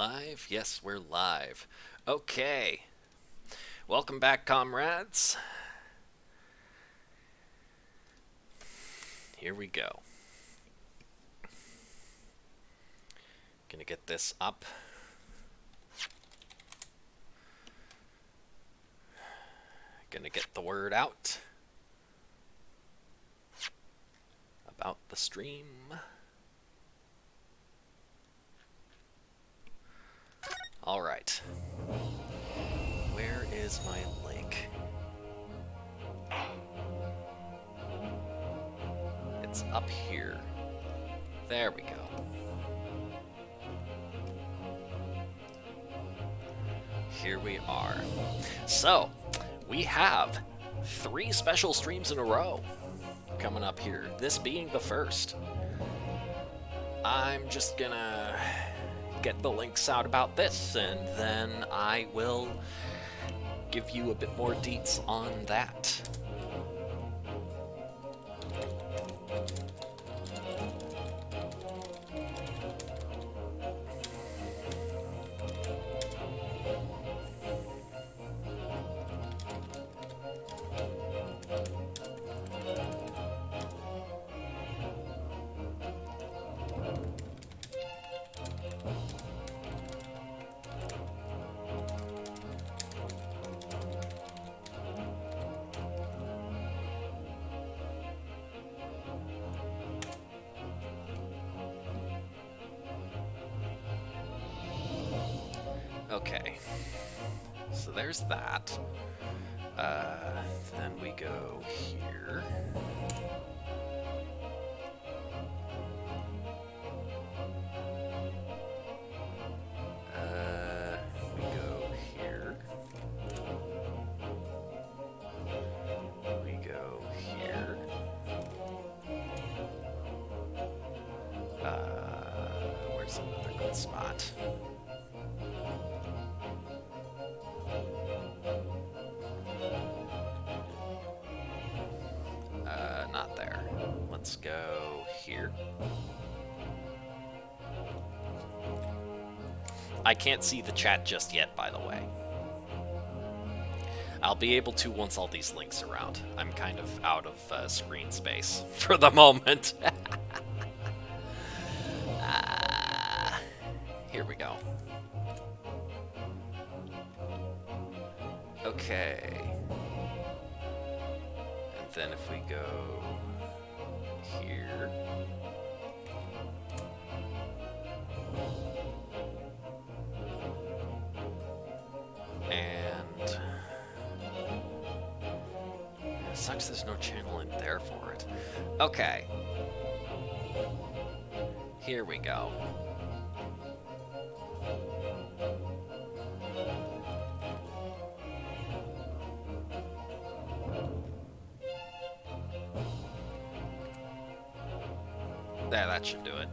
live? Yes, we're live. Okay. Welcome back, comrades. Here we go. Gonna get this up. Gonna get the word out about the stream. Alright. Where is my link? It's up here. There we go. Here we are. So, we have 3 special streams in a row coming up here, this being the first. I'm just gonna get the links out about this, and then I will give you a bit more deets on that. Okay, so there's that. Then we go here. We go here. We go here. Where's another good spot? Not there. Let's go here. I can't see the chat just yet, by the way. I'll be able to once all these links are out. I'm kind of out of screen space for the moment. Here we go. Okay. And then if we go here. And it sucks there's no channel in there for it. Okay. Here we go. There, that should do it.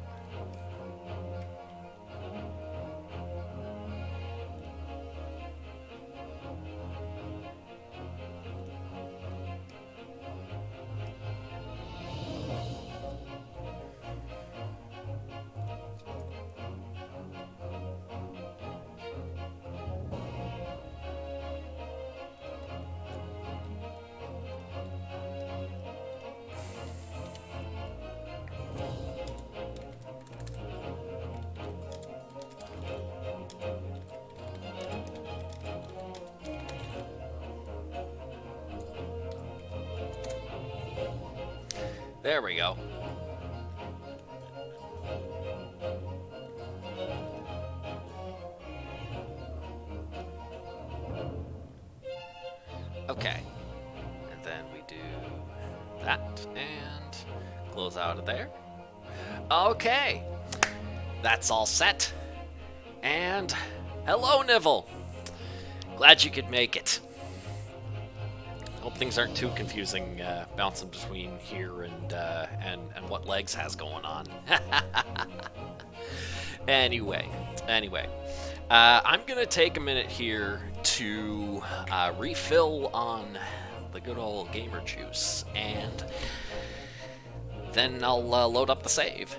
There we go. Okay. And then we do that and close out of there. Okay. That's all set. And hello, Nivell. Glad you could make it. Hope things aren't too confusing, bouncing between here and what Legs has going on. Anyway, I'm gonna take a minute here to refill on the good old gamer juice, and then I'll load up the save.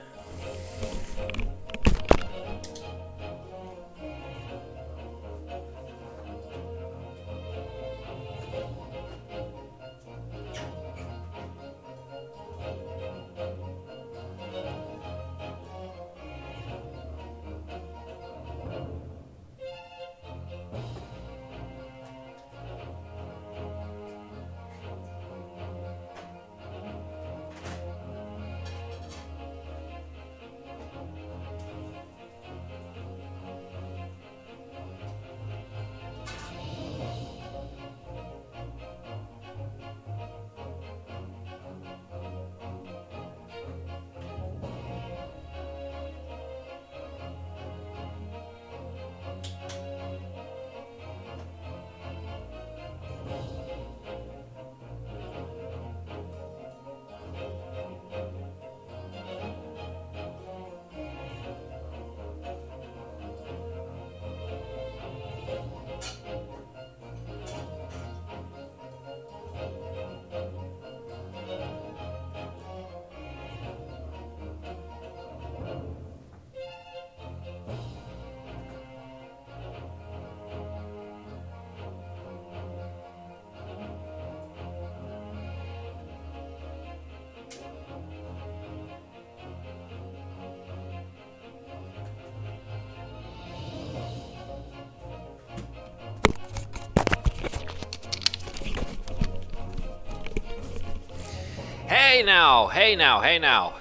Hey now, hey now, hey now,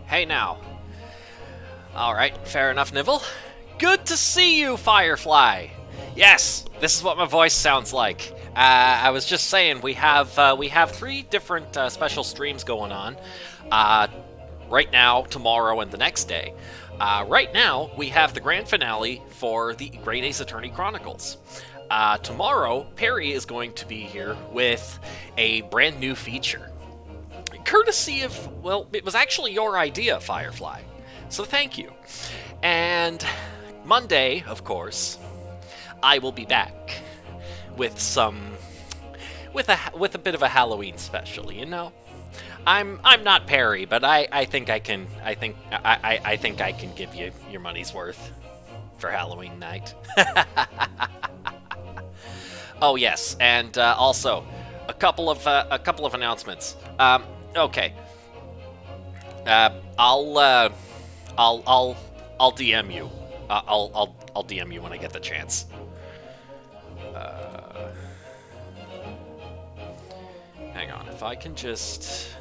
hey now. Alright, fair enough, Nibble. Good to see you, Firefly! Yes, this is what my voice sounds like. I was just saying, we have 3 different special streams going on. Right now, tomorrow, and the next day. Right now, we have the grand finale for the Great Ace Attorney Chronicles. Tomorrow, Perry is going to be here with a brand new feature. Courtesy of, well, it was actually your idea, Firefly. So thank you. And Monday, of course, I will be back with with a bit of a Halloween special, you know. I'm not Perry, but I think I can give you your money's worth for Halloween night. Oh yes, and also a couple of announcements. Okay. I'll DM you. I'll DM you when I get the chance. Hang on, if I can just...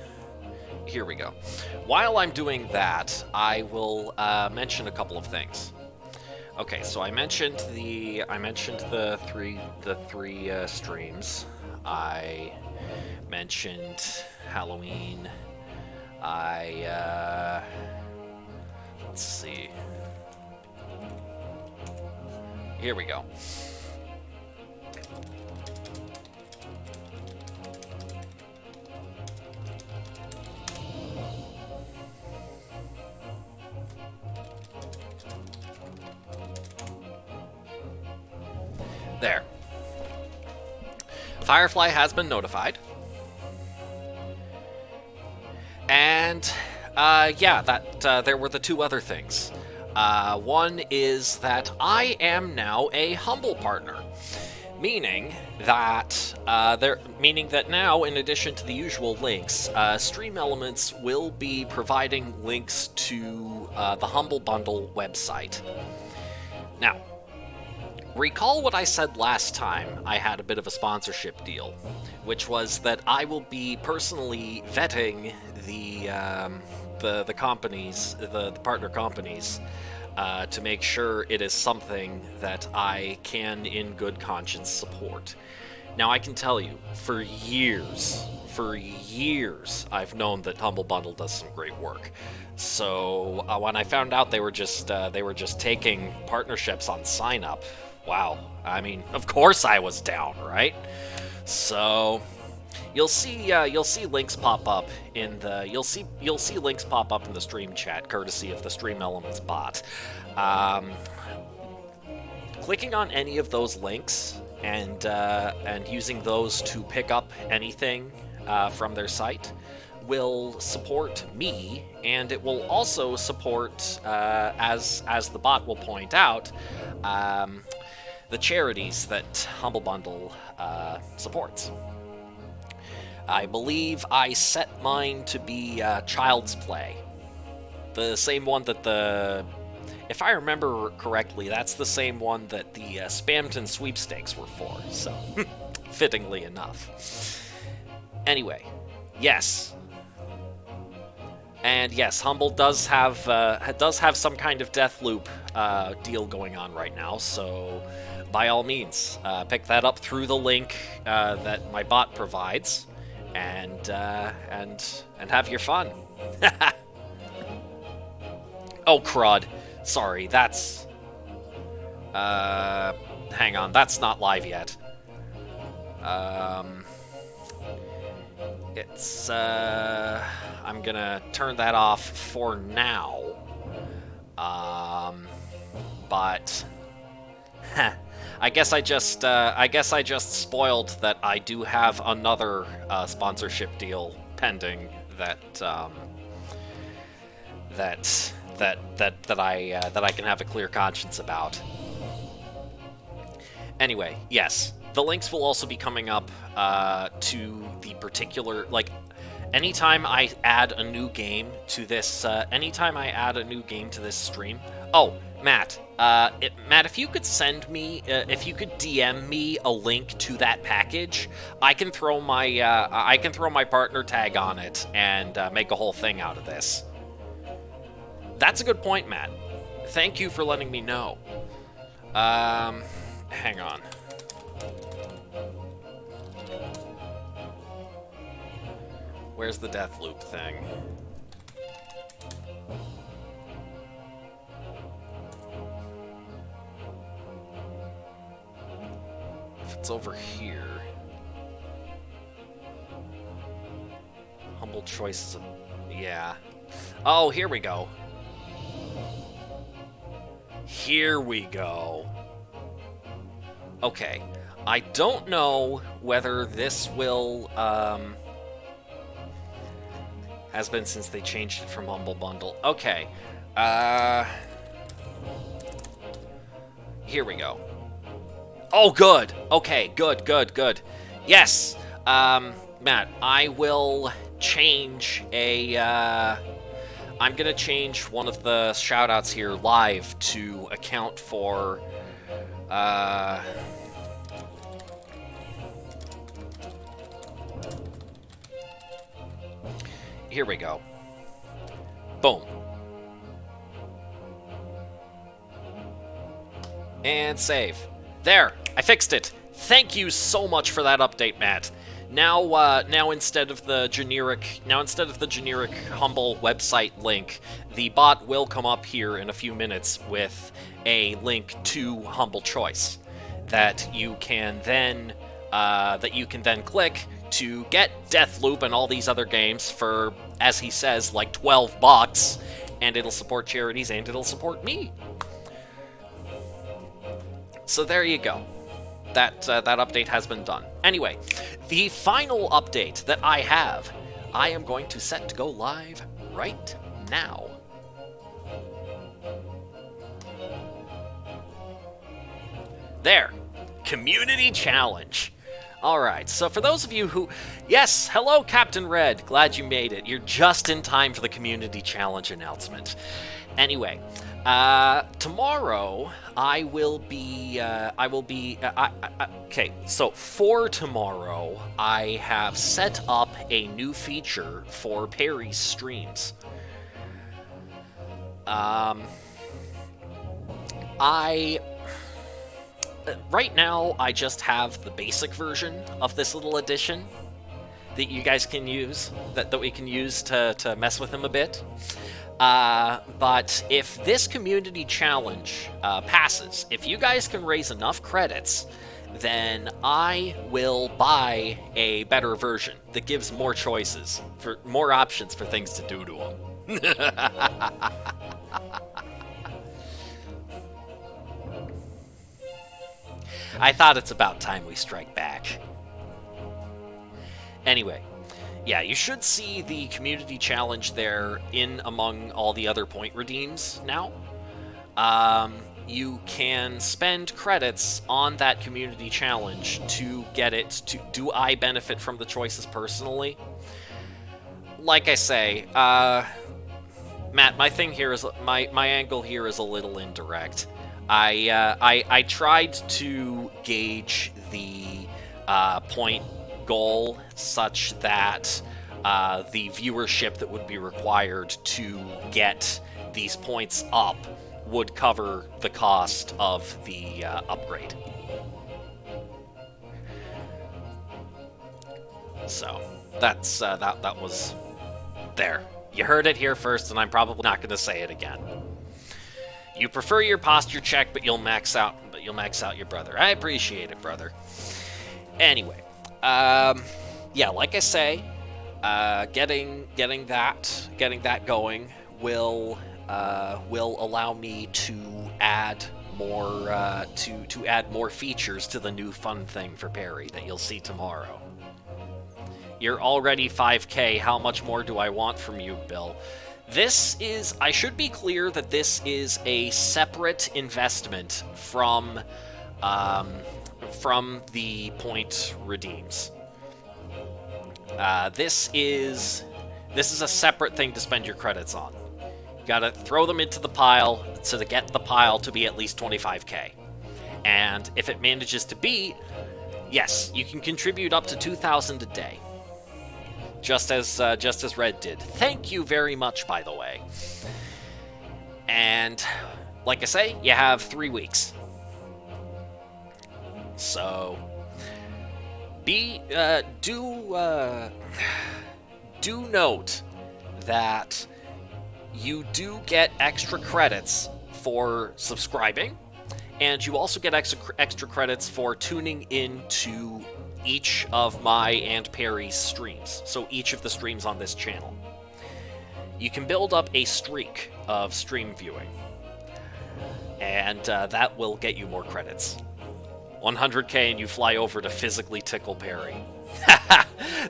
Here we go. While I'm doing that, I will mention a couple of things. Okay, so I mentioned the three streams. I mentioned Halloween. Let's see. Here we go. There. Firefly has been notified. And, yeah, there were the 2 other things. One is that I am now a Humble partner, meaning that now, in addition to the usual links, Stream Elements will be providing links to the Humble Bundle website. Now, recall what I said last time I had a bit of a sponsorship deal, which was that I will be personally vetting the companies, the partner companies, to make sure it is something that I can, in good conscience, support. Now, I can tell you, for years, I've known that Humble Bundle does some great work. So when I found out they were just taking partnerships on sign up, wow! I mean, of course I was down, right? So you'll see links pop up in the you'll see links pop up in the stream chat, courtesy of the Stream Elements bot. Clicking on any of those links and using those to pick up anything from their site will support me, and it will also support, as the bot will point out, the charities that Humble Bundle supports. I believe I set mine to be Child's Play. The same one that if I remember correctly, that's the same one that the Spamton sweepstakes were for, so fittingly enough. Anyway, yes. And yes, Humble does have some kind of Deathloop deal going on right now, so by all means, pick that up through the link that my bot provides, and have your fun. Oh crud! Sorry, that's hang on, that's not live yet. It's I'm gonna turn that off for now. But I guess I just spoiled that I do have another sponsorship deal pending that I can have a clear conscience about. Anyway, yes, the links will also be coming up to the particular, like, anytime I add a new game to this stream. Oh, Matt, Matt, if you could send me, if you could DM me a link to that package, I can throw my partner tag on it and make a whole thing out of this. That's a good point, Matt. Thank you for letting me know. Hang on. Where's the death loop thing? If it's over here. Humble choices of... yeah. Oh, here we go. Here we go. Okay. I don't know whether this will, has been since they changed it from Humble Bundle. Okay. Here we go. Oh, good. Okay, good. Yes. Matt, I will change a, I'm gonna change one of the shoutouts here live to account for, here we go. Boom. And save. There, I fixed it. Thank you so much for that update, Matt. Now instead of the generic Humble website link, the bot will come up here in a few minutes with a link to Humble Choice that you can then click to get Deathloop and all these other games for, as he says, like $12, and it'll support charities and it'll support me. So there you go. That update has been done. Anyway, the final update that I have, I am going to set to go live right now. There. Community Challenge. Alright, so for those of you who... Yes, hello, Captain Red. Glad you made it. You're just in time for the Community Challenge announcement. Anyway, tomorrow I will be... okay, so for tomorrow, I have set up a new feature for Perry's streams. Right now, I just have the basic version of this little addition that you guys can use, that we can use to mess with him a bit. But if this community challenge passes, if you guys can raise enough credits, then I will buy a better version that gives more choices, for more options for things to do to him. I thought it's about time we strike back. Anyway, yeah, you should see the community challenge there in among all the other point redeems now. You can spend credits on that community challenge to get it to... Do I benefit from the choices personally? Like I say, Matt, my thing here is... My angle here is a little indirect. I tried to gauge the point goal such that the viewership that would be required to get these points up would cover the cost of the upgrade. So that's that was there. You heard it here first, and I'm probably not going to say it again. You prefer your posture check, but you'll max out your brother. I appreciate it, brother. Anyway, yeah, like I say, getting that going will allow me to add more to add more features to the new fun thing for Perry that you'll see tomorrow. You're already 5K. How much more do I want from you, Bill? This is... I should be clear that this is a separate investment from the point redeems. This is a separate thing to spend your credits on. You gotta throw them into the pile to get the pile to be at least 25k. And if it manages to be, yes, you can contribute up to 2,000 a day. Just as Red did. Thank you very much, by the way. And like I say, you have 3 weeks. So do note that you do get extra credits for subscribing, and you also get extra credits for tuning into each of my and Perry's streams. So each of the streams on this channel. You can build up a streak of stream viewing, and that will get you more credits. 100k and you fly over to physically tickle Perry.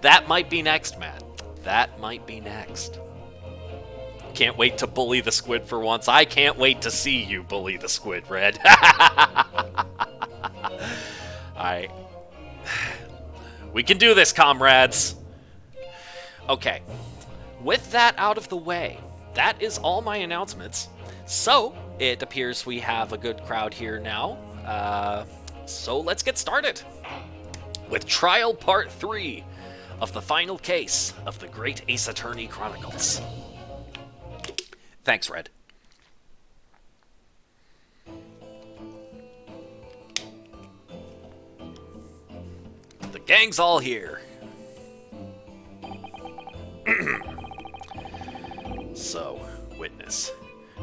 That might be next, Matt. That might be next. Can't wait to bully the squid for once. I can't wait to see you bully the squid, Red. Alright. We can do this, comrades. Okay. With that out of the way, that is all my announcements. So, it appears we have a good crowd here now. So let's get started with Trial Part 3 of the final case of the Great Ace Attorney Chronicles. Thanks, Red. The gang's all here. So, witness,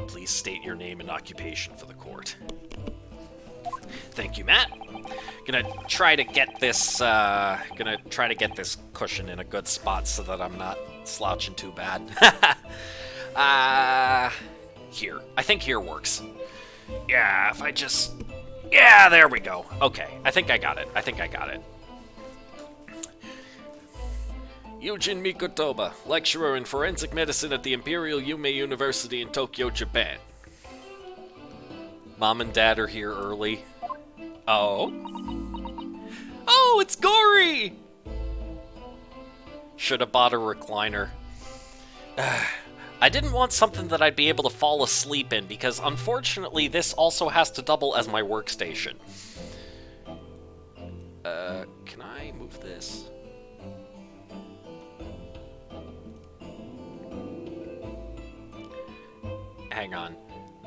please state your name and occupation for the court. Thank you, Matt. Gonna try to get this cushion in a good spot so that I'm not slouching too bad. Here. I think here works. Yeah, if I just... Yeah, there we go. Okay, I think I got it. Yujin Mikotoba, lecturer in forensic medicine at the Imperial Yume University in Tokyo, Japan. Mom and Dad are here early. Oh? Oh, it's Gory! Should have bought a recliner. I didn't want something that I'd be able to fall asleep in, because unfortunately this also has to double as my workstation. Can I move this? Hang on.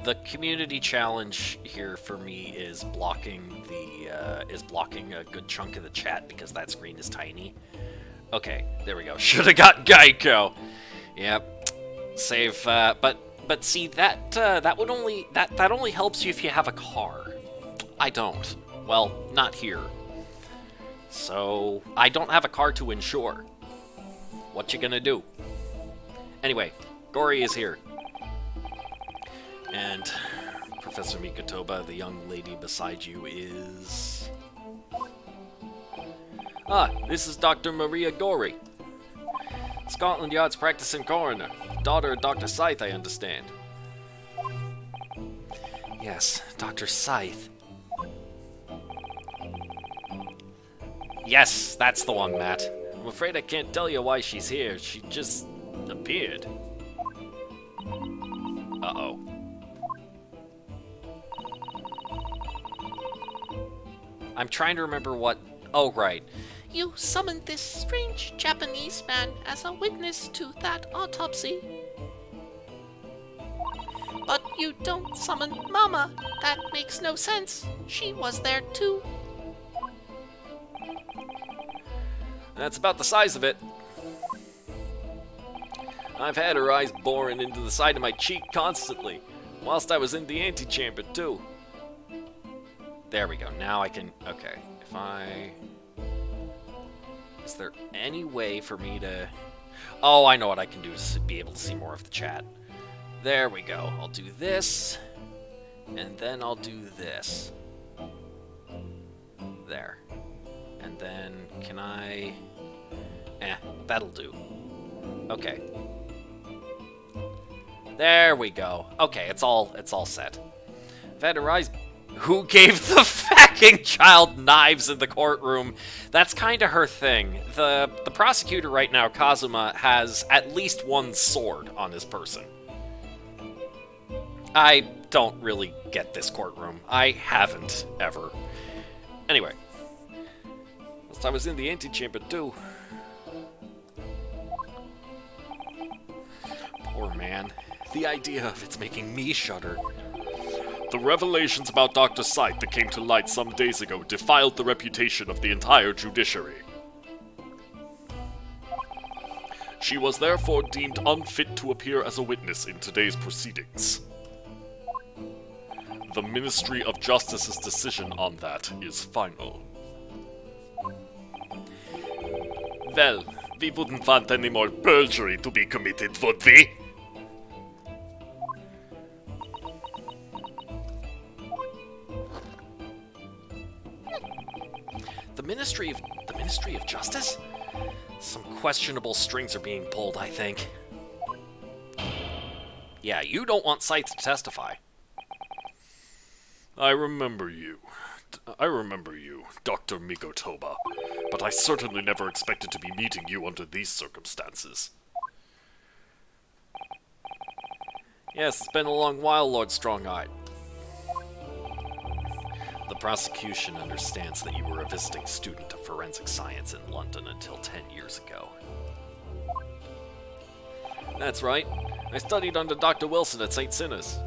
The community challenge here for me is blocking a good chunk of the chat because that screen is tiny. Okay, there we go. Should have got Geico. Yep. Save. But see that only helps you if you have a car. I don't. Well, not here. So I don't have a car to insure. What you gonna do? Anyway, Gory is here. And Professor Mikotoba, the young lady beside you, is... Ah, this is Dr. Maria Gory. Scotland Yard's practicing coroner. Daughter of Dr. Scythe, I understand. Yes, Dr. Scythe. Yes, that's the one, Matt. I'm afraid I can't tell you why she's here. She just appeared. Uh-oh. I'm trying to remember what... Oh, right. You summoned this strange Japanese man as a witness to that autopsy. But you don't summon Mama. That makes no sense. She was there too. That's about the size of it. I've had her eyes boring into the side of my cheek constantly, whilst I was in the antechamber too. There we go. Now I can... Okay. If I... Is there any way for me to... Oh, I know what I can do to be able to see more of the chat. There we go. I'll do this. And then I'll do this. There. And then can I... that'll do. Okay. There we go. Okay, it's all set. I've had her eyes... Who gave the fucking child knives in the courtroom? That's kind of her thing. The prosecutor right now, Kazuma, has at least one sword on his person. I don't really get this courtroom. I haven't, ever. Anyway. Whilst I was in the antechamber, too. Poor man. The idea of it's making me shudder. The revelations about Dr. Sight that came to light some days ago defiled the reputation of the entire judiciary. She was therefore deemed unfit to appear as a witness in today's proceedings. The Ministry of Justice's decision on that is final. Well, we wouldn't want any more perjury to be committed, would we? The Ministry of Justice? Some questionable strings are being pulled, I think. Yeah, you don't want Sight to testify. I remember you, Dr. Mikotoba, but I certainly never expected to be meeting you under these circumstances. Yes, it's been a long while, Lord Strong-Eyed. The prosecution understands that you were a visiting student of forensic science in London until 10 years ago. That's right. I studied under Dr. Wilson at St. Sinna's.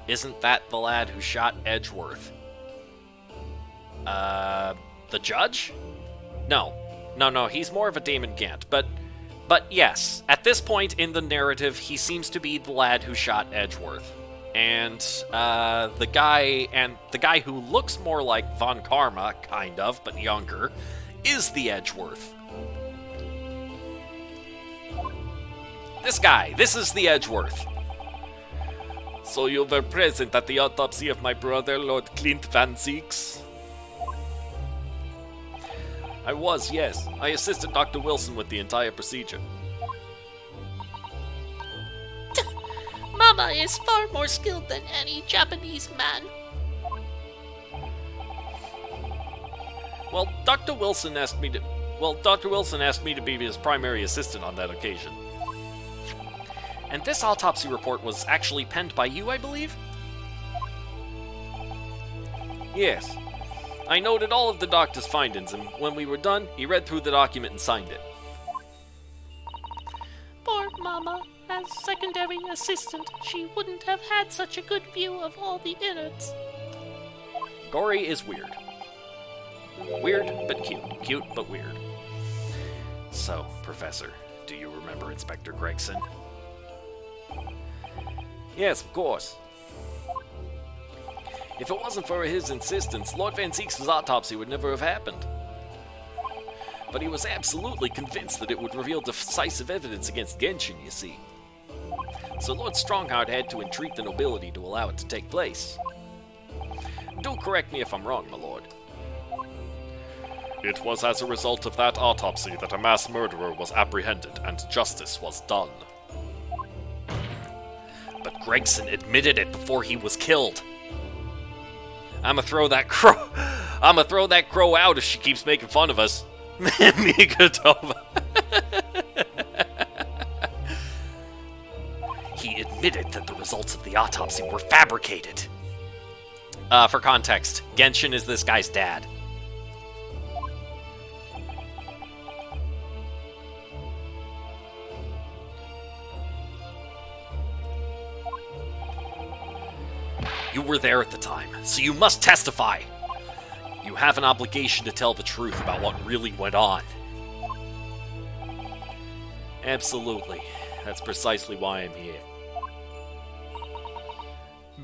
Isn't that the lad who shot Edgeworth? The judge? No, he's more of a Damon Gant, but yes, at this point in the narrative, he seems to be the lad who shot Edgeworth. And, the guy who looks more like Von Karma, kind of, but younger, is the Edgeworth. This is the Edgeworth. So you were present at the autopsy of my brother, Lord Clint Van Zeeks? I was, yes. I assisted Dr. Wilson with the entire procedure. Mama is far more skilled than any Japanese man. Well, Dr. Wilson asked me to be his primary assistant on that occasion. And this autopsy report was actually penned by you, I believe? Yes. I noted all of the doctor's findings, and when we were done, he read through the document and signed it. Poor Mama. As secondary assistant, she wouldn't have had such a good view of all the innards. Gory is weird. Weird, but cute. Cute, but weird. So, Professor, do you remember Inspector Gregson? Yes, of course. If it wasn't for his insistence, Lord Van Zeeks' autopsy would never have happened. But he was absolutely convinced that it would reveal decisive evidence against Genshin, you see. So Lord Strongheart had to entreat the nobility to allow it to take place. Do correct me if I'm wrong, my lord. It was as a result of that autopsy that a mass murderer was apprehended and justice was done. But Gregson admitted it before he was killed. I'ma throw that crow out if she keeps making fun of us. Mikotoba. He admitted that the results of the autopsy were fabricated. For context, Genshin is this guy's dad. You were there at the time, so you must testify. You have an obligation to tell the truth about what really went on. Absolutely. That's precisely why I'm here.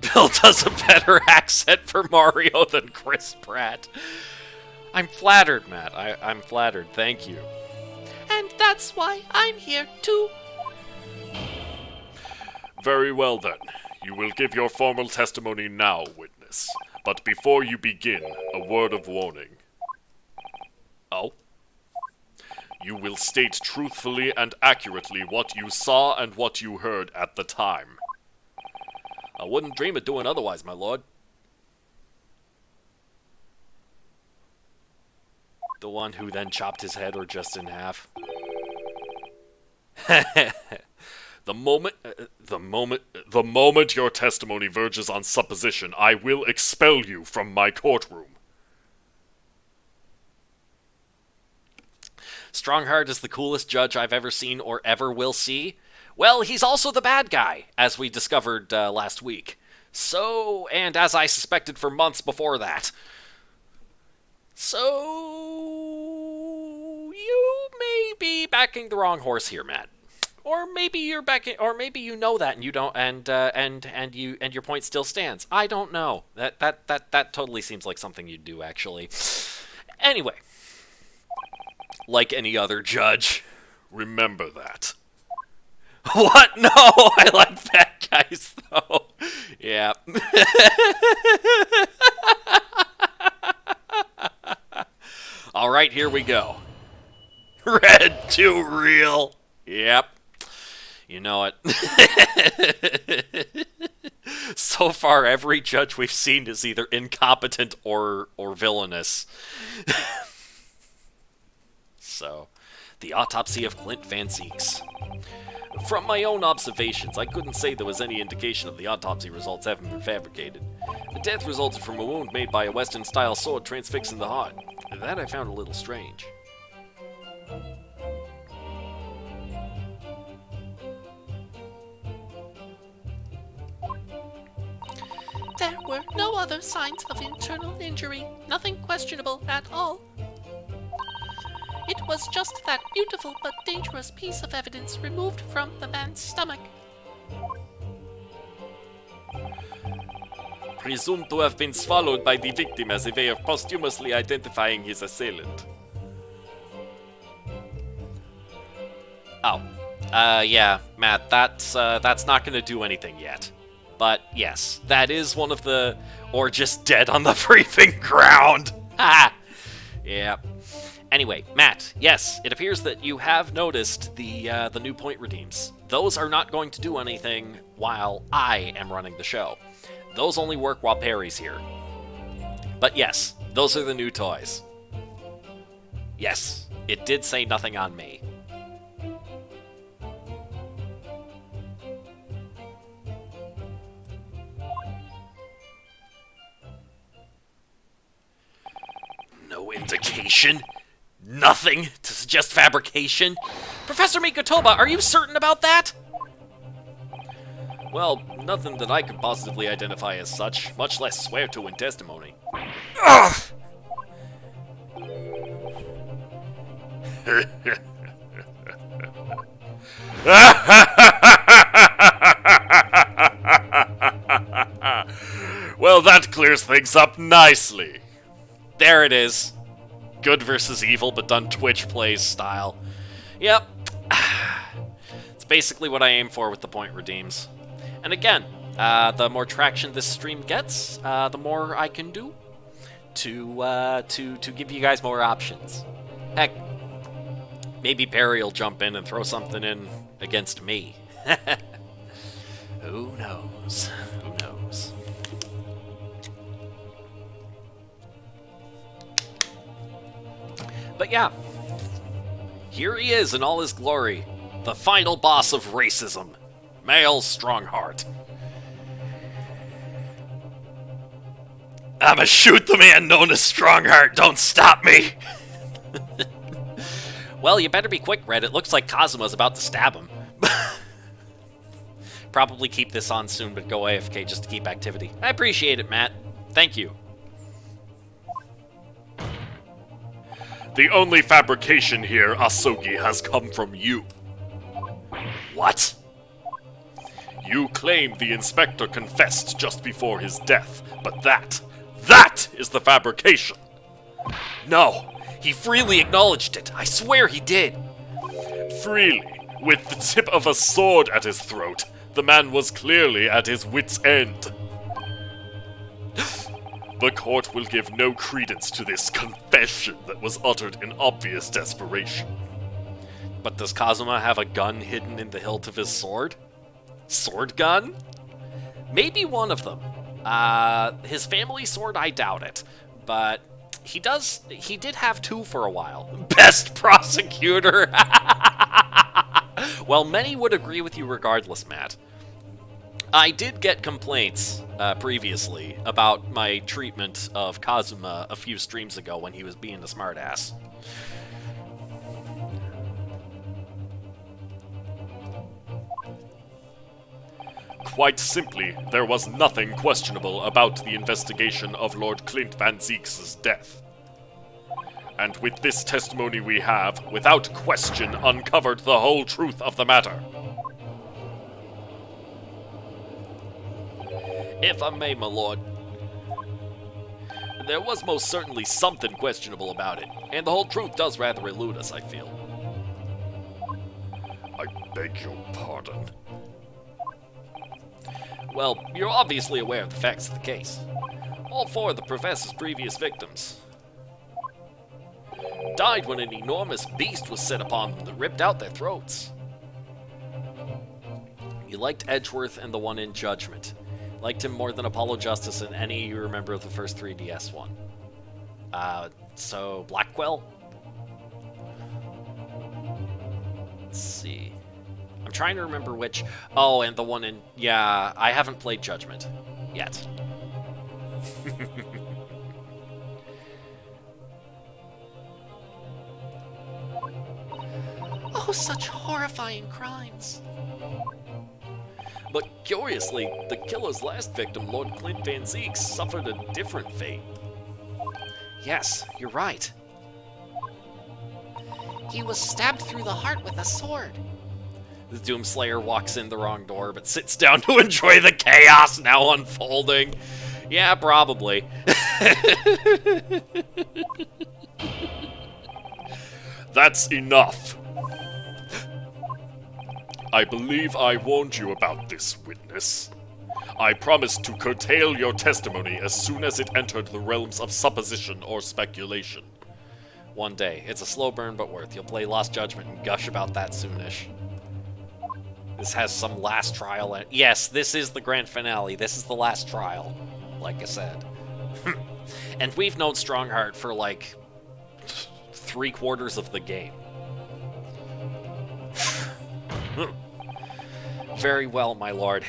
Bill does a better accent for Mario than Chris Pratt. I'm flattered, Matt. I'm flattered. Thank you. And that's why I'm here too. Very well then. You will give your formal testimony now, witness. But before you begin, a word of warning. Oh? You will state truthfully and accurately what you saw and what you heard at the time. I wouldn't dream of doing otherwise, my lord. The one who then chopped his head or just in half. The moment your testimony verges on supposition, I will expel you from my courtroom. Strongheart is the coolest judge I've ever seen or ever will see. Well, he's also the bad guy, as we discovered last week. So, and as I suspected for months before that. So, you may be backing the wrong horse here, Matt. Or maybe you're backing, or maybe you know that and you don't, and your point still stands. I don't know. That totally seems like something you'd do, actually. Anyway, like any other judge. Remember that. What? No, I like bad guys, though. Yeah. All right, here we go. Red too real. Yep. You know it. So far, every judge we've seen is either incompetent or villainous. So, the autopsy of Clint Van Zeeks. From my own observations, I couldn't say there was any indication of the autopsy results having been fabricated. The death resulted from a wound made by a Western-style sword transfixing the heart. That I found a little strange. There were no other signs of internal injury, nothing questionable at all. It was just that beautiful but dangerous piece of evidence removed from the man's stomach. Presumed to have been swallowed by the victim as a way of posthumously identifying his assailant. Oh. Yeah, Matt, that's not gonna do anything yet. But yes, that is one of the... or just dead on the freezing ground! Ha! Yeah. Anyway, Matt, yes, it appears that you have noticed the new point redeems. Those are not going to do anything while I am running the show. Those only work while Perry's here. But yes, those are the new toys. Yes, it did say nothing on me. No indication? Nothing to suggest fabrication? Professor Mikotoba, are you certain about that? Well, nothing that I could positively identify as such, much less swear to in testimony. Ugh! Well, that clears things up nicely. There it is. Good versus evil, but done Twitch plays style. Yep. It's basically what I aim for with the point redeems. And again, the more traction this stream gets, the more I can do to give you guys more options. Heck, maybe Perry will jump in and throw something in against me. Who knows? Who knows? But yeah, here he is in all his glory, the final boss of racism, Male Strongheart. I'ma shoot the man known as Strongheart, don't stop me! Well, you better be quick, Red, it looks like Kazuma's about to stab him. Probably keep this on soon, but go AFK just to keep activity. I appreciate it, Matt. Thank you. The only fabrication here, Asogi, has come from you. What? You claim the inspector confessed just before his death, but that is the fabrication. No, he freely acknowledged it. I swear he did. Freely, with the tip of a sword at his throat, the man was clearly at his wit's end. The court will give no credence to this confession that was uttered in obvious desperation. But does Kazuma have a gun hidden in the hilt of his sword? Sword gun? Maybe one of them. His family sword, I doubt it. But he did have two for a while. Best prosecutor! Well, many would agree with you regardless, Matt. I did get complaints previously about my treatment of Kazuma a few streams ago when he was being a smartass. Quite simply, there was nothing questionable about the investigation of Lord Clint Van Zeeks' death. And with this testimony we have, without question, uncovered the whole truth of the matter. If I may, my lord, there was most certainly something questionable about it, and the whole truth does rather elude us, I feel. I beg your pardon. Well, you're obviously aware of the facts of the case. All four of the Professor's previous victims died when an enormous beast was set upon them that ripped out their throats. You liked Edgeworth and the one in Judgment. Liked him more than Apollo Justice and any you remember of the first 3DS one. So Blackwell? Let's see. I'm trying to remember which... Oh, and the one in... Yeah, I haven't played Judgment yet. Oh, such horrifying crimes. But curiously, the killer's last victim, Lord Clint Van Zeeks, suffered a different fate. Yes, you're right. He was stabbed through the heart with a sword. The Doomslayer walks in the wrong door, but sits down to enjoy the chaos now unfolding. Yeah, probably. That's enough. I believe I warned you about this, witness. I promised to curtail your testimony as soon as it entered the realms of supposition or speculation. One day. It's a slow burn, but worth. You'll play Lost Judgment and gush about that soonish. This has some last trial. Yes, this is the grand finale. This is the last trial, like I said. And we've known Strongheart for like 3/4 of the game. Very well, my lord.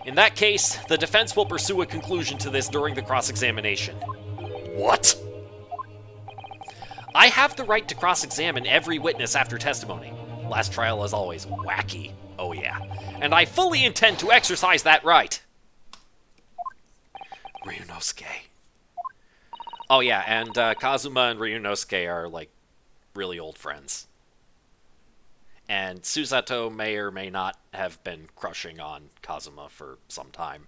In that case, the defense will pursue a conclusion to this during the cross-examination. What? I have the right to cross-examine every witness after testimony. Last trial is always wacky. Oh yeah. And I fully intend to exercise that right. Ryunosuke. Oh yeah, and Kazuma and Ryunosuke are, like, really old friends. And Susato may or may not have been crushing on Kazuma for some time.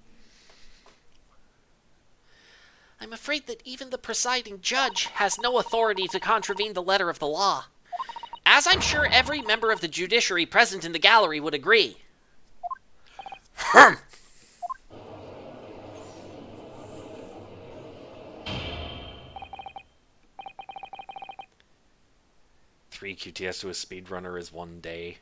I'm afraid that even the presiding judge has no authority to contravene the letter of the law. As I'm sure every member of the judiciary present in the gallery would agree. Hm. Three QTS to a speedrunner is 1 day.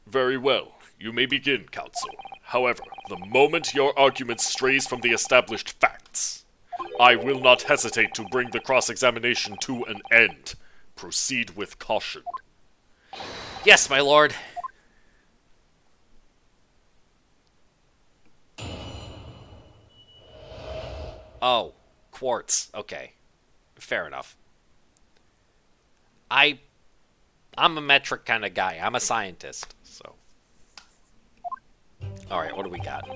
Very well. You may begin, counsel. However, the moment your argument strays from the established facts, I will not hesitate to bring the cross-examination to an end. Proceed with caution. Yes, my lord. Oh, quartz. Okay. Fair enough. I'm a metric kind of guy. I'm a scientist, so. Alright, what do we got?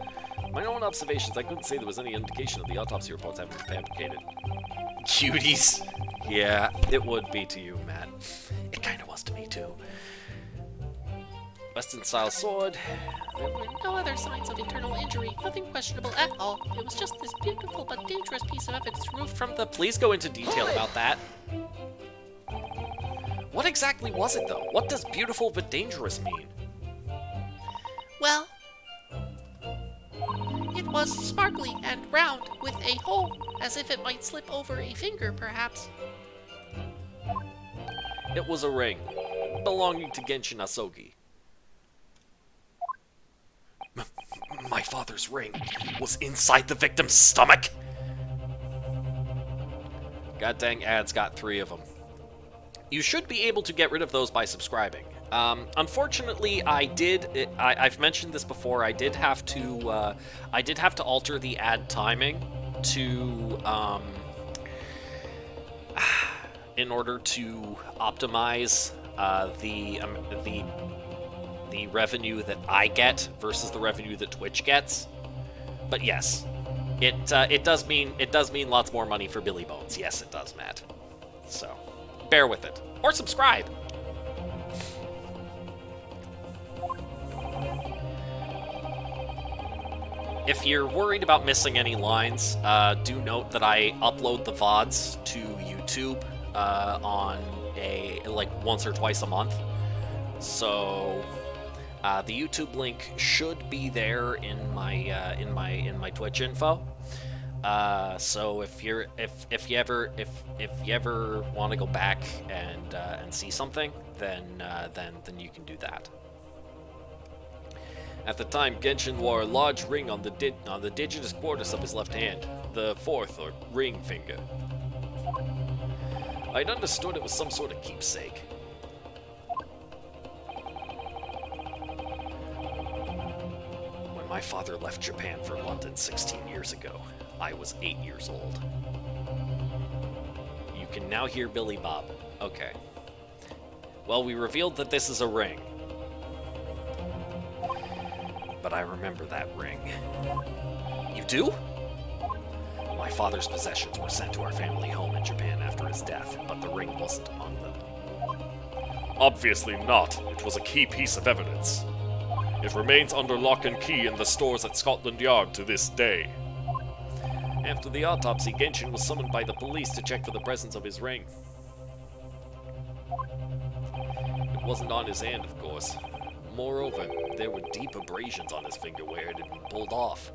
My own observations, I couldn't say there was any indication of the autopsy reports having been fabricated. Cuties. Yeah, it would be to you, Matt. It kind of was to me, too. Western-style sword. There were no other signs of internal injury, nothing questionable at all. It was just this beautiful but dangerous piece of evidence removed from the... Please go into detail about that. What exactly was it, though? What does beautiful but dangerous mean? Well, it was sparkly and round, with a hole, as if it might slip over a finger, perhaps. It was a ring, belonging to Genshin Asogi. My father's ring was inside the victim's stomach! God dang, Ad's got 3 of them. you should be able to get rid of those by subscribing. Unfortunately, I've mentioned this before. I did have to alter the ad timing to in order to optimize the revenue that I get versus the revenue that Twitch gets. But yes, it does mean lots more money for Billy Bones. Yes, it does, Matt. So bear with it, or subscribe. If you're worried about missing any lines, do note that I upload the VODs to YouTube on once or twice a month. So the YouTube link should be there in my Twitch info. So if you ever want to go back and see something, then you can do that. At the time, Genshin wore a large ring on the digitus quartus of his left hand, the fourth or ring finger. I'd understood it was some sort of keepsake. When my father left Japan for London 16 years ago, I was 8 years old. You can now hear Billy Bob. Okay. Well, we revealed that this is a ring. But I remember that ring. You do? My father's possessions were sent to our family home in Japan after his death, but the ring wasn't among them. Obviously not. It was a key piece of evidence. It remains under lock and key in the stores at Scotland Yard to this day. After the autopsy, Genshin was summoned by the police to check for the presence of his ring. It wasn't on his hand, of course. Moreover, there were deep abrasions on his finger where it had been pulled off.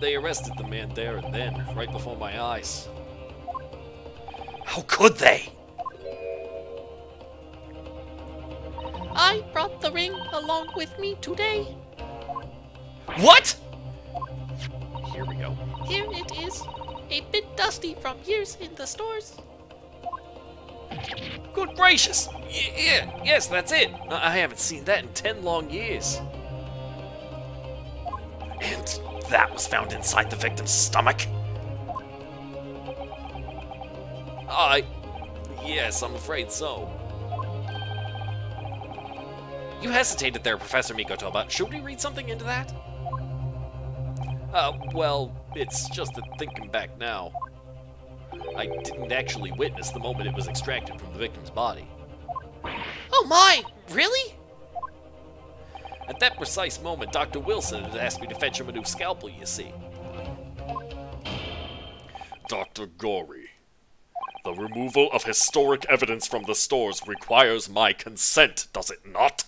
They arrested the man there and then, right before my eyes. How could they? I brought the ring along with me today. What? Here we go. Here it is. A bit dusty from years in the stores. Good gracious! Yes, that's it. I haven't seen that in 10 long years. And that was found inside the victim's stomach? Yes, I'm afraid so. You hesitated there, Professor Mikotoba. Should we read something into that? Well, it's just that thinking back now, I didn't actually witness the moment it was extracted from the victim's body. Oh my! Really? At that precise moment, Dr. Wilson had asked me to fetch him a new scalpel, you see. Dr. Gory, the removal of historic evidence from the stores requires my consent, does it not?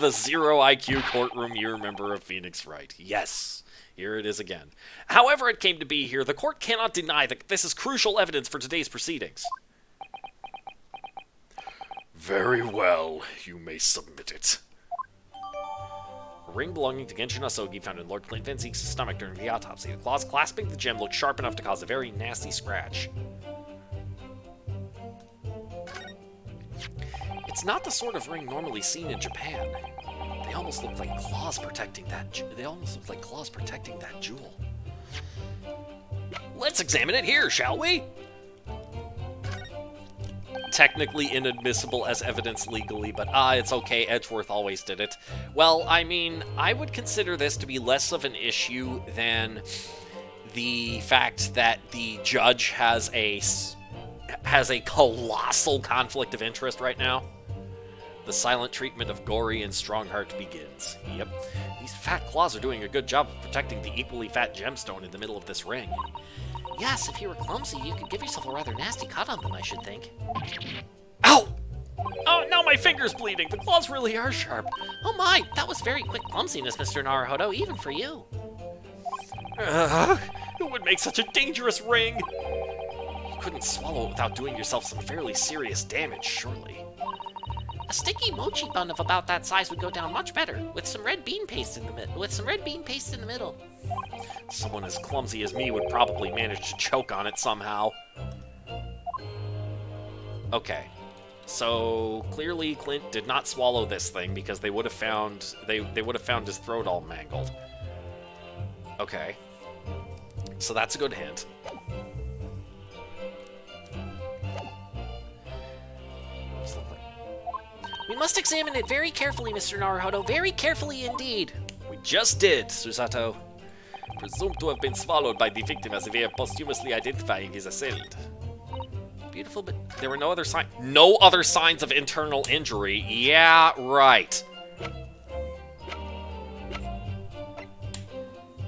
The zero IQ courtroom you remember of Phoenix Wright. Yes, here it is again. However it came to be here, the court cannot deny that this is crucial evidence for today's proceedings. Very well, you may submit it. A ring belonging to Genshin Asogi found in Lord Clint Van Zeke's stomach during the autopsy. The claws clasping the gem looked sharp enough to cause a very nasty scratch. It's not the sort of ring normally seen in Japan. They almost look like claws protecting that. Jewel. Let's examine it here, shall we? Technically inadmissible as evidence legally, but it's okay. Edgeworth always did it. Well, I mean, I would consider this to be less of an issue than the fact that the judge has a colossal conflict of interest right now. The silent treatment of Gory and Strongheart begins. Yep, these fat claws are doing a good job of protecting the equally fat gemstone in the middle of this ring. Yes, if you were clumsy, you could give yourself a rather nasty cut on them, I should think. Ow! Oh, now my finger's bleeding. The claws really are sharp. Oh my, that was very quick clumsiness, Mr. Naruhodo, even for you. Who would make such a dangerous ring? You couldn't swallow it without doing yourself some fairly serious damage, surely. A sticky mochi bun of about that size would go down much better, with some red bean paste in the middle. Someone as clumsy as me would probably manage to choke on it somehow. Okay. So clearly Clint did not swallow this thing because they would have found they would have found his throat all mangled. Okay. So that's a good hint. We must examine it very carefully, Mr. Naruhodo. Very carefully indeed. We just did, Susato. Presumed to have been swallowed by the victim as a way of posthumously identifying his assailant. Beautiful, but There were no other signs of internal injury. Yeah, right.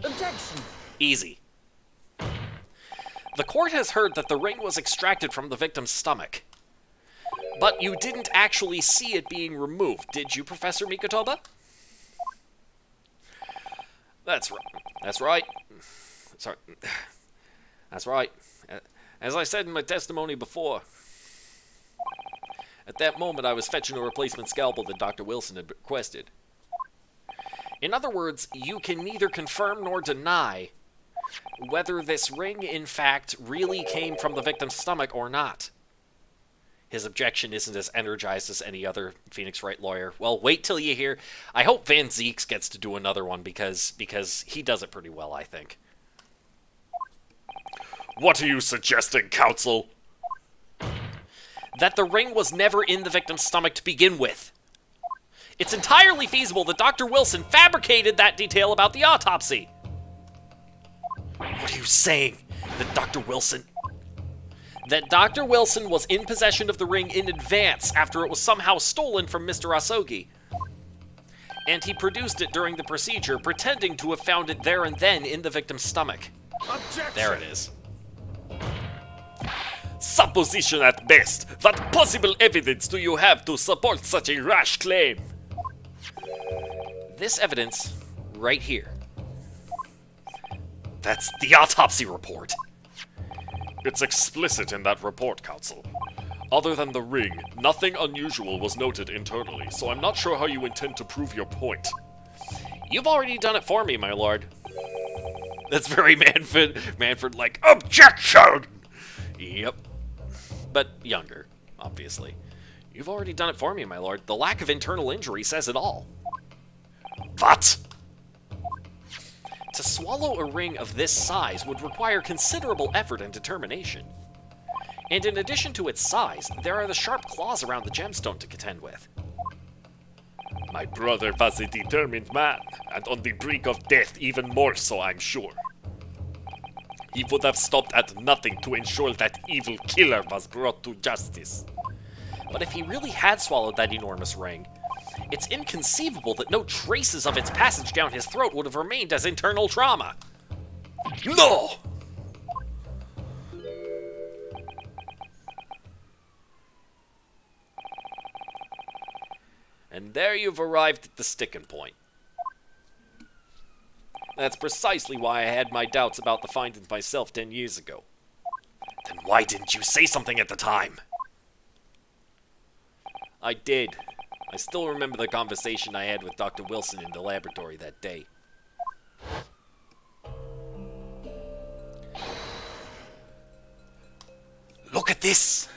Objection! Easy. The court has heard that the ring was extracted from the victim's stomach. But you didn't actually see it being removed, did you, Professor Mikotoba? That's right. That's right. Sorry. That's right. As I said in my testimony before, at that moment I was fetching a replacement scalpel that Dr. Wilson had requested. In other words, you can neither confirm nor deny whether this ring, in fact, really came from the victim's stomach or not. His objection isn't as energized as any other Phoenix Wright lawyer. Well, wait till you hear. I hope Van Zeeks gets to do another one because he does it pretty well, I think. What are you suggesting, counsel? That the ring was never in the victim's stomach to begin with. It's entirely feasible that Dr. Wilson fabricated that detail about the autopsy. What are you saying? That Dr. Wilson was in possession of the ring in advance after it was somehow stolen from Mr. Asogi. And he produced it during the procedure, pretending to have found it there and then in the victim's stomach. Objection! There it is. Supposition at best. What possible evidence do you have to support such a rash claim? This evidence right here. That's the autopsy report. It's explicit in that report, counsel. Other than the ring, nothing unusual was noted internally, so I'm not sure how you intend to prove your point. You've already done it for me, my lord. That's very Manfred like, objection! Yep. But younger, obviously. You've already done it for me, my lord. The lack of internal injury says it all. What? To swallow a ring of this size would require considerable effort and determination. And in addition to its size, there are the sharp claws around the gemstone to contend with. My brother was a determined man, and on the brink of death even more so, I'm sure. He would have stopped at nothing to ensure that evil killer was brought to justice. But if he really had swallowed that enormous ring, it's inconceivable that no traces of its passage down his throat would have remained as internal trauma. No! And there you've arrived at the sticking point. That's precisely why I had my doubts about the findings myself 10 years ago. Then why didn't you say something at the time? I did. I still remember the conversation I had with Dr. Wilson in the laboratory that day. Look at this!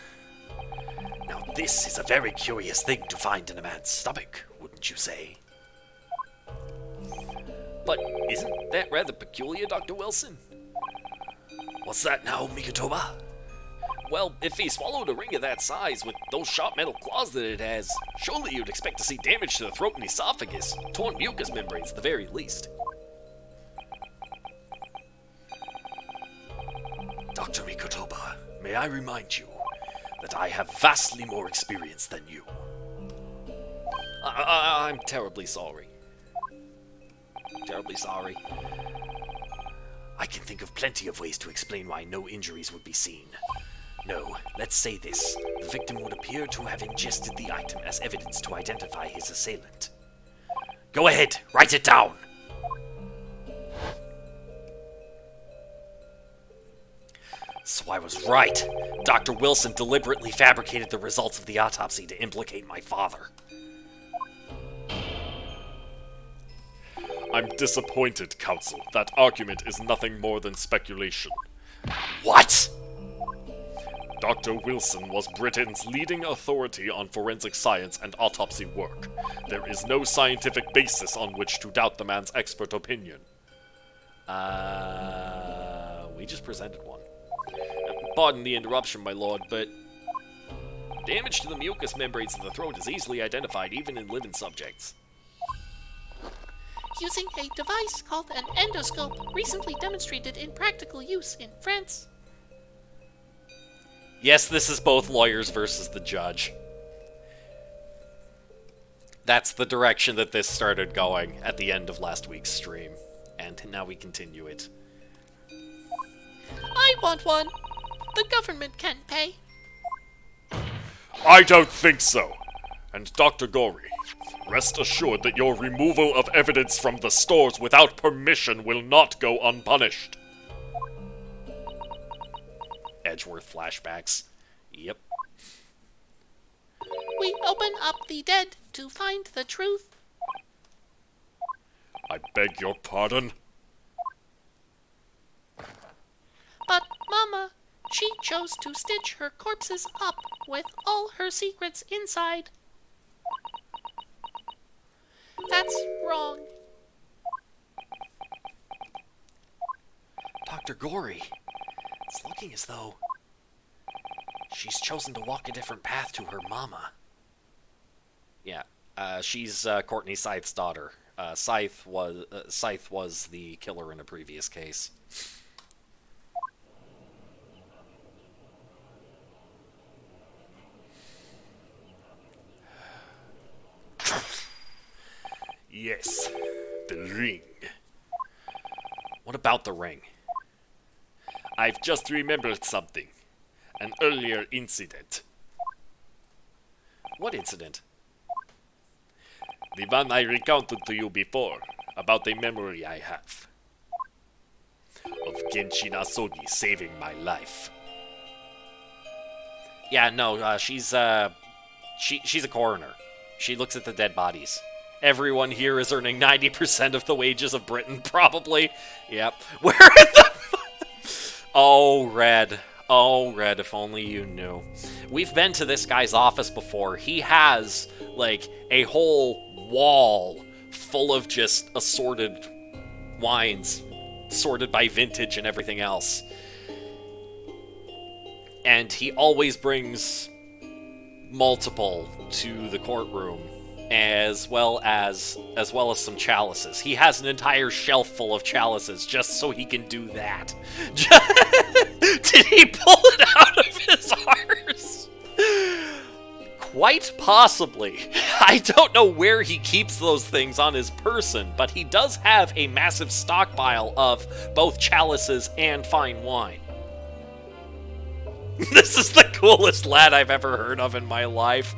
Now this is a very curious thing to find in a man's stomach, wouldn't you say? But isn't that rather peculiar, Dr. Wilson? What's that now, Mikotoba? Well, if he swallowed a ring of that size with those sharp metal claws that it has, surely you'd expect to see damage to the throat and esophagus, torn mucous membranes at the very least. Dr. Mikotoba, may I remind you that I have vastly more experience than you. I'm terribly sorry. Terribly sorry. I can think of plenty of ways to explain why no injuries would be seen. No, let's say this. The victim would appear to have ingested the item as evidence to identify his assailant. Go ahead, write it down! So I was right. Dr. Wilson deliberately fabricated the results of the autopsy to implicate my father. I'm disappointed, Counsel. That argument is nothing more than speculation. What? Dr. Wilson was Britain's leading authority on forensic science and autopsy work. There is no scientific basis on which to doubt the man's expert opinion. We just presented one. Pardon the interruption, my lord, but damage to the mucous membranes of the throat is easily identified even in living subjects. Using a device called an endoscope, recently demonstrated in practical use in France. Yes, this is both lawyers versus the judge. That's the direction that this started going at the end of last week's stream. And now we continue it. I want one. The government can pay. I don't think so. And Dr. Gorey, rest assured that your removal of evidence from the stores without permission will not go unpunished. Edgeworth flashbacks. Yep. We open up the dead to find the truth. I beg your pardon? But, Mama, she chose to stitch her corpses up with all her secrets inside. That's wrong. Dr. Gorey, it's looking as though she's chosen to walk a different path to her mama. Yeah, she's Courtney Scythe's daughter. Scythe was the killer in a previous case. Yes, the ring. What about the ring? I've just remembered something. An earlier incident. What incident? The one I recounted to you before, about a memory I have. Of Genshin Asogi saving my life. Yeah, no, she's a coroner. She looks at the dead bodies. Everyone here is earning 90% of the wages of Britain, probably. Yep. Where in the... Oh, Red. Oh, Red, if only you knew. We've been to this guy's office before. He has, like, a whole wall full of just assorted wines, sorted by vintage and everything else. And he always brings multiple to the courtroom, as well as some chalices. He has an entire shelf full of chalices just so he can do that. Did he pull it out of his arse? Quite possibly. I don't know where he keeps those things on his person, but he does have a massive stockpile of both chalices and fine wine. This is the coolest lad I've ever heard of in my life.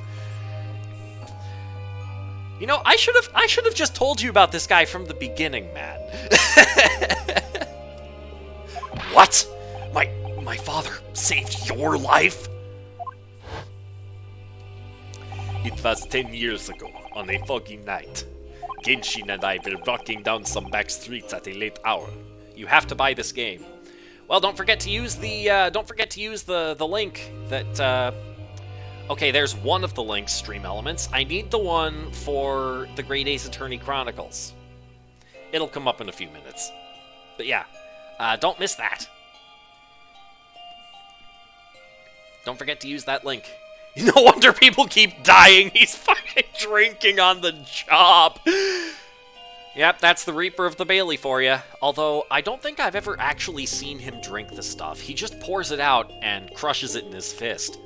You know, I should have just told you about this guy from the beginning, Matt. What? My father saved your life? It was 10 years ago, on a foggy night. Genshin and I were walking down some back streets at a late hour. You have to buy this game. Well, don't forget to use the link that. Okay, there's one of the links, Stream Elements. I need the one for the Great Ace Attorney Chronicles. It'll come up in a few minutes. But yeah, don't miss that. Don't forget to use that link. No wonder people keep dying. He's fucking drinking on the job. Yep, that's the Reaper of the Bailey for you. Although, I don't think I've ever actually seen him drink the stuff. He just pours it out and crushes it in his fist.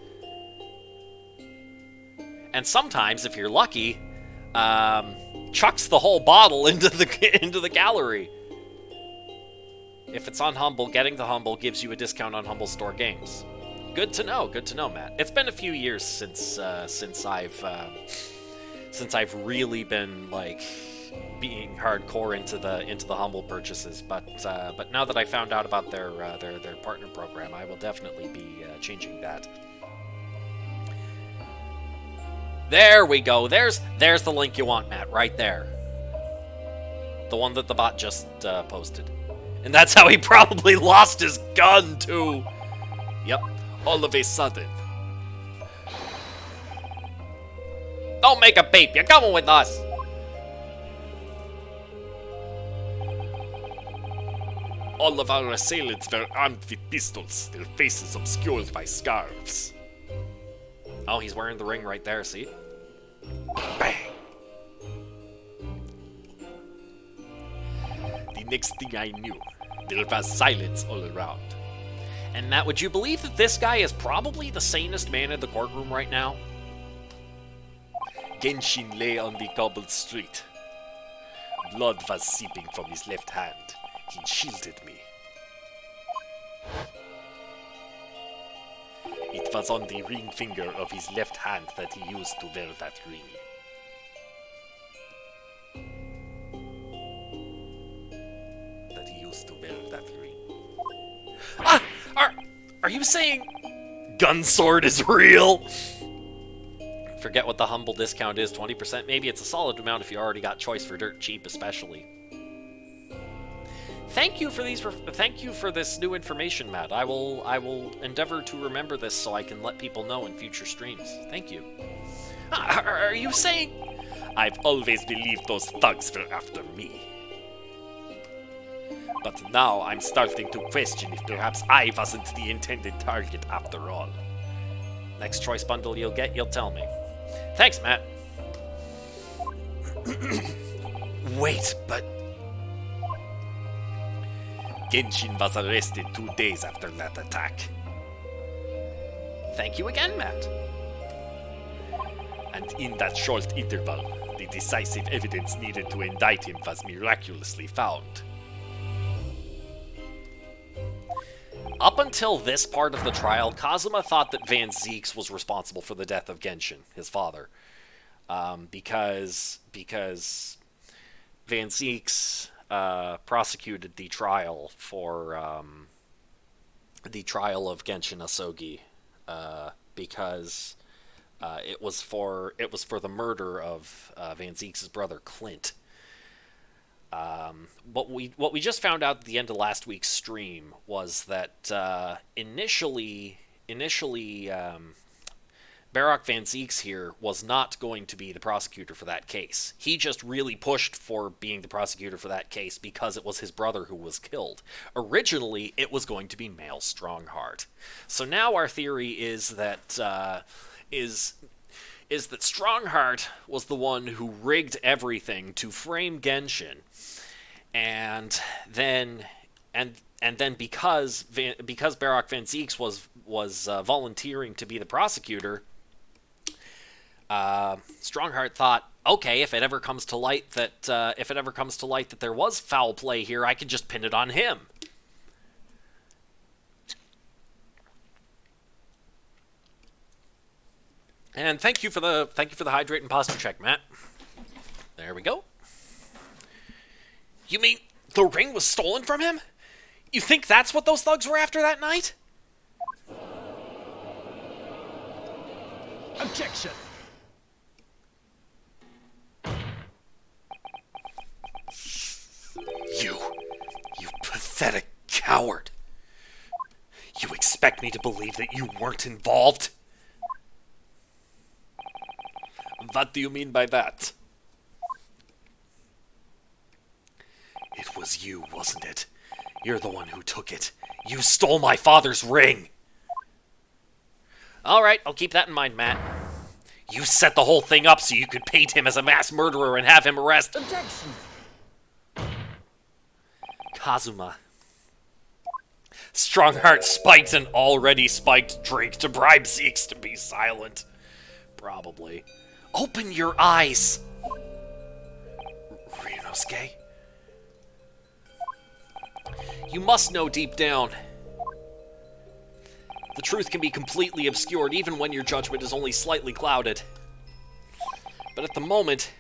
And sometimes, if you're lucky, chucks the whole bottle into the gallery. If it's on Humble, getting the Humble gives you a discount on Humble Store games. Good to know, Matt. It's been a few years since I've really been like being hardcore into the humble purchases, but now that I found out about their partner program, I will definitely be changing that. There we go. There's the link you want, Matt, right there. The one that the bot just posted. And that's how he probably lost his gun, too. Yep. All of a sudden. Don't make a beep. You're coming with us. All of our assailants were armed with pistols, their faces obscured by scarves. Oh, he's wearing the ring right there, see? Bang! The next thing I knew, there was silence all around. And Matt, would you believe that this guy is probably the sanest man in the courtroom right now? Genshin lay on the cobbled street. Blood was seeping from his left hand. He shielded me. It was on the ring finger of his left hand that he used to wear that ring. Ah! Are you saying Gunsword is real? Forget what the humble discount is, 20% maybe. It's a solid amount if you already got choice for dirt cheap, especially. Thank you for this new information, Matt. I will endeavor to remember this so I can let people know in future streams. Thank you. Are you saying? I've always believed those thugs were after me. But now I'm starting to question if perhaps I wasn't the intended target after all. Next choice bundle you'll get, you'll tell me. Thanks, Matt. Wait, but... Genshin was arrested 2 days after that attack. Thank you again, Matt. And in that short interval, the decisive evidence needed to indict him was miraculously found. Up until this part of the trial, Kazuma thought that Van Zieks was responsible for the death of Genshin, his father, because Van Zieks prosecuted the trial for the trial of Genshin Asogi, because it was for the murder of Van Zieks' brother Clint. What we just found out at the end of last week's stream was that initially Barak Van Zieks here was not going to be the prosecutor for that case. He just really pushed for being the prosecutor for that case because it was his brother who was killed. Originally, it was going to be Male Strongheart. So now our theory is that that Strongheart was the one who rigged everything to frame Genshin, and then because Barak Van Zieks was volunteering to be the prosecutor, Strongheart thought, okay, if it ever comes to light that there was foul play here, I could just pin it on him. And thank you for the hydrate and posture check, Matt. There we go. You mean the ring was stolen from him? You think that's what those thugs were after that night? Objection! You pathetic coward. You expect me to believe that you weren't involved? What do you mean by that? It was you, wasn't it? You're the one who took it. You stole my father's ring! Alright, I'll keep that in mind, Matt. You set the whole thing up so you could paint him as a mass murderer and have him arrested. Objection! Kazuma. Strongheart spiked an already spiked drink to bribe Zeeks to be silent. Probably. Open your eyes! Ryunosuke? You must know deep down. The truth can be completely obscured even when your judgment is only slightly clouded. But at the moment,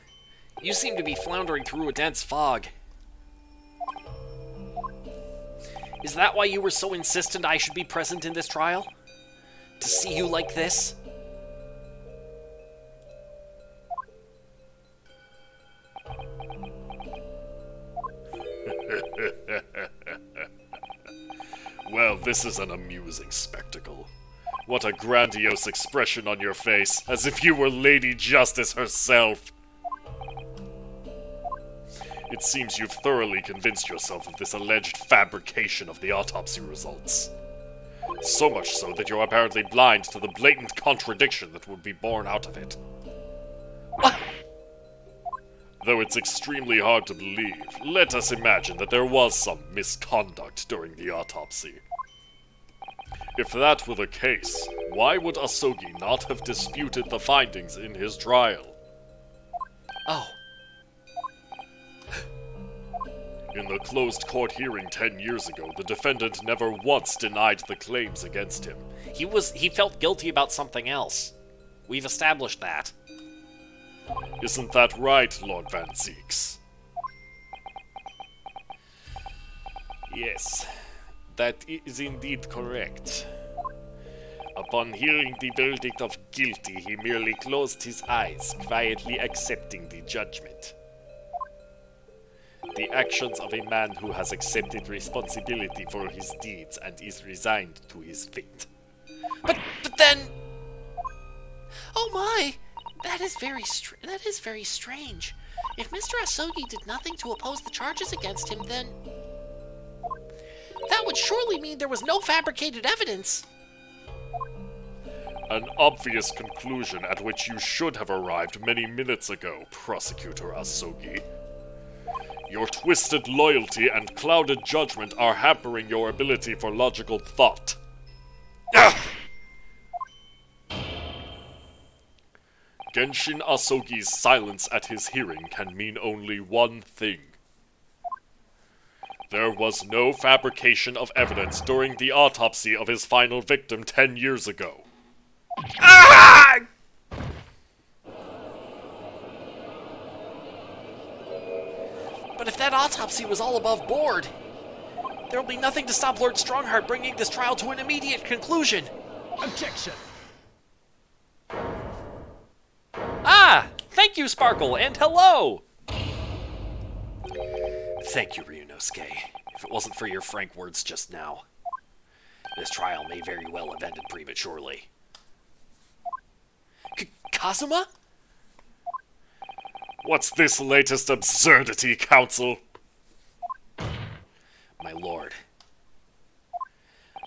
You seem to be floundering through a dense fog. Is that why you were so insistent I should be present in this trial? To see you like this? Well, this is an amusing spectacle. What a grandiose expression on your face, as if you were Lady Justice herself. It seems you've thoroughly convinced yourself of this alleged fabrication of the autopsy results. So much so that you're apparently blind to the blatant contradiction that would be born out of it. Though it's extremely hard to believe, let us imagine that there was some misconduct during the autopsy. If that were the case, why would Asogi not have disputed the findings in his trial? Oh. In the closed court hearing 10 years ago, the defendant never once denied the claims against him. He felt guilty about something else. We've established that. Isn't that right, Lord Van Zieks? Yes, that is indeed correct. Upon hearing the verdict of guilty, he merely closed his eyes, quietly accepting the judgment. The actions of a man who has accepted responsibility for his deeds and is resigned to his fate. But then... Oh my! That is very strange. If Mr. Asogi did nothing to oppose the charges against him, then... that would surely mean there was no fabricated evidence. An obvious conclusion at which you should have arrived many minutes ago, Prosecutor Asogi. Your twisted loyalty and clouded judgment are hampering your ability for logical thought. Genshin Asogi's silence at his hearing can mean only one thing. There was no fabrication of evidence during the autopsy of his final victim 10 years ago. Ah! But if that autopsy was all above board, there will be nothing to stop Lord Strongheart bringing this trial to an immediate conclusion. Objection! Ah! Thank you, Sparkle, and hello! Thank you, Ryunosuke. If it wasn't for your frank words just now, this trial may very well have ended prematurely. Kazuma? What's this latest absurdity, Counsel? My lord,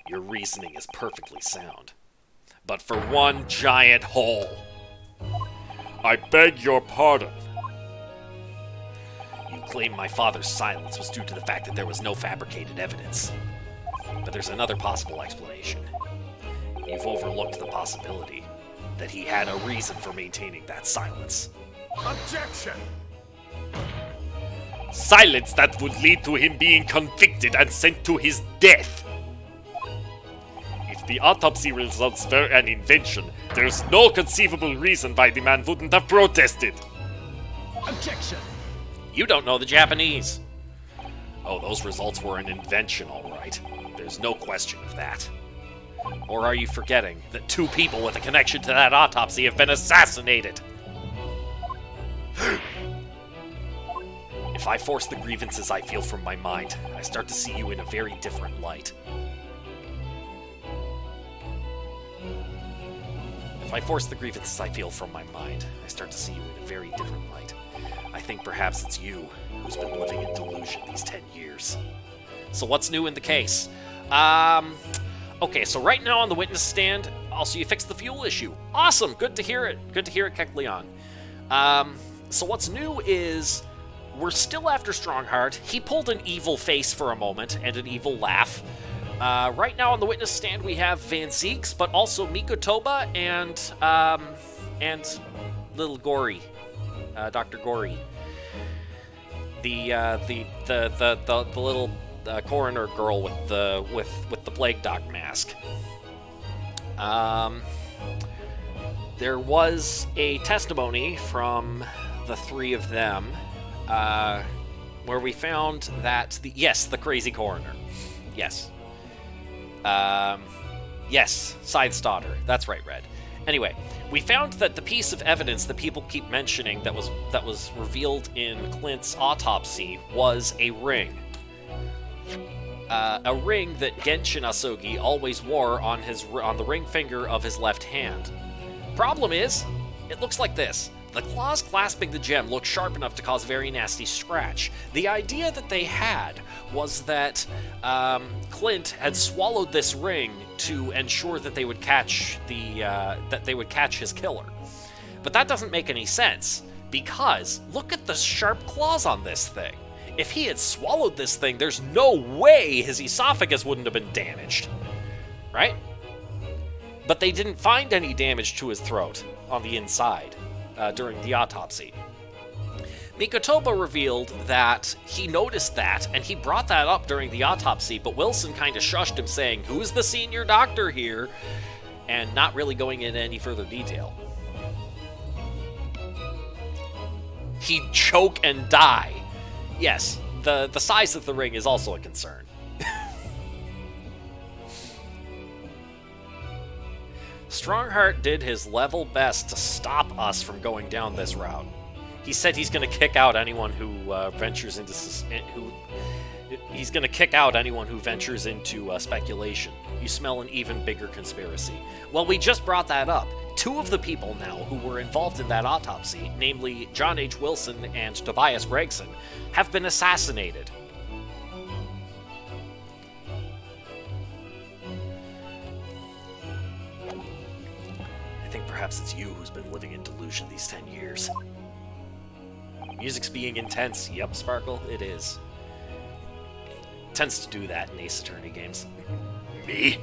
your reasoning is perfectly sound, but for one giant hole. I beg your pardon. You claim my father's silence was due to the fact that there was no fabricated evidence. But there's another possible explanation. You've overlooked the possibility that he had a reason for maintaining that silence. Objection! Silence that would lead to him being convicted and sent to his death. If the autopsy results were an invention, there's no conceivable reason why the man wouldn't have protested. Objection! You don't know the Japanese. Oh, those results were an invention, all right. There's no question of that. Or are you forgetting that 2 people with a connection to that autopsy have been assassinated? If I force the grievances I feel from my mind, I start to see you in a very different light. If I force the grievances I feel from my mind, I start to see you in a very different light. I think perhaps it's you who's been living in delusion these 10 years. So what's new in the case? Okay, so right now on the witness stand, also you fixed the fuel issue. Awesome, good to hear it. Good to hear it, Kecleon. So what's new is we're still after Strongheart. He pulled an evil face for a moment and an evil laugh. Right now on the witness stand we have Van Zieks, but also Mikotoba and Little Gory, Dr. Gory, the little coroner girl with the plague doc mask. There was a testimony from the three of them, where we found that the crazy coroner. Yes. Yes, Scythe's daughter. That's right, Red. Anyway, we found that the piece of evidence that people keep mentioning that was revealed in Clint's autopsy was a ring. A ring that Genshin Asogi always wore on the ring finger of his left hand. Problem is, it looks like this. The claws clasping the gem look sharp enough to cause a very nasty scratch. The idea that they had was that Clint had swallowed this ring to ensure that they would catch his killer. But that doesn't make any sense, because look at the sharp claws on this thing. If he had swallowed this thing, there's no way his esophagus wouldn't have been damaged, right? But they didn't find any damage to his throat on the inside during the autopsy. Mikotoba revealed that he noticed that, and he brought that up during the autopsy, but Wilson kind of shushed him, saying, "Who's the senior doctor here?" and not really going into any further detail. He'd choke and die. Yes, the size of the ring is also a concern. Strongheart did his level best to stop us from going down this route. He said he's going to kick out anyone who ventures into speculation. You smell an even bigger conspiracy. Well, we just brought that up. Two of the people now who were involved in that autopsy, namely John H. Wilson and Tobias Gregson, have been assassinated. I think perhaps it's you who's been living in delusion these 10 years. Music's being intense. Yep, Sparkle, it is. It tends to do that in Ace Attorney games. Me?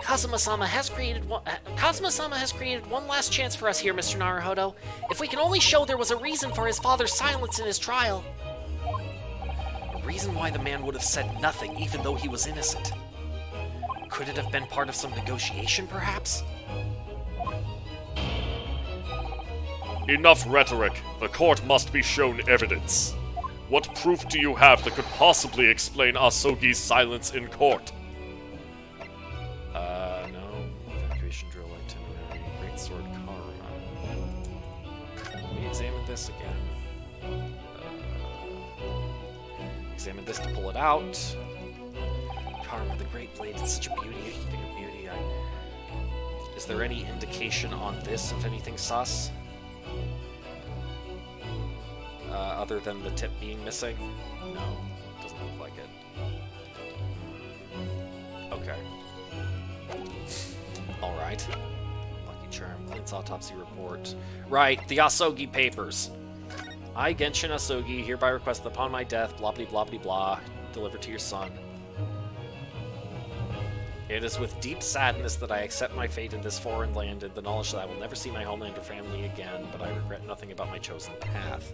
Kazuma-sama has created one last chance for us here, Mr. Naruhodo. If we can only show there was a reason for his father's silence in his trial. A reason why the man would have said nothing, even though he was innocent. Could it have been part of some negotiation, perhaps? Enough rhetoric. The court must be shown evidence. What proof do you have that could possibly explain Asogi's silence in court? No. Evacuation drill itinerary. Greatsword Karma. Let me examine this again. Examine this to pull it out. Karma, the Great Blade, it's such a beauty, a heaping of beauty. Is there any indication on this of anything sus? Other than the tip being missing? No, doesn't look like it. Okay. Alright. Lucky Charm, Clint's autopsy report. Right, the Asogi papers. I, Genshin Asogi, hereby request that upon my death, blah blah blah blah blah, deliver to your son. It is with deep sadness that I accept my fate in this foreign land and the knowledge that I will never see my homeland or family again, but I regret nothing about my chosen path.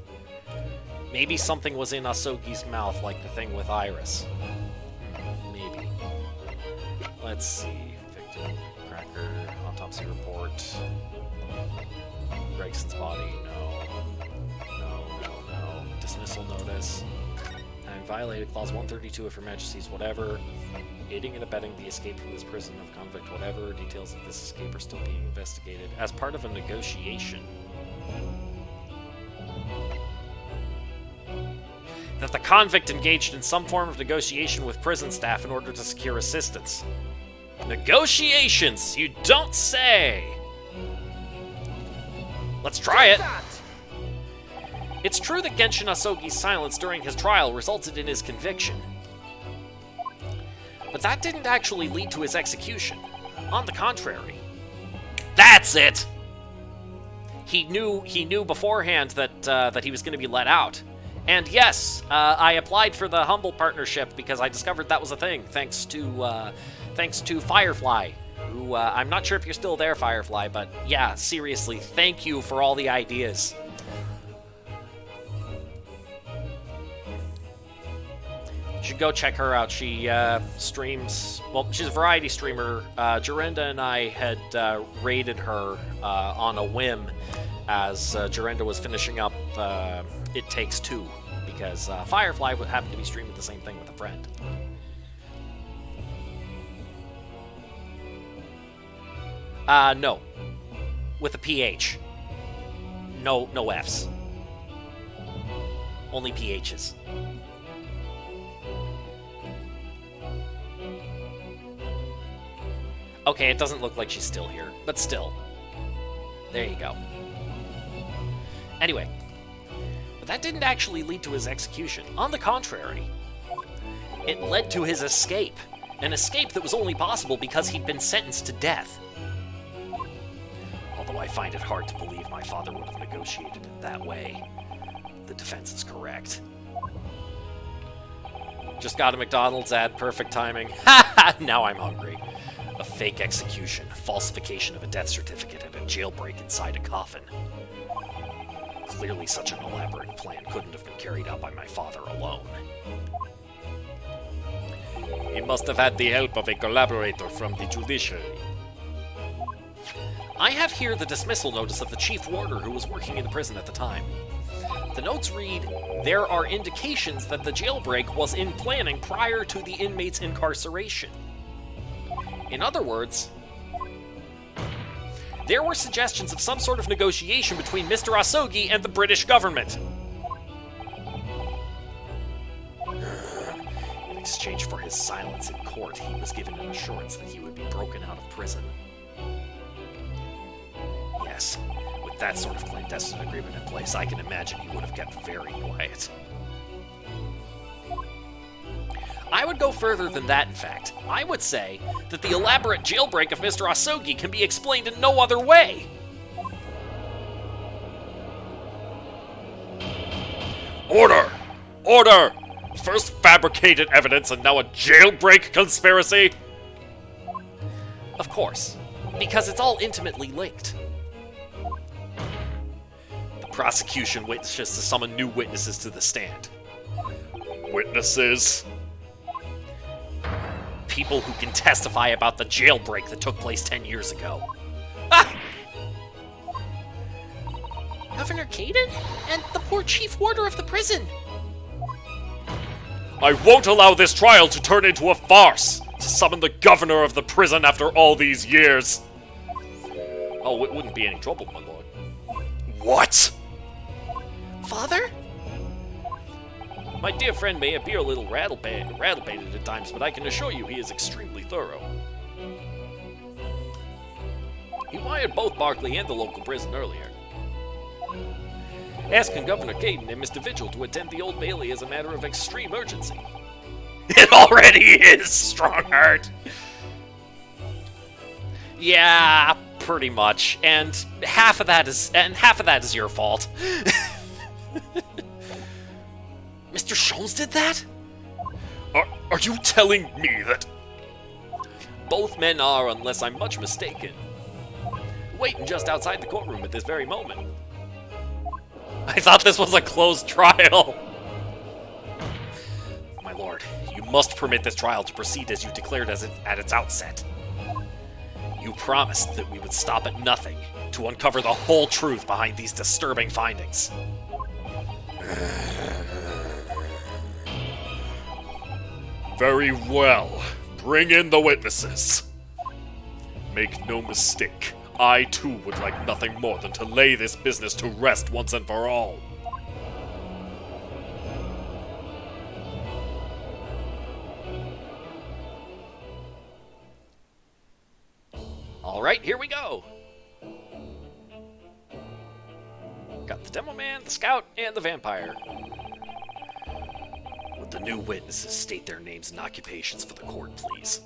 Maybe something was in Asogi's mouth, like the thing with Iris. Maybe. Let's see. Victim, Cracker, autopsy report. Gregson's body, no. No. Dismissal notice. Having violated Clause 132 of Her Majesty's whatever. Aiding and abetting the escape from this prison of convict whatever. Details of this escape are still being investigated. As part of a negotiation. That the convict engaged in some form of negotiation with prison staff in order to secure assistance. Negotiations, you don't say! Let's try it! It's true that Genshin Asogi's silence during his trial resulted in his conviction. But that didn't actually lead to his execution. On the contrary. That's it! He knew beforehand that he was going to be let out. And yes, I applied for the Humble Partnership because I discovered that was a thing, thanks to Firefly, who, I'm not sure if you're still there, Firefly, but yeah, seriously, thank you for all the ideas. You should go check her out. She streams, well, she's a variety streamer. Jorenda and I had raided her on a whim as Jorenda was finishing up It Takes Two, because Firefly would happen to be streaming the same thing with a friend. No. With a PH. No Fs. Only PHs. Okay, it doesn't look like she's still here, but still. There you go. Anyway, but that didn't actually lead to his execution. On the contrary, it led to his escape. An escape that was only possible because he'd been sentenced to death. Although I find it hard to believe my father would have negotiated it that way. The defense is correct. Just got a McDonald's ad, perfect timing. Ha! Now I'm hungry. A fake execution, falsification of a death certificate, and a jailbreak inside a coffin. Clearly such an elaborate plan couldn't have been carried out by my father alone. He must have had the help of a collaborator from the judiciary. I have here the dismissal notice of the chief warder who was working in the prison at the time. The notes read, "There are indications that the jailbreak was in planning prior to the inmate's incarceration." In other words, there were suggestions of some sort of negotiation between Mr. Asogi and the British government. In exchange for his silence in court, he was given an assurance that he would be broken out of prison. Yes, with that sort of clandestine agreement in place, I can imagine he would have kept very quiet. I would go further than that, in fact. I would say that the elaborate jailbreak of Mr. Asogi can be explained in no other way. Order! Order! First fabricated evidence and now a jailbreak conspiracy? Of course, because it's all intimately linked. The prosecution wishes to summon new witnesses to the stand. Witnesses? People who can testify about the jailbreak that took place 10 years ago. Ah! Governor Caden? And the poor chief warder of the prison. I won't allow this trial to turn into a farce! To summon the governor of the prison after all these years! Oh, it wouldn't be any trouble, my lord. What? Father? My dear friend may appear a little rattle-pated at times, but I can assure you he is extremely thorough. He wired both Barclay and the local prison earlier. Asking Governor Caden and Mr. Vigil to attend the Old Bailey is a matter of extreme urgency. It already is, Strongheart! Yeah, pretty much. And half of that is your fault. Mr. Sholmes did that? Are you telling me that... Both men are, unless I'm much mistaken. Waiting just outside the courtroom at this very moment. I thought this was a closed trial. My lord, you must permit this trial to proceed as you declared at its outset. You promised that we would stop at nothing to uncover the whole truth behind these disturbing findings. Very well. Bring in the witnesses. Make no mistake, I too would like nothing more than to lay this business to rest once and for all. Alright, here we go. Got the Demo Man, the Scout, and the Vampire. Would the new witnesses state their names and occupations for the court, please?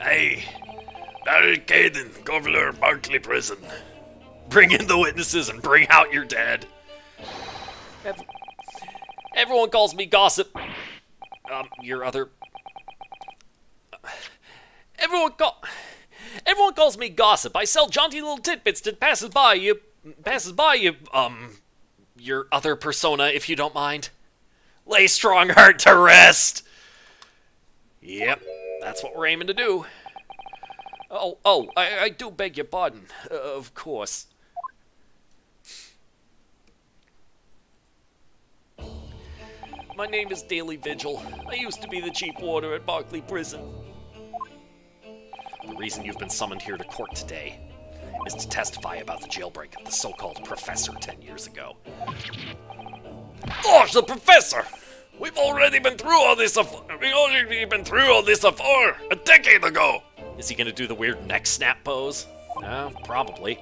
Hey, Barry Caden, Governor Barclay Prison. Bring in the witnesses and bring out your dead. Everyone calls me Gossip. Your other... Everyone calls me Gossip. I sell jaunty little tidbits to passes-by you, your other persona, if you don't mind. Lay Strongheart to rest! Yep, that's what we're aiming to do. I do beg your pardon, of course. My name is Daily Vigil. I used to be the chief warder at Barclay Prison. The reason you've been summoned here to court today is to testify about the jailbreak of the so-called Professor 10 years ago. Gosh, the Professor! We've already been through all this before, a decade ago! Is he gonna do the weird neck snap pose? No, probably.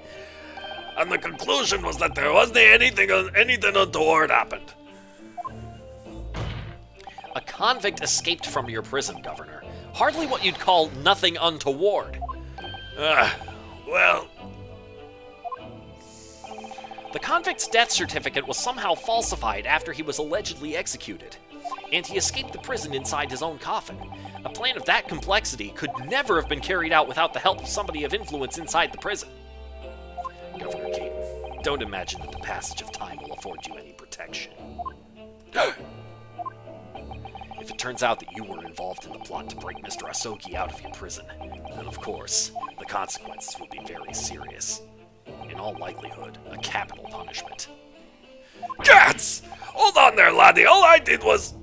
And the conclusion was that there wasn't anything untoward happened. A convict escaped from your prison, Governor. Hardly what you'd call nothing untoward. Well... The convict's death certificate was somehow falsified after he was allegedly executed, and he escaped the prison inside his own coffin. A plan of that complexity could never have been carried out without the help of somebody of influence inside the prison. Governor Caden, don't imagine that the passage of time will afford you any protection. If it turns out that you were involved in the plot to break Mr. Asogi out of your prison, then of course, the consequences will be very serious. In all likelihood, a capital punishment. Cats! Hold on there, laddie. All I did was...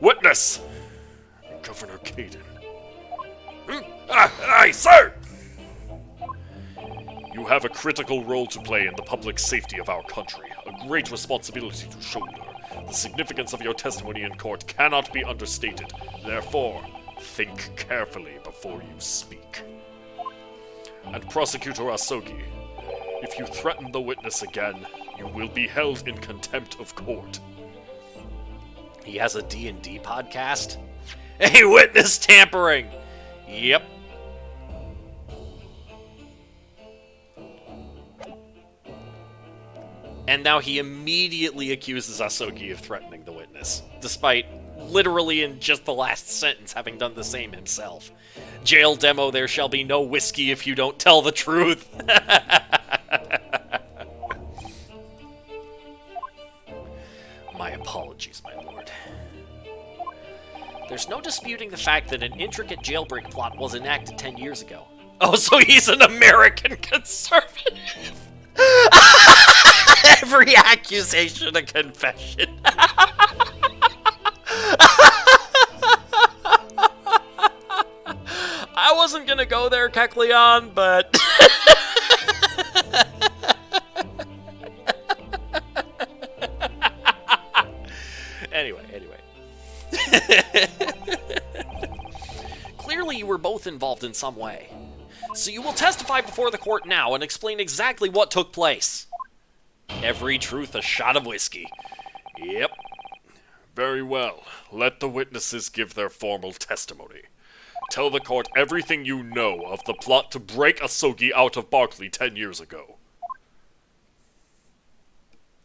Witness! Governor Caden. Aye, sir! You have a critical role to play in the public safety of our country, a great responsibility to shoulder. The significance of your testimony in court cannot be understated. Therefore, think carefully before you speak. And Prosecutor Asogi, if you threaten the witness again, you will be held in contempt of court. He has a D&D podcast? Hey, witness tampering! Yep. And now he immediately accuses Asogi of threatening the witness, despite literally in just the last sentence having done the same himself. Jail demo, there shall be no whiskey if you don't tell the truth. My apologies, my lord. There's no disputing the fact that an intricate jailbreak plot was enacted 10 years ago. Oh, so he's an American conservative. Every accusation a confession. I wasn't gonna go there, Kecleon, but... Anyway. Clearly you were both involved in some way. So you will testify before the court now and explain exactly what took place. Every truth a shot of whiskey. Yep. Very well. Let the witnesses give their formal testimony. Tell the court everything you know of the plot to break Asogi out of Barclay 10 years ago.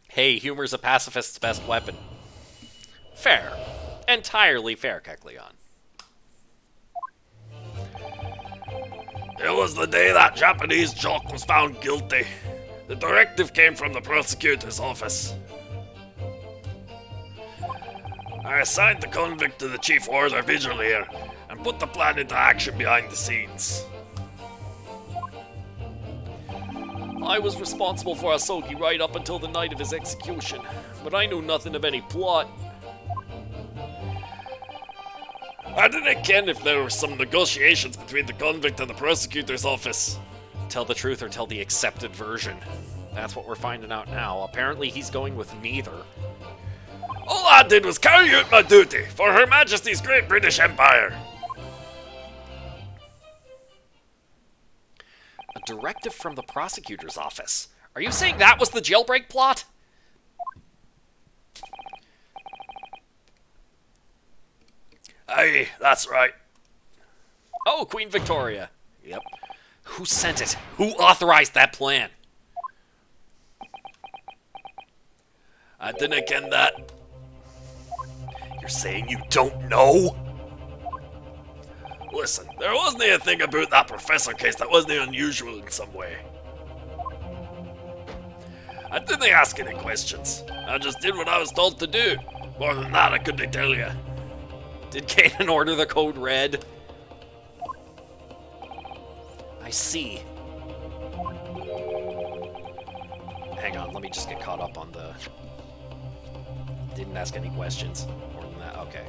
Hey, humor's a pacifist's best weapon. Fair. Entirely fair, Kecleon. It was the day that Japanese jock was found guilty. The directive came from the prosecutor's office. I assigned the convict to the chief warder Vigil here, and put the plan into action behind the scenes. I was responsible for Asogi right up until the night of his execution, but I knew nothing of any plot. I didn't ken if there were some negotiations between the convict and the prosecutor's office. Tell the truth or tell the accepted version. That's what we're finding out now. Apparently he's going with neither. All I did was carry out my duty for Her Majesty's Great British Empire. A directive from the prosecutor's office. Are you saying that was the jailbreak plot? Aye, that's right. Oh, Queen Victoria. Yep. Who sent it? Who authorized that plan? I didn't ken that. You're saying you don't know? Listen, there wasn't anything about that professor case that wasn't unusual in some way. I didn't ask any questions. I just did what I was told to do. More than that, I couldn't tell you. Did Kanan order the code red? I see. Hang on, let me just get caught up on the Didn't ask any questions. More than that, okay.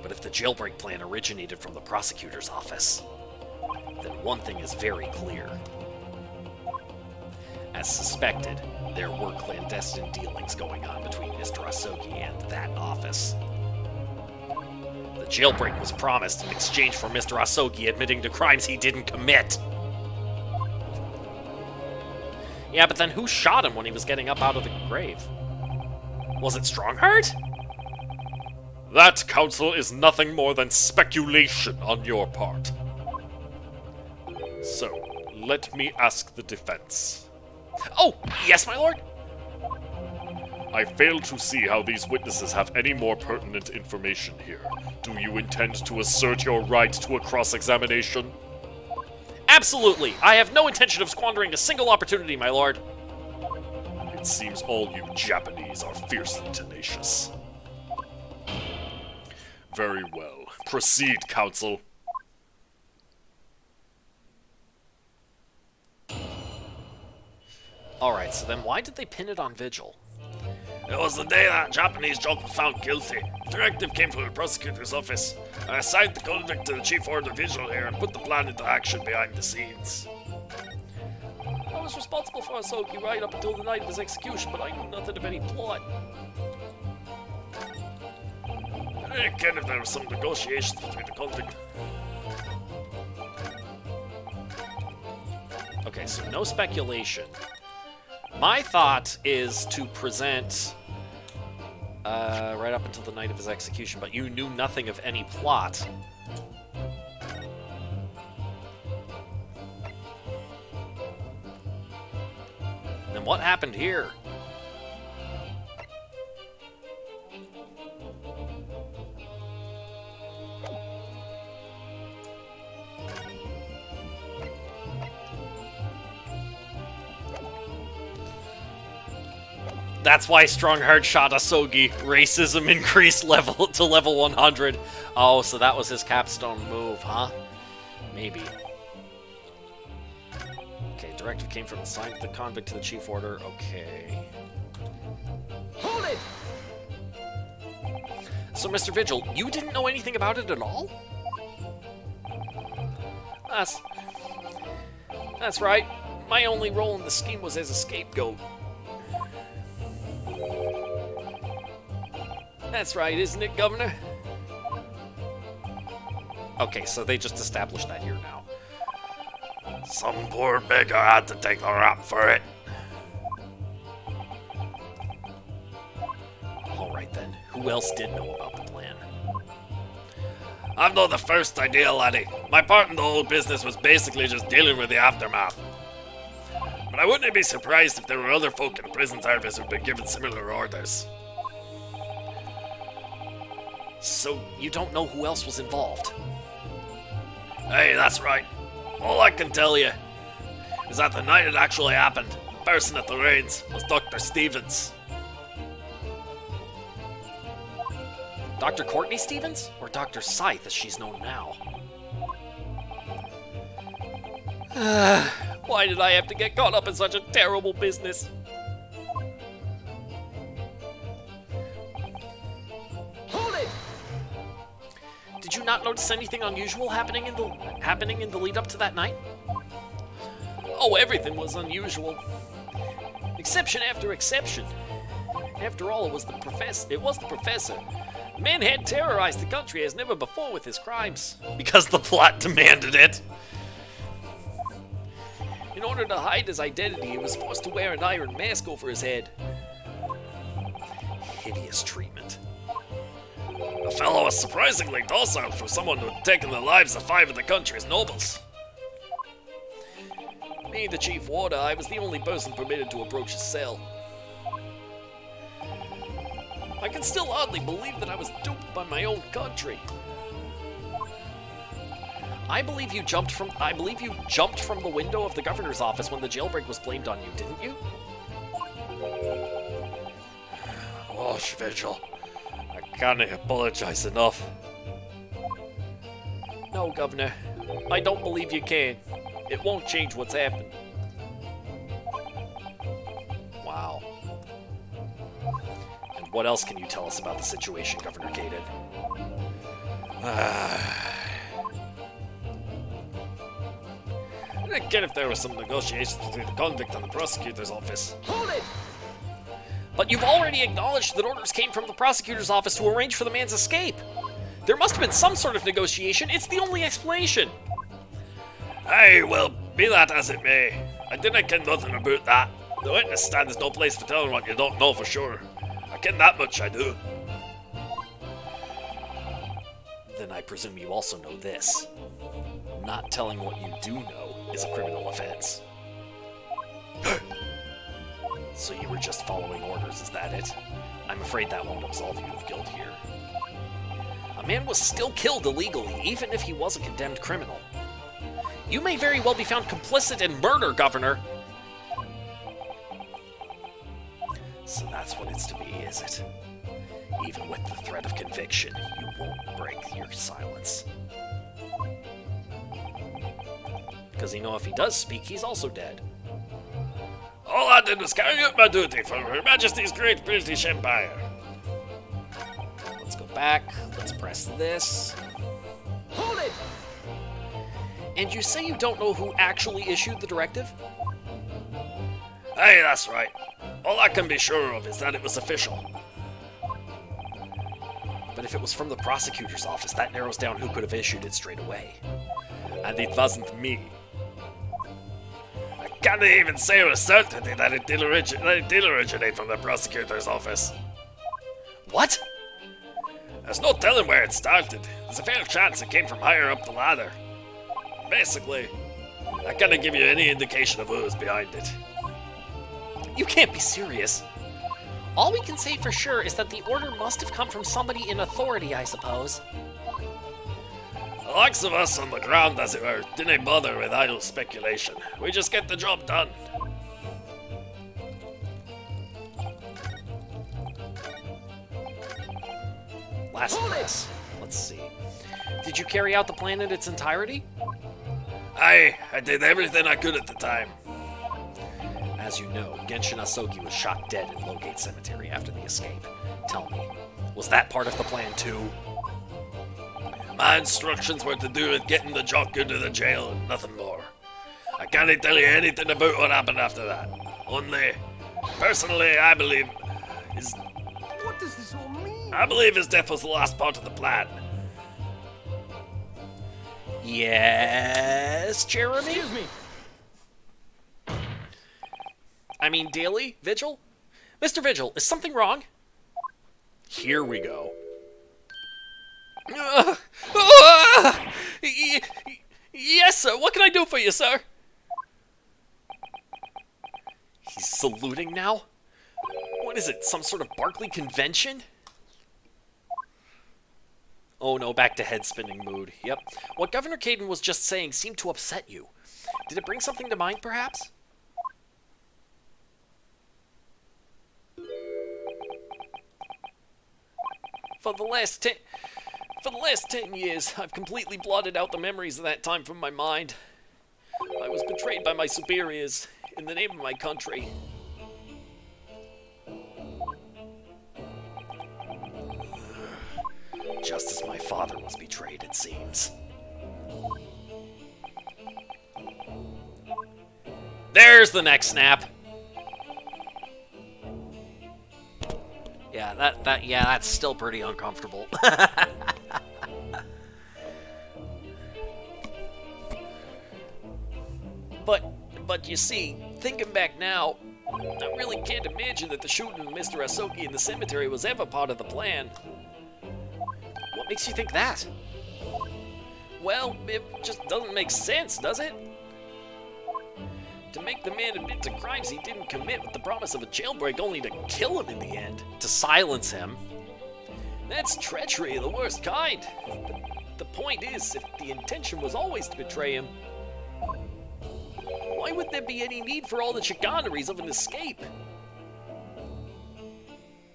But if the jailbreak plan originated from the prosecutor's office, then one thing is very clear. As suspected, there were clandestine dealings going on between Mr. Asogi and that office. The jailbreak was promised in exchange for Mr. Asogi admitting to crimes he didn't commit. Yeah, but then who shot him when he was getting up out of the grave? Was it Strongheart? That, Counsel, is nothing more than speculation on your part. So, let me ask the defense. Oh, yes, my lord. I fail to see how these witnesses have any more pertinent information here. Do you intend to assert your right to a cross-examination? Absolutely. I have no intention of squandering a single opportunity, my lord. It seems all you Japanese are fiercely tenacious. Very well. Proceed, Counsel. Alright, so then why did they pin it on Vigil? It was the day that Japanese joke was found guilty. The directive came from the prosecutor's office. I assigned the convict to the chief order Vigil here and put the plan into action behind the scenes. I was responsible for Asogi right up until the night of his execution, but I knew nothing of any plot. I reckon if there were some negotiations between the convict. Okay, so no speculation. My thought is to present right up until the night of his execution, but you knew nothing of any plot. Then what happened here? That's why Strongheart shot Asogi. Racism increased level to level 100. Oh, so that was his capstone move, huh? Maybe. Okay, directive came from assigned the convict to the chief order. Okay. Hold it! So, Mr. Vigil, you didn't know anything about it at all? That's right. My only role in the scheme was as a scapegoat. That's right, isn't it, Governor? Okay, so they just established that here now. Some poor beggar had to take the rap for it. Alright then, who else did know about the plan? I've not the first idea, laddie. My part in the whole business was basically just dealing with the aftermath. But I wouldn't be surprised if there were other folk in the prison service who'd been given similar orders. So, you don't know who else was involved? Hey, that's right. All I can tell you is that the night it actually happened, the person at the reins was Dr. Stevens. Dr. Courtney Stevens? Or Dr. Scythe, as she's known now? Why did I have to get caught up in such a terrible business? Hold it! Did you not notice anything unusual happening in the lead up to that night? Oh, everything was unusual. Exception after exception. After all, it was the professor. The man had terrorized the country as never before with his crimes. Because the plot demanded it. In order to hide his identity, he was forced to wear an iron mask over his head. Hideous treatment. The fellow was surprisingly docile for someone who had taken the lives of 5 of the country's nobles. Being the chief warder, I was the only person permitted to approach his cell. I can still hardly believe that I was duped by my own country. I believe you jumped from the window of the governor's office when the jailbreak was blamed on you, didn't you? Wash, Vigil. I can't apologize enough. No, Governor. I don't believe you can. It won't change what's happened. Wow. And What else can you tell us about the situation, Governor Caden? And again, if there was some negotiations between the convict and the prosecutor's office. Hold it! But you've already acknowledged that orders came from the prosecutor's office to arrange for the man's escape. There must have been some sort of negotiation. It's the only explanation. Aye, well, be that as it may. I didn't ken nothing about that. The witness stand is no place for telling what you don't know for sure. I ken that much, I do. Then I presume you also know this. Not telling what you do know is a criminal offense. So you were just following orders, is that it? I'm afraid that won't absolve you of guilt here. A man was still killed illegally, even if he was a condemned criminal. You may very well be found complicit in murder, Governor! So that's what it's to be, is it? Even with the threat of conviction, you won't break your silence. Because you know if he does speak, he's also dead. All I did was carry out my duty for Her Majesty's Great British Empire. Let's go back. Let's press this. Hold it! And you say you don't know who actually issued the directive? Aye, that's right. All I can be sure of is that it was official. But if it was from the prosecutor's office, that narrows down who could have issued it straight away. And it wasn't me. I can't even say with certainty that it did originate from the prosecutor's office. What? There's no telling where it started. There's a fair chance it came from higher up the ladder. Basically, I can't give you any indication of who was behind it. You can't be serious. All we can say for sure is that the order must have come from somebody in authority, I suppose. The likes of us on the ground, as it were, didn't bother with idle speculation. We just get the job done. Last press. Let's see. Did you carry out the plan in its entirety? Aye, I did everything I could at the time. As you know, Genshin Asogi was shot dead in Logate Cemetery after the escape. Tell me, was that part of the plan too? My instructions were to do with getting the jock into the jail and nothing more. I can't tell you anything about what happened after that. Only, personally, I believe What does this all mean? I believe his death was the last part of the plan. Yes, Jeremy? Excuse me. I mean, Daily? Vigil? Mr. Vigil, is something wrong? Here we go. Yes, sir. What can I do for you, sir? He's saluting now? What is it, some sort of Barclay convention? Oh no, back to head-spinning mood. Yep. What Governor Caden was just saying seemed to upset you. Did it bring something to mind, perhaps? For the last 10 years, I've completely blotted out the memories of that time from my mind. I was betrayed by my superiors in the name of my country. Just as my father was betrayed, it seems. There's the next snap. Yeah, that's still pretty uncomfortable. But you see, thinking back now, I really can't imagine that the shooting of Mr. Asogi in the cemetery was ever part of the plan. What makes you think that? Well, it just doesn't make sense, does it? To make the man admit to crimes he didn't commit with the promise of a jailbreak only to kill him in the end. To silence him. That's treachery of the worst kind. But the point is, if the intention was always to betray him, why would there be any need for all the chicaneries of an escape?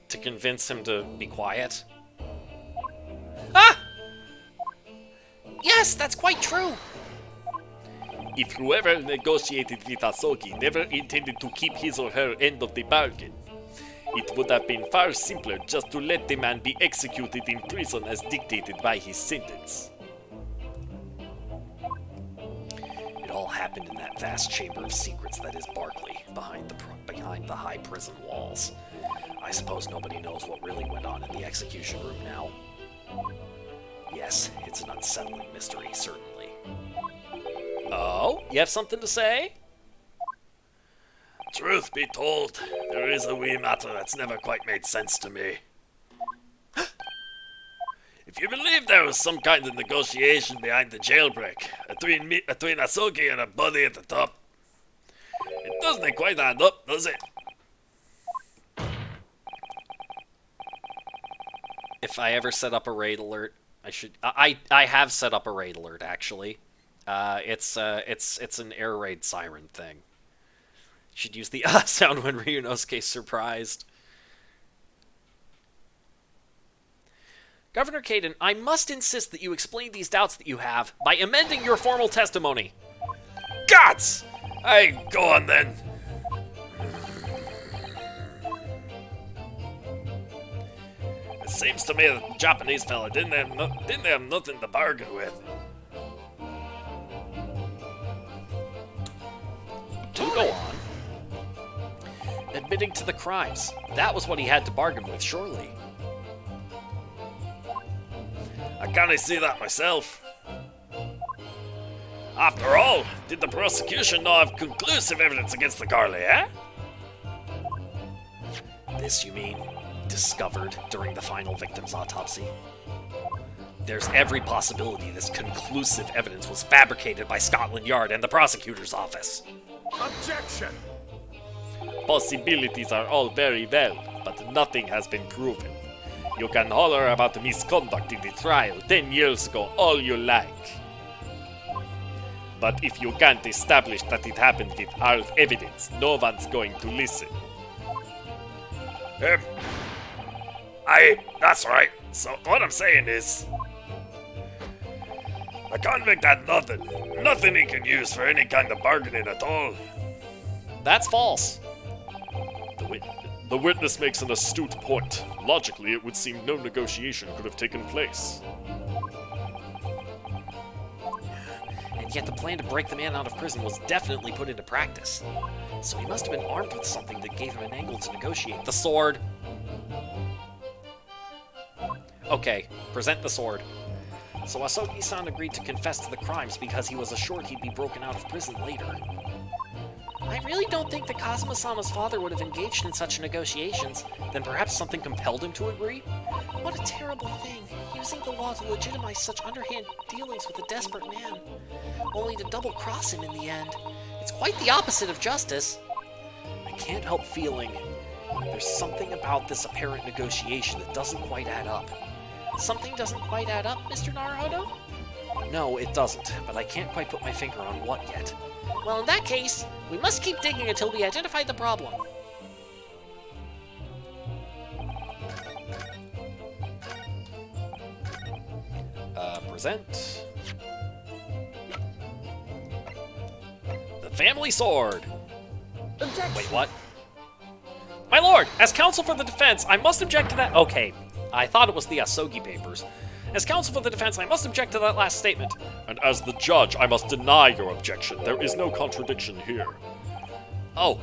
To convince him to be quiet? Ah! Yes, that's quite true. If whoever negotiated with Asogi never intended to keep his or her end of the bargain, It would have been far simpler just to let the man be executed in prison as dictated by his sentence. It all happened in that vast chamber of secrets that is Barclay, behind the high prison walls. I suppose nobody knows what really went on in the execution room now. Yes, it's an unsettling mystery, certainly. Oh, you have something to say? Truth be told, there is a wee matter that's never quite made sense to me. If you believe there was some kind of negotiation behind the jailbreak, between Asogi and a buddy at the top, it doesn't quite add up, does it? If I ever set up a raid alert, I should. I have set up a raid alert actually. It's an air raid siren thing. Should use the sound when Ryunosuke's surprised. Governor Caden, I must insist that you explain these doubts that you have by amending your formal testimony. Gods! Aye, go on then. It seems to me that the Japanese fella didn't have nothing to bargain with. Do go on. Admitting to the crimes. That was what he had to bargain with, surely. I can't see that myself. After all, did the prosecution not have conclusive evidence against the Garley, eh? This, you mean, discovered during the final victim's autopsy? There's every possibility this conclusive evidence was fabricated by Scotland Yard and the prosecutor's office. Objection! Possibilities are all very well, but nothing has been proven. You can holler about misconduct in the trial 10 years ago all you like. But if you can't establish that it happened with hard evidence, no one's going to listen. That's right. So what I'm saying is, the convict had nothing he can use for any kind of bargaining at all. That's false. The witness makes an astute point. Logically, it would seem no negotiation could have taken place. And yet the plan to break the man out of prison was definitely put into practice. So he must have been armed with something that gave him an angle to negotiate. The sword! Okay, present the sword. So Asogi-san agreed to confess to the crimes because he was assured he'd be broken out of prison later. I really don't think that Kazuma-sama's father would have engaged in such negotiations. Then perhaps something compelled him to agree? What a terrible thing, using the law to legitimize such underhand dealings with a desperate man, only to double-cross him in the end. It's quite the opposite of justice. I can't help feeling there's something about this apparent negotiation that doesn't quite add up. Something doesn't quite add up, Mr. Naruhodo? No, it doesn't, but I can't quite put my finger on what yet. Well, in that case, we must keep digging until we identify the problem. Present. The family sword. Objection! Wait, what? My lord, as counsel for the defense, I must object to that. Okay, I thought it was the Asogi papers. As counsel for the defense, I must object to that last statement. And as the judge, I must deny your objection. There is no contradiction here. Oh,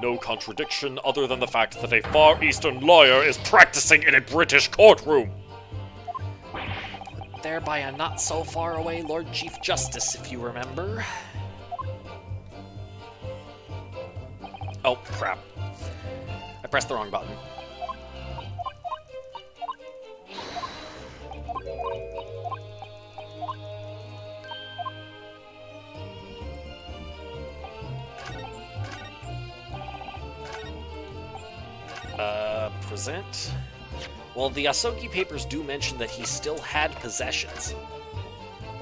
No contradiction other than the fact that a Far Eastern lawyer is practicing in a British courtroom. there by a not so far away Lord Chief Justice, if you remember. Oh, crap. I pressed the wrong button. Present. Well, the Asogi papers do mention that he still had possessions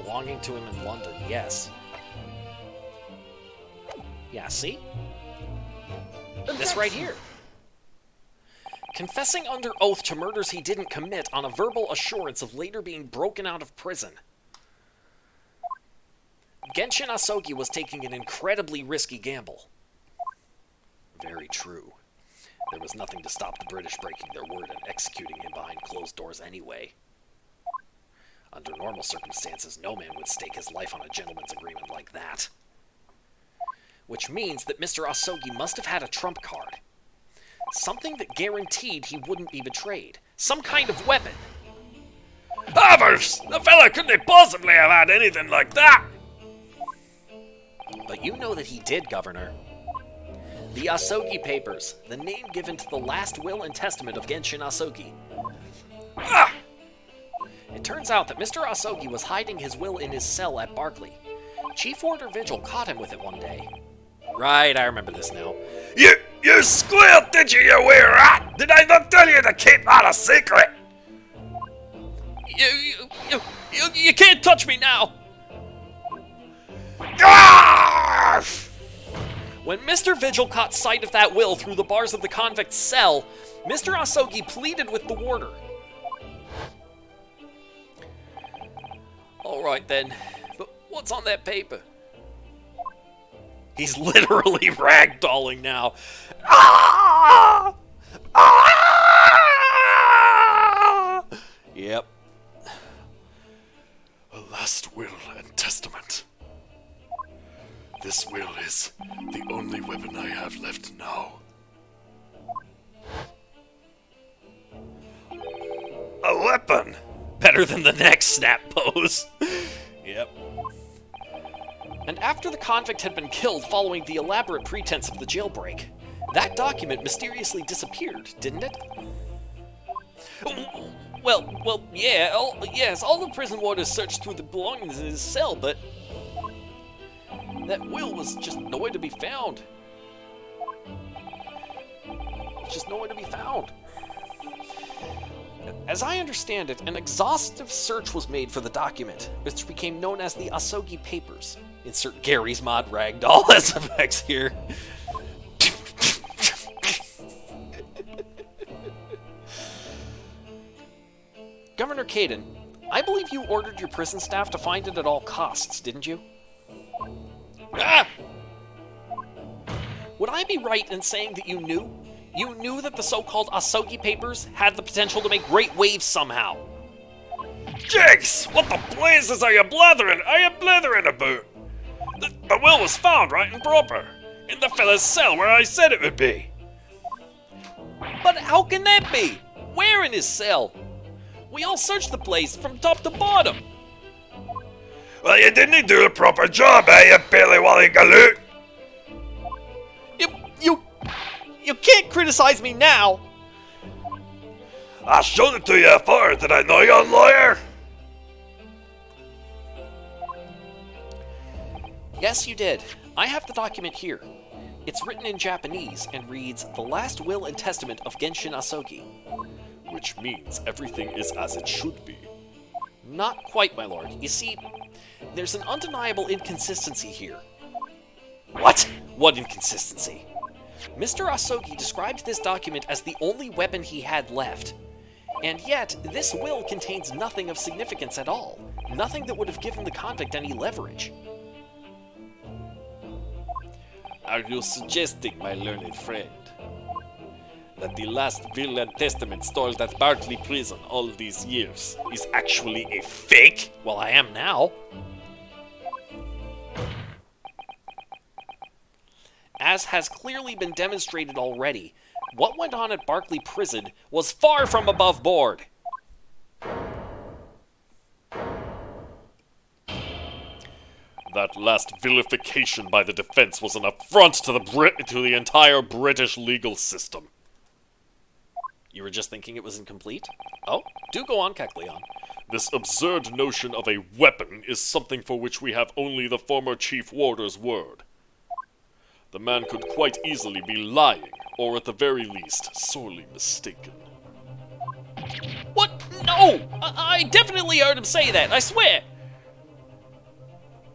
belonging to him in London, yes. Yeah, see? This right here. Confessing under oath to murders he didn't commit on a verbal assurance of later being broken out of prison. Genshin Asogi was taking an incredibly risky gamble. Very true. There was nothing to stop the British breaking their word and executing him behind closed doors anyway. Under normal circumstances, no man would stake his life on a gentleman's agreement like that. Which means that Mr. Asogi must have had a trump card. Something that guaranteed he wouldn't be betrayed. Some kind of weapon. Havers! The fella couldn't possibly have had anything like that! But you know that he did, Governor. The Asogi Papers, the name given to the last will and testament of Genshin Asogi. Ah! It turns out that Mr. Asogi was hiding his will in his cell at Barclay. Chief Warder Vigil caught him with it one day. Right, I remember this now. You squealed, did you wee rat? Did I not tell you to keep that a secret? You can't touch me now! Ah! When Mr. Vigil caught sight of that will through the bars of the convict's cell, Mr. Asogi pleaded with the warder. Alright then, but what's on that paper? He's literally ragdolling now. Ah! Ah! Yep. A last will and testament. This will is the only weapon I have left now. A weapon! Better than the next snap pose. Yep. And after the convict had been killed following the elaborate pretense of the jailbreak, that document mysteriously disappeared, didn't it? Well, yeah, yes, all the prison warders searched through the belongings in his cell, but that will was just nowhere to be found. Just nowhere to be found. As I understand it, an exhaustive search was made for the document, which became known as the Asogi Papers. Insert Gary's mod ragdoll as effects here. Governor Caden, I believe you ordered your prison staff to find it at all costs, didn't you? Ah! Would I be right in saying that you knew? You knew that the so-called Asogi Papers had the potential to make great waves somehow. Jigs! What the blazes are you blathering about? The will was found right and proper. In the fella's cell where I said it would be. But how can that be? Where in his cell? We all searched the place from top to bottom. Well, you didn't do a proper job, you Billy Wally Galoot? You can't criticize me now. I showed it to you afore, did I know you're a lawyer? Yes, you did. I have the document here. It's written in Japanese and reads, "The Last Will and Testament of Genshin Asogi." Which means everything is as it should be. Not quite, my lord. You see, there's an undeniable inconsistency here. What? What inconsistency? Mr. Asogi described this document as the only weapon he had left. And yet, this will contains nothing of significance at all. Nothing that would have given the convict any leverage. Are you suggesting, my learned friend, that the last will and testament stored at Barclay Prison all these years is actually a fake? Well, I am now. As has clearly been demonstrated already, what went on at Barclay Prison was far from above board. That last vilification by the defense was an affront to the entire British legal system. You were just thinking it was incomplete? Oh, do go on, Kecleon. This absurd notion of a weapon is something for which we have only the former Chief Warder's word. The man could quite easily be lying, or at the very least, sorely mistaken. What? No! I definitely heard him say that, I swear!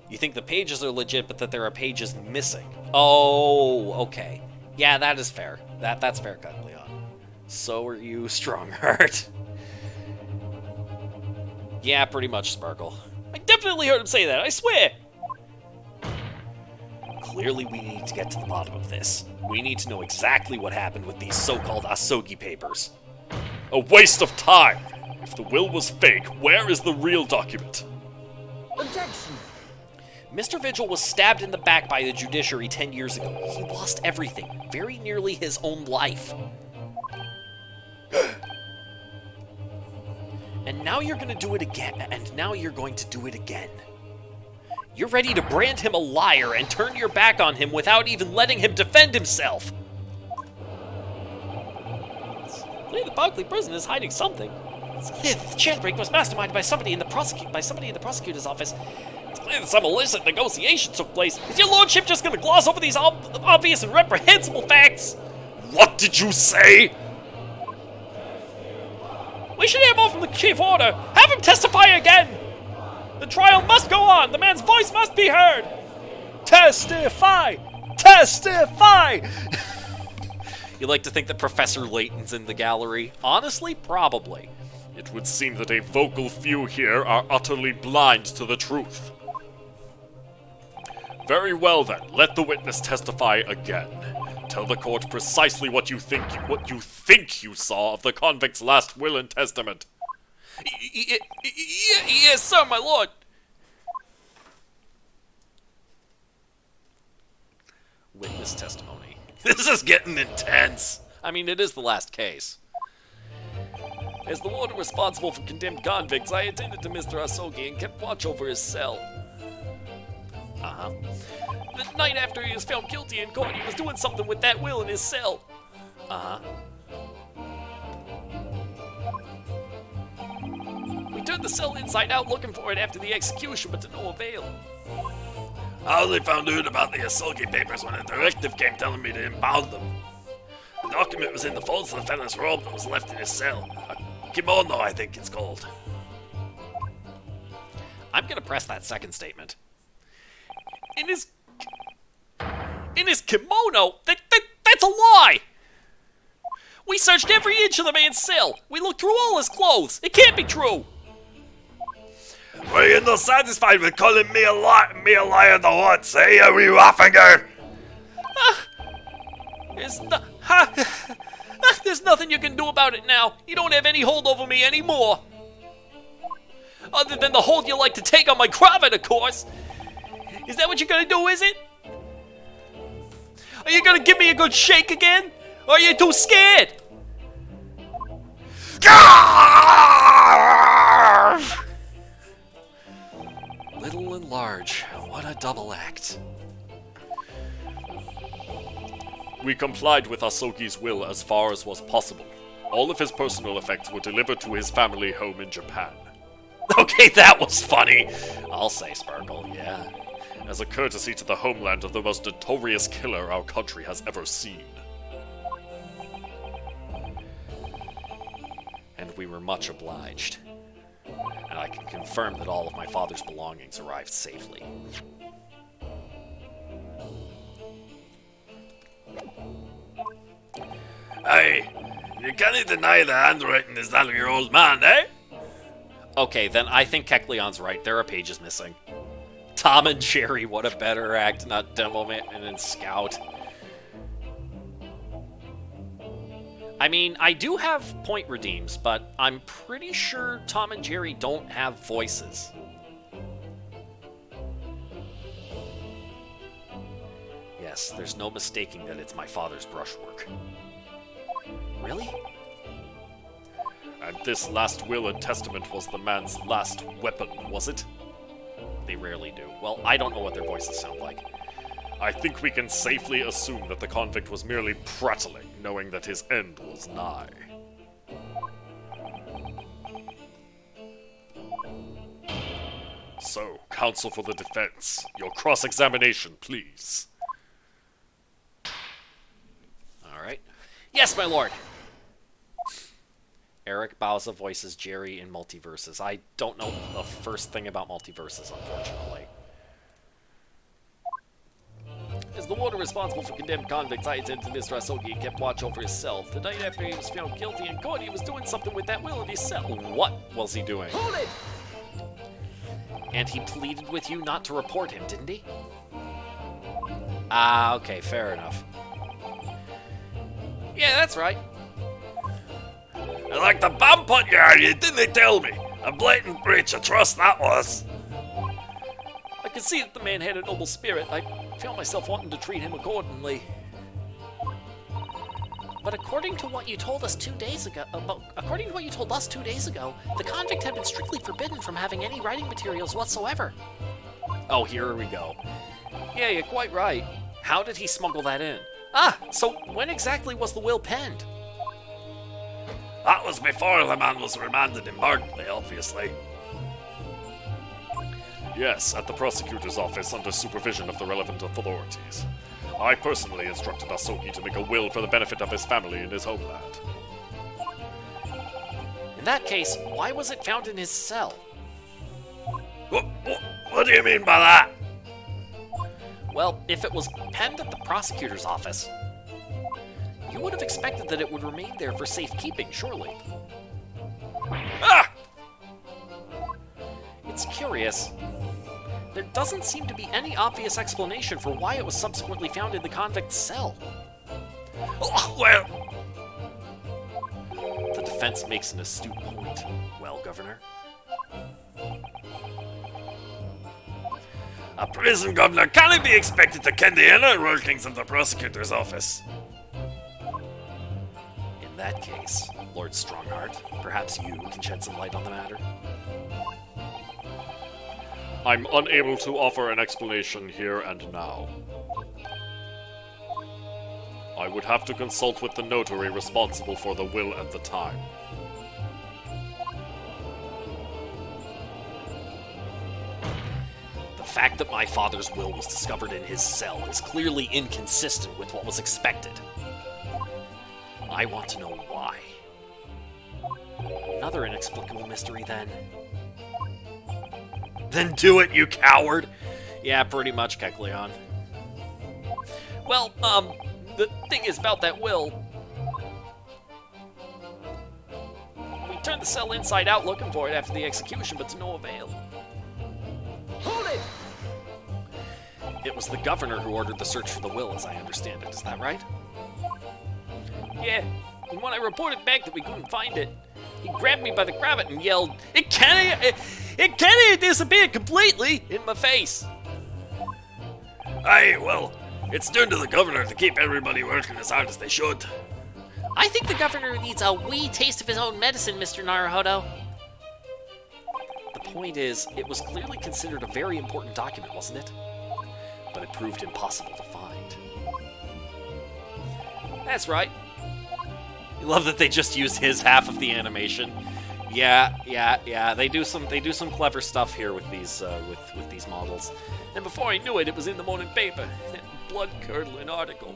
You think the pages are legit, but that there are pages missing. Oh, okay. Yeah, that is fair. That's fair, Kecleon. So are you, Strongheart. Yeah, pretty much, Sparkle. I definitely heard him say that, I swear! Clearly, we need to get to the bottom of this. We need to know exactly what happened with these so-called Asogi papers. A waste of time! If the will was fake, where is the real document? Objection! Mr. Vigil was stabbed in the back by the judiciary 10 years ago. He lost everything, very nearly his own life. And now you're going to do it again. You're ready to brand him a liar and turn your back on him without even letting him defend himself. The Barclay prison is hiding something. The jailbreak was masterminded by somebody in the prosecutor's office. It's clear that some illicit negotiation took place. Is your lordship just going to gloss over these obvious and reprehensible facts? What did you say? We should hear more from the chief warder. Have him testify again. The trial must go on. The man's voice must be heard. Testify! Testify! You like to think that Professor Layton's in the gallery? Honestly, probably. It would seem that a vocal few here are utterly blind to the truth. Very well then, let the witness testify again. Tell the court precisely what you think you saw of the convict's last will and testament. Yes, sir, my lord. Witness testimony. This is getting intense. I mean, it is the last case. As the warden responsible for condemned convicts, I attended to Mr. Asogi and kept watch over his cell. Uh-huh. The night after he was found guilty in court, he was doing something with that will in his cell. Uh-huh. We turned the cell inside out looking for it after the execution, but to no avail. I only found out about the Asogi papers when a directive came telling me to impound them. The document was in the folds of the fellow's robe that was left in his cell. A kimono, I think it's called. I'm gonna press that second statement. In his kimono? That's a lie! We searched every inch of the man's cell. We looked through all his clothes. It can't be true. Were you not satisfied with calling me a liar the once, eh, you Raffinger? There's nothing you can do about it now. You don't have any hold over me anymore. Other than the hold you like to take on my cravat, of course. Is that what you're gonna do, is it? Are you gonna give me a good shake again? Or are you too scared? Little and large, what a double act. We complied with Asogi's will as far as was possible. All of his personal effects were delivered to his family home in Japan. Okay, that was funny. I'll say, Sparkle, yeah. As a courtesy to the homeland of the most notorious killer our country has ever seen. And we were much obliged. And I can confirm that all of my father's belongings arrived safely. Hey, you can't deny the handwriting is that of your old man, eh? Okay, then I think Kecleon's right. There are pages missing. Tom and Jerry, what a better act, not Demoman and Scout. I mean, I do have point redeems, but I'm pretty sure Tom and Jerry don't have voices. Yes, there's no mistaking that it's my father's brushwork. Really? And this last will and testament was the man's last weapon, was it? They rarely do. Well, I don't know what their voices sound like. I think we can safely assume that the convict was merely prattling, knowing that his end was nigh. So, counsel for the defense, your cross-examination, please. Alright. Yes, my lord! Eric Bauza voices Jerry in Multiverses. I don't know the first thing about Multiverses, unfortunately. As the warden responsible for condemned convicts, I attended to Mr. Asogi and kept watch over his cell. The night after he was found guilty in court, he was doing something with that will in his cell. What was he doing? Hold it! And he pleaded with you not to report him, didn't he? Ah, okay, fair enough. Yeah, that's right. And like the bomb put you are, you didn't tell me. A blatant breach of trust that was. I could see that the man had a noble spirit. I found myself wanting to treat him accordingly. But according to what you told us 2 days ago, the convict had been strictly forbidden from having any writing materials whatsoever. Oh, here we go. Yeah, you're quite right. How did he smuggle that in? Ah, so when exactly was the will penned? That was before the man was remanded in Bartley, obviously. Yes, at the prosecutor's office under supervision of the relevant authorities. I personally instructed Asogi to make a will for the benefit of his family in his homeland. In that case, why was it found in his cell? What do you mean by that? Well, if it was penned at the prosecutor's office, you would have expected that it would remain there for safekeeping, surely. Ah! It's curious. There doesn't seem to be any obvious explanation for why it was subsequently found in the convict's cell. Oh, well, The defense makes an astute point. Well, Governor. a prison governor cannot be expected to ken the inner workings of the prosecutor's office. In that case, Lord Strongheart, perhaps you can shed some light on the matter. I'm unable to offer an explanation here and now. I would have to consult with the notary responsible for the will at the time. The fact that my father's will was discovered in his cell is clearly inconsistent with what was expected. I want to know why. Another inexplicable mystery, then. Then do it, you coward! Yeah, pretty much, Kecleon. Well, the thing is about that will. We turned the cell inside out looking for it after the execution, but to no avail. Hold it! It was the governor who ordered the search for the will, as I understand it. Is that right? Yeah, and when I reported back that we couldn't find it, he grabbed me by the cravat and yelled, It can't disappear completely!" in my face. Aye, well, it's down to the governor to keep everybody working as hard as they should. I think the governor needs a wee taste of his own medicine, Mr. Naruhodo. The point is, it was clearly considered a very important document, wasn't it? But it proved impossible to find. That's right. I love that they just used his half of the animation. Yeah. They do some clever stuff here with these with these models. And before I knew it, it was in the morning paper. That blood-curdling article.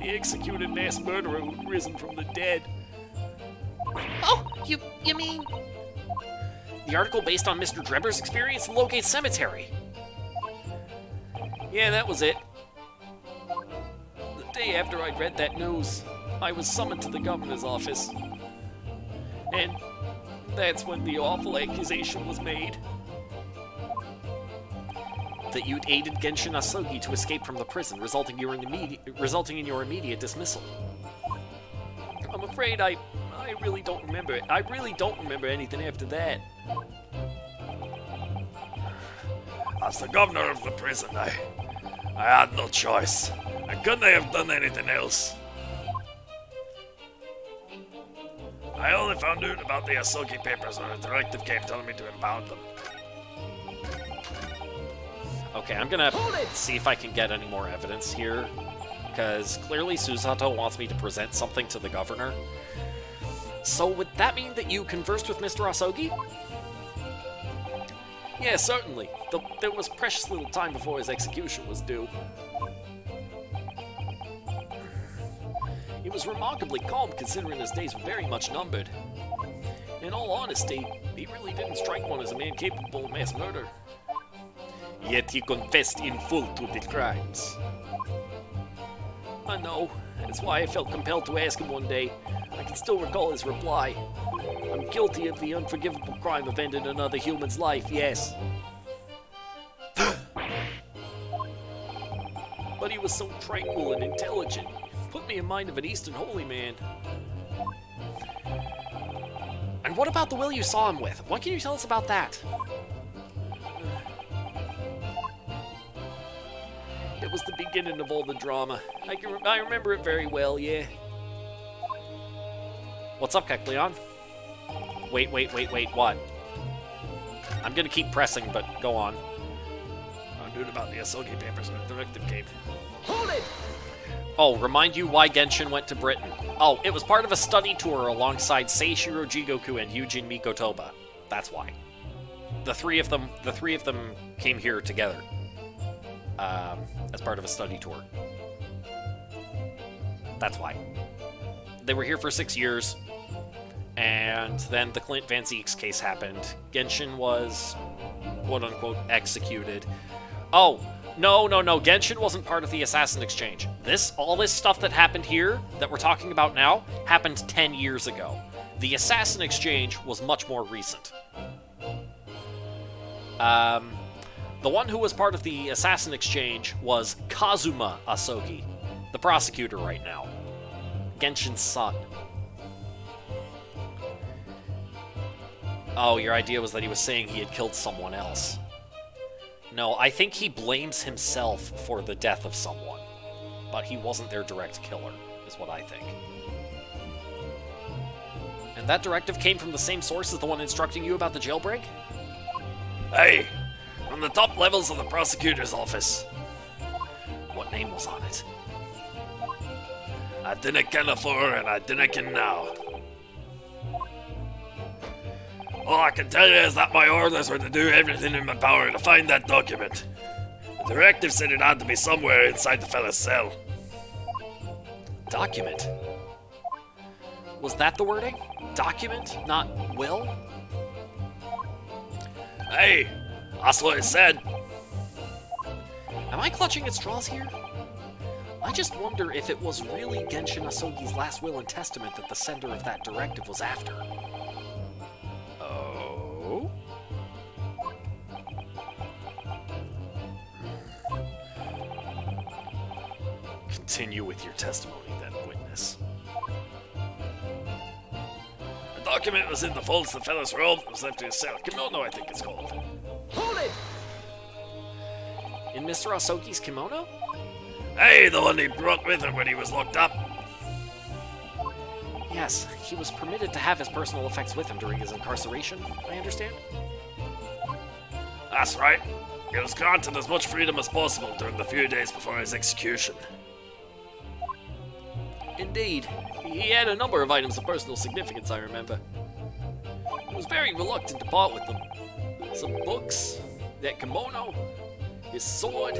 The executed mass murderer who'd risen from the dead. Oh, you mean... The article based on Mr. Drebber's experience in Logate Cemetery. Yeah, that was it. The day after I'd read that news, I was summoned to the governor's office. And that's when the awful accusation was made. That you'd aided Genshin Asogi to escape from the prison, resulting in your immediate dismissal. I'm afraid I really don't remember it. I really don't remember anything after that. As the governor of the prison, I had no choice. I couldn't have done anything else. I only found out about the Asogi papers when a directive came telling me to impound them. Okay, I'm gonna see if I can get any more evidence here, because clearly Susato wants me to present something to the governor. So would that mean that you conversed with Mr. Asogi? Yeah, certainly. There was precious little time before his execution was due. He was remarkably calm considering his days were very much numbered. In all honesty, he really didn't strike one as a man capable of mass murder. Yet he confessed in full to the crimes. I know. That's why I felt compelled to ask him one day. I can still recall his reply. I'm guilty of the unforgivable crime of ending another human's life, yes. but he was so tranquil and intelligent. Put me in mind of an Eastern holy man. And what about the will you saw him with? What can you tell us about that? It was the beginning of all the drama. I remember it very well, yeah. What's up, Kecleon? Wait, what? I'm gonna keep pressing, but go on. I'm doing about the Asogi papers when the directive came. Hold it! Oh, remind you why Genshin went to Britain. Oh, it was part of a study tour alongside Seishiro Jigoku and Yujin Mikotoba. That's why. The three of them came here together. As part of a study tour. That's why. They were here for 6 years, and then the Clint Van Zieks case happened. Genshin was, quote-unquote, executed. Oh, no, Genshin wasn't part of the Assassin Exchange. All this stuff that happened here, that we're talking about now, happened 10 years ago. The Assassin Exchange was much more recent. The one who was part of the Assassin Exchange was Kazuma Asogi, the prosecutor right now. Genshin's son. Oh, your idea was that he was saying he had killed someone else. No, I think he blames himself for the death of someone, but he wasn't their direct killer, is what I think. And that directive came from the same source as the one instructing you about the jailbreak? Hey! From the top levels of the prosecutor's office. What name was on it? I dinna ken afore and I dinna ken now. All I can tell you is that my orders were to do everything in my power to find that document. The directive said it had to be somewhere inside the fella's cell. Document? Was that the wording? Document, not will? Hey! That's what it said. Am I clutching at straws here? I just wonder if it was really Genshin Asogi's last will and testament that the sender of that directive was after. Oh? Continue with your testimony then, witness. The document was in the folds of the fella's robe and was left to his cell. Kimono, I think it's called. Hold it! In Mr. Asogi's kimono? Hey, the one he brought with him when he was locked up. Yes, he was permitted to have his personal effects with him during his incarceration, I understand? That's right. He was granted as much freedom as possible during the few days before his execution. Indeed. He had a number of items of personal significance, I remember. He was very reluctant to part with them. Some books, that kimono, his sword.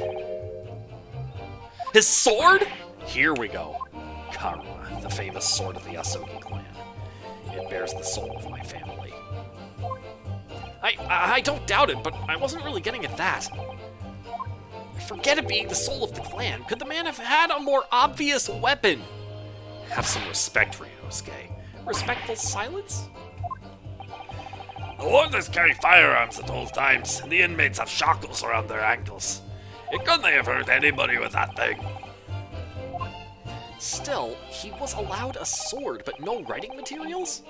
His sword? Here we go. Karuma, the famous sword of the Asogi clan. It bears the soul of my family. I don't doubt it, but I wasn't really getting at that. Forget it being the soul of the clan. Could the man have had a more obvious weapon? Have some respect, Ryunosuke. Respectful silence? The warders carry firearms at all times, and the inmates have shackles around their ankles. It couldn't have hurt anybody with that thing. Still, he was allowed a sword, but no writing materials?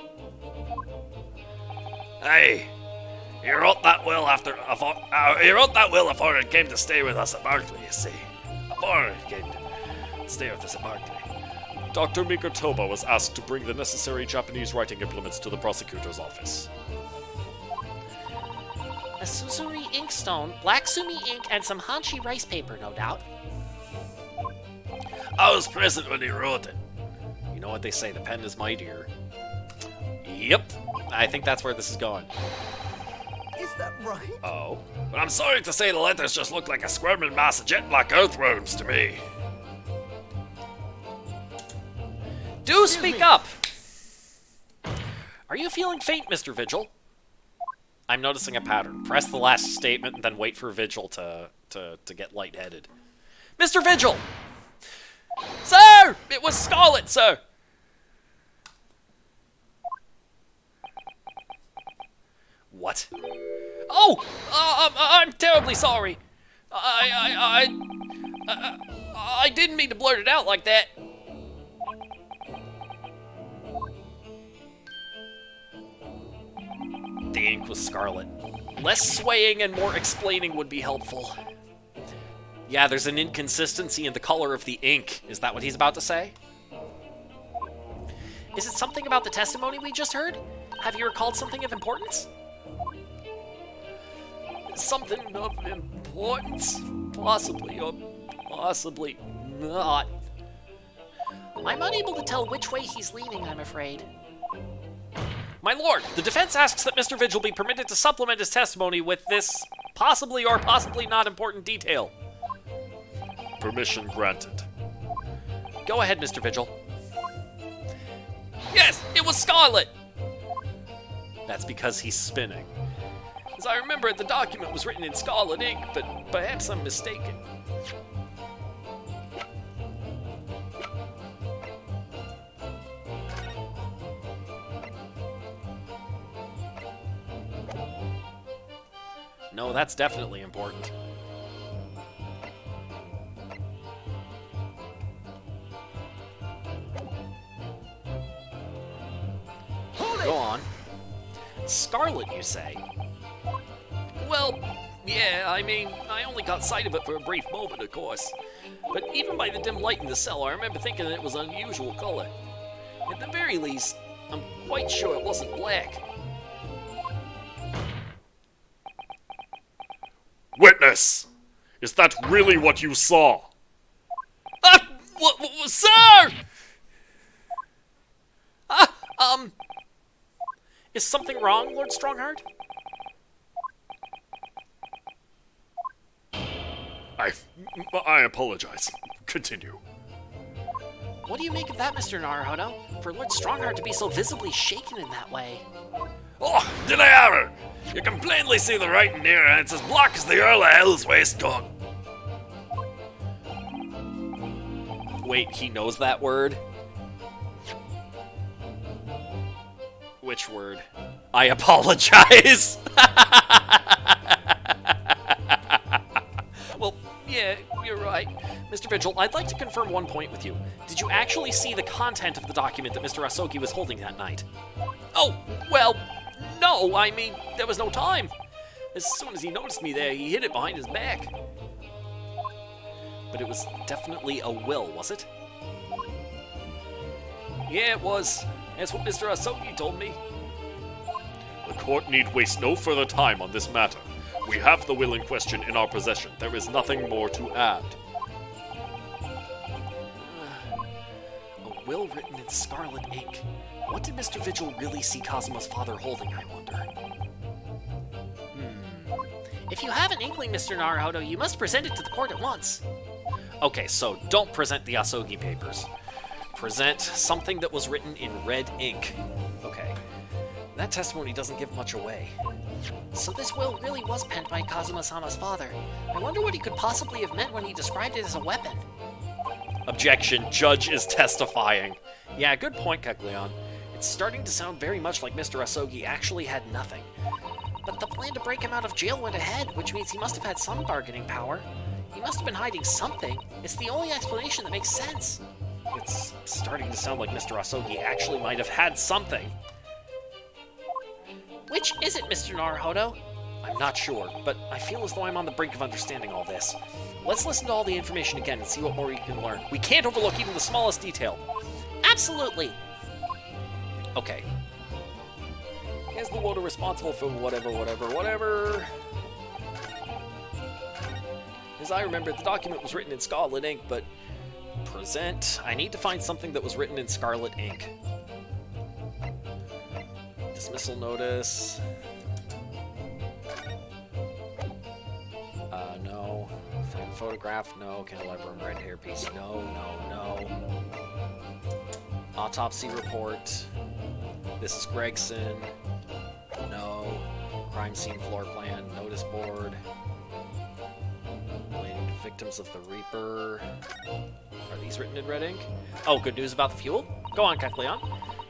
Hey, he wrote that will after it came to stay with us at Barclay, you see. Before it came to stay with us at Barclay. Dr. Mikotoba was asked to bring the necessary Japanese writing implements to the prosecutor's office. A Suzuri inkstone, black sumi ink, and some Hanshi rice paper, no doubt. I was present when he wrote it. You know what they say, the pen is mightier. Yep, I think that's where this is going. Is that right? Oh? But I'm sorry to say the letters just look like a squirming mass of jet black earthworms to me. Do speak up! Are you feeling faint, Mr. Vigil? I'm noticing a pattern. Press the last statement and then wait for Vigil to get lightheaded. Mr. Vigil! Sir! It was Scarlet, sir! What? Oh! I'm terribly sorry. I didn't mean to blurt it out like that. The ink was scarlet. Less swaying and more explaining would be helpful. Yeah, there's an inconsistency in the color of the ink. Is that what he's about to say? Is it something about the testimony we just heard? Have you recalled something of importance? Something of importance? Possibly, or possibly not. I'm unable to tell which way he's leaning, I'm afraid. My lord, the defense asks that Mr. Vigil be permitted to supplement his testimony with this possibly or possibly not important detail. Permission granted. Go ahead, Mr. Vigil. Yes, it was Scarlet! That's because he's spinning. As I remember it, the document was written in scarlet ink, but perhaps I'm mistaken. No, that's definitely important. Go on. Scarlet, you say? Well, yeah, I mean, I only got sight of it for a brief moment, of course. But even by the dim light in the cell, I remember thinking that it was an unusual color. At the very least, I'm quite sure it wasn't black. Witness! Is that really what you saw? Sir! Is something wrong, Lord Strongheart? I apologize. Continue. What do you make of that, Mr. Naruhodo? For Lord Strongheart to be so visibly shaken in that way. Oh, did I ever? You can plainly see the writing here, and it's as black as the Earl of Hell's waistcoat. Wait, he knows that word? Which word? I apologize! Well, yeah, you're right. Mr. Vigil, I'd like to confirm one point with you. Did you actually see the content of the document that Mr. Asogi was holding that night? Oh, well, no, I mean, there was no time. As soon as he noticed me there, he hid it behind his back. But it was definitely a will, was it? Yeah, it was. That's what Mr. Asogi told me. The court need waste no further time on this matter. We have the will in question in our possession. There is nothing more to add. A will written in scarlet ink. What did Mr. Vigil really see Kazuma's father holding, I wonder? If you have an inkling, Mr. Naruhodo, you must present it to the court at once. Okay, so don't present the Asogi papers. Present something that was written in red ink. Okay. That testimony doesn't give much away. So this will really was penned by Kazuma-sama's father. I wonder what he could possibly have meant when he described it as a weapon. Objection, judge is testifying. Yeah, good point, Kecleon. It's starting to sound very much like Mr. Asogi actually had nothing. But the plan to break him out of jail went ahead, which means he must have had some bargaining power. He must have been hiding something. It's the only explanation that makes sense. It's starting to sound like Mr. Asogi actually might have had something. Which is it, Mr. Naruhodo? I'm not sure, but I feel as though I'm on the brink of understanding all this. Let's listen to all the information again and see what more we can learn. We can't overlook even the smallest detail. Absolutely! Okay. Is the warder responsible for whatever? As I remember, the document was written in scarlet ink, but... Present. I need to find something that was written in scarlet ink. Dismissal notice. No. Photograph, no. Candelabrum, red hairpiece, no. Autopsy report. This is Gregson. No. Crime scene floor plan, notice board. Relating to victims of the Reaper. Are these written in red ink? Oh, good news about the fuel? Go on, Kecleon.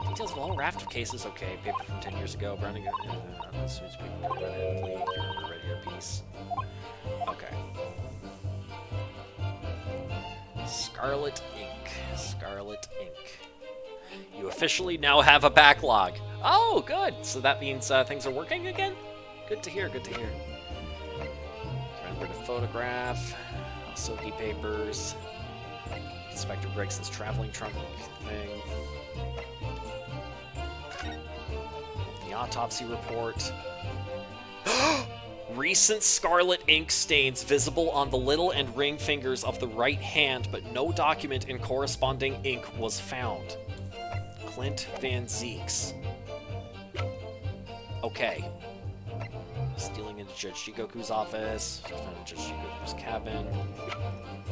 Details of a whole raft of cases. Okay, paper from 10 years ago. Browning. Red hair piece. Okay. Scarlet Ink. Scarlet Ink. You officially now have a backlog. Oh, good. So that means things are working again? Good to hear, good to hear. Remember to photograph. Silky papers. Inspector Briggs's traveling trunk thing. The autopsy report. Recent scarlet ink stains visible on the little and ring fingers of the right hand, but no document in corresponding ink was found. Clint Van Zeeks. Okay. Stealing into Judge Jigoku's office. Judge Jigoku's cabin.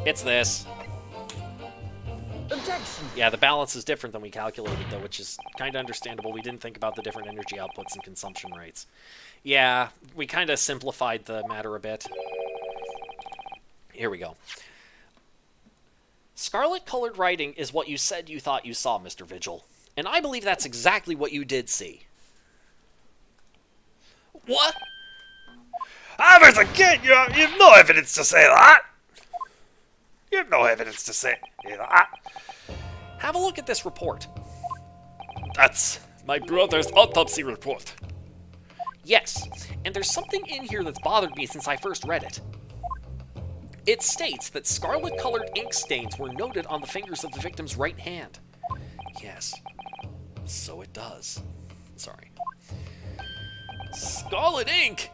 It's this. Objection! Yeah, the balance is different than we calculated, though, which is kind of understandable. We didn't think about the different energy outputs and consumption rates. Yeah, we kind of simplified the matter a bit. Here we go. Scarlet-colored writing is what you said you thought you saw, Mr. Vigil. And I believe that's exactly what you did see. What? Hammers again! You've no evidence to say that! You've no evidence to say that. Have a look at this report. That's my brother's autopsy report. Yes, and there's something in here that's bothered me since I first read it. It states that scarlet-colored ink stains were noted on the fingers of the victim's right hand. Yes, so it does. Sorry. Scarlet ink!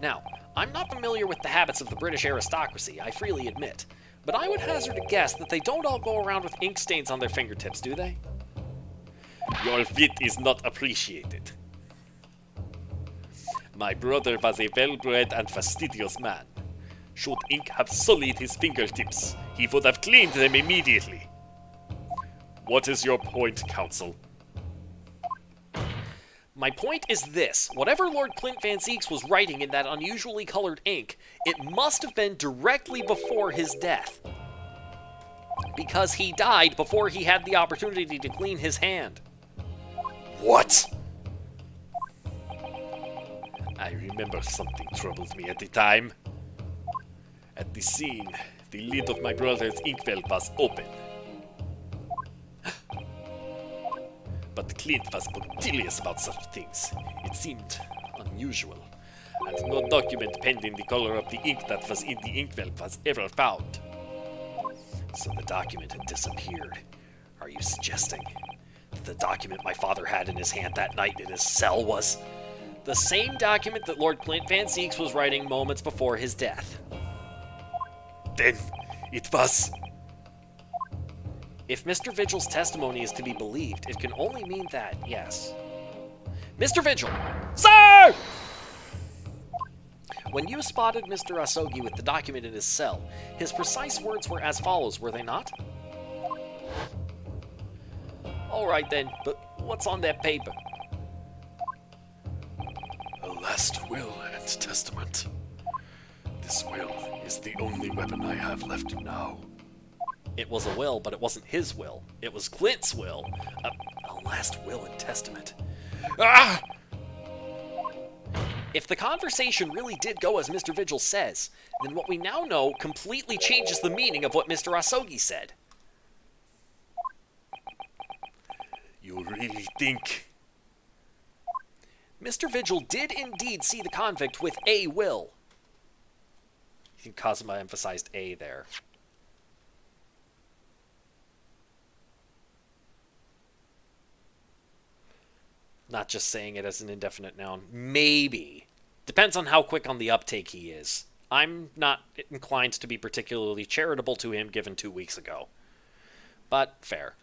Now, I'm not familiar with the habits of the British aristocracy, I freely admit, but I would hazard a guess that they don't all go around with ink stains on their fingertips, do they? Your wit is not appreciated. My brother was a well-bred and fastidious man. Should ink have sullied his fingertips, he would have cleaned them immediately. What is your point, counsel? My point is this. Whatever Lord Clint Van Zeeks was writing in that unusually colored ink, it must have been directly before his death. Because he died before he had the opportunity to clean his hand. What? I remember something troubled me at the time. At the scene, the lid of my brother's inkwell was open. But Clint was punctilious about such things. It seemed unusual, and no document pending the color of the ink that was in the inkwell was ever found. So the document had disappeared. Are you suggesting that the document my father had in his hand that night in his cell was the same document that Lord Clint Van Zeeks was writing moments before his death? Then it was... If Mr. Vigil's testimony is to be believed, it can only mean that, yes. Mr. Vigil! Sir! When you spotted Mr. Asogi with the document in his cell, his precise words were as follows, were they not? Alright then, but what's on that paper? A last will and testament. This will is the only weapon I have left now. It was a will, but it wasn't his will. It was Clint's will. A last will and testament. Ah! If the conversation really did go as Mr. Vigil says, then what we now know completely changes the meaning of what Mr. Asogi said. You really think... Mr. Vigil did indeed see the convict with a will. I think Kazuma emphasized a there. Not just saying it as an indefinite noun. Maybe. Depends on how quick on the uptake he is. I'm not inclined to be particularly charitable to him given 2 weeks ago. But fair.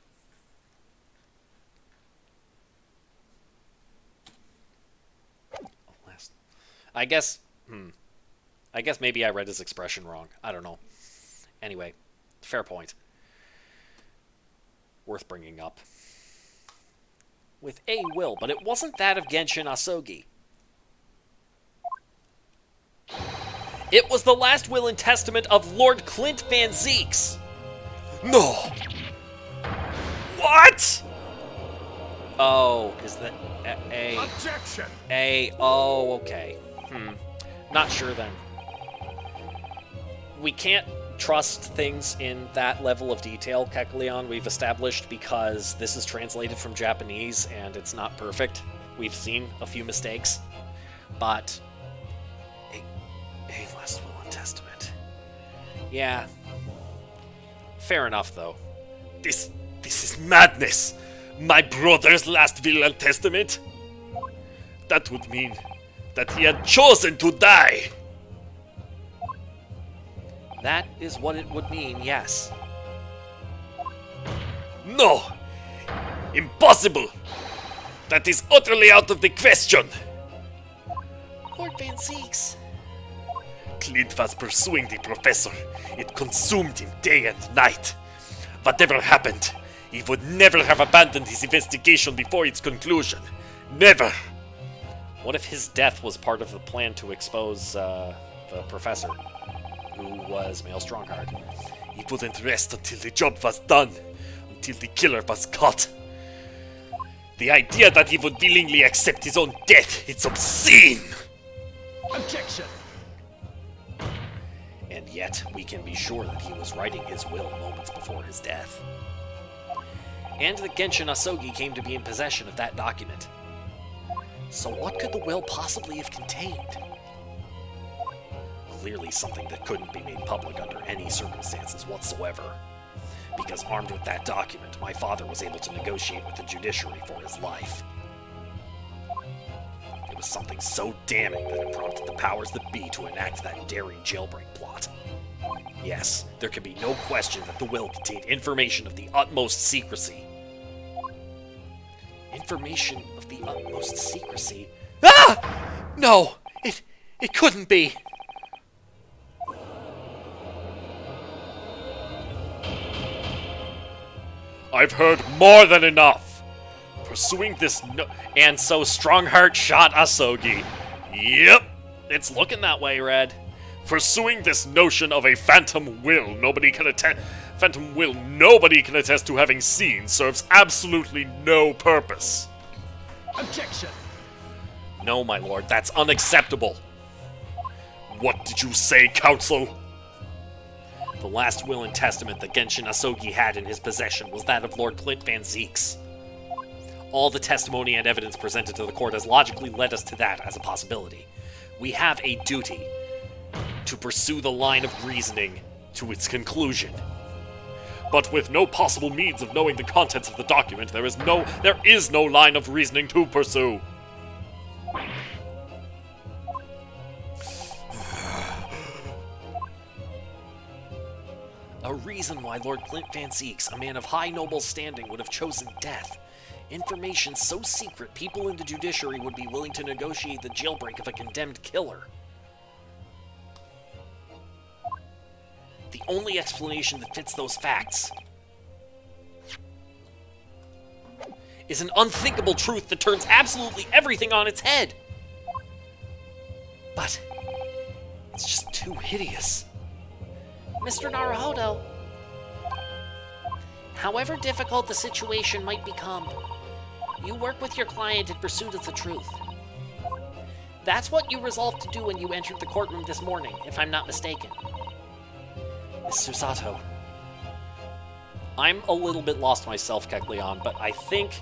I guess maybe I read his expression wrong. I don't know. Anyway, fair point. Worth bringing up. With a will, but it wasn't that of Genshin Asogi. It was the last will and testament of Lord Clint Van Zeeks. No! What? Oh, is that a... Objection! Oh, okay. Not sure then. We can't trust things in that level of detail, Kekleon, we've established, because this is translated from Japanese and it's not perfect. We've seen a few mistakes, but a last will and testament. Yeah. Fair enough, though. This is madness! My brother's last will and testament? That would mean that he had chosen to die! That is what it would mean, yes. No! Impossible! That is utterly out of the question! Lord Van Zeeks. Clint was pursuing the professor. It consumed him day and night. Whatever happened, he would never have abandoned his investigation before its conclusion. Never! What if his death was part of the plan to expose the professor, who was Male Strongheart? He wouldn't rest until the job was done, until the killer was caught. The idea that he would willingly accept his own death, it's obscene! Objection! And yet, we can be sure that he was writing his will moments before his death. And that Genshin Asogi came to be in possession of that document. So what could the will possibly have contained? Clearly something that couldn't be made public under any circumstances whatsoever. Because armed with that document, my father was able to negotiate with the judiciary for his life. It was something so damning that it prompted the powers that be to enact that daring jailbreak plot. Yes, there can be no question that the will contained information of the utmost secrecy. Information of the utmost secrecy? Ah! No! It couldn't be! I've heard more than enough. Pursuing this And so Strongheart shot Asogi. Yep, it's looking that way, Red. Pursuing this notion of a phantom will nobody can attest to having seen serves absolutely no purpose. Objection! No, my lord, that's unacceptable. What did you say, counsel? The last will and testament that Genshin Asogi had in his possession was that of Lord Clint Van Zeeks. All the testimony and evidence presented to the court has logically led us to that as a possibility. We have a duty to pursue the line of reasoning to its conclusion. But with no possible means of knowing the contents of the document, there is no line of reasoning to pursue. A reason why Lord Clint Van Zeeks, a man of high noble standing, would have chosen death. Information so secret, people in the judiciary would be willing to negotiate the jailbreak of a condemned killer. The only explanation that fits those facts is an unthinkable truth that turns absolutely everything on its head. But it's just too hideous. Mr. Naruhodo, however difficult the situation might become, you work with your client in pursuit of the truth. That's what you resolved to do when you entered the courtroom this morning, if I'm not mistaken. Miss Susato, I'm a little bit lost myself, Kekleon, but I think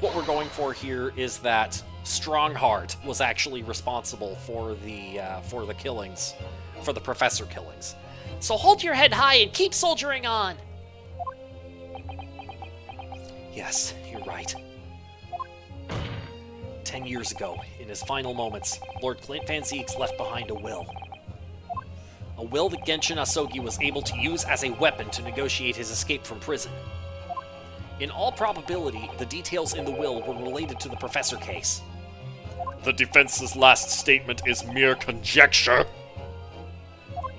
what we're going for here is that Strongheart was actually responsible for the killings, for the professor killings. So hold your head high and keep soldiering on! Yes, you're right. 10 years ago, in his final moments, Lord Clint Van Zeeks left behind a will. A will that Genshin Asogi was able to use as a weapon to negotiate his escape from prison. In all probability, the details in the will were related to the professor case. The defense's last statement is mere conjecture.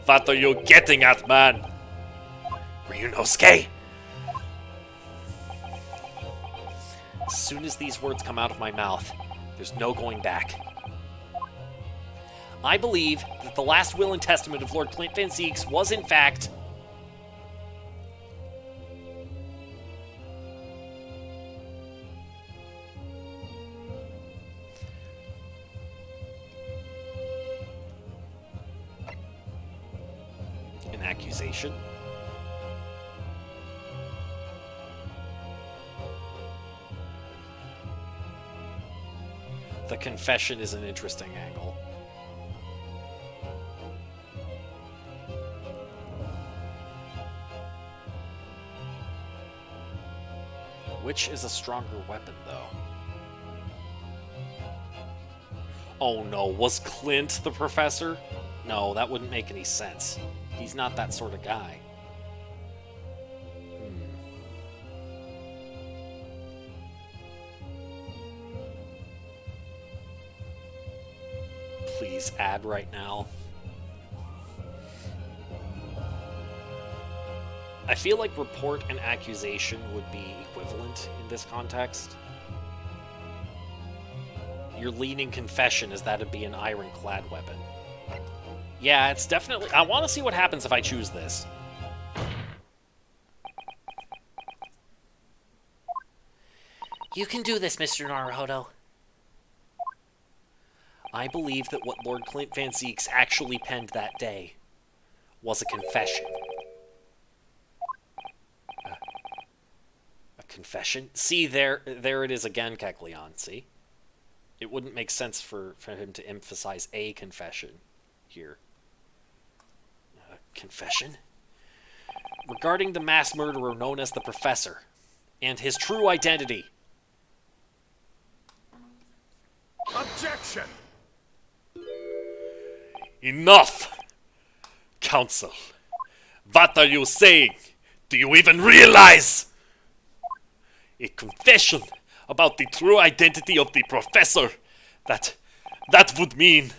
What are you getting at, man? Ryunosuke! As soon as these words come out of my mouth, there's no going back. I believe that the last will and testament of Lord Clint Van Zeeks was, in fact, accusation? The confession is an interesting angle. Which is a stronger weapon, though? Oh no, was Clint the professor? No, that wouldn't make any sense. He's not that sort of guy. Please add right now. I feel like report and accusation would be equivalent in this context. Your leading confession is that it'd be an ironclad weapon. Yeah, it's definitely... I want to see what happens if I choose this. You can do this, Mr. Naruhodo. I believe that what Lord Clint Van Zieks actually penned that day was a confession. A confession? See, there it is again, Kecleon, see? It wouldn't make sense for him to emphasize a confession here. Confession? Regarding the mass murderer known as the Professor, and his true identity. Objection! Enough! Council, what are you saying? Do you even realize? A confession about the true identity of the professor. That would mean...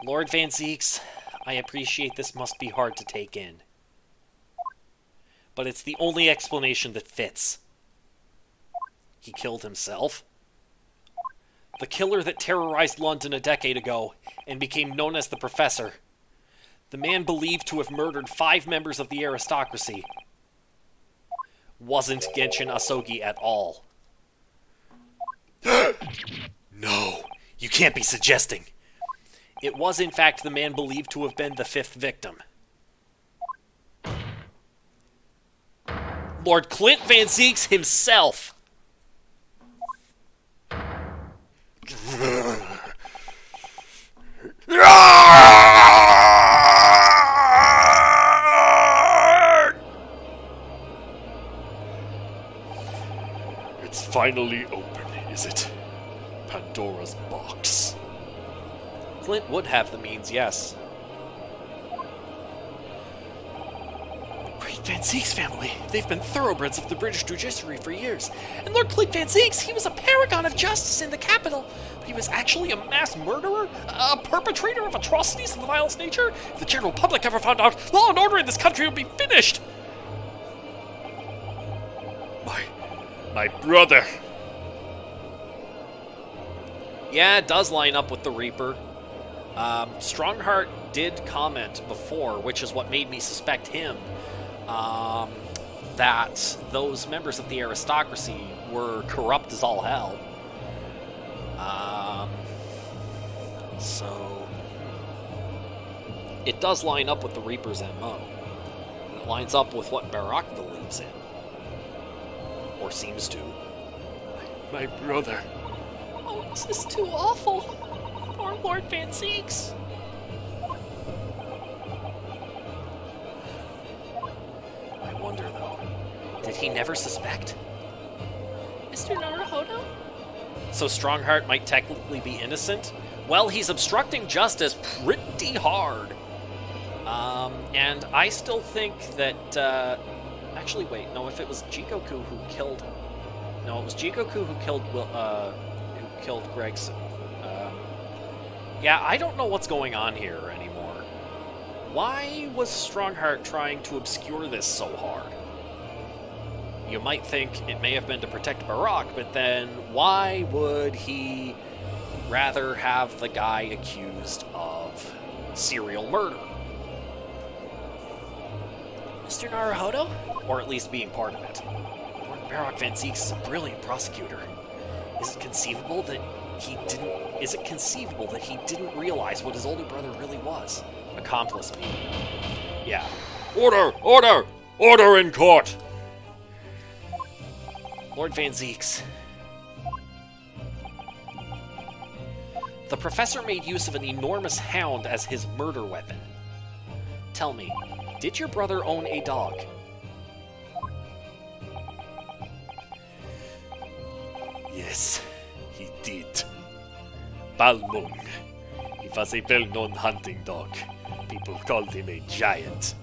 Lord Van Zieks, I appreciate this must be hard to take in. But it's the only explanation that fits. He killed himself. The killer that terrorized London a decade ago and became known as the Professor. The man believed to have murdered 5 members of the aristocracy. Wasn't Genshin Asogi at all. No, you can't be suggesting. It was in fact the man believed to have been the 5th victim. Lord Clint Van Zieks himself. It's finally open, is it? Pandora's box. Clint would have the means, yes. Great Van Zieks family. They've been thoroughbreds of the British judiciary for years. And Lord Clint Van Zieks, he was a paragon of justice in the capital. But he was actually a mass murderer? A perpetrator of atrocities of the vilest nature? If the general public ever found out, law and order in this country would be finished! My brother. Yeah, it does line up with the Reaper. Strongheart did comment before, which is what made me suspect him, that those members of the aristocracy were corrupt as all hell. So it does line up with the Reaper's MO. And it lines up with what Barak believes in. Or seems to. My brother. Oh, this is too awful. Poor Lord Van Zieks. I wonder, though, did he never suspect? Mr. Naruhodo? So Strongheart might technically be innocent? Well, he's obstructing justice pretty hard. And I still think that, actually, wait, no, if it was Jigoku who killed... No, it was Jigoku who killed Gregson. Yeah, I don't know what's going on here anymore. Why was Strongheart trying to obscure this so hard? You might think it may have been to protect Barak, but then why would he rather have the guy accused of serial murder? Mr. Naruhodo? Or at least being part of it. Lord Barak Van Zieks is a brilliant prosecutor. Is it conceivable that he didn't... Is it conceivable that he didn't realize what his older brother really was? Accomplice, maybe. Yeah. Order! Order! Order in court! Lord Van Zieks. The professor made use of an enormous hound as his murder weapon. Tell me, did your brother own a dog? Yes, he did. Balmung. He was a well-known hunting dog. People called him a giant.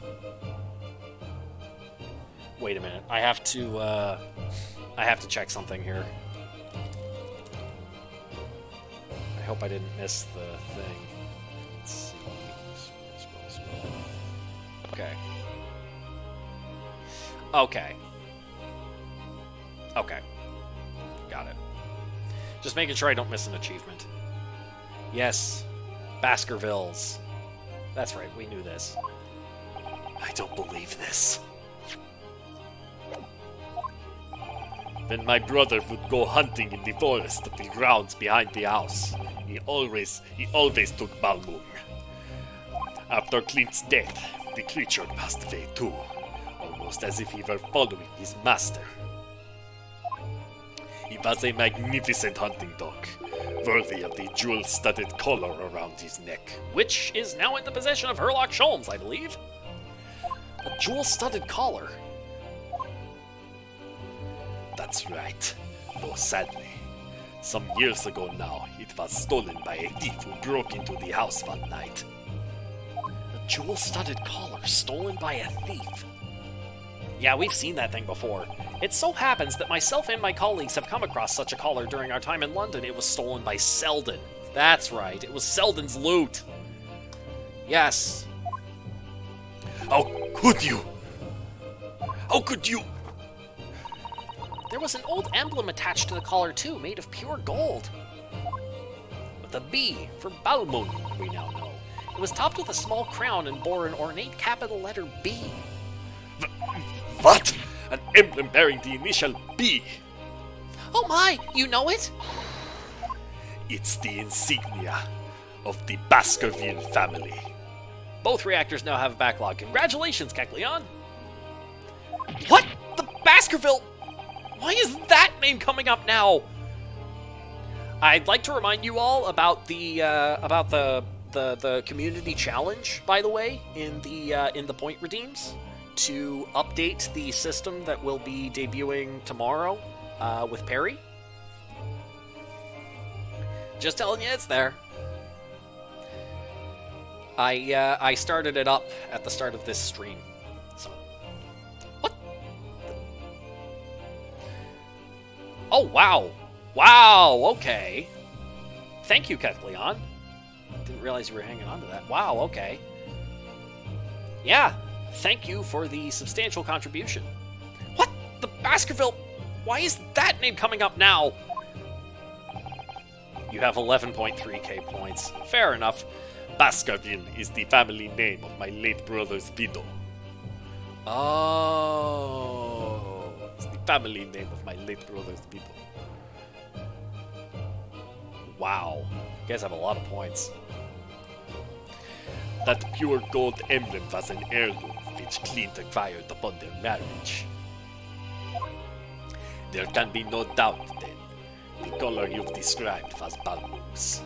Wait a minute. I have to check something here. I hope I didn't miss the thing. Let's see. Scroll. Okay. Okay. Got it. Just making sure I don't miss an achievement. Yes. Baskervilles. That's right, we knew this. I don't believe this. When my brother would go hunting in the forest of the grounds behind the house, he always took Balmung. After Clint's death, the creature passed away too, almost as if he were following his master. He was a magnificent hunting dog, worthy of the jewel-studded collar around his neck. Which is now in the possession of Herlock Sholmes, I believe. A jewel-studded collar. That's right. Though sadly, some years ago now, it was stolen by a thief who broke into the house one night. A jewel-studded collar stolen by a thief. Yeah, we've seen that thing before. It so happens that myself and my colleagues have come across such a collar during our time in London. It was stolen by Selden. That's right, it was Selden's loot. Yes. How could you? How could you? There was an old emblem attached to the collar too, made of pure gold. With a B for Balmung, we now know. It was topped with a small crown and bore an ornate capital letter B. What? An emblem bearing the initial B. Oh my, you know it? It's the insignia of the Baskerville family. Both reactors now have a backlog. Congratulations, Kecleon! What? The Baskerville? Why is that name coming up now? I'd like to remind you all about the community challenge, by the way, in the point redeems, to update the system that will be debuting tomorrow with Perry. Just telling you, it's there. I started it up at the start of this stream. So, what? Oh wow, wow. Okay. Thank you, Kecleon. Didn't realize you were hanging on to that. Wow. Okay. Yeah. Thank you for the substantial contribution. What? The Baskerville? Why is that name coming up now? You have 11.3k points. Fair enough. Baskerville is the family name of my late brother's widow. Oh. It's the family name of my late brother's widow. Wow. You guys have a lot of points. That pure gold emblem was an heirloom which Clint acquired upon their marriage. There can be no doubt then, the color you've described was Balmung's.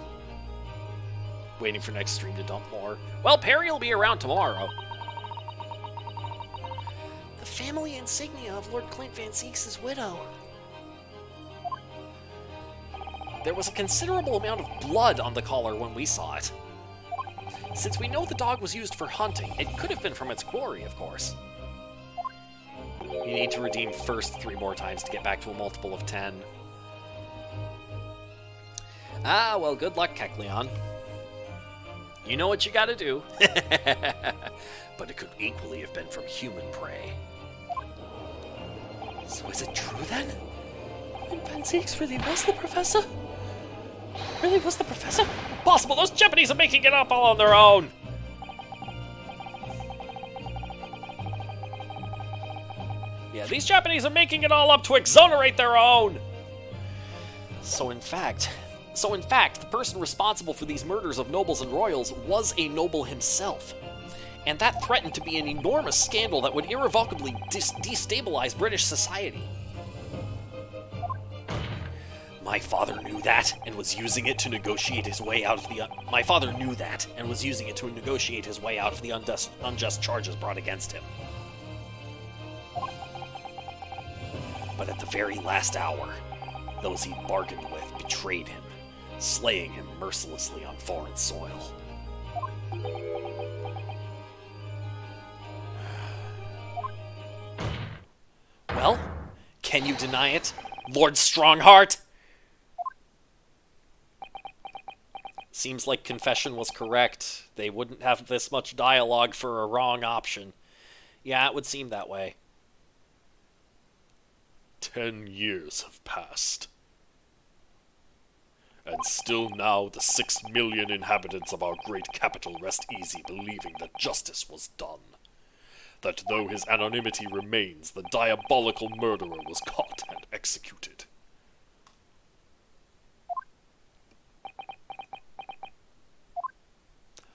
Waiting for next stream to dump more. Well, Perry will be around tomorrow. The family insignia of Lord Clint Van Zieks' widow. There was a considerable amount of blood on the collar when we saw it. Since we know the dog was used for hunting, it could have been from its quarry, of course. You need to redeem first 3 more times to get back to a multiple of 10. Ah, well, good luck, Kecleon. You know what you gotta do. But it could equally have been from human prey. So is it true then? Van Zieks really was the professor? Really was the professor? Impossible! Those Japanese are making it up all on their own! Yeah, these Japanese are making it all up to exonerate their own! So in fact, So in fact, the person responsible for these murders of nobles and royals was a noble himself. And that threatened to be an enormous scandal that would irrevocably destabilize British society. My father knew that and was using it to negotiate his way out of the unjust charges brought against him. But at the very last hour, those he bargained with betrayed him, slaying him mercilessly on foreign soil. Well, can you deny it, Lord Strongheart? Seems like confession was correct. They wouldn't have this much dialogue for a wrong option. Yeah, it would seem that way. 10 years have passed. And still now the 6 million inhabitants of our great capital rest easy believing that justice was done. That though his anonymity remains, the diabolical murderer was caught and executed.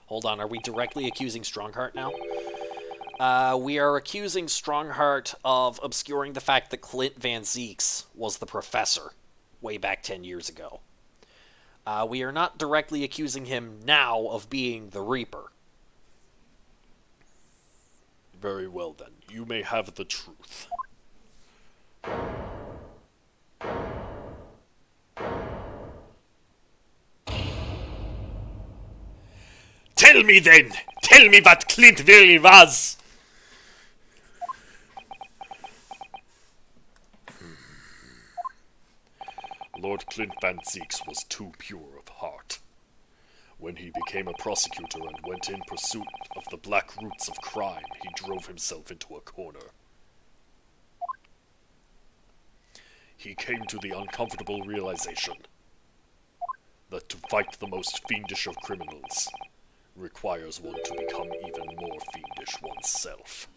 Hold on, are we directly accusing Strongheart now? We are accusing Strongheart of obscuring the fact that Clint Van Zieks was the professor way back 10 years ago. We are not directly accusing him now of being the Reaper. Very well then, you may have the truth. Tell me then! Tell me what Clint really was! Lord Clint Van Zieks was too pure of heart. When he became a prosecutor and went in pursuit of the black roots of crime, he drove himself into a corner. He came to the uncomfortable realization that to fight the most fiendish of criminals requires one to become even more fiendish oneself.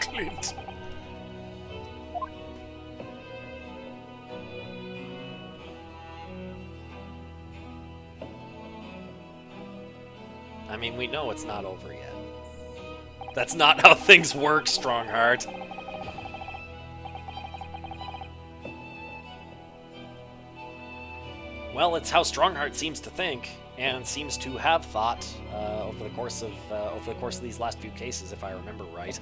Clint. I mean, we know it's not over yet. That's not how things work, Strongheart. Well, it's how Strongheart seems to think, and seems to have thought over the course of these last few cases, if I remember right.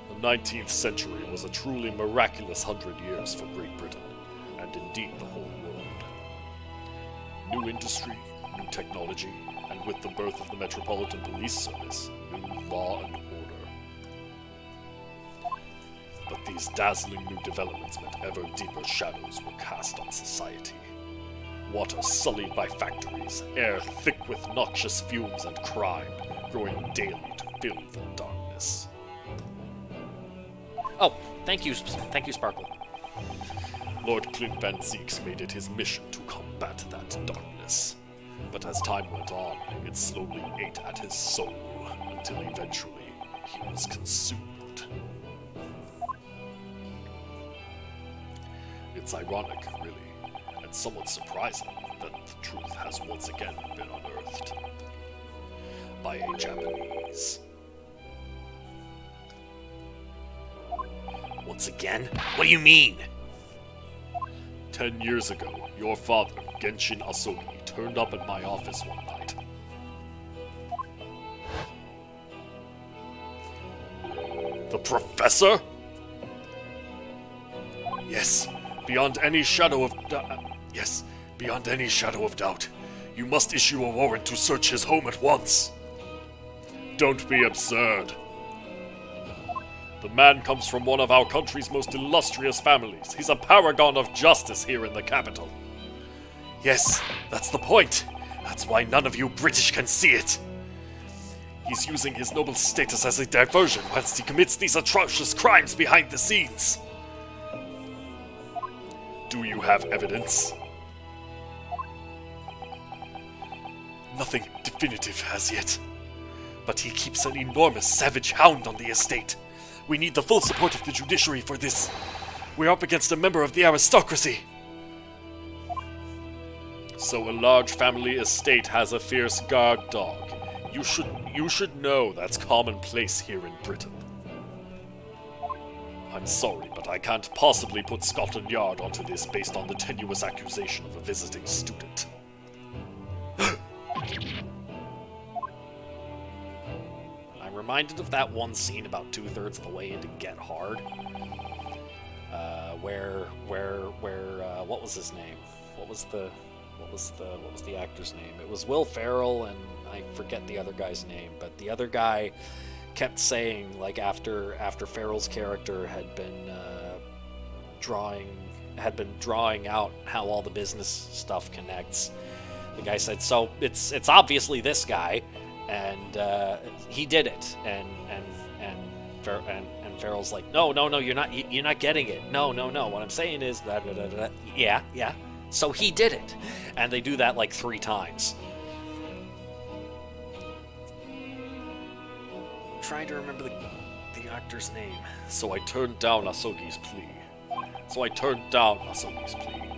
The 19th century was a truly miraculous 100 years for Great Britain, and indeed the whole world. New industry, new technology, and with the birth of the Metropolitan Police Service, new law and order. But these dazzling new developments meant ever deeper shadows were cast on society. Water sullied by factories, air thick with noxious fumes and crime, growing daily to filth and darkness. Oh, thank you, Sparkle. Lord Clint Van Zieks made it his mission to combat that darkness. But as time went on, it slowly ate at his soul, until eventually he was consumed. It's ironic, really, and somewhat surprising that the truth has once again been unearthed by a Japanese. Once again? What do you mean? 10 years ago, your father, Genshin Asogi, turned up at my office one night. The professor? Yes, beyond any shadow of doubt. You must issue a warrant to search his home at once. Don't be absurd. The man comes from one of our country's most illustrious families. He's a paragon of justice here in the capital. Yes, that's the point. That's why none of you British can see it. He's using his noble status as a diversion whilst he commits these atrocious crimes behind the scenes. Do you have evidence? Nothing definitive as yet. But he keeps an enormous savage hound on the estate. We need the full support of the judiciary for this. We're up against a member of the aristocracy. So a large family estate has a fierce guard dog. You should know that's commonplace here in Britain. I'm sorry, but I can't possibly put Scotland Yard onto this based on the tenuous accusation of a visiting student. I'm reminded of that one scene about 2/3 of the way into Get Hard, what was his name? What was the actor's name? It was Will Ferrell, and I forget the other guy's name, but the other guy kept saying, like, after Ferrell's character had been drawing out how all the business stuff connects, the guy said, so it's obviously this guy, and he did it, and Ferrell's like, no, you're not getting it. No, what I'm saying is blah, blah, blah, blah. Yeah. So he did it, and they do that like 3 times. I'm trying to remember the actor's name. So I turned down Asogi's plea,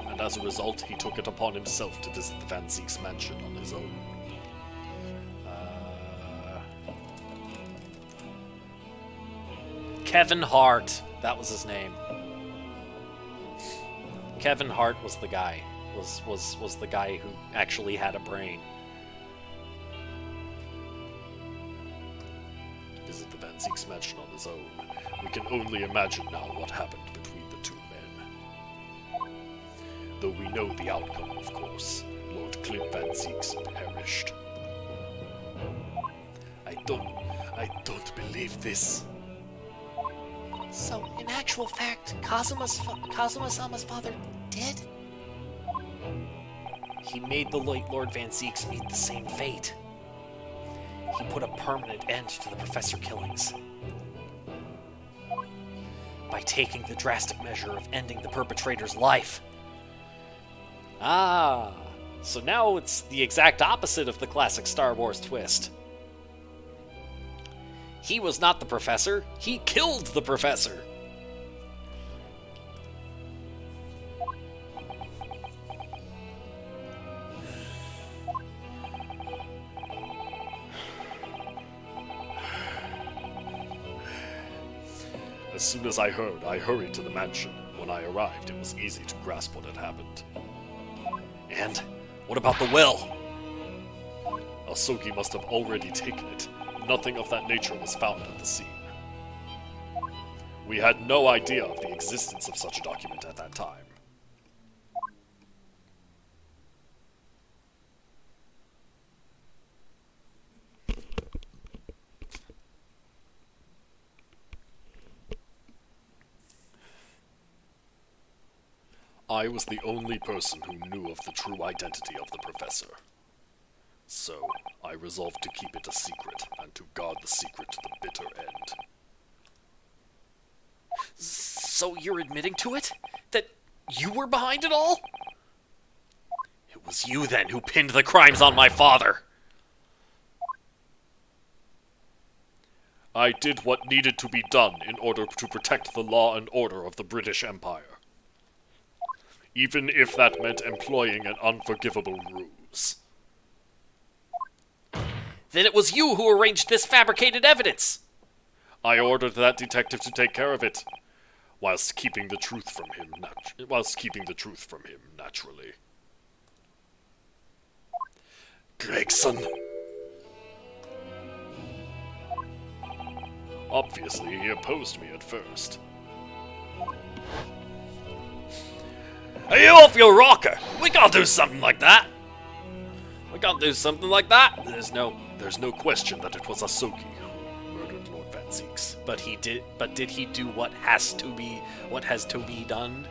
and as a result, he took it upon himself to visit the Van Zieks mansion on his own. Kevin Hart. That was his name. Kevin Hart was the guy. Was the guy who actually had a brain. Visit the Van Zieks mansion on his own. We can only imagine now what happened between the 2 men. Though we know the outcome, of course. Lord Clint Van Zieks perished. I don't believe this. So, in actual fact, Kazuma-sama's father did? He made the late Lord Van Zieks meet the same fate. He put a permanent end to the professor killings by taking the drastic measure of ending the perpetrator's life. Ah, so now it's the exact opposite of the classic Star Wars twist. He was not the professor, he killed the professor. As soon as I heard, I hurried to the mansion. When I arrived, it was easy to grasp what had happened. And what about the will? Asogi must have already taken it. Nothing of that nature was found at the scene. We had no idea of the existence of such a document at that time. I was the only person who knew of the true identity of the professor. So, I resolved to keep it a secret, and to guard the secret to the bitter end. So you're admitting to it? That you were behind it all? It was you, then, who pinned the crimes on my father! I did what needed to be done in order to protect the law and order of the British Empire. Even if that meant employing an unforgivable ruse. Then it was you who arranged this fabricated evidence! I ordered that detective to take care of it, whilst keeping the truth from him naturally. Gregson. Obviously, he opposed me at first. Are you off your rocker? We can't do something like that. There's no question that it was Asogi who murdered Lord Van Zieks. But did he do what has to be done?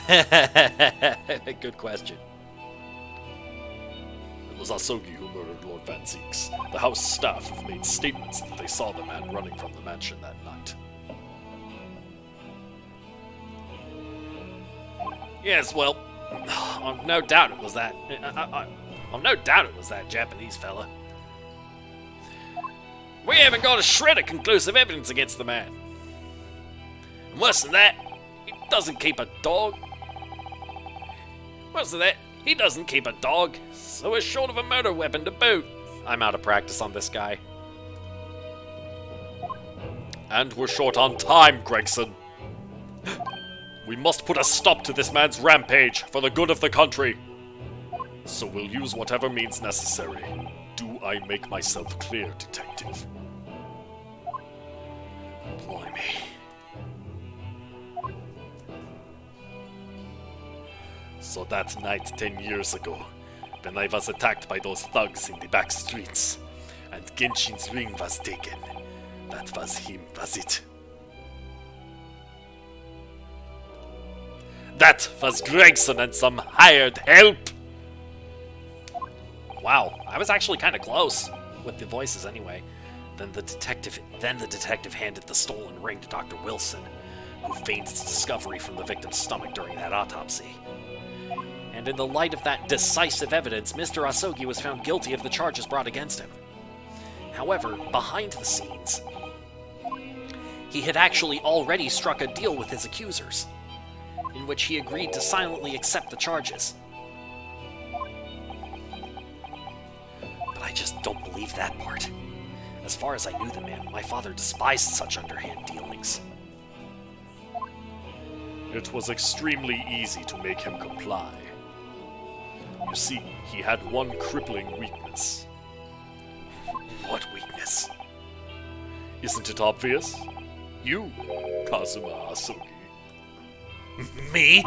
Good question. It was Asogi who murdered Lord Van Zieks. The house staff have made statements that they saw the man running from the mansion that night. Yes, well, no doubt it was that. No doubt it was that Japanese fella. We haven't got a shred of conclusive evidence against the man. And worse than that, he doesn't keep a dog. Worse than that, he doesn't keep a dog, so we're short of a murder weapon to boot. I'm out of practice on this guy. And we're short on time, Gregson. We must put a stop to this man's rampage for the good of the country. So we'll use whatever means necessary. Do I make myself clear, detective? Blimey. So that night 10 years ago, when I was attacked by those thugs in the back streets, and Genshin's ring was taken, that was him, was it? That was Gregson and some hired help! Wow, I was actually kind of close with the voices anyway. Then the detective handed the stolen ring to Dr. Wilson, who feigned its discovery from the victim's stomach during that autopsy. And in the light of that decisive evidence, Mr. Asogi was found guilty of the charges brought against him. However, behind the scenes, he had actually already struck a deal with his accusers, in which he agreed to silently accept the charges. But I just don't believe that part. As far as I knew the man, my father despised such underhand dealings. It was extremely easy to make him comply. You see, he had one crippling weakness. What weakness? Isn't it obvious? You, Kazuma Asogi. Me?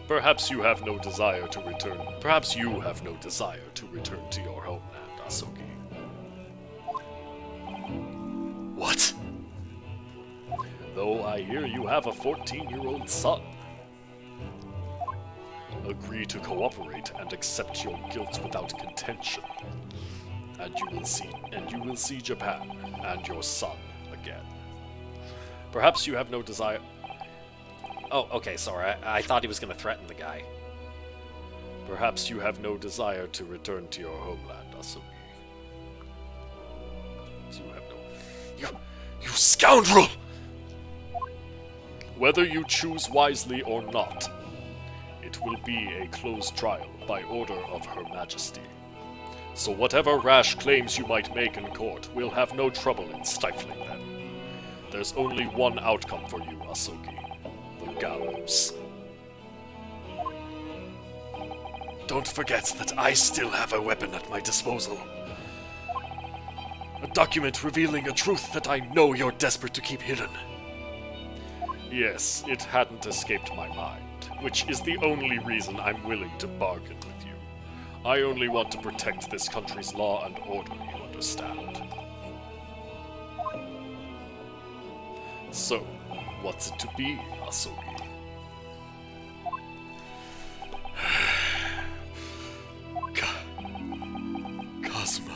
Perhaps you have no desire to return. Perhaps you have no desire to return to your homeland, Asogi. What? Though I hear you have a 14-year-old son. Agree to cooperate and accept your guilt without contention. And you will see Japan and your son again. Perhaps you have no desire. Oh, okay, sorry. I thought he was going to threaten the guy. Perhaps you have no desire to return to your homeland, Asogi. You have no. You scoundrel! Whether you choose wisely or not, it will be a closed trial by order of Her Majesty. So whatever rash claims you might make in court, we'll have no trouble in stifling them. There's only one outcome for you, Asogi. The gallows. Don't forget that I still have a weapon at my disposal. A document revealing a truth that I know you're desperate to keep hidden. Yes, it hadn't escaped my mind, which is the only reason I'm willing to bargain with you. I only want to protect this country's law and order, you understand. So, what's it to be, Asogi? Kazuma.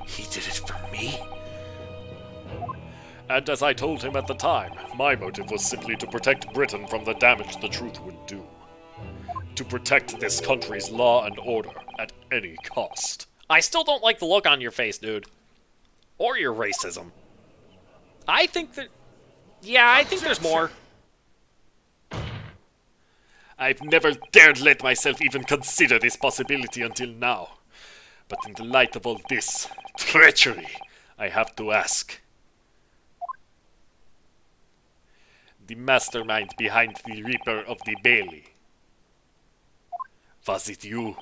He did it for me? And as I told him at the time, my motive was simply to protect Britain from the damage the truth would do. To protect this country's law and order at any cost. I still don't like the look on your face, dude. Or your racism. I think that... Yeah, I think there's more. I've never dared let myself even consider this possibility until now. But in the light of all this treachery, I have to ask. The mastermind behind the Reaper of the Bailey. Was it you,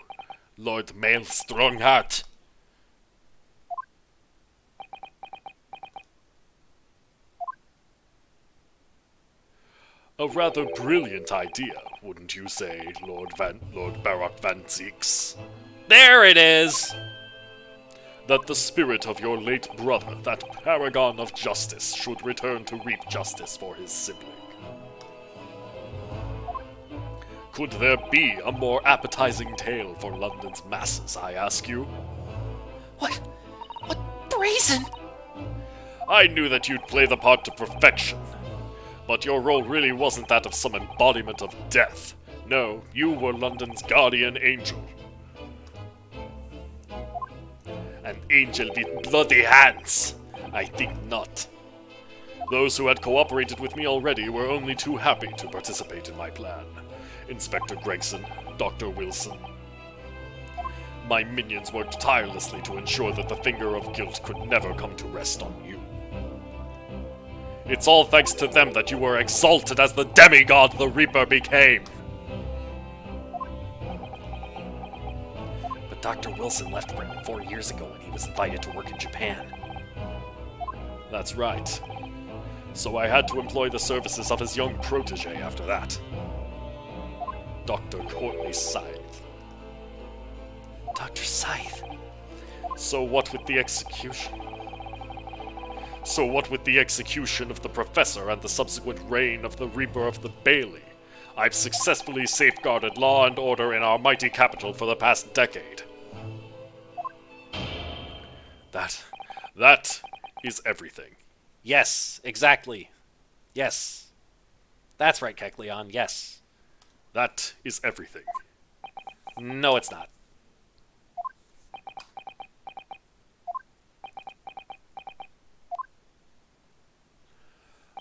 Lord Mael Strongheart? A rather brilliant idea, wouldn't you say, Lord Barak Van Zieks? There it is! That the spirit of your late brother, that paragon of justice, should return to reap justice for his sibling. Could there be a more appetizing tale for London's masses, I ask you? What brazen? I knew that you'd play the part to perfection. But your role really wasn't that of some embodiment of death. No, you were London's guardian angel. An angel with bloody hands? I think not. Those who had cooperated with me already were only too happy to participate in my plan. Inspector Gregson, Dr. Wilson. My minions worked tirelessly to ensure that the finger of guilt could never come to rest on you. It's all thanks to them that you were exalted as the demigod the Reaper became. But Dr. Wilson left Britain 4 years ago when he was invited to work in Japan. That's right. So I had to employ the services of his young protege after that. Dr. Courtney Scythe. Dr. Scythe? So what with the execution? So what with the execution of the Professor and the subsequent reign of the Reaper of the Bailey? I've successfully safeguarded law and order in our mighty capital for the past decade. That is everything. Yes, exactly. Yes. That's right, Kecleon, yes. That is everything. No, it's not.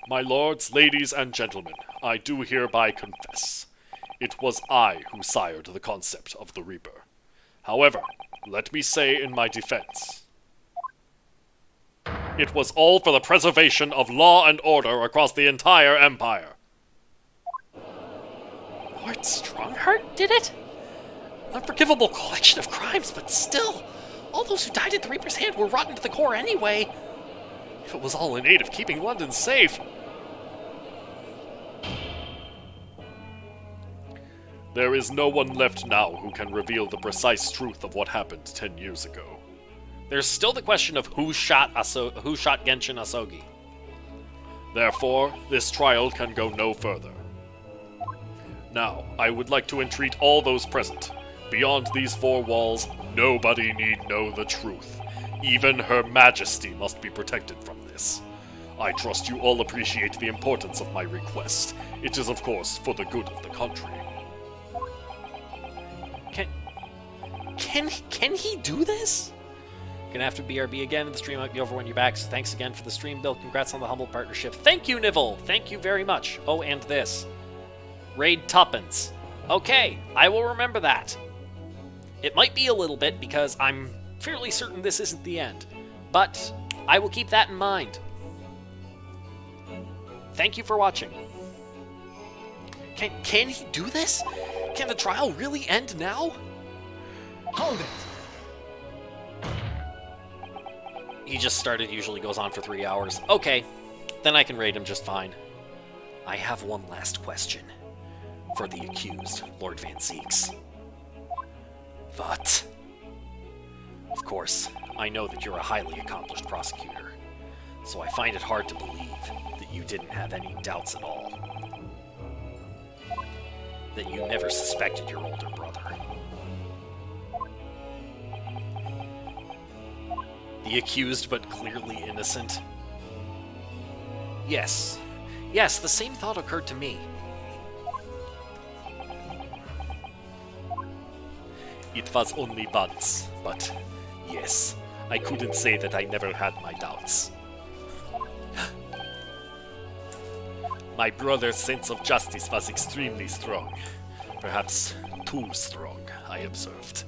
My lords, ladies, and gentlemen, I do hereby confess. It was I who sired the concept of the Reaper. However, let me say in my defense, it was all for the preservation of law and order across the entire Empire. Lord Strongheart did it? An unforgivable collection of crimes, but still, all those who died at the Reaper's hand were rotten to the core anyway. If it was all in aid of keeping London safe. There is no one left now who can reveal the precise truth of what happened 10 years ago. There's still the question of who shot Genshin Asogi. Therefore, this trial can go no further. Now, I would like to entreat all those present. Beyond these 4 walls, nobody need know the truth. Even Her Majesty must be protected from this. I trust you all appreciate the importance of my request. It is, of course, for the good of the country. Can he do this? Gonna have to BRB again, and the stream might be over when you're back, so thanks again for the stream, Bill. Congrats on the humble partnership. Thank you, Nivell. Thank you very much. Oh, and this. Raid tuppence. Okay, I will remember that. It might be a little bit, because I'm fairly certain this isn't the end. But I will keep that in mind. Thank you for watching. Can he do this? Can the trial really end now? Hold it! He just started, usually goes on for 3 hours. Okay, then I can raid him just fine. I have one last question for the accused, Lord Van Zieks. But, of course, I know that you're a highly accomplished prosecutor, so I find it hard to believe that you didn't have any doubts at all. That you never suspected your older brother. The accused but clearly innocent? Yes. Yes, the same thought occurred to me. It was only once, but yes, I couldn't say that I never had my doubts. My brother's sense of justice was extremely strong. Perhaps too strong, I observed.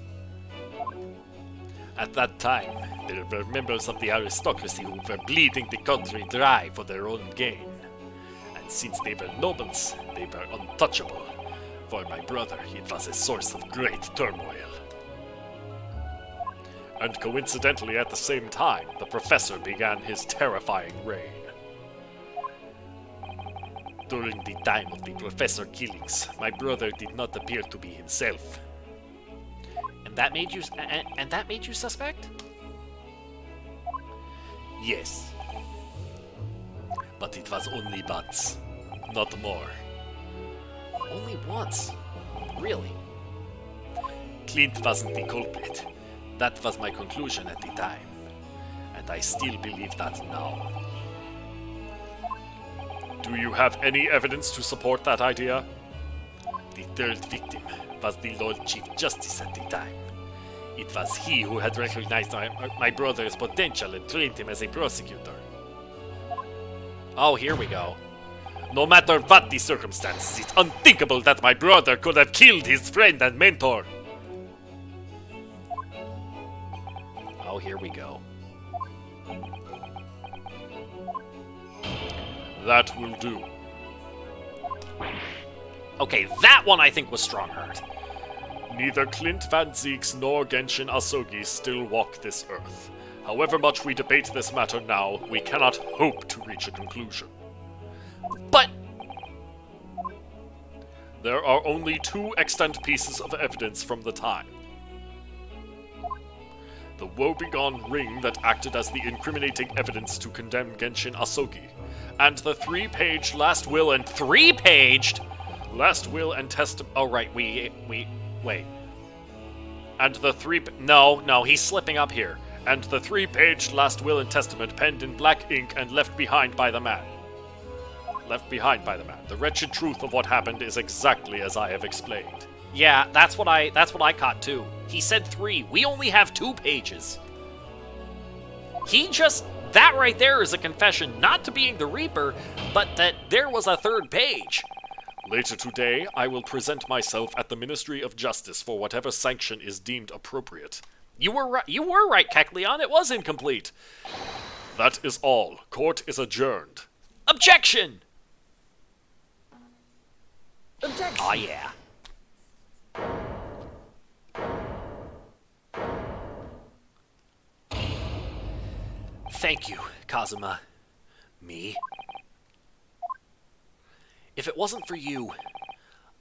At that time, there were members of the aristocracy who were bleeding the country dry for their own gain. And since they were nobles, they were untouchable. For my brother, it was a source of great turmoil. And coincidentally, at the same time, the Professor began his terrifying reign. During the time of the Professor killings, my brother did not appear to be himself. And that made you suspect? Yes. But it was only once, not more. Only once? Really? Clint wasn't the culprit. That was my conclusion at the time. And I still believe that now. Do you have any evidence to support that idea? The third victim was the Lord Chief Justice at the time. It was he who had recognized my brother's potential and trained him as a prosecutor. Oh, here we go. No matter what the circumstances, it's unthinkable that my brother could have killed his friend and mentor. Oh, here we go. That will do. Okay, that one I think was Strongheart. Neither Clint Van Zieks nor Genshin Asogi still walk this earth. However much we debate this matter now, we cannot hope to reach a conclusion. But There are only 2 extant pieces of evidence from the time. The woebegone ring that acted as the incriminating evidence to condemn Genshin Asogi, and the 3-page last will and 3-paged? last will and testament. Oh, right, wait. And the 3 No, he's slipping up here. and the 3-page last will and testament penned in black ink and left behind by the man. Left behind by the man. The wretched truth of what happened is exactly as I have explained. Yeah, that's what I caught too. He said 3. We only have 2 pages. That right there is a confession not to being the Reaper, but that there was a 3rd page. Later today, I will present myself at the Ministry of Justice for whatever sanction is deemed appropriate. You were right, Kecleon. It was incomplete. That is all. Court is adjourned. Objection! Objection! Oh yeah. Thank you, Kazuma. Me? If it wasn't for you,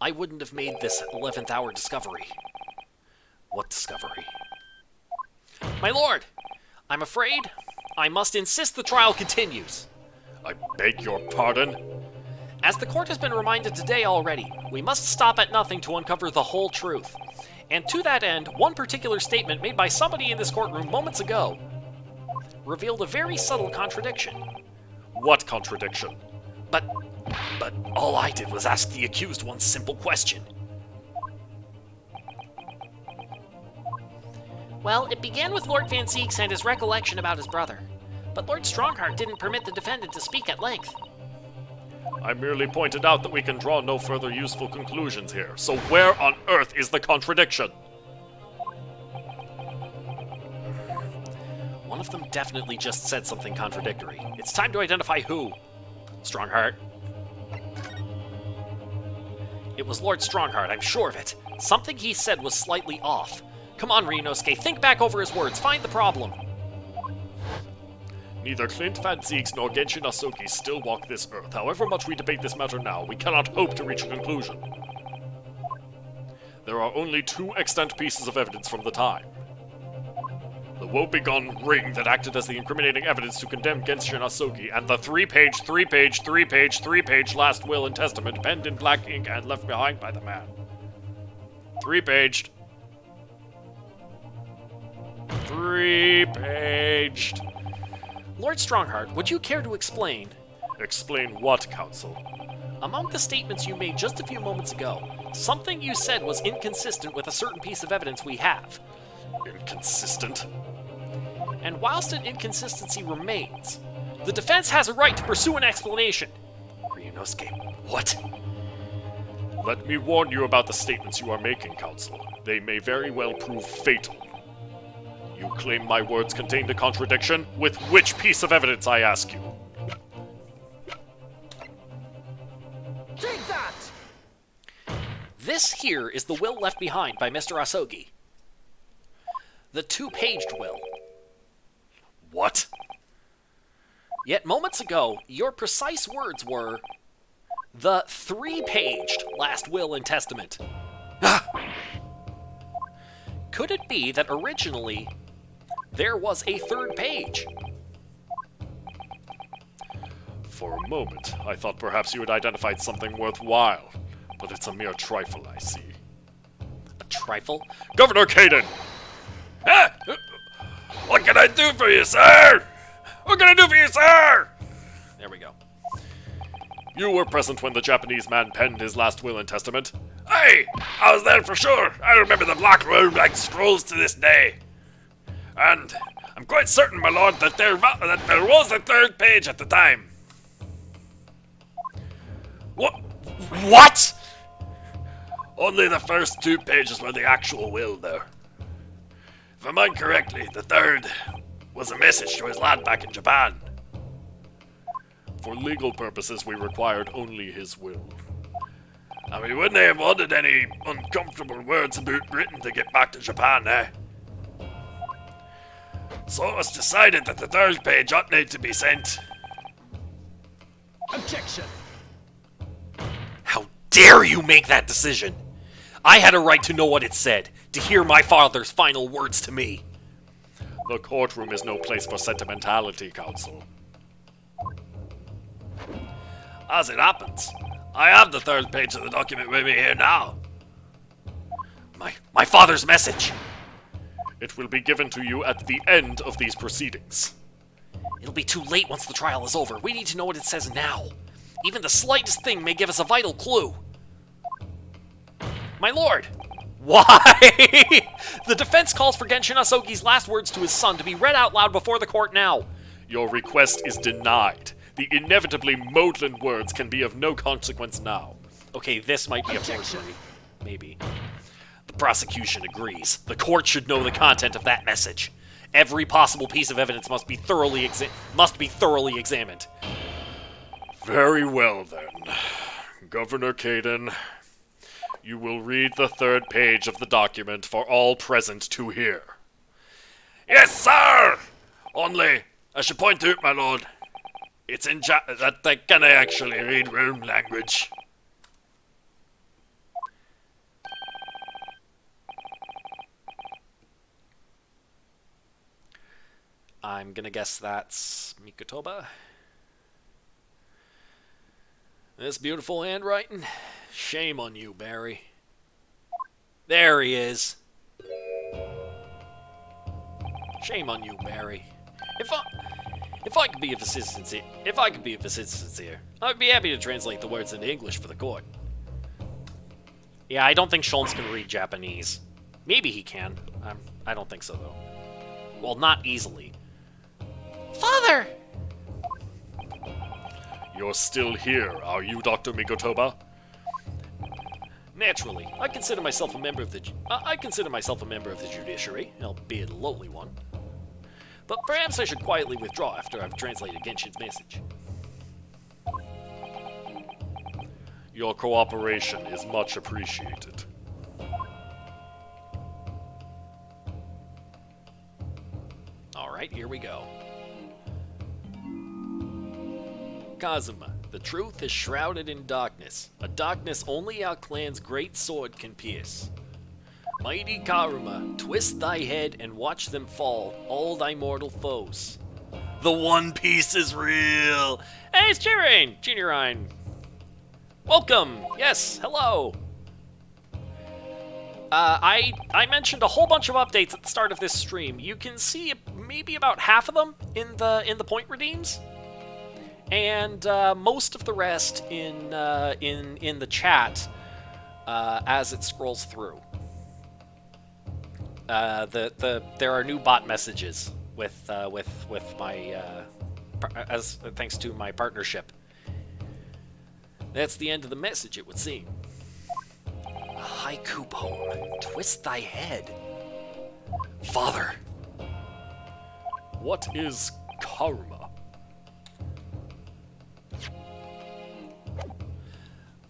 I wouldn't have made this 11th hour discovery. What discovery? My lord, I'm afraid I must insist the trial continues. I beg your pardon? As the court has been reminded today already, we must stop at nothing to uncover the whole truth. And to that end, one particular statement made by somebody in this courtroom moments ago revealed a very subtle contradiction. What contradiction? But all I did was ask the accused one simple question. Well, it began with Lord Van Zieks and his recollection about his brother. But Lord Strongheart didn't permit the defendant to speak at length. I merely pointed out that we can draw no further useful conclusions here. So where on earth is the contradiction? One of them definitely just said something contradictory. It's time to identify who. Strongheart. It was Lord Strongheart, I'm sure of it. Something he said was slightly off. Come on, Ryunosuke, think back over his words, find the problem. Neither Clint Van Zieks nor Genshin Asogi still walk this earth. However much we debate this matter now, we cannot hope to reach a conclusion. There are only 2 extant pieces of evidence from the time. The woebegone ring that acted as the incriminating evidence to condemn Genshin Asogi, and the 3-page last will and testament penned in black ink and left behind by the man. 3-paged. 3-paged. Lord Strongheart, would you care to explain? Explain what, Counsel? Among the statements you made just a few moments ago, something you said was inconsistent with a certain piece of evidence we have. Inconsistent? And whilst an inconsistency remains, the defense has a right to pursue an explanation. Ryunosuke, what? Let me warn you about the statements you are making, Counsel. They may very well prove fatal. You claim my words contained a contradiction? With which piece of evidence, I ask you? Take that! This here is the will left behind by Mr. Asogi. The 2-paged will. What? Yet moments ago, your precise words were the 3-paged last will and testament. Could it be that originally there was a 3rd page? For a moment, I thought perhaps you had identified something worthwhile, but it's a mere trifle, I see. A trifle? Governor Caden! Ah! What can I do for you, sir? What can I do for you, sir? There we go. You were present when the Japanese man penned his last will and testament. Aye, I was there for sure. I remember the black road like scrolls to this day. And I'm quite certain, my lord, that there was a third page at the time. What? Only the first 2 pages were the actual will, though. If I mind correctly, the third was a message to his lad back in Japan. For legal purposes, we required only his will. And we wouldn't have wanted any uncomfortable words about Britain to get back to Japan, eh? So it was decided that the third page ought need to be sent. Objection! How dare you make that decision? I had a right to know what it said, to hear my father's final words to me. The courtroom is no place for sentimentality, Counsel. As it happens, I have the third page of the document with me here now. My father's message. It will be given to you at the end of these proceedings. It'll be too late once the trial is over. We need to know what it says now. Even the slightest thing may give us a vital clue. My lord! Why? The defense calls for Genshin Asogi's last words to his son to be read out loud before the court now. Your request is denied. The inevitably maudlin words can be of no consequence now. Okay, this might be Objection. a forgery. Maybe. The prosecution agrees. The court should know the content of that message. Every possible piece of evidence must be thoroughly examined. Very well, then. Governor Caden, you will read the third page of the document for all present to hear. Yes, sir! Only, I should point out, my lord, it's in that I can actually read rune language. I'm gonna guess that's Mikotoba. This beautiful handwriting? Shame on you, Barry. There he is. Shame on you, Barry. If I could be of assistance here, I'd be happy to translate the words into English for the court. Yeah, I don't think Sholmes can read Japanese. Maybe he can. I don't think so, though. Well, not easily. Father! You're still here, are you, Dr. Mikotoba? Naturally, I consider myself a member of the judiciary, albeit a lowly one. But perhaps I should quietly withdraw after I've translated Genshin's message. Your cooperation is much appreciated. Alright, here we go. Kazuma, the truth is shrouded in darkness, a darkness only our clan's great sword can pierce. Mighty Karuma, twist thy head and watch them fall, all thy mortal foes. The One Piece is real! Hey, it's Jinirine! Welcome! Yes, hello! I mentioned a whole bunch of updates at the start of this stream. You can see maybe about half of them in the point redeems. And most of the rest in the chat as it scrolls through. There are new bot messages with my thanks to my partnership. That's the end of the message, it would seem. A haiku poem. Twist thy head. Father. What is karma?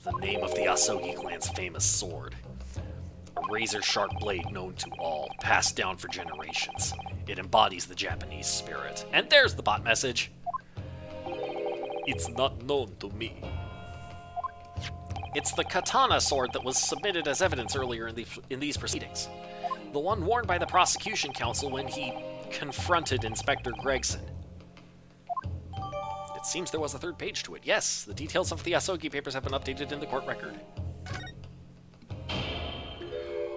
The name of the Asogi clan's famous sword. A razor-sharp blade known to all, passed down for generations. It embodies the Japanese spirit. And there's the bot message. It's not known to me. It's the katana sword that was submitted as evidence earlier in these proceedings. The one worn by the prosecution counsel when he confronted Inspector Gregson. It seems there was a third page to it. Yes, the details of the Asogi papers have been updated in the court record.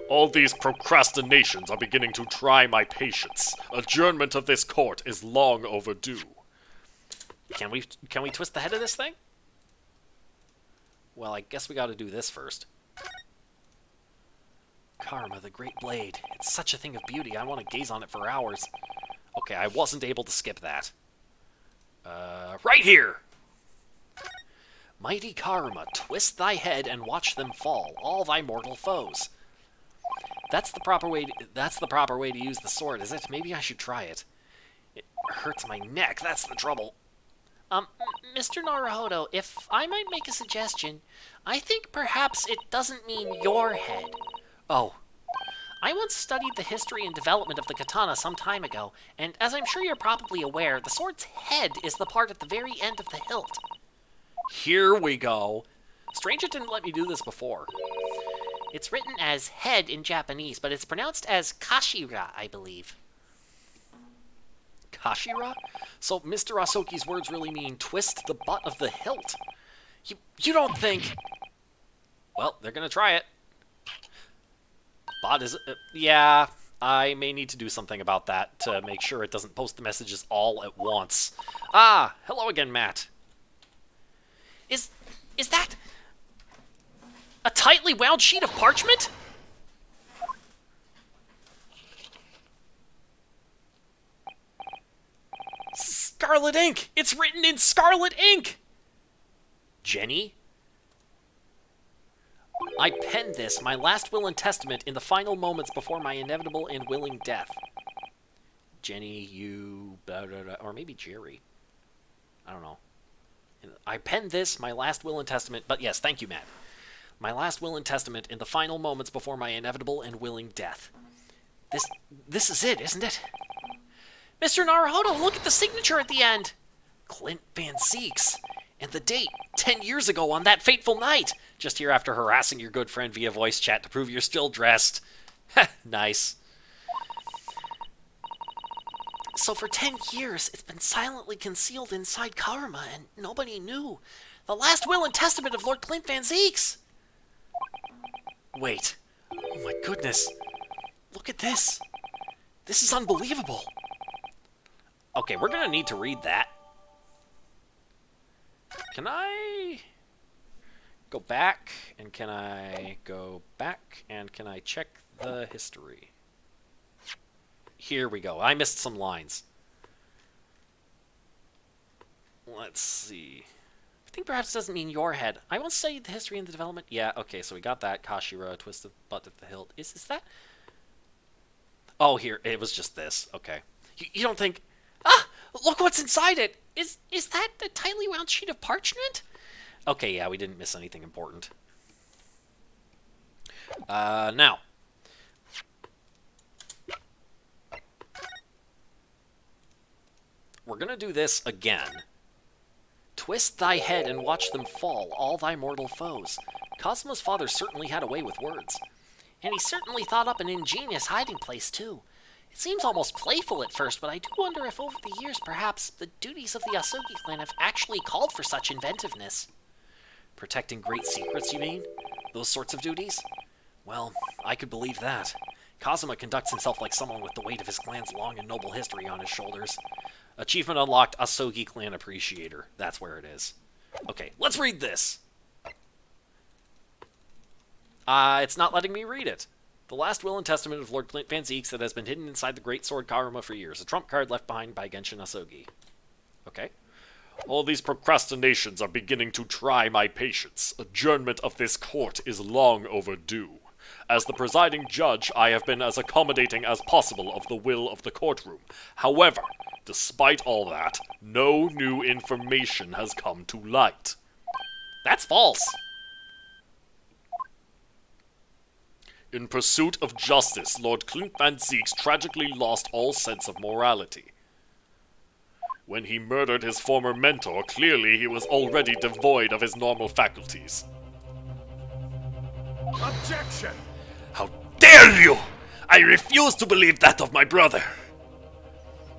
All these procrastinations are beginning to try my patience. Adjournment of this court is long overdue. Can we twist the head of this thing? Well, I guess we gotta do this first. Karma, the Great Blade. It's such a thing of beauty. I want to gaze on it for hours. Okay, I wasn't able to skip that. Right here! Mighty Karma, twist thy head and watch them fall, all thy mortal foes. That's the proper way to use the sword, is it? Maybe I should try it. It hurts my neck, that's the trouble. Mr. Naruhodo, if I might make a suggestion, I think perhaps it doesn't mean your head. Oh, I once studied the history and development of the katana some time ago, and as I'm sure you're probably aware, the sword's head is the part at the very end of the hilt. here we go. Strange it didn't let me do this before. It's written as head in Japanese, but it's pronounced as kashira, I believe. Kashira? So Mr. Asoki's words really mean twist the butt of the hilt. You don't think... Well, they're gonna try it. Bot is... yeah, I may need to do something about that to make sure it doesn't post the messages all at once. Ah, hello again, Matt. Is that a tightly wound sheet of parchment? Scarlet ink! It's written in scarlet ink! Jenny? I penned this, my last will and testament, in the final moments before my inevitable and willing death. Jenny, you... Blah, blah, blah, or maybe Jerry. I don't know. I penned this, my last will and testament, but yes, thank you, Matt. My last will and testament in the final moments before my inevitable and willing death. This is it, isn't it? Mr. Naruhodo, look at the signature at the end! Clint Van Zeeks. And the date, 10 years ago on that fateful night. Just here after harassing your good friend via voice chat to prove you're still dressed. Heh, nice. So for 10 years, it's been silently concealed inside Karma, and nobody knew. The last will and testament of Lord Clint Van Zeeks! Wait. Oh my goodness. Look at this. This is unbelievable. Okay, we're gonna need to read that. Can I go back? And can I go back? And can I check the history? Here we go. I missed some lines. Let's see. I think perhaps it doesn't mean your head. I once studied the history and the development. Yeah, okay, so we got that. Kashira, twisted butt at the hilt. Is that? Oh, here. It was just this. Okay. You don't think... Ah! Look what's inside it! Is that a tightly wound sheet of parchment? Okay, yeah, we didn't miss anything important. Now. We're gonna do this again. Twist thy head and watch them fall, all thy mortal foes. Cosmo's father certainly had a way with words. And he certainly thought up an ingenious hiding place, too. It seems almost playful at first, but I do wonder if over the years, perhaps, the duties of the Asogi clan have actually called for such inventiveness. Protecting great secrets, you mean? Those sorts of duties? Well, I could believe that. Kazuma conducts himself like someone with the weight of his clan's long and noble history on his shoulders. Achievement unlocked, Asogi Clan Appreciator. That's where it is. Okay, let's read this! It's not letting me read it. The last will and testament of Lord Clint Van Zeeks that has been hidden inside the Great Sword Karuma for years. A trump card left behind by Genshin Asogi. Okay. All these procrastinations are beginning to try my patience. Adjournment of this court is long overdue. As the presiding judge, I have been as accommodating as possible of the will of the courtroom. However, despite all that, no new information has come to light. That's false! In pursuit of justice, Lord Clint Van Zeeks tragically lost all sense of morality. When he murdered his former mentor, clearly he was already devoid of his normal faculties. Objection! How dare you! I refuse to believe that of my brother!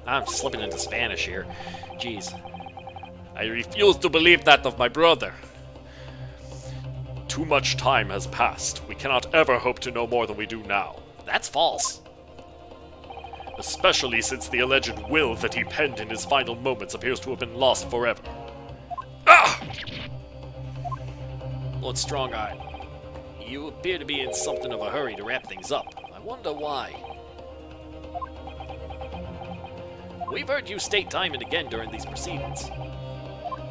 I'm slipping into Spanish here. Jeez. I refuse to believe that of my brother. Too much time has passed. We cannot ever hope to know more than we do now. That's false. Especially since the alleged will that he penned in his final moments appears to have been lost forever. Ah! Lord Strong-Eye, you appear to be in something of a hurry to wrap things up. I wonder why. We've heard you state time and again during these proceedings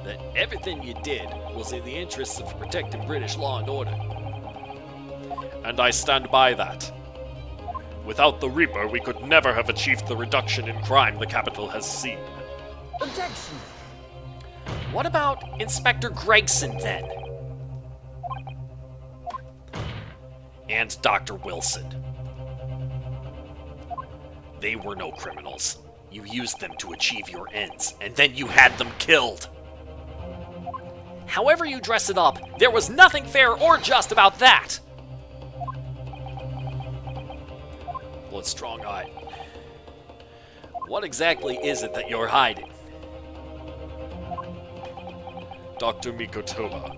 that everything you did was in the interests of protecting British law and order. And I stand by that. Without the Reaper, we could never have achieved the reduction in crime the capital has seen. Objection! What about Inspector Gregson, then? And Dr. Wilson. They were no criminals. You used them to achieve your ends, and then you had them killed. However you dress it up, there was nothing fair or just about that. Lord Strong-Eye, what exactly is it that you're hiding? Dr. Mikotoba,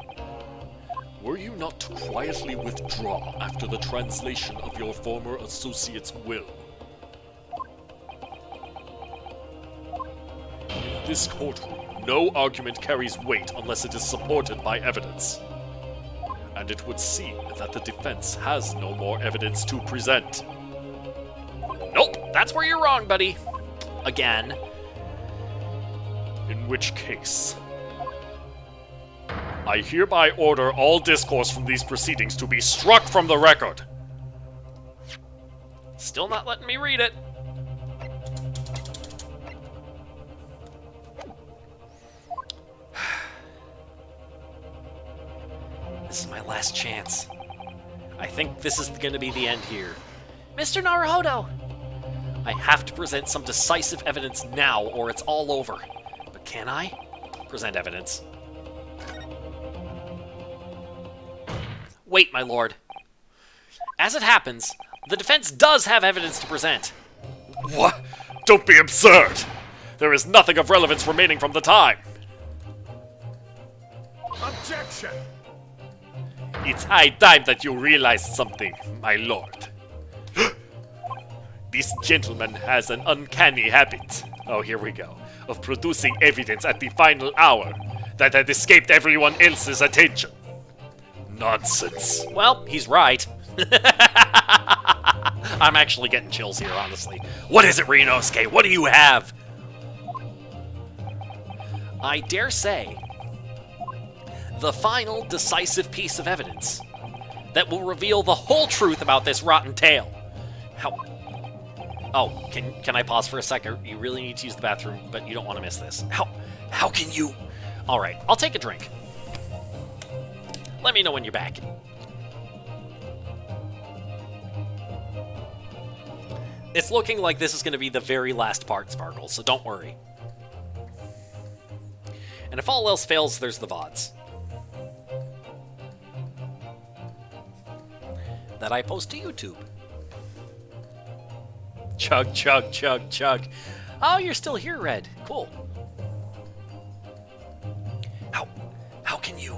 were you not to quietly withdraw after the translation of your former associate's will? In this courtroom, no argument carries weight unless it is supported by evidence. And it would seem that the defense has no more evidence to present. Nope, that's where you're wrong, buddy. Again. In which case, I hereby order all discourse from these proceedings to be struck from the record. Still not letting me read it. This is my last chance. I think this is going to be the end here. Mr. Naruhodo! I have to present some decisive evidence now, or it's all over. But can I? Present evidence. Wait, my lord. As it happens, the defense does have evidence to present. What? Don't be absurd! There is nothing of relevance remaining from the time. Objection! It's high time that you realize something, my lord. This gentleman has an uncanny habit, oh here we go, of producing evidence at the final hour that had escaped everyone else's attention. Nonsense. Well, he's right. I'm actually getting chills here, honestly. What is it, Ryunosuke? What do you have? I dare say, the final decisive piece of evidence that will reveal the whole truth about this rotten tale. How... Oh, can I pause for a second? You really need to use the bathroom, but you don't want to miss this. How can you... Alright, I'll take a drink. Let me know when you're back. It's looking like this is going to be the very last part, Sparkle, so don't worry. And if all else fails, there's the VODs that I post to YouTube. Chug, chug, chug, chug. Oh, you're still here, Red. Cool. How can you...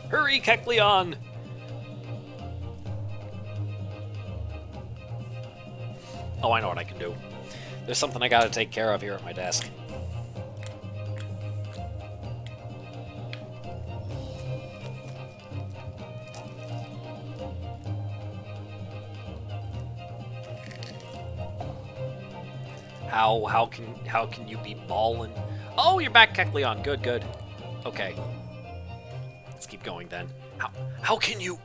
Hurry, Kecleon! Oh, I know what I can do. There's something I gotta take care of here at my desk. How can you be ballin'? Oh, you're back, Kecleon. Good, good. Okay. Let's keep going then. How can you...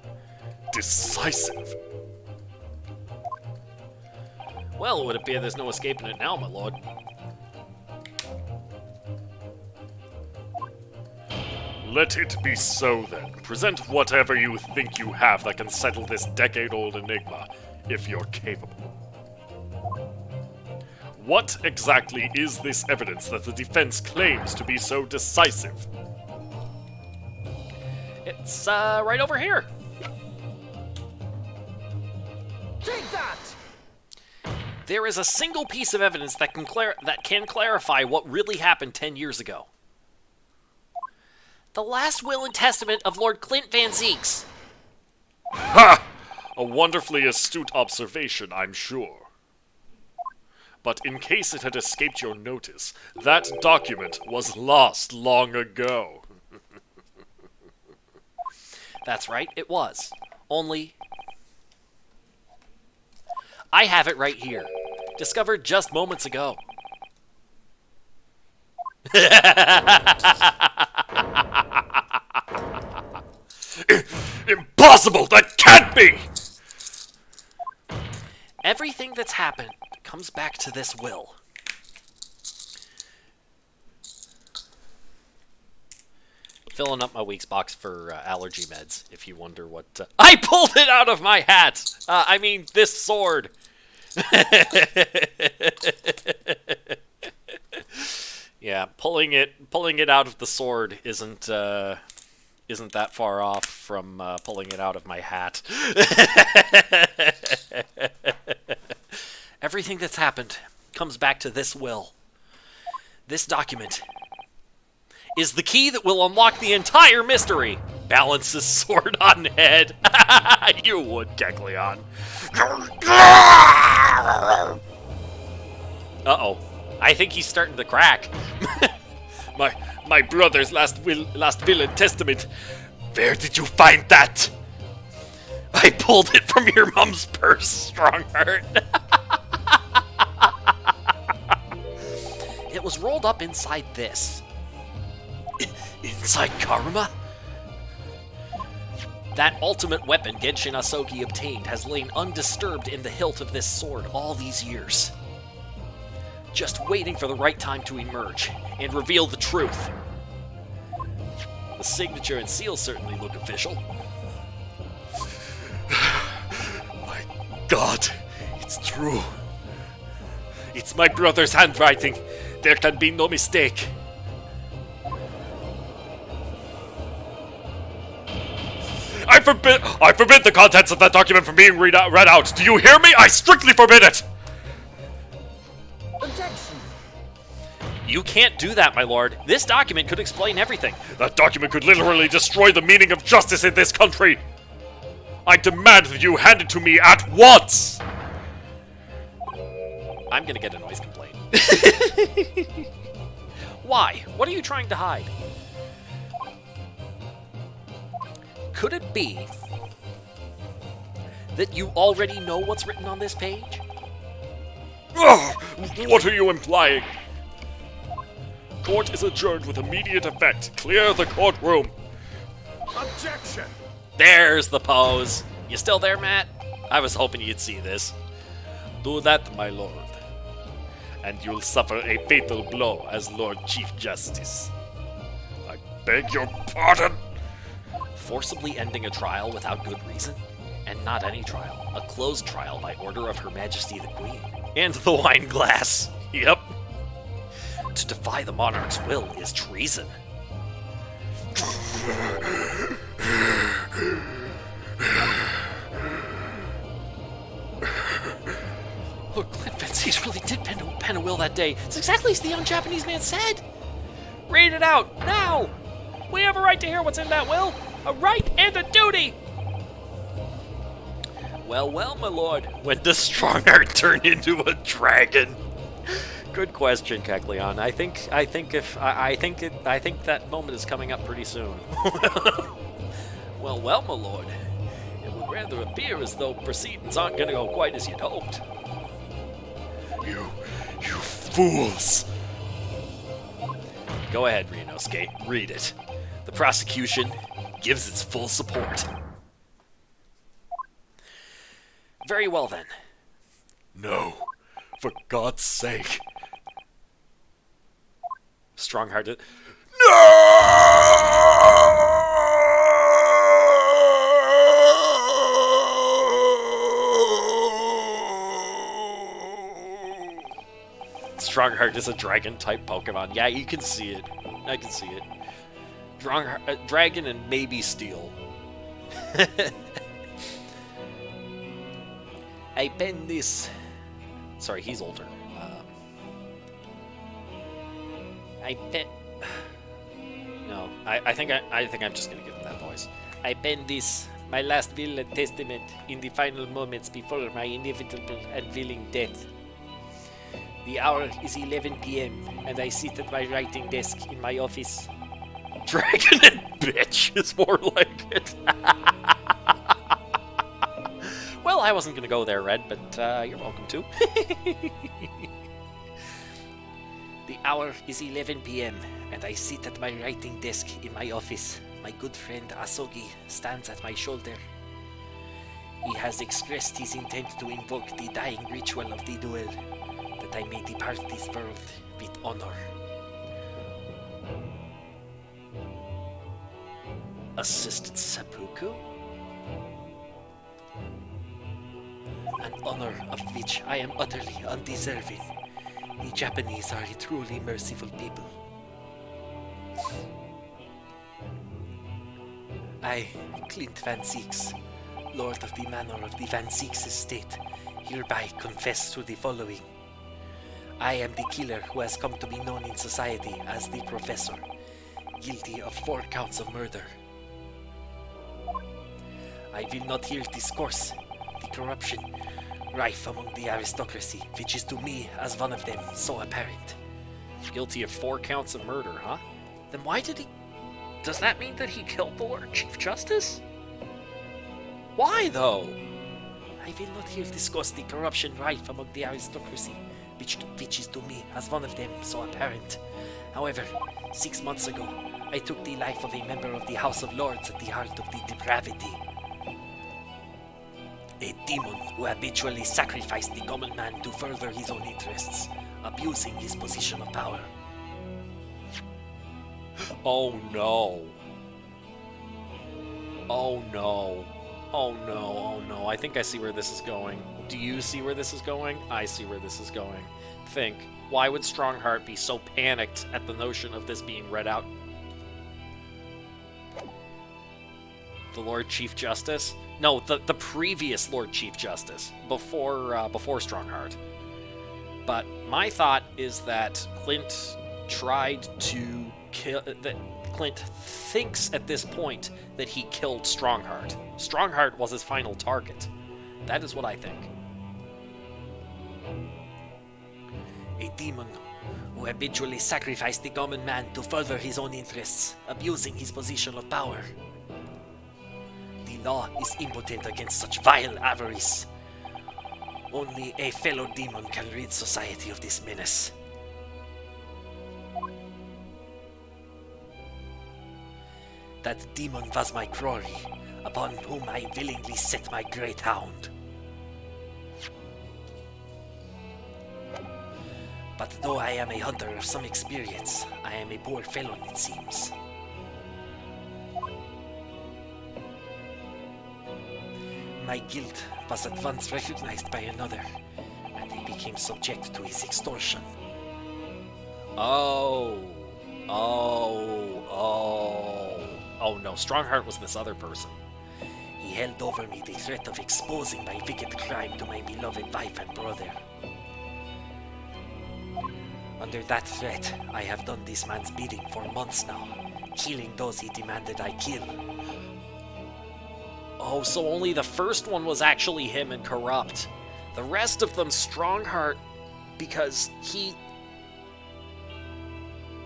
Decisive. Well, it would appear there's no escaping it now, my lord. Let it be so then. Present whatever you think you have that can settle this decade-old enigma, if you're capable. What exactly is this evidence that the defense claims to be so decisive? It's, right over here. Take that! There is a single piece of evidence that can clarify what really happened 10 years ago. The last will and testament of Lord Clint Van Zeeks. Ha! A wonderfully astute observation, I'm sure. But in case it had escaped your notice, that document was lost long ago. That's right, it was. Only... I have it right here. Discovered just moments ago. Impossible! That can't be! Everything that's happened comes back to this will. Filling up my week's box for allergy meds, if you wonder what... I pulled it out of my hat! I mean, this sword. Yeah, pulling it out of the sword isn't that far off from pulling it out of my hat. Everything that's happened comes back to this will. This document is the key that will unlock the entire mystery. Balances sword on head. You would, Kecleon. Uh-oh. I think he's starting to crack. My brother's last will and testament. Where did you find that? I pulled it from your mom's purse, Strongheart. It was rolled up inside this. Inside Karuma? That ultimate weapon Genshin Asogi obtained has lain undisturbed in the hilt of this sword all these years. Just waiting for the right time to emerge and reveal the truth. The signature and seal certainly look official. My God, it's true. It's my brother's handwriting. There can be no mistake. I forbid the contents of that document from being read out. Do you hear me? I strictly forbid it! Objection! You can't do that, my lord. This document could explain everything. That document could literally destroy the meaning of justice in this country. I demand that you hand it to me at once! I'm gonna get a noise complaint. Why? What are you trying to hide? Could it be that you already know what's written on this page? Ugh, what are you implying? Court is adjourned with immediate effect. Clear the courtroom. Objection! There's the pose. You still there, Matt? I was hoping you'd see this. Do that, my lord, and you'll suffer a fatal blow as Lord Chief Justice. I beg your pardon. Forcibly ending a trial without good reason? And not any trial. A closed trial by order of Her Majesty the Queen. And the wine glass. Yep. To defy the monarch's will is treason. Lord Clint Van Zix really did pen a will that day. It's exactly as the young Japanese man said. Read it out, now! We have a right to hear what's in that will. A right and a duty! Well, well, my lord. When does Strongheart turn into a dragon? Good question, Kecleon. I think that moment is coming up pretty soon. Well, well, my lord. It would rather appear as though proceedings aren't going to go quite as you'd hoped. You fools! Go ahead, Ryunosuke. Read it. The prosecution gives its full support. Very well, then. No, for God's sake. Stronghearted. Strongheart is a dragon-type Pokemon. Yeah, you can see it. I can see it. Dragon and maybe Steel. I pen this. Sorry, he's older. I bet. No, I think I'm just gonna give him that voice. I pen this, my last will and testament, in the final moments before my inevitable and willing death. The hour is 11 p.m., and I sit at my writing desk in my office. Dragon and bitch is more like it. Well, I wasn't going to go there, Red, but you're welcome to. The hour is 11 p.m., and I sit at my writing desk in my office. My good friend Asogi stands at my shoulder. He has expressed his intent to invoke the dying ritual of the duel, that I may depart this world with honor. Assistant seppuku? An honor of which I am utterly undeserving. The Japanese are a truly merciful people. I, Clint Van Zieks, Lord of the Manor of the Van Zieks Estate, hereby confess to the following. I am the killer who has come to be known in society as the Professor, guilty of 4 counts of murder. I will not here discourse the corruption rife among the aristocracy, which is to me, as one of them, so apparent. Guilty of 4 counts of murder, huh? Then why did he... Does that mean that he killed the Lord Chief Justice? Why, though? I will not here discuss the corruption rife among the aristocracy, which is to me, as one of them, so apparent. However, 6 months ago, I took the life of a member of the House of Lords at the heart of the depravity. A demon who habitually sacrificed the common man to further his own interests, abusing his position of power. Oh no. Oh no. Oh no, oh no. I think I see where this is going. Do you see where this is going? I see where this is going. Think, why would Strongheart be so panicked at the notion of this being read out? The Lord Chief Justice? No, the previous Lord Chief Justice, before Strongheart. But my thought is that Clint tried to kill... that Clint thinks at this point that he killed Strongheart. Strongheart was his final target. That is what I think. A demon who habitually sacrificed the common man to further his own interests, abusing his position of power. The law is impotent against such vile avarice. Only a fellow demon can rid society of this menace. That demon was my quarry, upon whom I willingly set my great hound. But though I am a hunter of some experience, I am a poor felon, it seems. My guilt was at once recognized by another, and I became subject to his extortion. Oh no, Strongheart was this other person. He held over me the threat of exposing my wicked crime to my beloved wife and brother. Under that threat, I have done this man's bidding for months now, killing those he demanded I kill. Oh, so only the first one was actually him and corrupt. The rest of them Strongheart because he...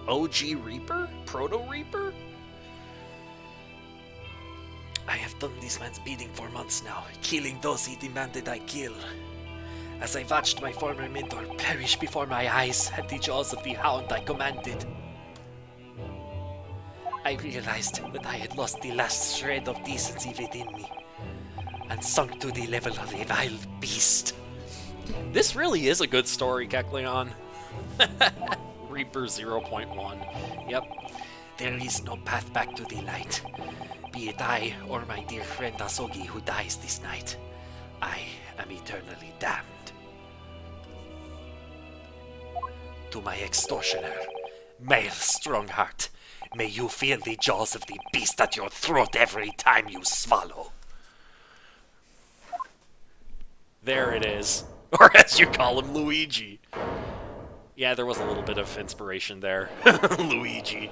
OG Reaper? Proto Reaper? I have done this man's bidding for months now, killing those he demanded I kill. As I watched my former mentor perish before my eyes at the jaws of the hound I commanded, I realized that I had lost the last shred of decency within me, and sunk to the level of a wild beast. This really is a good story, Kecleon. Reaper 0.1. Yep. There is no path back to the light. Be it I or my dear friend Asogi who dies this night, I am eternally damned. To my extortioner, male Strongheart, may you feel the jaws of the beast at your throat every time you swallow. There it is. Or as you call him, Luigi. Yeah, there was a little bit of inspiration there. Luigi.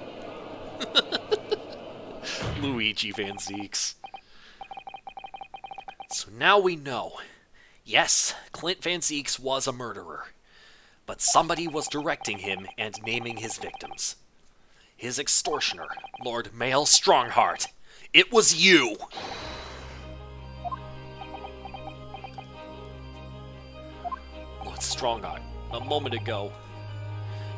Luigi Van Zieks. So now we know. Yes, Clint Van Zieks was a murderer. but somebody was directing him and naming his victims. His extortioner, Lord Mael Strongheart. It was you! Lord Strongheart, a moment ago,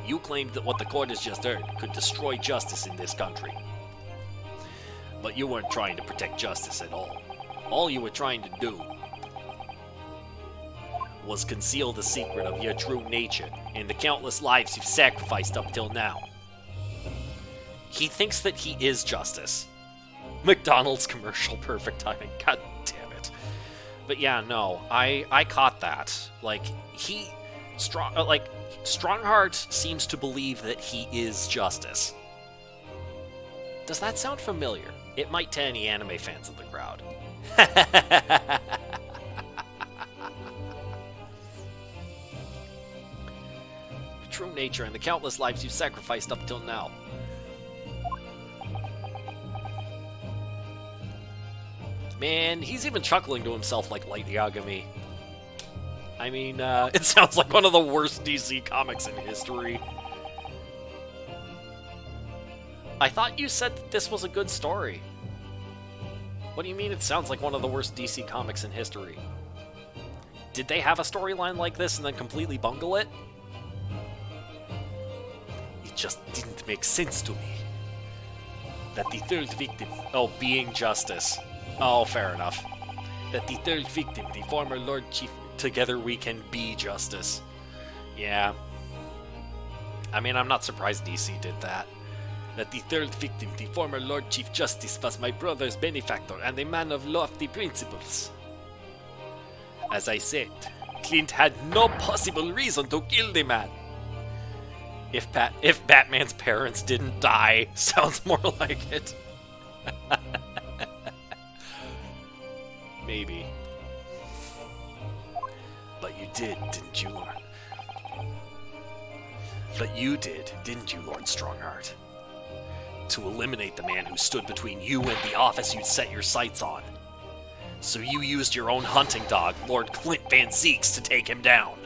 you claimed that what the court has just heard could destroy justice in this country. But you weren't trying to protect justice at all. All you were trying to do was conceal the secret of your true nature and the countless lives you've sacrificed up till now. He thinks that he is justice. McDonald's commercial, perfect timing. God damn it. But yeah, no, I caught that. Like, Strongheart seems to believe that he is justice. Does that sound familiar? It might to any anime fans in the crowd. True nature and the countless lives you've sacrificed up till now. Man, he's even chuckling to himself like Light Yagami. I mean, it sounds like one of the worst DC comics in history. I thought you said that this was a good story. What do you mean it sounds like one of the worst DC comics in history? Did they have a storyline like this and then completely bungle it? It just didn't make sense to me. That the third victim... Oh, being justice. Oh, fair enough. That the third victim, the former Lord Chief... Together we can be justice. Yeah. I mean, I'm not surprised DC did that. That the third victim, the former Lord Chief Justice, was my brother's benefactor and a man of lofty principles. As I said, Clint had no possible reason to kill the man. If Batman's parents didn't die, sounds more like it. Maybe. But you did, didn't you, Lord? But you did, didn't you, Lord Strongheart? To eliminate the man who stood between you and the office you'd set your sights on. So you used your own hunting dog, Lord Clint Van Zieks, to take him down.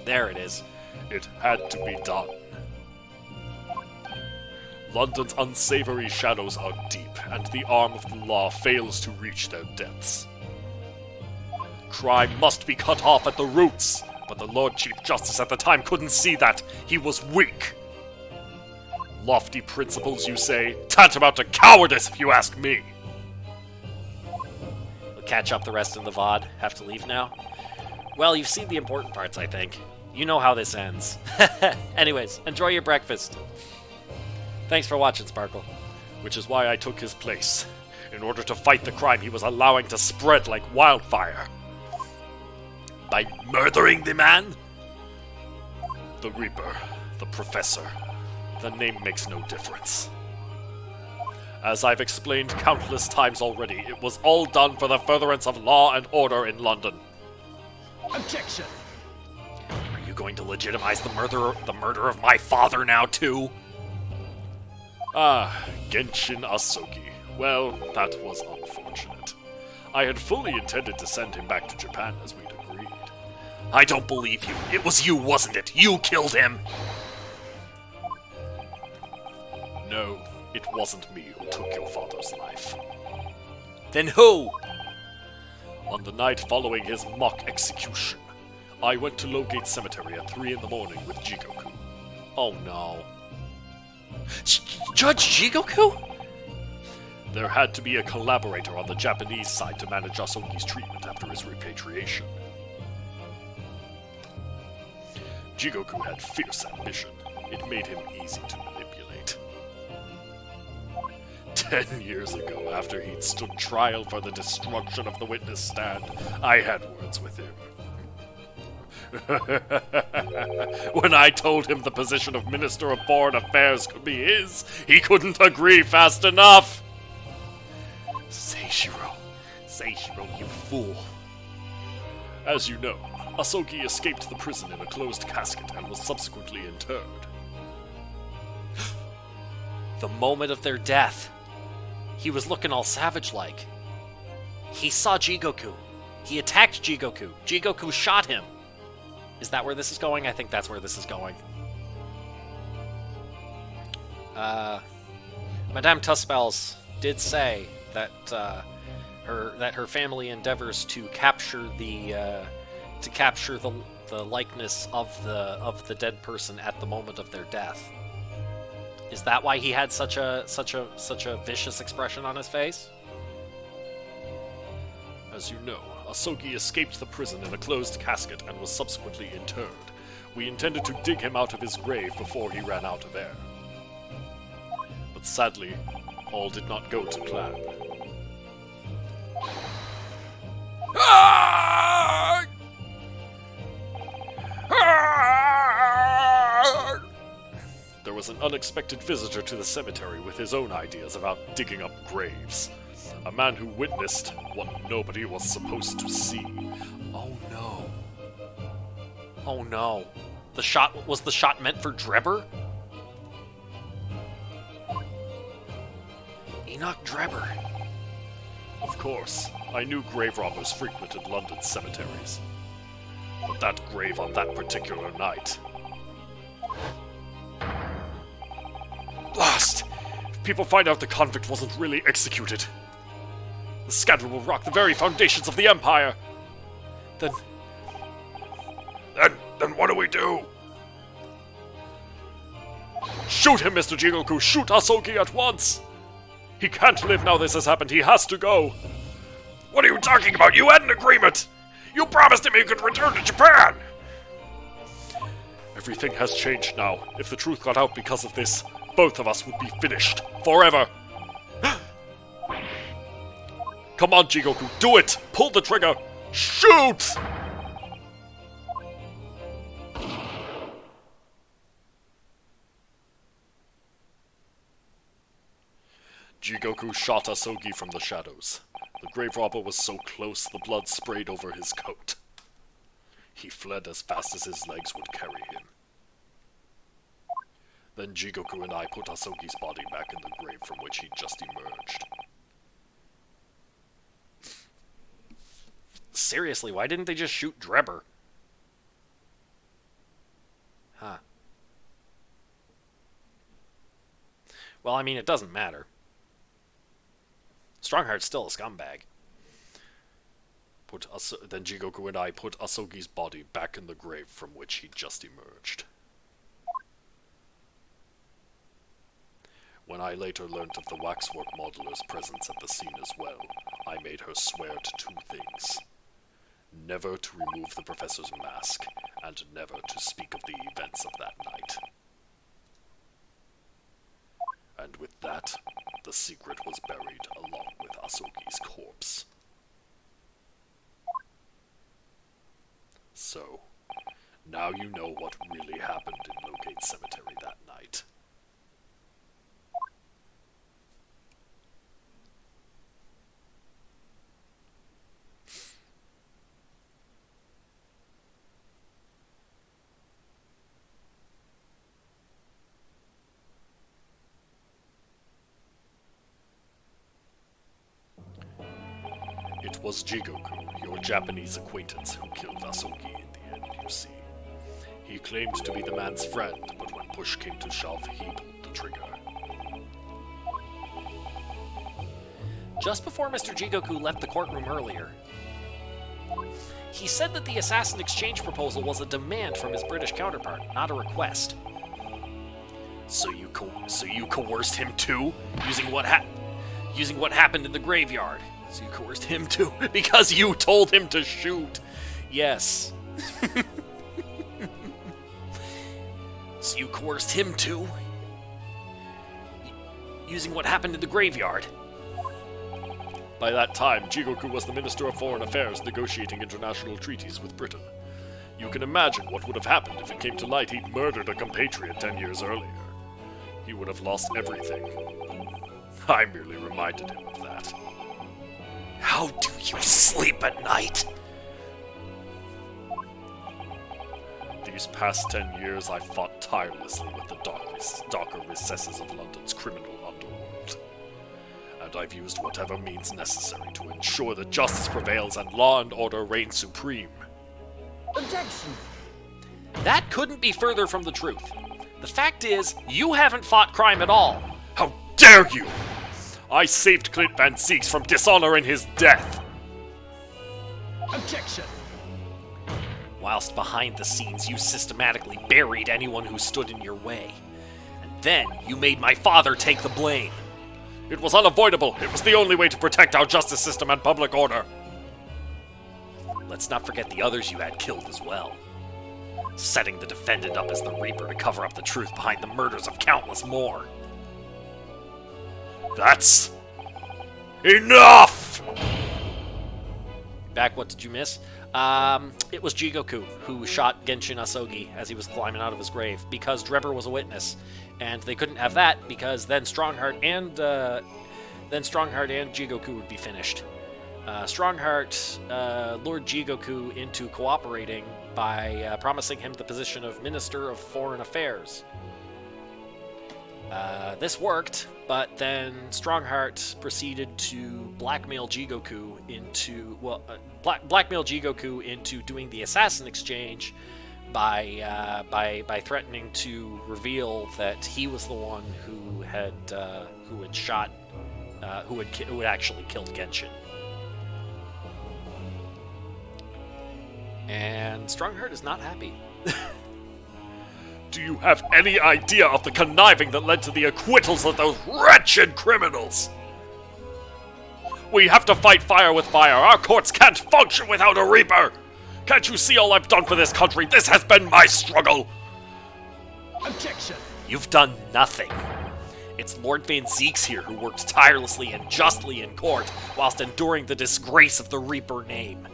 There it is. It had to be done. London's unsavory shadows are deep, and the arm of the law fails to reach their depths. Crime must be cut off at the roots, but the Lord Chief Justice at the time couldn't see that. He was weak. Lofty principles, you say? Tantamount to cowardice, if you ask me. We'll catch up the rest in the VOD. Have to leave now? Well, you've seen the important parts, I think. You know how this ends. Anyways, enjoy your breakfast. Thanks for watching, Sparkle. Which is why I took his place, in order to fight the crime he was allowing to spread like wildfire. By murdering the man? The Reaper, the Professor. The name makes no difference. As I've explained countless times already, it was all done for the furtherance of law and order in London. Objection! Are you going to legitimize the murder of my father now, too? Ah, Genshin Asogi. Well, that was unfortunate. I had fully intended to send him back to Japan as we'd agreed. I don't believe you. It was you, wasn't it? You killed him! No, it wasn't me who took your father's life. Then who? On the night following his mock execution, I went to Lowgate Cemetery at 3 in the morning with Jigoku. Oh no. Judge Jigoku? There had to be a collaborator on the Japanese side to manage Asogi's treatment after his repatriation. Jigoku had fierce ambition. It made him easy to manipulate. 10 years ago, after he'd stood trial for the destruction of the witness stand, I had words with him. When I told him the position of Minister of Foreign Affairs could be his, he couldn't agree fast enough! Seishiro, you fool. As you know, Asogi escaped the prison in a closed casket and was subsequently interred. The moment of their death. He was looking all savage-like. He saw Jigoku. He attacked Jigoku. Jigoku shot him. Is that where this is going? I think that's where this is going. Madame Tuspels did say that her family endeavors to capture the likeness of the dead person at the moment of their death. Is that why he had such a vicious expression on his face? As you know, Asogi escaped the prison in a closed casket and was subsequently interred. We intended to dig him out of his grave before he ran out of air. But sadly, all did not go to plan. There was an unexpected visitor to the cemetery with his own ideas about digging up graves. A man who witnessed what nobody was supposed to see. Oh no. Oh no. The shot meant for Drebber? Enoch Drebber. Of course, I knew grave robbers frequented London cemeteries. But that grave on that particular night... Blast! If people find out the convict wasn't really executed, the scandal will rock the very foundations of the Empire! Then what do we do? Shoot him, Mr. Jigoku! Shoot Asogi at once! He can't live now this has happened. He has to go. What are you talking about? You had an agreement! You promised him he could return to Japan! Everything has changed now. If the truth got out because of this, both of us would be finished. Forever. Come on, Jigoku. Do it! Pull the trigger! Shoot! Jigoku shot Asogi from the shadows. The grave robber was so close the blood sprayed over his coat. He fled as fast as his legs would carry him. Then Jigoku and I put Asogi's body back in the grave from which he just emerged. Seriously, why didn't they just shoot Drebber? Huh. Well, I mean, it doesn't matter. Strongheart's still a scumbag. Then Jigoku and I put Asogi's body back in the grave from which he just emerged. When I later learned of the waxwork modeler's presence at the scene as well, I made her swear to two things. Never to remove the professor's mask, and never to speak of the events of that night. And with that, the secret was buried along with Asogi's corpse. So, now you know what really happened in Locate Cemetery that night. It was Jigoku, your Japanese acquaintance, who killed Asogi in the end, you see. He claimed to be the man's friend, but when push came to shove, he pulled the trigger. Just before Mr. Jigoku left the courtroom earlier, he said that the assassin exchange proposal was a demand from his British counterpart, not a request. So you coerced him too? Using what happened in the graveyard. So you coerced him too, because you told him to shoot. Yes. So you coerced him too? Using what happened in the graveyard. By that time, Jigoku was the Minister of Foreign Affairs negotiating international treaties with Britain. You can imagine what would have happened if it came to light he'd murdered a compatriot 10 years earlier. He would have lost everything. I merely reminded him of that. How do you sleep at night? These past 10 years, I fought tirelessly with the darker recesses of London's criminal underworld. And I've used whatever means necessary to ensure that justice prevails and law and order reign supreme. Objection! That couldn't be further from the truth. The fact is, you haven't fought crime at all. How dare you! I saved Clint Van Zieks from dishonor in his death. Objection! Whilst behind the scenes you systematically buried anyone who stood in your way. And then you made my father take the blame. It was unavoidable. It was the only way to protect our justice system and public order. Let's not forget the others you had killed as well. Setting the defendant up as the Reaper to cover up the truth behind the murders of countless more. That's enough! Back, what did you miss? It was Jigoku who shot Genshin Asogi as he was climbing out of his grave, because Drebber was a witness, and they couldn't have that because then Strongheart and Jigoku would be finished. Strongheart lured Jigoku into cooperating by promising him the position of Minister of Foreign Affairs. This worked, but then Strongheart proceeded to blackmail Jigoku into doing the assassin exchange by threatening to reveal that he was the one who had actually killed Genshin. And Strongheart is not happy. Do you have any idea of the conniving that led to the acquittals of those wretched criminals? We have to fight fire with fire. Our courts can't function without a Reaper. Can't you see all I've done for this country? This has been my struggle. Objection! You've done nothing. It's Lord Van Zieks here who worked tirelessly and justly in court whilst enduring the disgrace of the Reaper name.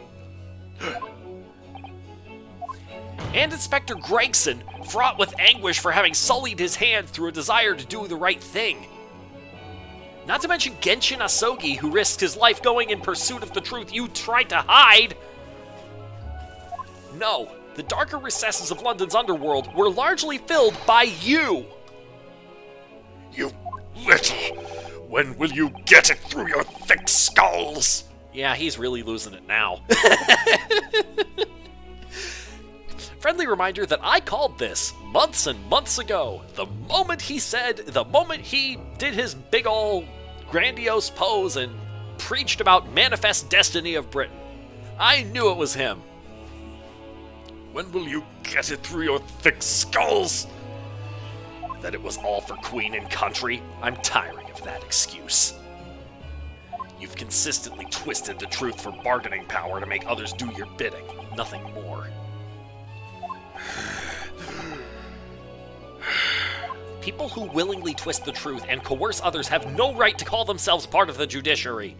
And Inspector Gregson, fraught with anguish for having sullied his hand through a desire to do the right thing. Not to mention Genshin Asogi, who risked his life going in pursuit of the truth you tried to hide. No, the darker recesses of London's underworld were largely filled by you. You little... When will you get it through your thick skulls? Yeah, he's really losing it now. Friendly reminder that I called this months and months ago. The moment he did his big ol' grandiose pose and preached about manifest destiny of Britain. I knew it was him. When will you get it through your thick skulls? That it was all for Queen and country? I'm tiring of that excuse. You've consistently twisted the truth for bargaining power to make others do your bidding. Nothing more. People who willingly twist the truth and coerce others have no right to call themselves part of the judiciary.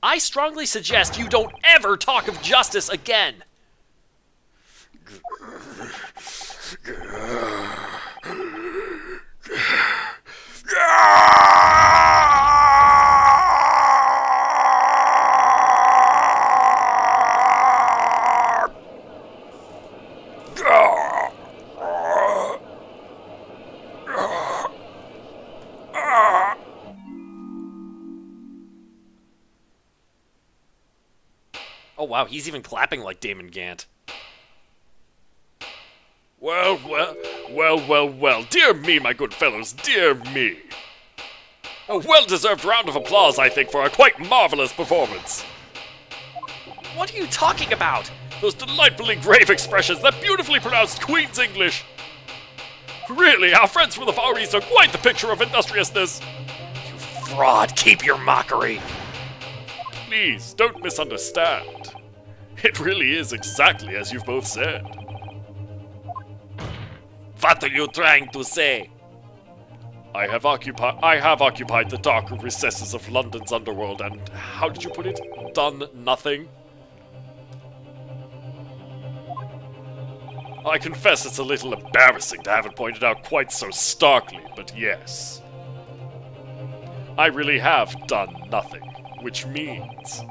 I strongly suggest you don't ever talk of justice again. Oh wow, he's even clapping like Damon Gant. Well, dear me, my good fellows, dear me. A well-deserved round of applause, I think, for a quite marvelous performance. What are you talking about? Those delightfully grave expressions, that beautifully pronounced Queen's English. Really, our friends from the Far East are quite the picture of industriousness. You fraud, keep your mockery. Please, don't misunderstand. It really is exactly as you've both said. What are you trying to say? I have occupied the dark recesses of London's underworld and, how did you put it, done nothing? I confess it's a little embarrassing to have it pointed out quite so starkly, but yes. I really have done nothing, which means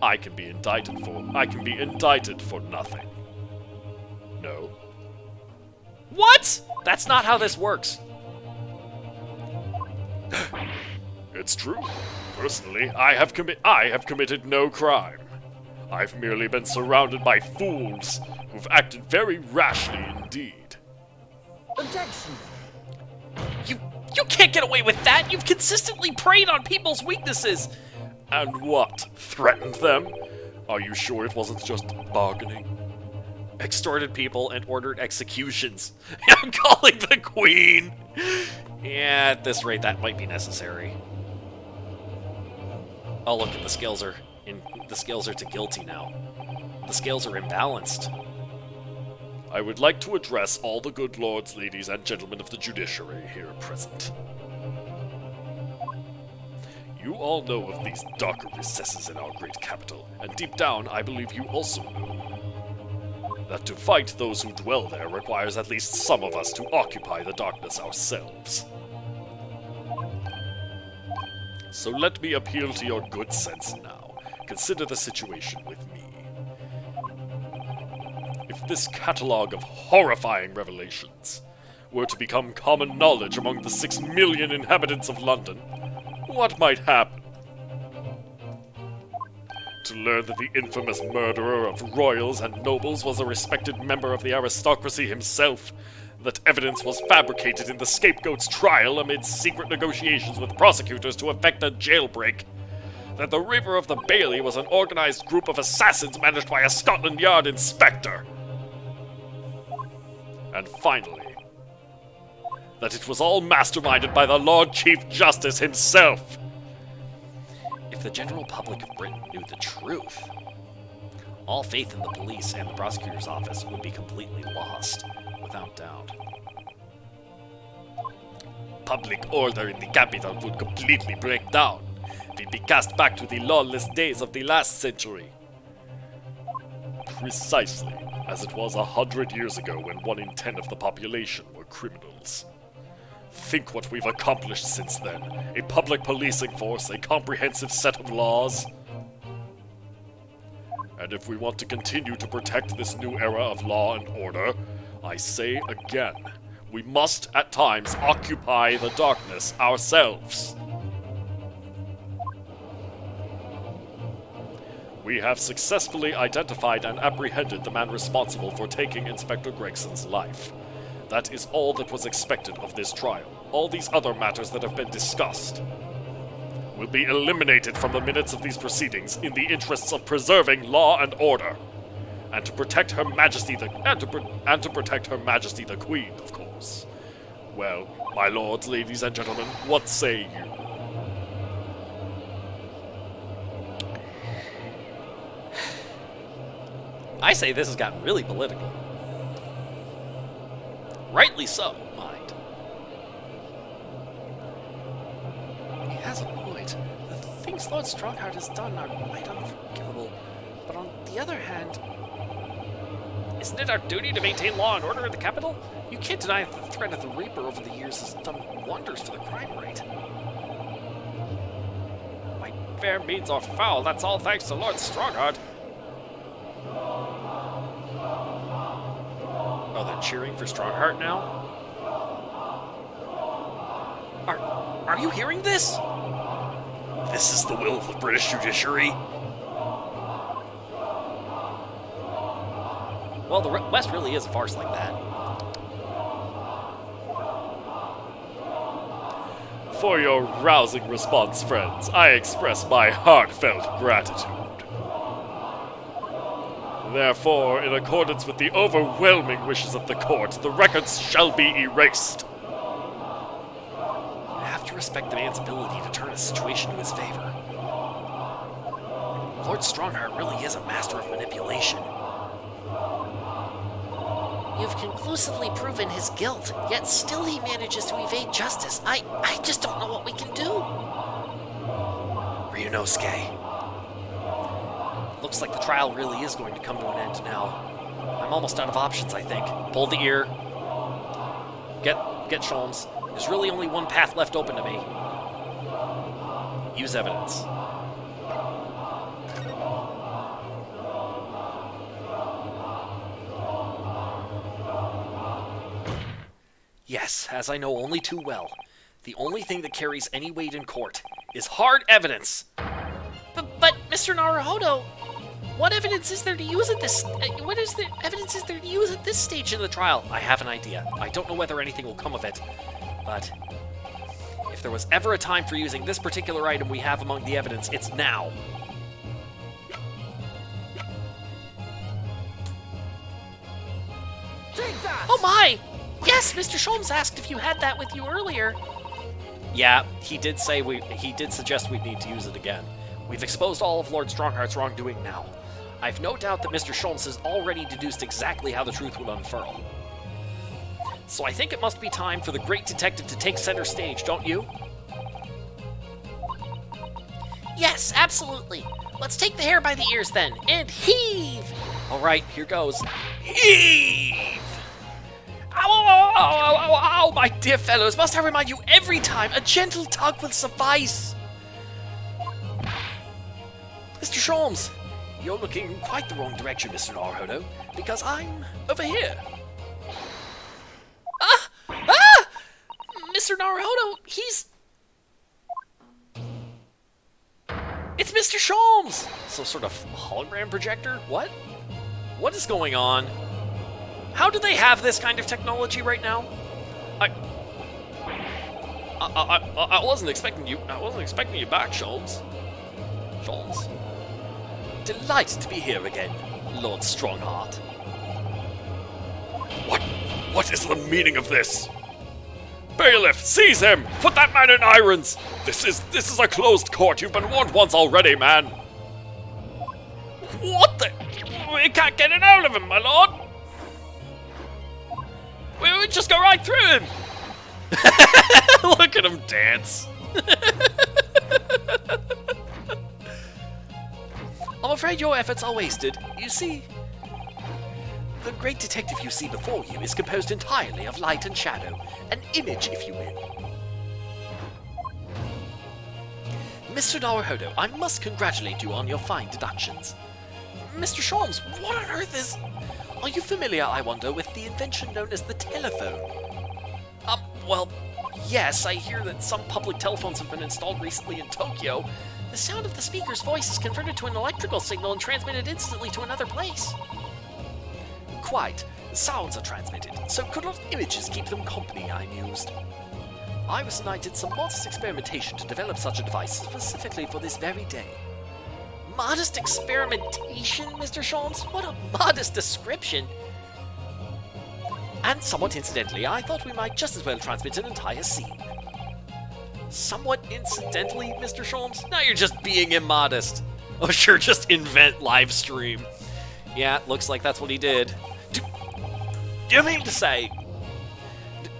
I can be indicted for nothing. No? What? That's not how this works. It's true. Personally, I have committed no crime. I've merely been surrounded by fools who've acted very rashly indeed. Objection! You can't get away with that! You've consistently preyed on people's weaknesses! And what? Threatened them? Are you sure it wasn't just bargaining? Extorted people and ordered executions. I'm calling the queen! Yeah, at this rate, that might be necessary. Oh, look, the scales are to guilty now. The scales are imbalanced. I would like to address all the good lords, ladies, and gentlemen of the judiciary here present. You all know of these darker recesses in our great capital, and deep down I believe you also know that to fight those who dwell there requires at least some of us to occupy the darkness ourselves. So let me appeal to your good sense now. Consider the situation with me. If this catalogue of horrifying revelations were to become common knowledge among the 6 million inhabitants of London, what might happen? To learn that the infamous murderer of royals and nobles was a respected member of the aristocracy himself, that evidence was fabricated in the scapegoat's trial amid secret negotiations with prosecutors to effect a jailbreak, that the Reaper of the Bailey was an organized group of assassins managed by a Scotland Yard inspector, and finally, that it was all masterminded by the Lord Chief Justice himself. If the general public of Britain knew the truth, all faith in the police and the prosecutor's office would be completely lost, without doubt. Public order in the capital would completely break down. We'd be cast back to the lawless days of the last century. Precisely as it was 100 years ago when 1 in 10 of the population were criminals. Think what we've accomplished since then. A public policing force, a comprehensive set of laws. And if we want to continue to protect this new era of law and order, I say again, we must at times occupy the darkness ourselves. We have successfully identified and apprehended the man responsible for taking Inspector Gregson's life. That is all that was expected of this trial. All these other matters that have been discussed will be eliminated from the minutes of these proceedings in the interests of preserving law and order, and to protect Her Majesty to protect Her Majesty the Queen, of course. Well, my lords, ladies, and gentlemen, what say you? I say this has gotten really political. Rightly so, mind. He has a point. The things Lord Strongheart has done are quite unforgivable. But on the other hand, isn't it our duty to maintain law and order in the capital? You can't deny that the threat of the Reaper over the years has done wonders for the crime rate. By fair means or foul, that's all thanks to Lord Strongheart. Oh, they're cheering for Strongheart now? Are you hearing this? This is the will of the British judiciary. Well, the West really is a farce like that. For your rousing response, friends, I express my heartfelt gratitude. Therefore, in accordance with the overwhelming wishes of the court, the records shall be erased. I have to respect the man's ability to turn a situation to his favor. Lord Strongheart really is a master of manipulation. You've conclusively proven his guilt, yet still he manages to evade justice. I just don't know what we can do. Ryunosuke. Looks like the trial really is going to come to an end now. I'm almost out of options, I think. Pull the ear. Get Sholmes. There's really only one path left open to me. Use evidence. Yes, as I know only too well, the only thing that carries any weight in court is hard evidence. But Mr. Naruhodo... What evidence is there to use at this? What is the evidence is there to use at this stage in the trial? I have an idea. I don't know whether anything will come of it, but if there was ever a time for using this particular item we have among the evidence, it's now. Take that! Oh my! Yes, Mr. Sholmes asked if you had that with you earlier. Yeah, he did suggest we'd need to use it again. We've exposed all of Lord Strongheart's wrongdoing now. I've no doubt that Mr. Sholmes has already deduced exactly how the truth would unfurl. So I think it must be time for the great detective to take center stage, don't you? Yes, absolutely. Let's take the hair by the ears then, and heave! All right, here goes. Heave! Ow, ow, ow, ow, ow, ow, my dear fellows, must I remind you every time, a gentle tug will suffice. Mr. Sholmes, you're looking in quite the wrong direction, Mr. Naruhodo, because I'm over here. Mr. Naruhodo, It's Mr. Sholmes! Some sort of hologram projector? What? What is going on? How do they have this kind of technology right now? I wasn't expecting you. I wasn't expecting you back, Sholmes. Sholmes. Delighted to be here again, Lord Strongheart. What is the meaning of this? Bailiff, seize him! Put that man in irons! This is a closed court. You've been warned once already, man. What the? We can't get it out of him, my lord. We would just go right through him. Look at him dance. I'm afraid your efforts are wasted. You see, the great detective you see before you is composed entirely of light and shadow, an image, if you will. Mr. Naruhodo, I must congratulate you on your fine deductions. Mr. Sholmes, what on earth is... Are you familiar, I wonder, with the invention known as the telephone? Well, yes, I hear that some public telephones have been installed recently in Tokyo. The sound of the speaker's voice is converted to an electrical signal and transmitted instantly to another place. Quite. Sounds are transmitted, so could not images keep them company, I mused. Iris and I did some modest experimentation to develop such a device specifically for this very day. Modest experimentation, Mr. Sholmes? What a modest description! And somewhat incidentally, I thought we might just as well transmit an entire scene. Somewhat incidentally, Mr. Sholmes? Now you're just being immodest. Oh sure, just invent live stream. Yeah, looks like that's what he did. Do you mean to say... Do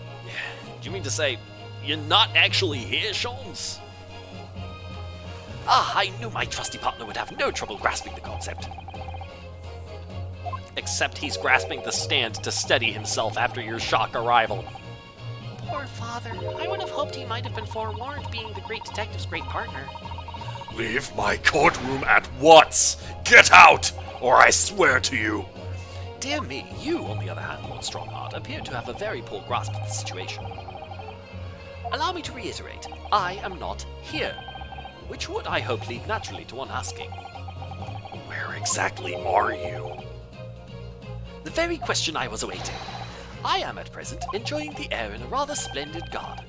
you mean to say you're not actually here, Sholmes? Ah, I knew my trusty partner would have no trouble grasping the concept. Except he's grasping the stand to steady himself after your shock arrival. Poor father. I would have hoped he might have been forewarned, being the great detective's great partner. Leave my courtroom at once! Get out, or I swear to you! Dear me, you, on the other hand, Lord Strongheart, appear to have a very poor grasp of the situation. Allow me to reiterate, I am not here. Which would, I hope, lead naturally to one asking, Where exactly are you? the very question I was awaiting. I am at present enjoying the air in a rather splendid garden.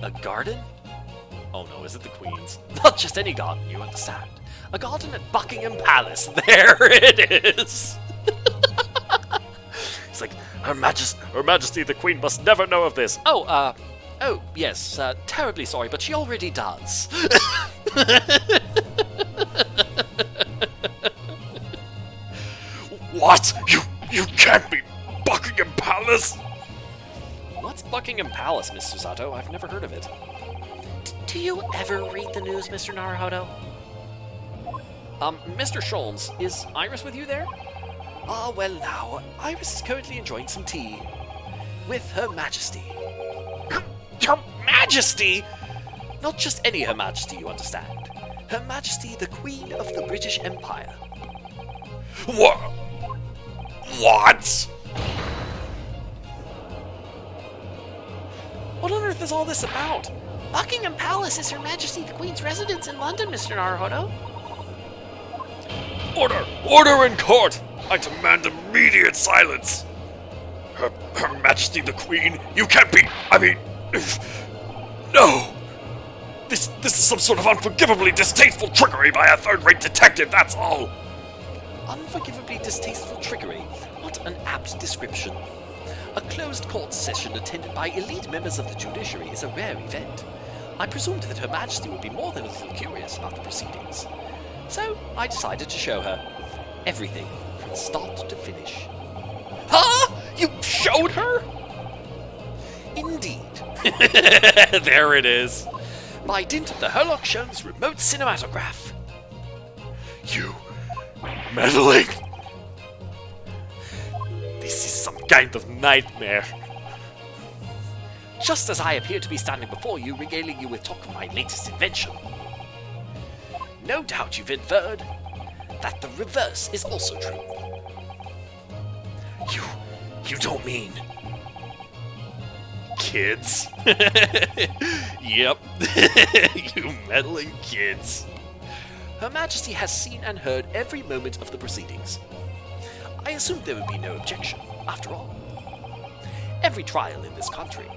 A garden? Oh no, is it the Queen's? Not just any garden, you understand. A garden at Buckingham Palace. There it is! It's like, Her Majesty the Queen must never know of this. Oh, yes, terribly sorry, but she already does. What? You can't be Buckingham Palace? What's Buckingham Palace, Miss Susato? I've never heard of it. Do you ever read the news, Mr. Naruhodo? Mr. Sholmes, is Iris with you there? Ah, well now, Iris is currently enjoying some tea. With Her Majesty. Her Majesty? Not just any Her Majesty, you understand. Her Majesty, the Queen of the British Empire. What? What on earth is all this about? Buckingham Palace is Her Majesty the Queen's residence in London, Mr. Naruhodo. Order! Order in court! I demand immediate silence! Her Majesty the Queen, you can't be... I mean... No! This is some sort of unforgivably distasteful trickery by a third-rate detective, that's all! Unforgivably distasteful trickery. What an apt description. A closed court session attended by elite members of the judiciary is a rare event. I presumed that Her Majesty would be more than a little curious about the proceedings. So I decided to show her everything from start to finish. Huh? You showed her? Indeed. There it is. By dint of the Herlock Sholmes remote cinematograph. You... meddling... This is some kind of nightmare. Just as I appear to be standing before you, regaling you with talk of my latest invention. No doubt you've inferred that the reverse is also true. You don't mean... kids? Yep. You meddling kids. Her Majesty has seen and heard every moment of the proceedings. I assumed there would be no objection, after all. Every trial in this country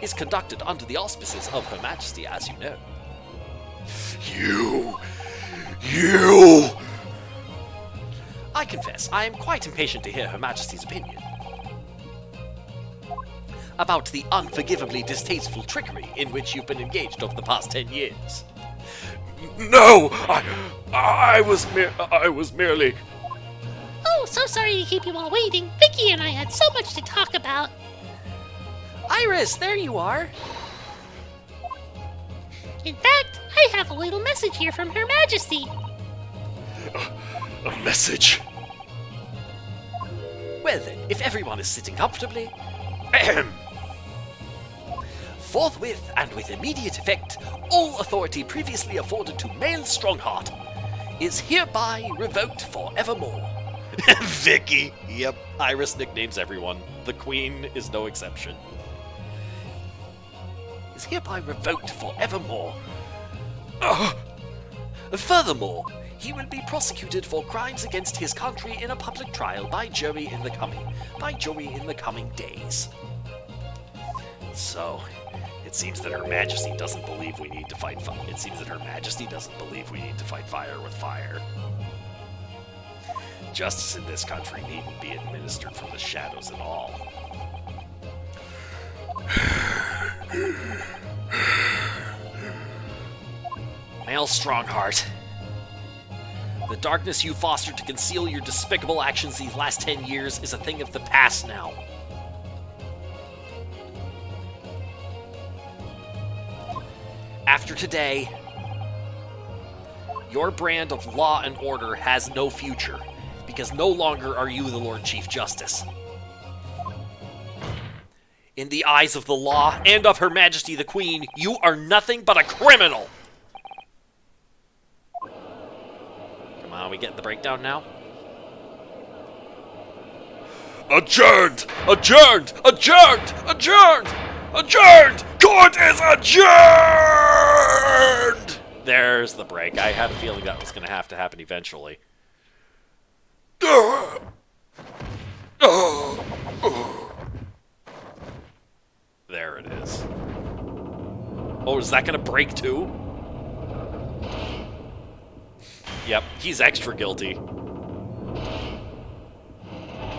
is conducted under the auspices of Her Majesty, as you know. You... I confess, I am quite impatient to hear Her Majesty's opinion about the unforgivably distasteful trickery in which you've been engaged over the past 10 years. No! I was merely... Oh, so sorry to keep you all waiting. Vicky and I had so much to talk about. Iris, there you are! In fact, I have a little message here from Her Majesty. A message? Well then, if everyone is sitting comfortably... Ahem. Forthwith and with immediate effect, all authority previously afforded to male Strongheart is hereby revoked forevermore. Vicky. Yep. Iris nicknames everyone. The Queen is no exception. Is hereby revoked forevermore. Furthermore, he will be prosecuted for crimes against his country in a public trial by jury in the coming days. So, it seems that Her Majesty doesn't believe we need to fight fire. It seems that Her Majesty doesn't believe we need to fight fire with fire. Justice in this country needn't be administered from the shadows at all. Male Strongheart. The darkness you fostered to conceal your despicable actions these last 10 years is a thing of the past now. After today, your brand of law and order has no future, because no longer are you the Lord Chief Justice. In the eyes of the law and of Her Majesty the Queen, you are nothing but a criminal! Come on, we getting the breakdown now? Adjourned! Adjourned! Adjourned! Adjourned! Adjourned! Court is adjourned! There's the break. I had a feeling that was going to have to happen eventually. There it is. Oh, is that going to break too? Yep, he's extra guilty.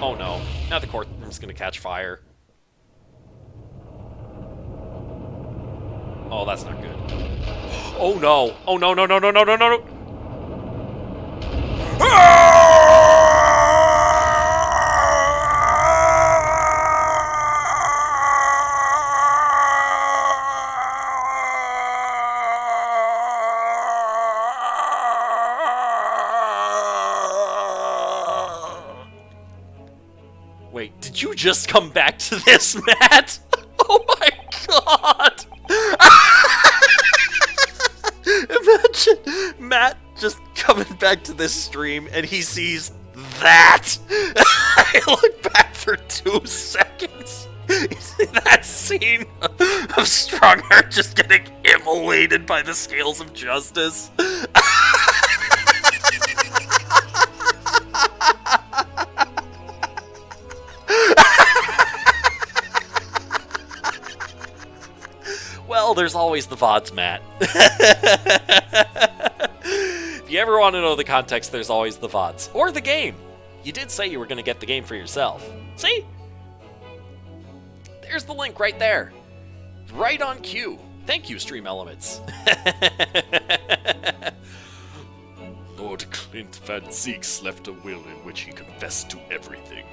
Oh no, now the courtroom's going to catch fire. Oh, that's not good. Oh no! Oh no, no, no, no, no, no, no, no! Wait, did you just come back to this, Matt? Oh my god! Imagine Matt just coming back to this stream and he sees that! I look back for 2 seconds. You see that scene of Strongheart just getting immolated by the scales of justice? there's always the VODs, Matt. If you ever want to know the context, there's always the VODs. Or the game. You did say you were going to get the game for yourself. See? There's the link right there. Right on cue. Thank you, Stream Elements. Lord Clint Van Zieks left a will in which he confessed to everything.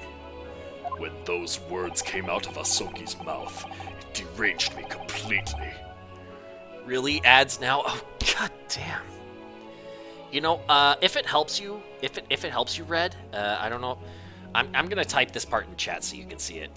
When those words came out of Asoki's mouth, it deranged me completely. Really? Ads now? Oh, god damn. You know, if it helps you, if it helps you, Red, I don't know. I'm gonna type this part in chat so you can see it.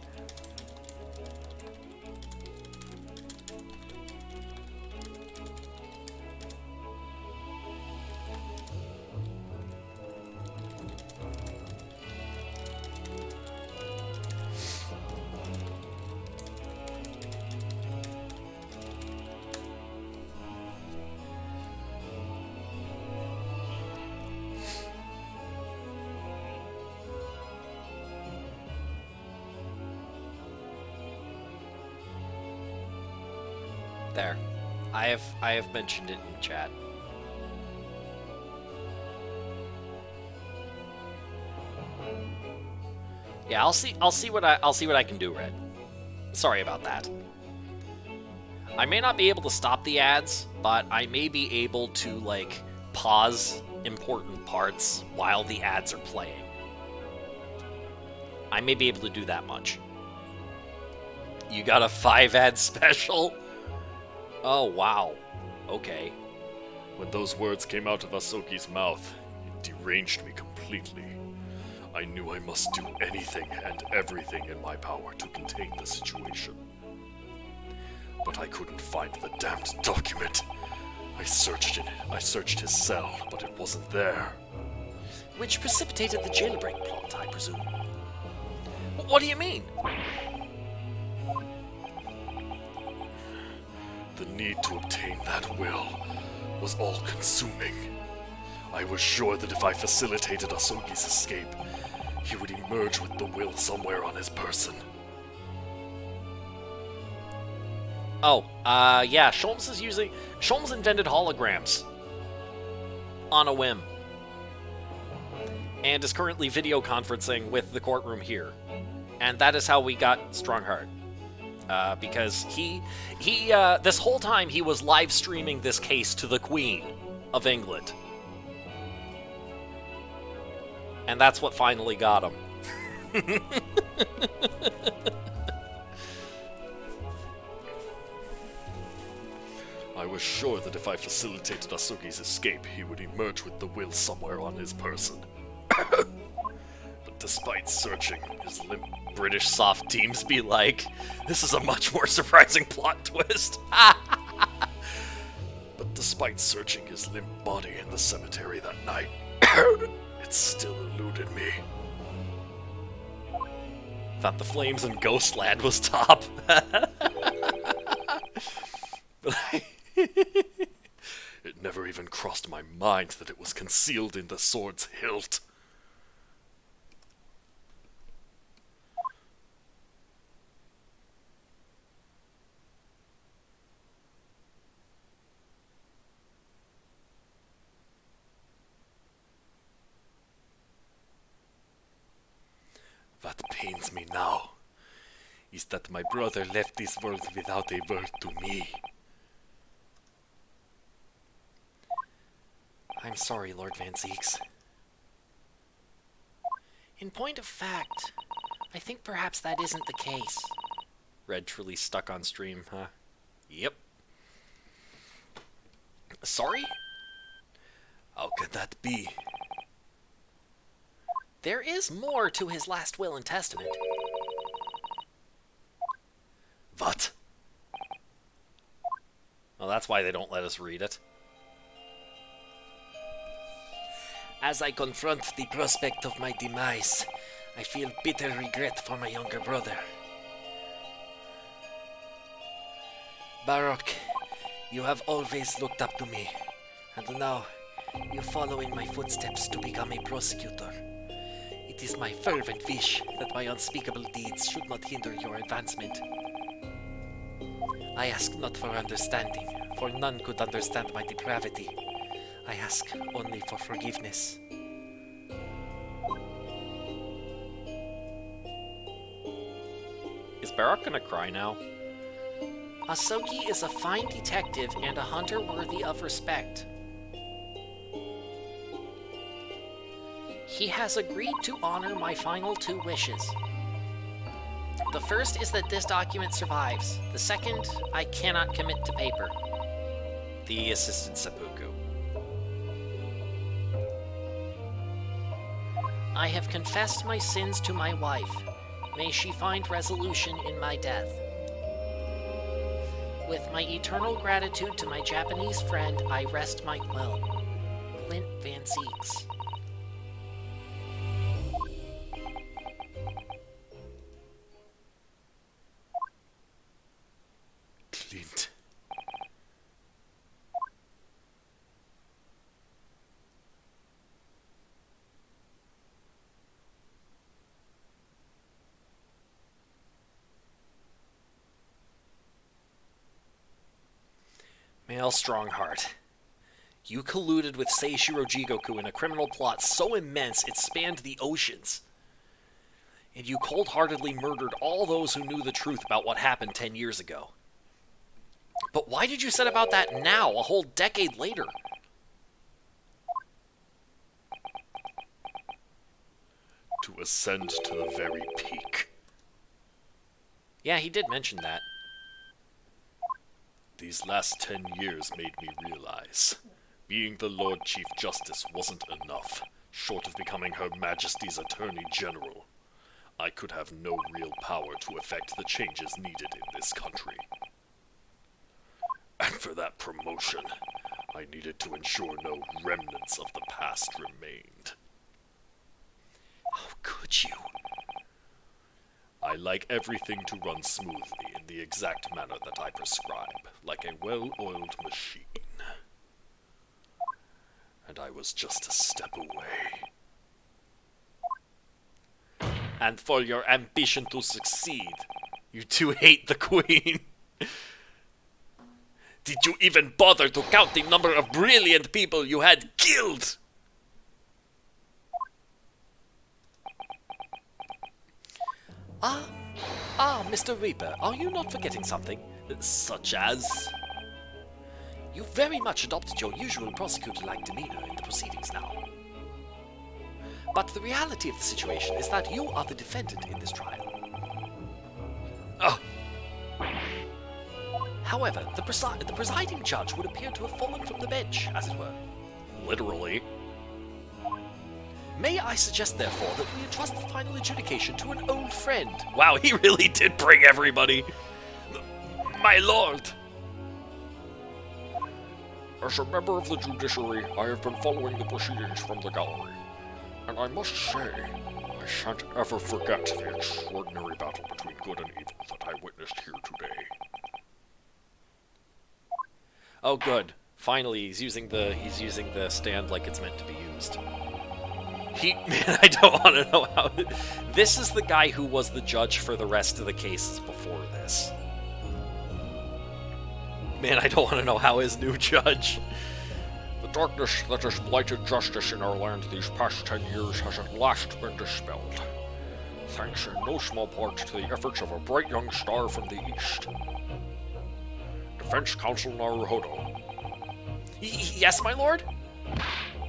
There. I have mentioned it in chat. Yeah, I'll see what I can do, Red. Sorry about that. I may not be able to stop the ads, but I may be able to like pause important parts while the ads are playing. I may be able to do that much. You got a 5-ad special? Oh, wow. Okay. When those words came out of Asoki's mouth, it deranged me completely. I knew I must do anything and everything in my power to contain the situation. But I couldn't find the damned document. I searched his cell, but it wasn't there. Which precipitated the jailbreak plot, I presume. What do you mean? The need to obtain that will was all-consuming. I was sure that if I facilitated Asoki's escape, he would emerge with the will somewhere on his person. Oh, yeah, Sholmes invented holograms. On a whim. And is currently video conferencing with the courtroom here. And that is how we got Strongheart. Because he this whole time he was live streaming this case to the Queen of England. And that's what finally got him. I was sure that if I facilitated Asoki's escape, he would emerge with the will somewhere on his person. But despite searching, his limp British soft teams be like, this is a much more surprising plot twist. But despite searching his limp body in the cemetery that night, it still eluded me. Thought the Flames and Ghostland was top. It never even crossed my mind that it was concealed in the sword's hilt. What pains me now is that my brother left this world without a word to me. I'm sorry, Lord Van Zieks. In point of fact, I think perhaps that isn't the case. Red truly stuck on stream, huh? Yep. Sorry? How could that be? There is more to his last will and testament. What? Well, that's why they don't let us read it. As I confront the prospect of my demise, I feel bitter regret for my younger brother. Baroque, you have always looked up to me, and now you follow in my footsteps to become a prosecutor. It is my fervent wish that my unspeakable deeds should not hinder your advancement. I ask not for understanding, for none could understand my depravity. I ask only for forgiveness. Is Barak gonna cry now? Asogi is a fine detective and a hunter worthy of respect. He has agreed to honor my final 2 wishes. The first is that this document survives. The second, I cannot commit to paper. The assistant seppuku. I have confessed my sins to my wife. May she find resolution in my death. With my eternal gratitude to my Japanese friend, I rest my quill. Clint Van Zieks. Clint. Male Strongheart. You colluded with Seishiro Jigoku in a criminal plot so immense it spanned the oceans. And you cold-heartedly murdered all those who knew the truth about what happened 10 years ago. But why did you set about that now, a whole decade later? To ascend to the very peak. Yeah, he did mention that. These last 10 years made me realize being the Lord Chief Justice wasn't enough. Short of becoming Her Majesty's Attorney General, I could have no real power to effect the changes needed in this country. And for that promotion, I needed to ensure no remnants of the past remained. How could you? I like everything to run smoothly in the exact manner that I prescribe, like a well-oiled machine. And I was just a step away. And for your ambition to succeed, you two hate the Queen. Did you even bother to count the number of brilliant people you had killed? Mr. Reaper, are you not forgetting something? Such as? You very much adopted your usual prosecutor-like demeanor in the proceedings now. But the reality of the situation is that you are the defendant in this trial. However, the presiding judge would appear to have fallen from the bench, as it were. Literally. May I suggest, therefore, that we entrust the final adjudication to an old friend? Wow, he really did bring everybody. My lord! As a member of the judiciary, I have been following the proceedings from the gallery. And I must say, I shan't ever forget the extraordinary battle between good and evil that I witnessed here today. Oh, good. Finally, he's using the stand like it's meant to be used. Man, I don't want to know how... This is the guy who was the judge for the rest of the cases before this. Man, I don't want to know how his new judge... The darkness that has blighted justice in our land these past 10 years has at last been dispelled. Thanks in no small part to the efforts of a bright young star from the east. Defense Counsel Naruhodo. Yes, my lord?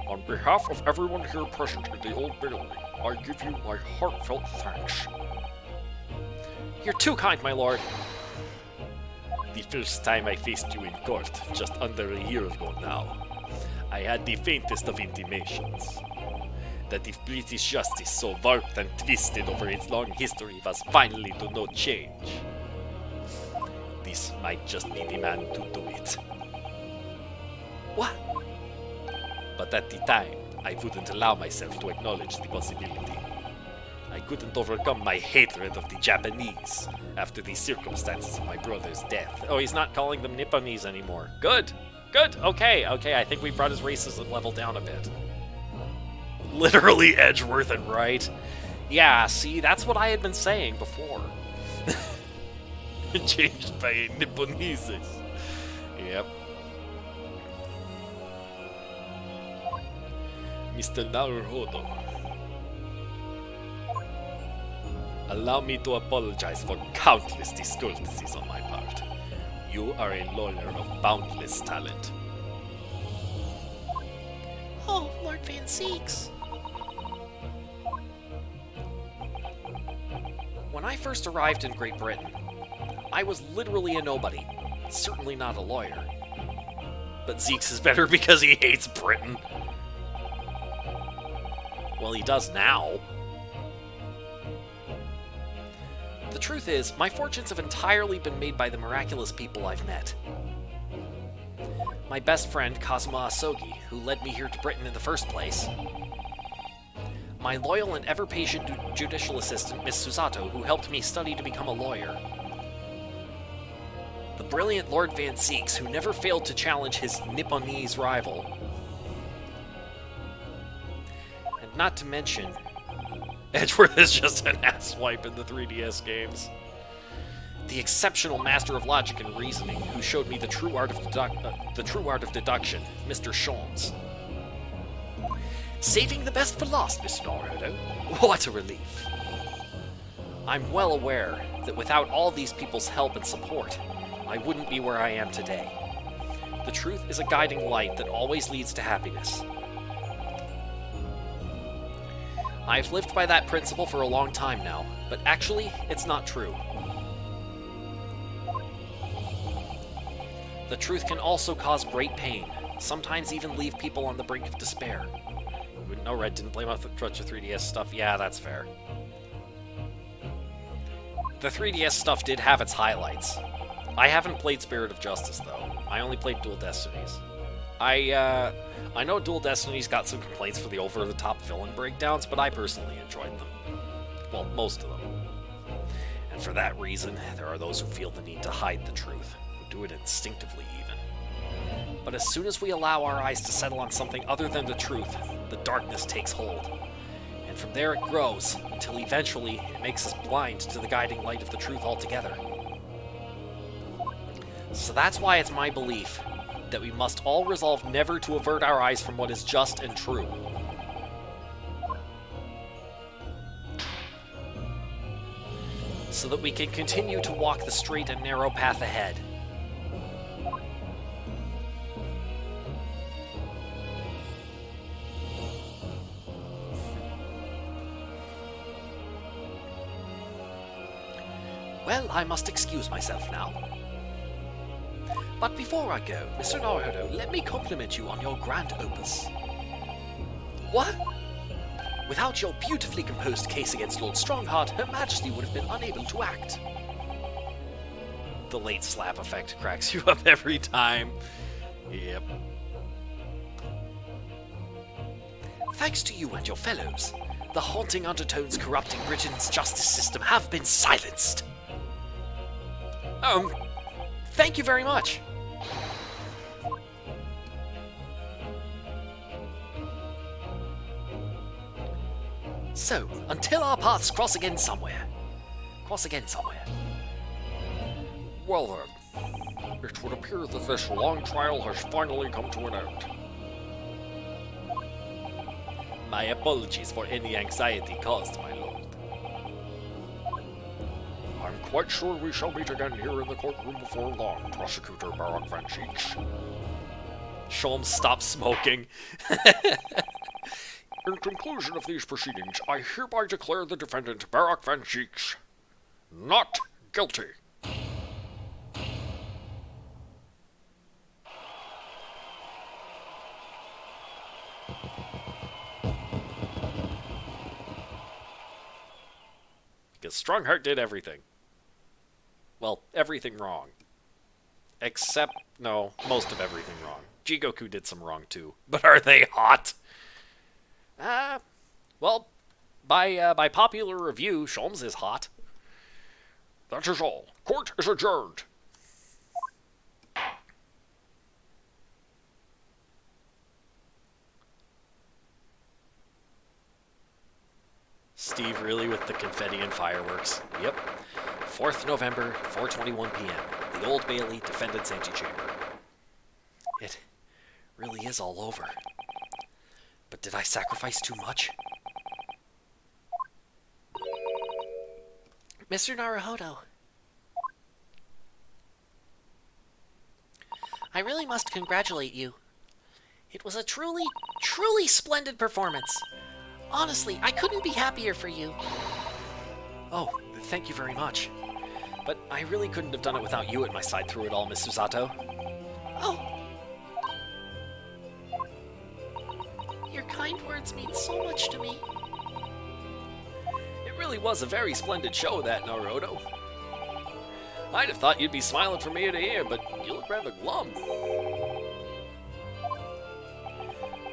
On behalf of everyone here present in the Old Bailey, I give you my heartfelt thanks. You're too kind, my lord. The first time I faced you in court, just under a year ago now, I had the faintest of intimations that if British justice so warped and twisted over its long history was finally to no change, this might just be the man to do it. What? But at the time, I wouldn't allow myself to acknowledge the possibility. I couldn't overcome my hatred of the Japanese after the circumstances of my brother's death. Oh, he's not calling them Nipponese anymore. Good. Good. Okay. I think we brought his racism level down a bit. Literally Edgeworth and Wright. Yeah, see, that's what I had been saying before. Changed by Nipponesis. Yep. Mr. Naruhodo. Allow me to apologize for countless discourtesies on my part. You are a lawyer of boundless talent. Oh, Lord Van Seeks. When I first arrived in Great Britain, I was literally a nobody. Certainly not a lawyer. But Zeeks is better because he hates Britain. Well, he does now. The truth is, my fortunes have entirely been made by the miraculous people I've met. My best friend, Kazuma Asogi, who led me here to Britain in the first place. My loyal and ever-patient judicial assistant, Miss Susato, who helped me study to become a lawyer. The brilliant Lord Van Seeks, who never failed to challenge his Nipponese rival. And not to mention, Edgeworth is just an asswipe in the 3DS games. The exceptional master of logic and reasoning, who showed me the true art of deduction, Mr. Sholmes. Saving the best for last, Mr. Naruhodo. What a relief. I'm well aware that without all these people's help and support, I wouldn't be where I am today. The truth is a guiding light that always leads to happiness. I've lived by that principle for a long time now, but actually, it's not true. The truth can also cause great pain, sometimes even leave people on the brink of despair. You wouldn't know Red didn't play much of 3DS stuff. Yeah, that's fair. The 3DS stuff did have its highlights. I haven't played Spirit of Justice, though. I only played Dual Destinies. I know Dual Destinies got some complaints for the over-the-top villain breakdowns, but I personally enjoyed them. Well, most of them. And for that reason, there are those who feel the need to hide the truth, who do it instinctively even. But as soon as we allow our eyes to settle on something other than the truth, the darkness takes hold. And from there it grows, until eventually it makes us blind to the guiding light of the truth altogether. So that's why it's my belief that we must all resolve never to avert our eyes from what is just and true. So that we can continue to walk the straight and narrow path ahead. Well, I must excuse myself now. But before I go, Mr. Naruhodo, let me compliment you on your grand opus. What? Without your beautifully composed case against Lord Strongheart, Her Majesty would have been unable to act. The late slap effect cracks you up every time. Yep. Thanks to you and your fellows, the haunting undertones corrupting Britain's justice system have been silenced. Thank you very much. So, until our paths cross again somewhere. Well then, it would appear that this long trial has finally come to an end. My apologies for any anxiety caused, my lord. I'm quite sure we shall meet again here in the courtroom before long, Prosecutor Barak Van Cheeks. Sholmes, stop smoking. In conclusion of these proceedings, I hereby declare the defendant, Barak Van Cheeks, not guilty. Because Strongheart did everything. Well, everything wrong. Except, no, most of everything wrong. Jigoku did some wrong too. But are they hot? Well, by popular review, Sholmes is hot. That is all. Court is adjourned. Steve really with the confetti and fireworks. Yep. 4th November, 4:21 p.m. The Old Bailey Defendant's Antechamber. It really is all over. But did I sacrifice too much? Mr. Naruhodo, I really must congratulate you. It was a truly, truly splendid performance. Honestly, I couldn't be happier for you. Oh, thank you very much. But I really couldn't have done it without you at my side through it all, Miss Susato. Oh. Your kind words mean so much to me. It really was a very splendid show, that, Naruhodo. I'd have thought you'd be smiling from ear to ear, but you look rather glum.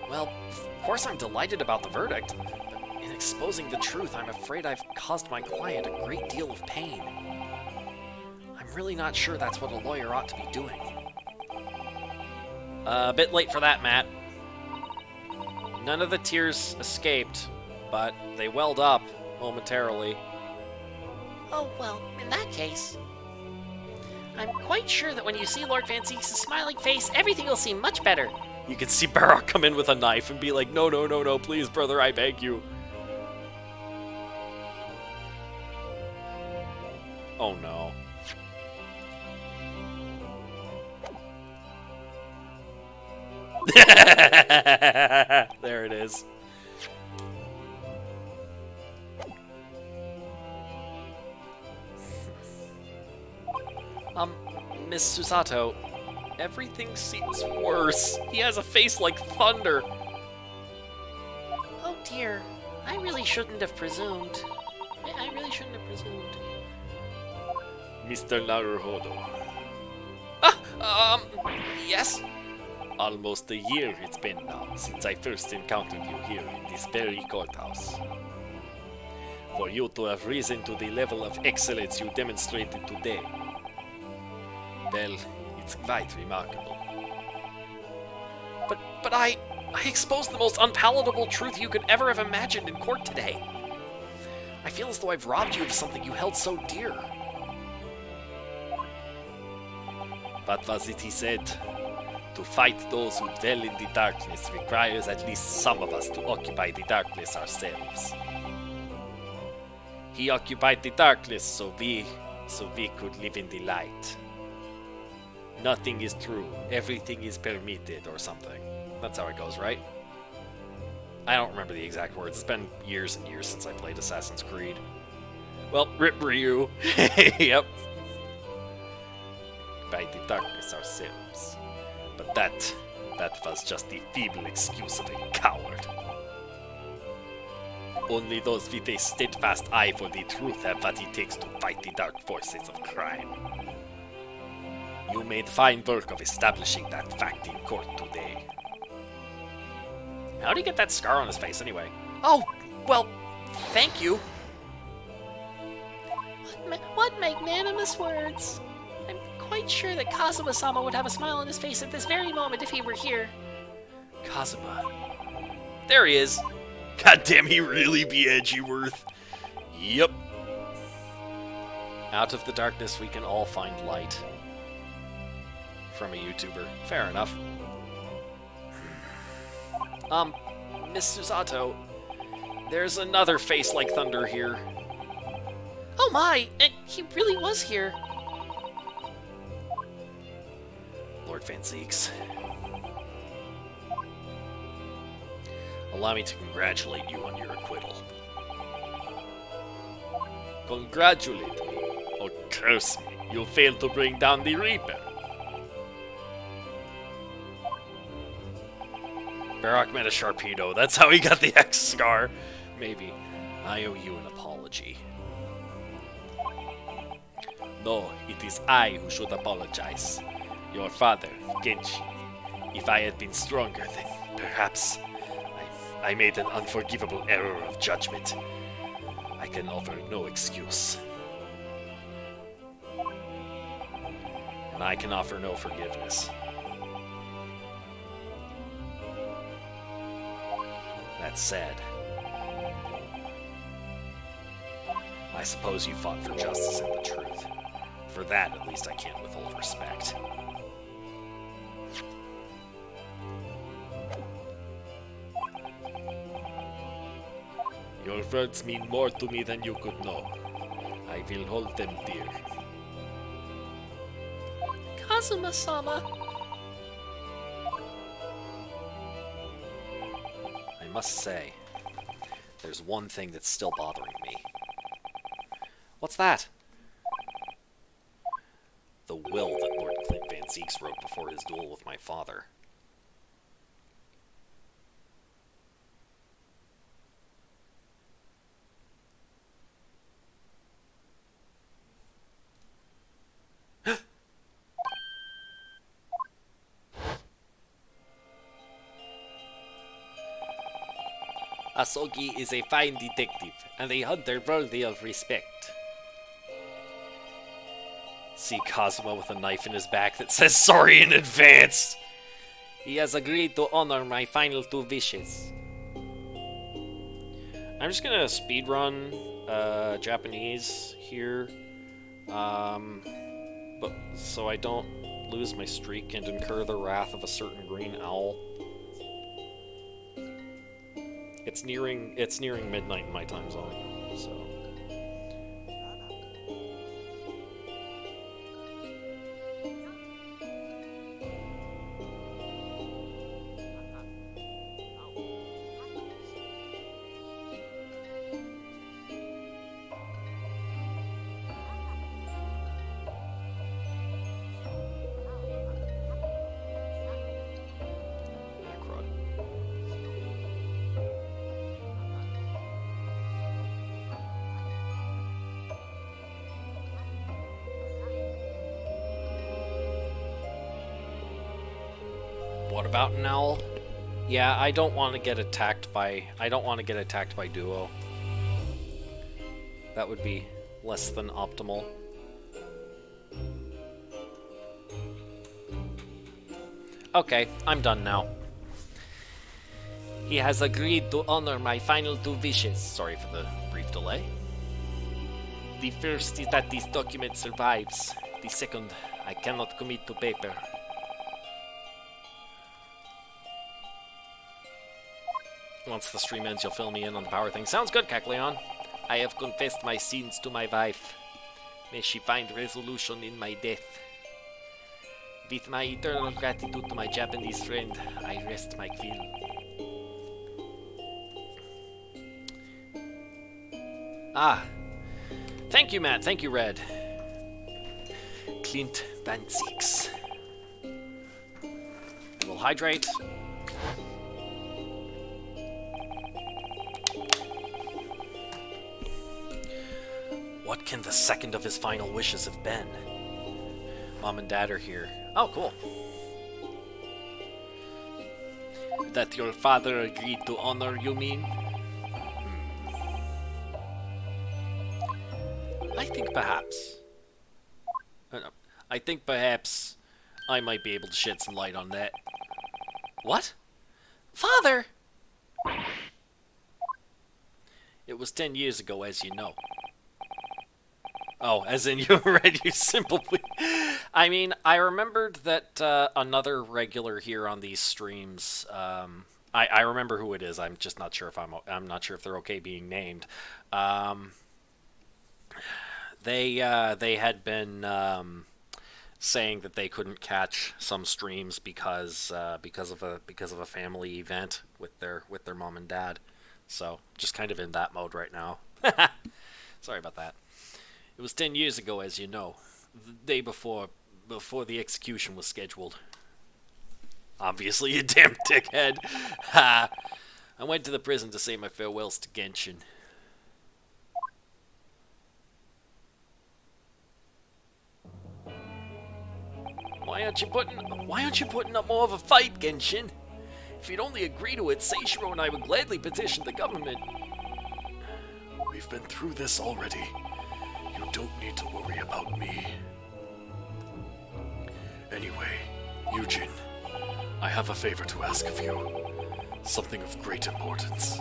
Well, of course I'm delighted about the verdict, but in exposing the truth, I'm afraid I've caused my client a great deal of pain. I'm really not sure that's what a lawyer ought to be doing. A bit late for that, Matt. None of the tears escaped, but they welled up momentarily. Oh, well, in that case, I'm quite sure that when you see Lord Van Zeeks' smiling face, everything will seem much better. You can see Barrock come in with a knife and be like, no, no, no, no, please, brother, I beg you. Oh, no. There it is. Miss Susato, everything seems worse. He has a face like thunder. Oh dear, I really shouldn't have presumed. I really shouldn't have presumed. Mr. Naruhodo, Yes? almost a year it's been now since I first encountered you here in this very courthouse. For you to have risen to the level of excellence you demonstrated today, well, it's quite remarkable. But I exposed the most unpalatable truth you could ever have imagined in court today. I feel as though I've robbed you of something you held so dear. What was it he said? To fight those who dwell in the darkness requires at least some of us to occupy the darkness ourselves. He occupied the darkness so we could live in the light. Nothing is true, everything is permitted, Or something. That's how it goes, right? I don't remember the exact words. It's been years and years since I played Assassin's Creed. Well, Rip Ryu. Yep. by the darkness ourselves. But that was just the feeble excuse of a coward. Only those with a steadfast eye for the truth have what it takes to fight the dark forces of crime. You made fine work of establishing that fact in court today. How'd he get that scar on his face anyway? Oh, well, thank you. What magnanimous words! I'm quite sure that Kazuma-sama would have a smile on his face at this very moment if he were here. Kazuma. There he is. God damn, he really be Edgyworth. Yep. Out of the darkness we can all find light. From a YouTuber. Fair enough. Miss Susato, there's another face like thunder here. Oh my! He really was here. Lord Van Zeeks. Allow me to congratulate you on your acquittal. Congratulate me, or curse me, you failed to bring down the Reaper. Barrock met a Sharpedo. That's how he got the X scar. Maybe. I owe you an apology. No, it is I who should apologize. Your father, Genji. If I had been stronger, then perhaps I made an unforgivable error of judgment. I can offer no excuse. And I can offer no forgiveness. That said, I suppose you fought for justice and the truth. For that, at least, I can't withhold respect. Your words mean more to me than you could know. I will hold them dear. Kazuma-sama. I must say, there's one thing that's still bothering me. What's that? The will that Lord Clint Van Zieks wrote before his duel with my father. Asogi is a fine detective, and a hunter worthy of respect. See Kazuma with a knife in his back that says sorry in advance! He has agreed to honor my final 2 wishes. I'm just gonna speedrun Japanese here, but so I don't lose my streak and incur the wrath of a certain green owl. It's nearing midnight in my time zone, so. What about an owl? Yeah, I don't want to get attacked by Duo. That would be less than optimal. Okay, I'm done now. He has agreed to honor my final 2 wishes. Sorry for the brief delay. The first is that this document survives. The second, I cannot commit to paper. Once the stream ends, you'll fill me in on the power thing. Sounds good, Kecleon. I have confessed my sins to my wife. May she find resolution in my death. With my eternal gratitude to my Japanese friend, I rest my quill. Ah. Thank you, Matt. Thank you, Red. Clint Van Zieks. We'll hydrate. What can the second of his final wishes have been? Mom and Dad are here. Oh, cool. That your father agreed to honor, you mean? I think perhaps. I think perhaps I might be able to shed some light on that. What? Father! It was 10 years ago, as you know. Oh, as in you read your simple plea. I mean, I remembered that another regular here on these streams. I remember who it is. I'm just not sure if I'm not sure if they're okay being named. They had been saying that they couldn't catch some streams because of a family event with their mom and dad. So just kind of in that mode right now. Sorry about that. It was 10 years ago, as you know, the day before the execution was scheduled. Obviously, you damn dickhead. Ha! I went to the prison to say my farewells to Genshin. Why aren't you putting up more of a fight, Genshin? If you'd only agree to it, Seishiro and I would gladly petition the government. We've been through this already. You don't need to worry about me. Anyway, Eugene, I have a favor to ask of you. Something of great importance.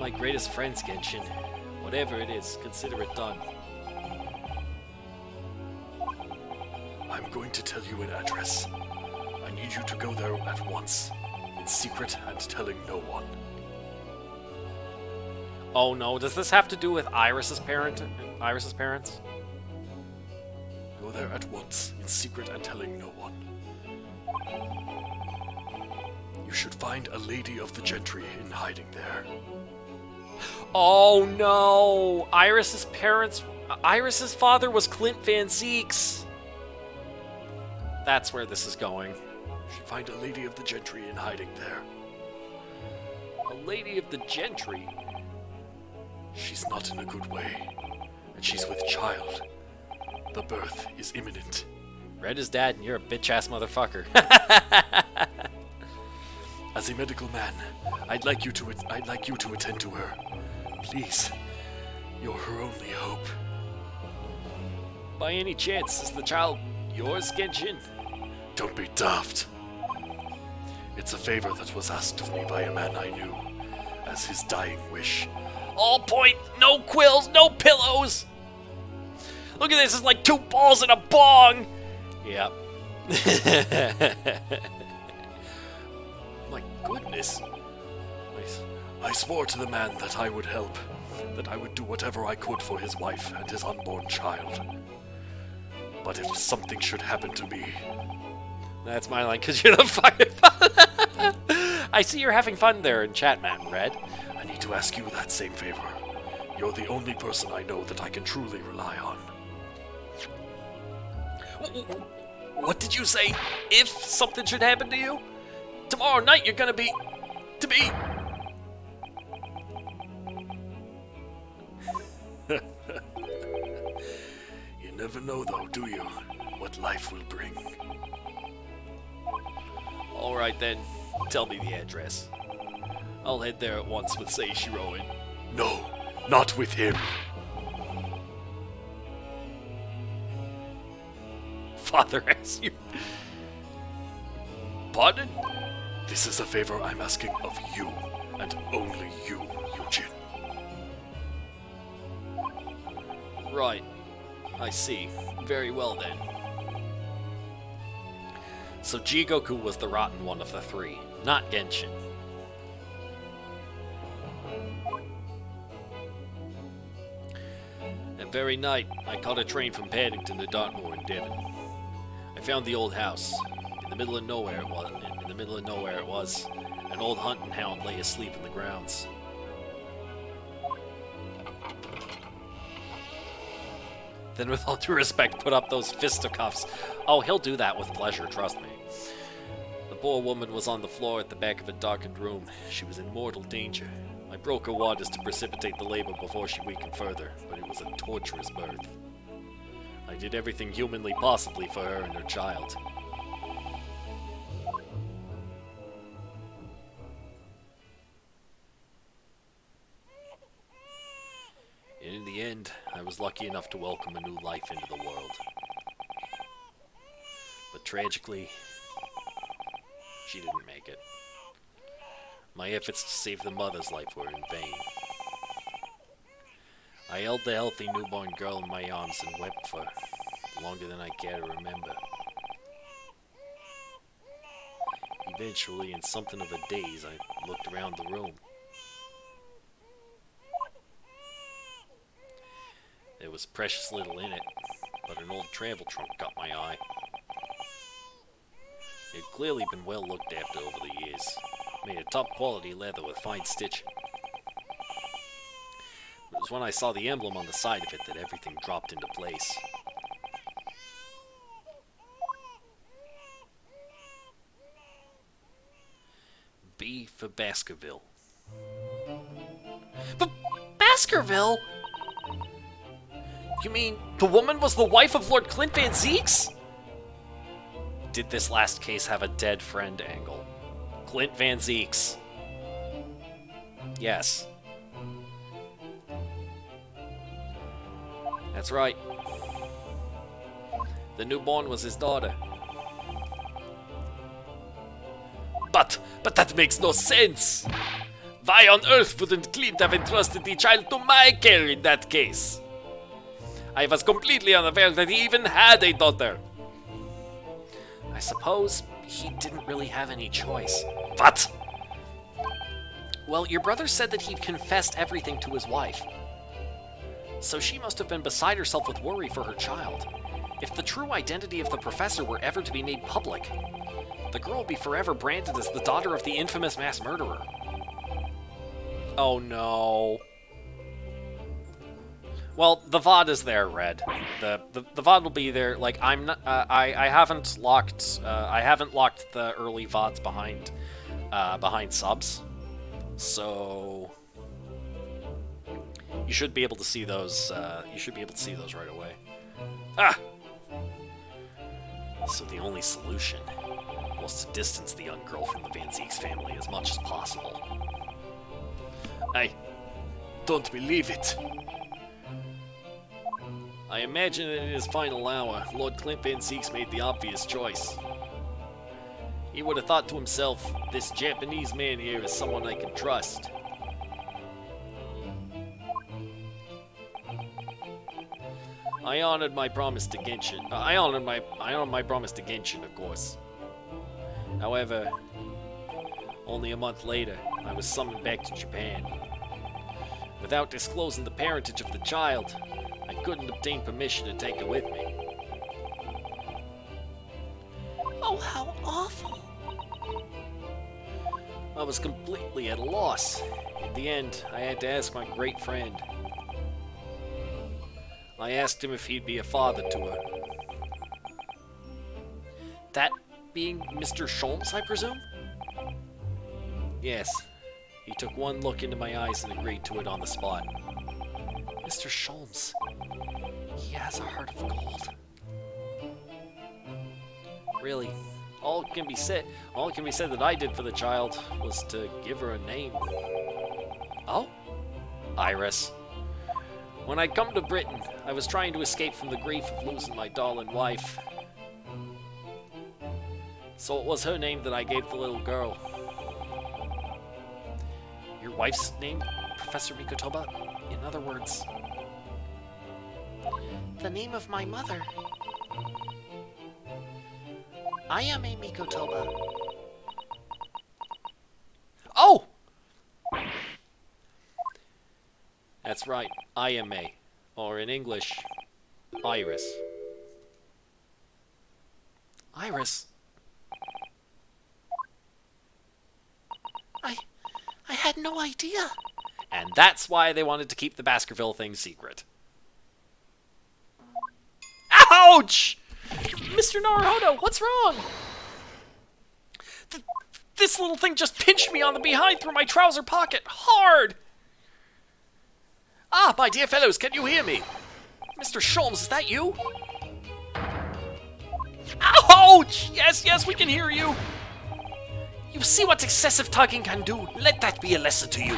my greatest friends, Genshin. Whatever it is, consider it done. I'm going to tell you an address. I need you to go there at once, in secret and telling no one. Oh no, does this have to do with Iris's parents? Go there at once, in secret and telling no one. You should find a lady of the gentry in hiding there. Oh no! Iris's father was Clint Van Zieks. That's where this is going. You should find a lady of the gentry in hiding there. A lady of the gentry? She's not in a good way, and she's with child. The birth is imminent. Red is dad, and you're a bitch-ass motherfucker. As a medical man, I'd like you to attend to her. Please, you're her only hope. By any chance, is the child yours, Genshin? Don't be daft. It's a favor that was asked of me by a man I knew, as his dying wish. All point, no quills, no pillows! Look at this, it's like 2 balls and a bong! Yep. My goodness. I swore to the man that I would help, that I would do whatever I could for his wife and his unborn child. But if something should happen to me... That's my line, because you're the fucking fun. I see you're having fun there in chat, Matt and Red. I need to ask you that same favor. You're the only person I know that I can truly rely on. What did you say? If something should happen to you? Tomorrow night you're gonna be... to be... You never know though, do you? What life will bring. Alright then, tell me the address. I'll head there at once with Seishiro in. No, not with him. Father asks you. Pardon? This is a favor I'm asking of you, and only you, Eugene. Right. I see. Very well then. So Jigoku was the rotten one of the 3, not Genshin. That very night, I caught a train from Paddington to Dartmoor in Devon. I found the old house. In the middle of nowhere it was. An old hunting hound lay asleep in the grounds. Then with all due respect, put up those fisticuffs. Oh, he'll do that with pleasure, trust me. The poor woman was on the floor at the back of a darkened room. She was in mortal danger. I broke her waters to precipitate the labor before she weakened further, but it was a torturous birth. I did everything humanly possibly for her and her child. And in the end, I was lucky enough to welcome a new life into the world. But tragically, she didn't make it. My efforts to save the mother's life were in vain. I held the healthy newborn girl in my arms and wept for longer than I care to remember. Eventually, in something of a daze, I looked around the room. There was precious little in it, but an old travel trunk caught my eye. It had clearly been well looked after over the years, made of top quality leather with fine stitching. It was when I saw the emblem on the side of it that everything dropped into place. B for Baskerville. But Baskerville? You mean the woman was the wife of Lord Clint Van Zieks? Did this last case have a dead friend angle? Clint Van Zieks. Yes. That's right. The newborn was his daughter. But that makes no sense! Why on earth wouldn't Clint have entrusted the child to my care in that case? I was completely unaware that he even had a daughter. I suppose he didn't really have any choice. What? Well, your brother said that he'd confessed everything to his wife. So she must have been beside herself with worry for her child. If the true identity of the professor were ever to be made public, the girl would be forever branded as the daughter of the infamous mass murderer. Oh no. Well, the VOD is there, Red. The VOD will be there. Like, I'm not. I haven't locked. I haven't locked the early VODs behind subs, so you should be able to see those. You should be able to see those right away. Ah. So the only solution was to distance the young girl from the Van Zieks family as much as possible. I don't believe it. I imagine that in his final hour, Lord Clint Van Zieks made the obvious choice. He would have thought to himself, this Japanese man here is someone I can trust. I honored my promise to Genshin. I honored my promise to Genshin, of course. However, only a month later, I was summoned back to Japan. Without disclosing the parentage of the child, I couldn't obtain permission to take her with me. Oh, how awful. I was completely at a loss. In the end, I had to ask my great friend. I asked him if he'd be a father to her. That being Mr. Sholmes, I presume? Yes. He took one look into my eyes and agreed to it on the spot. Mr. Sholmes. He has a heart of gold. Really, all it can be said that I did for the child was to give her a name. Oh? Iris. When I'd come to Britain, I was trying to escape from the grief of losing my darling wife. So it was her name that I gave the little girl. Your wife's name, Professor Mikotoba? In other words, The name of my mother. Ayame Mikotoba. oh! That's right, Ayame, or in English, Iris. Iris? I had no idea. And that's why they wanted to keep the Baskerville thing secret. Ouch! Mr. Naruhodo, what's wrong? This little thing just pinched me on the behind through my trouser pocket. Hard! Ah, my dear fellows, can you hear me? Mr. Sholmes, is that you? Ouch! Yes, yes, we can hear you. You see what excessive tugging can do? Let that be a lesson to you.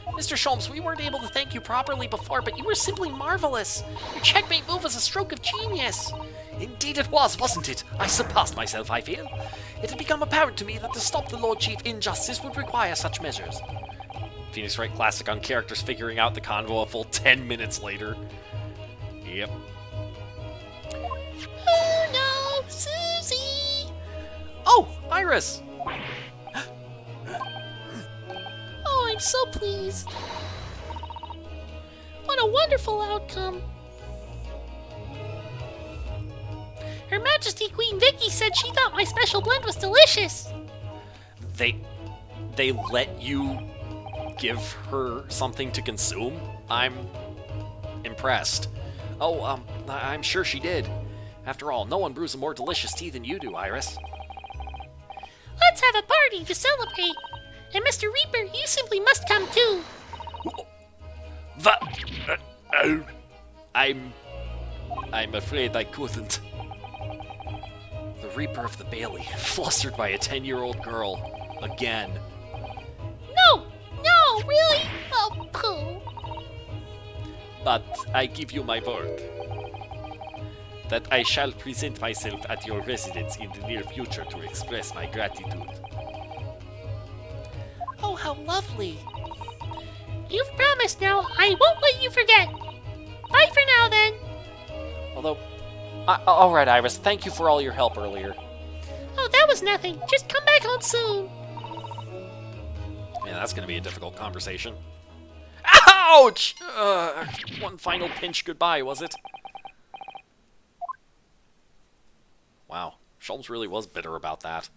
Mr. Sholmes, we weren't able to thank you properly before, but you were simply marvelous. Your checkmate move was a stroke of genius. Indeed it was, wasn't it? I surpassed myself, I feel. It had become apparent to me that to stop the Lord Chief injustice would require such measures. Phoenix Wright Classic on characters figuring out the convo a full 10 minutes later. Yep. Oh no, Susie! Oh, Iris! Oh, I'm so pleased. What a wonderful outcome. Her Majesty Queen Vicky said she thought my special blend was delicious. They let you give her something to consume? I'm impressed. Oh, I'm sure she did. After all, no one brews a more delicious tea than you do, Iris. Let's have a party to celebrate. And Mr. Reaper, you simply must come too. I'm afraid I couldn't. The Reaper of the Bailey, flustered by a 10-year-old girl. Again. No, really? Oh, pooh. But I give you my word that I shall present myself at your residence in the near future to express my gratitude. Oh, how lovely. You've promised now. I won't let you forget. Bye for now, then. Although, alright, Iris, thank you for all your help earlier. Oh, that was nothing. Just come back home soon. Man, that's gonna be a difficult conversation. Ouch! One final pinch goodbye, was it? Wow, Sholmes really was bitter about that.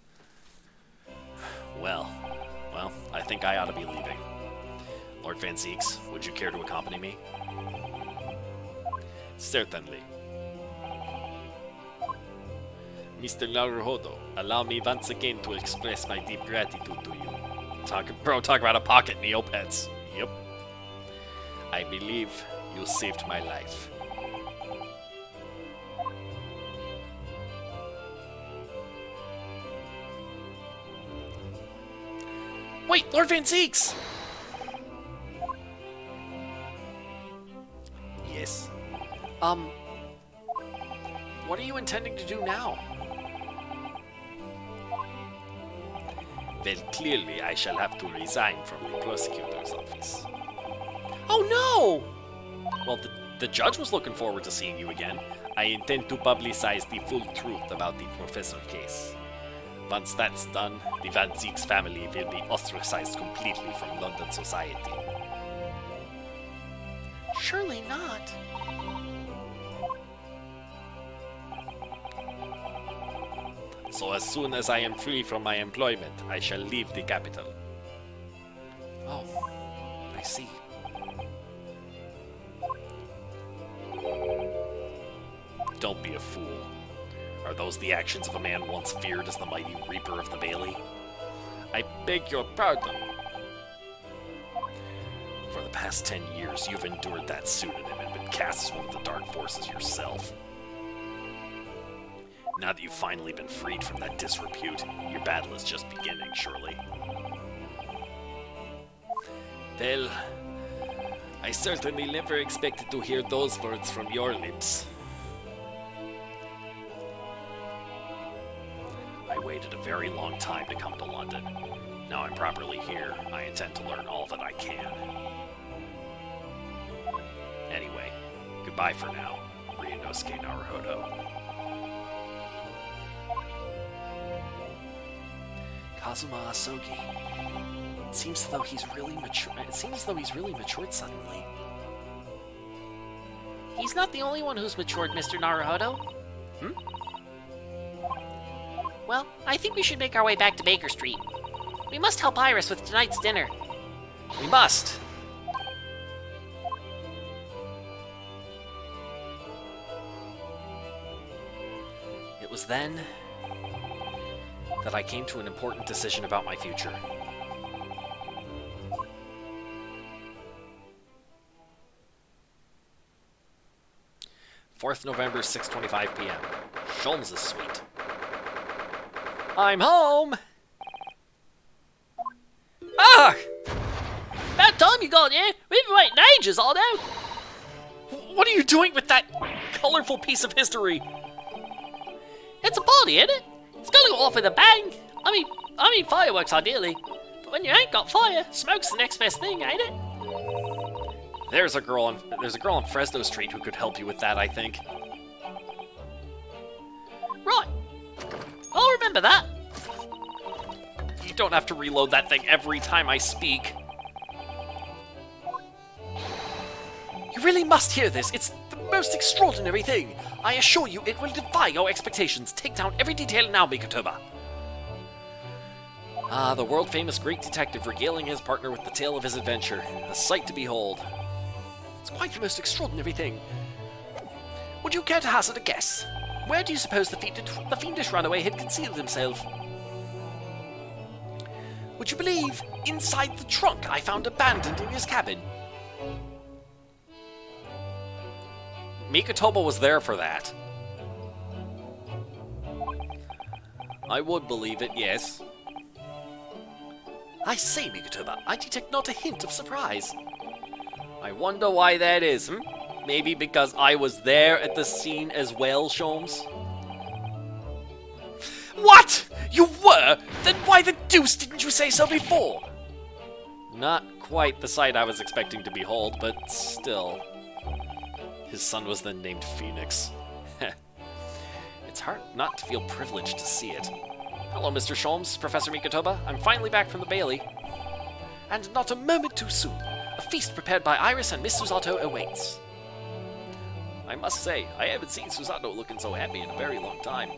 Well, I think I ought to be leaving. Lord Van Zieks, would you care to accompany me? Certainly. Mr. Naruhodo, allow me once again to express my deep gratitude to you. Talk about a pocket Neopets. Yep. I believe you saved my life. Wait, Lord Van Zieks! Yes. What are you intending to do now? Well, clearly I shall have to resign from the prosecutor's office. Oh no! Well, the judge was looking forward to seeing you again. I intend to publicize the full truth about the professor case. Once that's done, the Van Zieks family will be ostracized completely from London society. Surely not. So as soon as I am free from my employment, I shall leave the capital. Oh, I see. Don't be a fool. Are those the actions of a man once feared as the mighty Reaper of the Bailey? I beg your pardon. For the past 10 years, you've endured that pseudonym and been cast as one of the dark forces yourself. Now that you've finally been freed from that disrepute, your battle is just beginning, surely. Well, I certainly never expected to hear those words from your lips. I waited a very long time to come to London. Now I'm properly here, I intend to learn all that I can. Anyway, goodbye for now, Ryunosuke Naruhodo. Kazuma Asogi. It seems as though he's really matured suddenly. He's not the only one who's matured, Mr. Naruhodo. Well, I think we should make our way back to Baker Street. We must help Iris with tonight's dinner. We must. It was then that I came to an important decision about my future. Fourth November, 6:25 p.m. Sholmes' suite. I'm home! Ah! About time you got here. We've been waiting ages, all now. What are you doing with that colorful piece of history? It's a party, isn't it? It's gotta go off with a bang. I mean fireworks ideally. But when you ain't got fire, smoke's the next best thing, ain't it? There's a girl on Fresno Street who could help you with that, I think. Right. I'll remember that. You don't have to reload that thing every time I speak. You really must hear this. It's the most extraordinary thing. I assure you, it will defy your expectations. Take down every detail now, Mikotoba. Ah, the world-famous great detective regaling his partner with the tale of his adventure. A sight to behold. It's quite the most extraordinary thing. Would you care to hazard a guess? Where do you suppose the fiendish runaway had concealed himself? Would you believe, inside the trunk I found abandoned in his cabin? Mikotoba was there for that. I would believe it, yes. I say, Mikotoba, I detect not a hint of surprise. I wonder why that is, Maybe because I was there at the scene as well, Sholmes? What? You were? Then why the deuce didn't you say so before? Not quite the sight I was expecting to behold, but still. His son was then named Phoenix. It's hard not to feel privileged to see it. Hello, Mr. Sholmes, Professor Mikotoba. I'm finally back from the Bailey. And not a moment too soon. A feast prepared by Iris and Miss Susato awaits. I must say, I haven't seen Susato looking so happy in a very long time.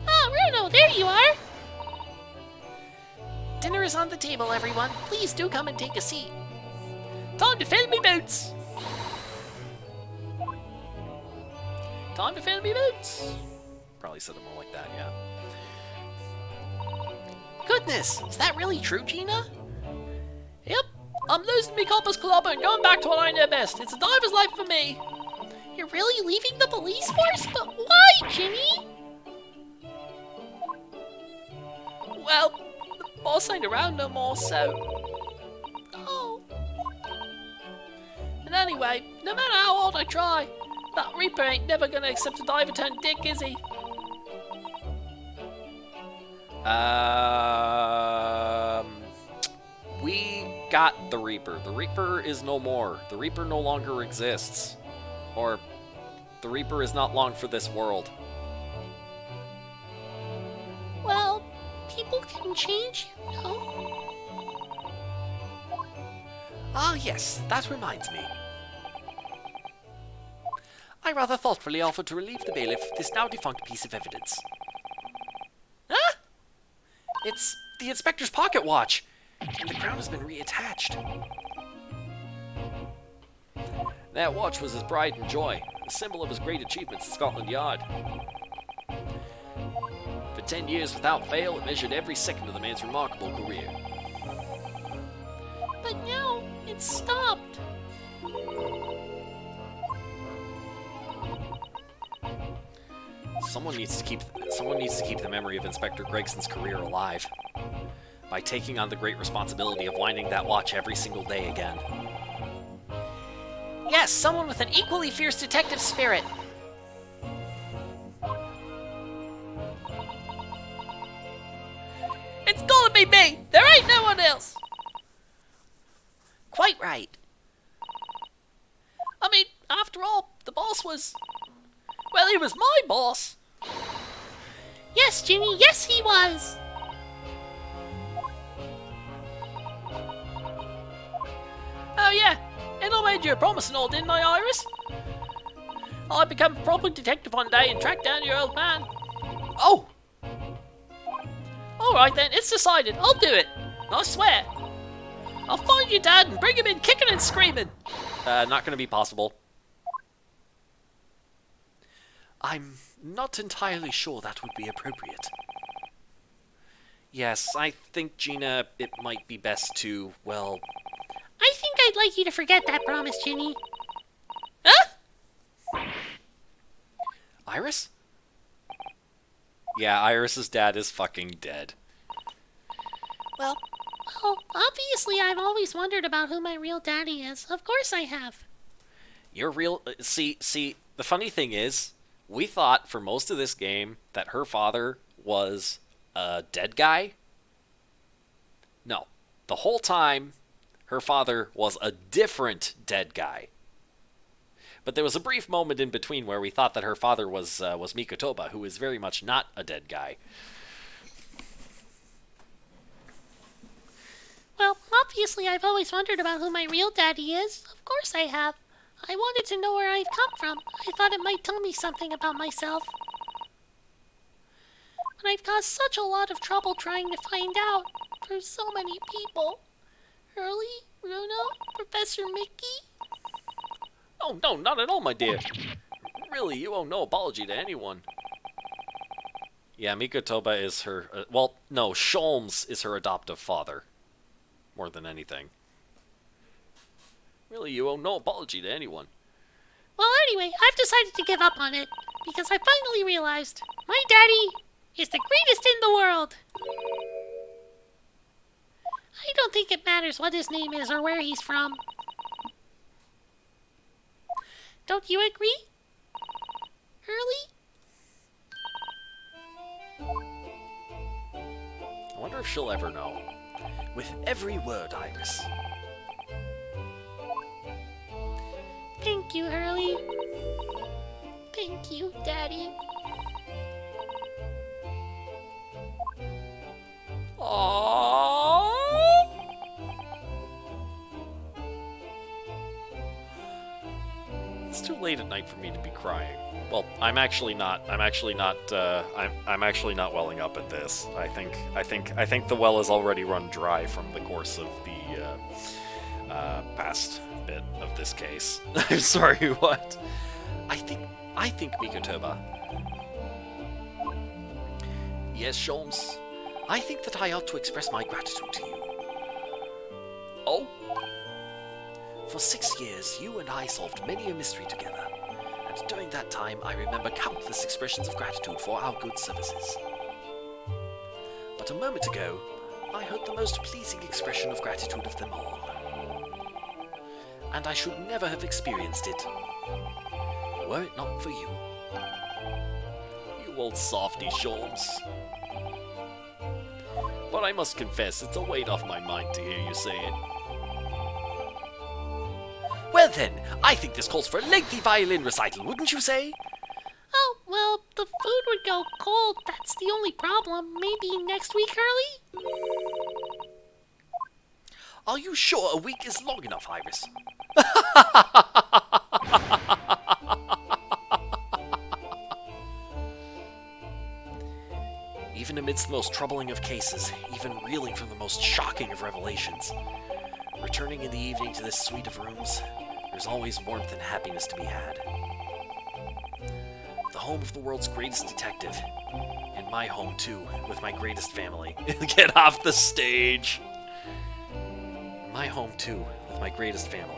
Oh, Runo, there you are! Dinner is on the table, everyone. Please do come and take a seat. Time to fill me boots. Time to fill me boots. Probably said it more like that, yeah. Goodness, is that really true, Gina? Yep, I'm losing me Compass Club and going back to what I know best. It's a diver's life for me. You're really leaving the police force? But why, Ginny? Well, the boss ain't around no more, so... Oh, And anyway, no matter how hard I try, that Reaper ain't never gonna accept a diver turned dick, is he? We got the Reaper. The Reaper is no more. The Reaper no longer exists. Or, the Reaper is not long for this world. well, people can change, you know. Ah, yes, that reminds me. I rather thoughtfully offered to relieve the bailiff of this now defunct piece of evidence. Huh? It's the inspector's pocket watch, and the crown has been reattached. That watch was his pride and joy, a symbol of his great achievements at Scotland Yard. For 10 years without fail, it measured every second of the man's remarkable career. But now, it's stopped. Someone needs to keep the memory of Inspector Gregson's career alive by taking on the great responsibility of winding that watch every single day again. Yes, someone with an equally fierce detective spirit. It's gotta be me! There ain't no one else! Quite right. I mean, after all, the boss was... Well, he was my boss. Yes, Ginny, yes he was. Oh yeah, and I made you a promise and all, didn't I, Iris? I'd become a proper detective one day and track down your old man. Oh! Alright then, it's decided. I'll do it. I swear. I'll find your dad and bring him in kicking and screaming. Not gonna be possible. I'm not entirely sure that would be appropriate. Yes, I think, Gina, it might be best to, well... I think I'd like you to forget that promise, Ginny. Huh? Iris? Yeah, Iris's dad is fucking dead. Well, Well, obviously I've always wondered about who my real daddy is. Of course I have. You're real... See, the funny thing is, we thought for most of this game that her father was a dead guy. No. The whole time, her father was a different dead guy. But there was a brief moment in between where we thought that her father was Mikotoba, who is very much not a dead guy. Well, obviously I've always wondered about who my real daddy is. Of course I have. I wanted to know where I've come from. I thought it might tell me something about myself. But I've caused such a lot of trouble trying to find out for so many people. Hurley, Runo, Professor Mickey. Oh, no, not at all, my dear. Really, you owe no apology to anyone. Yeah, Mikotoba is her... well, no, Sholmes is her adoptive father. More than anything. Really, you owe no apology to anyone. Well, anyway, I've decided to give up on it because I finally realized my daddy is the greatest in the world. I don't think it matters what his name is or where he's from. Don't you agree, Hurley? I wonder if she'll ever know. With every word, Iris. Thank you, Hurley. Thank you, Daddy. Aww. It's too late at night for me to be crying. Well, I'm actually not. I'm actually not welling up at this. I think the well is already run dry from the course of the past bit of this case. I'm sorry. What? I think Mikotoba. Yes, Sholmes. I think that I ought to express my gratitude to you. Oh? For 6 years, you and I solved many a mystery together, and during that time I remember countless expressions of gratitude for our good services. But a moment ago, I heard the most pleasing expression of gratitude of them all. And I should never have experienced it, were it not for you. You old softy, Sholmes. But I must confess, it's a weight off my mind to hear you say it. Well then, I think this calls for a lengthy violin recital, wouldn't you say? Oh, well, the food would go cold. That's the only problem. Maybe next week, Hurley? Are you sure a week is long enough, Iris? Even amidst the most troubling of cases, even reeling from the most shocking of revelations, returning in the evening to this suite of rooms, there's always warmth and happiness to be had. The home of the world's greatest detective, and my home too, with my greatest family. Get off the stage! My home too, with my greatest family.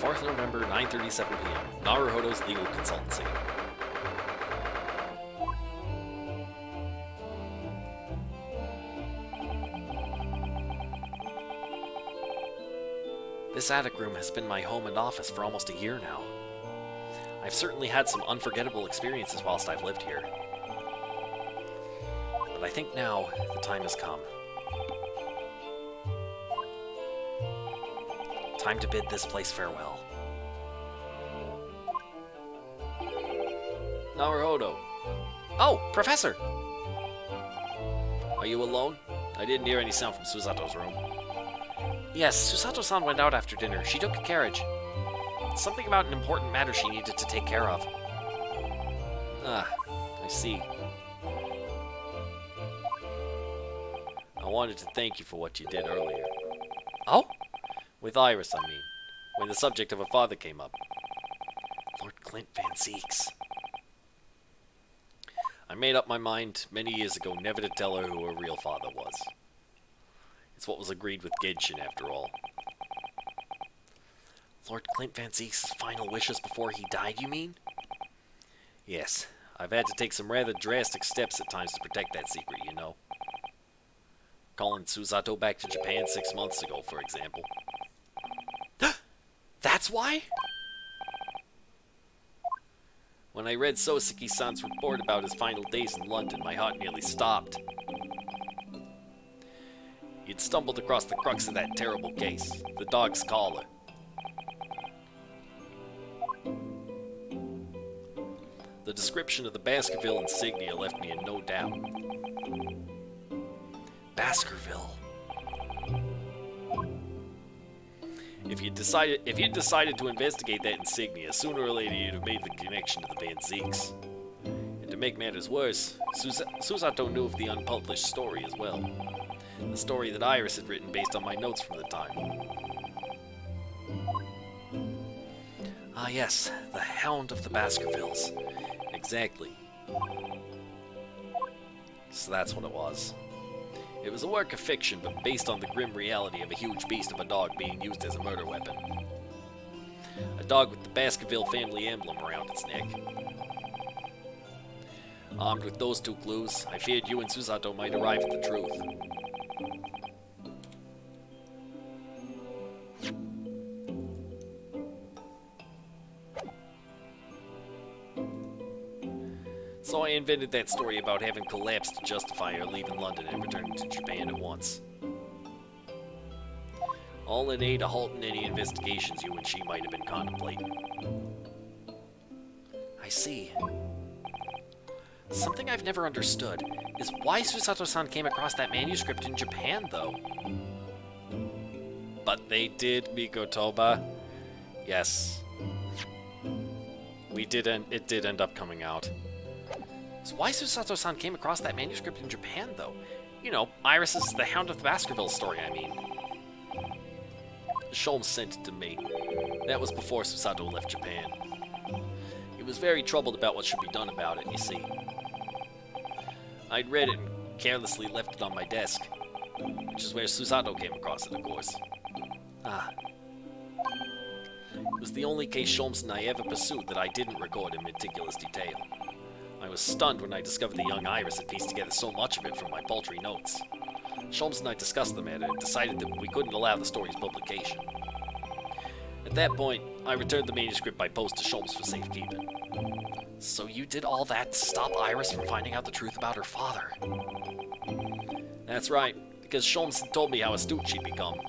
4th November, 9:37 p.m. Naruhodo's Legal Consultancy. This attic room has been my home and office for almost a year now. I've certainly had some unforgettable experiences whilst I've lived here. But I think now the time has come. Time to bid this place farewell. Naruhodo. Oh, Professor! Are you alone? I didn't hear any sound from Susato's room. Yes, Susato-san went out after dinner. She took a carriage. Something about an important matter she needed to take care of. Ah, I see. I wanted to thank you for what you did earlier. Oh? With Iris, I mean. When the subject of her father came up. Lord Clint Van Zeeks. I made up my mind many years ago never to tell her who her real father was. It's what was agreed with Genshin, after all. Lord Clint Van Zeeks' final wishes before he died, you mean? Yes, I've had to take some rather drastic steps at times to protect that secret, you know. Calling Susato back to Japan 6 months ago, for example. That's why? When I read Soseki-san's report about his final days in London, my heart nearly stopped. He'd stumbled across the crux of that terrible case, the dog's collar. The description of the Baskerville insignia left me in no doubt. Baskerville. If you'd decided to investigate that insignia, sooner or later you'd have made the connection to the Van Zeeks. And to make matters worse, Susato knew of the unpublished story as well. The story that Iris had written based on my notes from the time. Ah yes, the Hound of the Baskervilles. Exactly. So that's what it was. It was a work of fiction, but based on the grim reality of a huge beast of a dog being used as a murder weapon. A dog with the Baskerville family emblem around its neck. Armed with those two clues, I feared you and Susato might arrive at the truth. So I invented that story about having collapsed to justify her leaving London and returning to Japan at once. All in aid of halting any investigations you and she might have been contemplating. I see. Something I've never understood is why Susato-san came across that manuscript in Japan, though. But they did, Mikotoba. Yes. It did end up coming out. So why Susato-san came across that manuscript in Japan, though? You know, Iris's The Hound of the Baskerville story, I mean. Sholmes sent it to me. That was before Susato left Japan. He was very troubled about what should be done about it, you see. I'd read it and carelessly left it on my desk, which is where Susato came across it, of course. Ah. It was the only case Sholmes and I ever pursued that I didn't record in meticulous detail. I was stunned when I discovered the young Iris had pieced together so much of it from my paltry notes. Sholmes and I discussed the matter and decided that we couldn't allow the story's publication. At that point, I returned the manuscript by post to Sholmes for safekeeping. So you did all that to stop Iris from finding out the truth about her father? That's right, because Sholmes had told me how astute she'd become.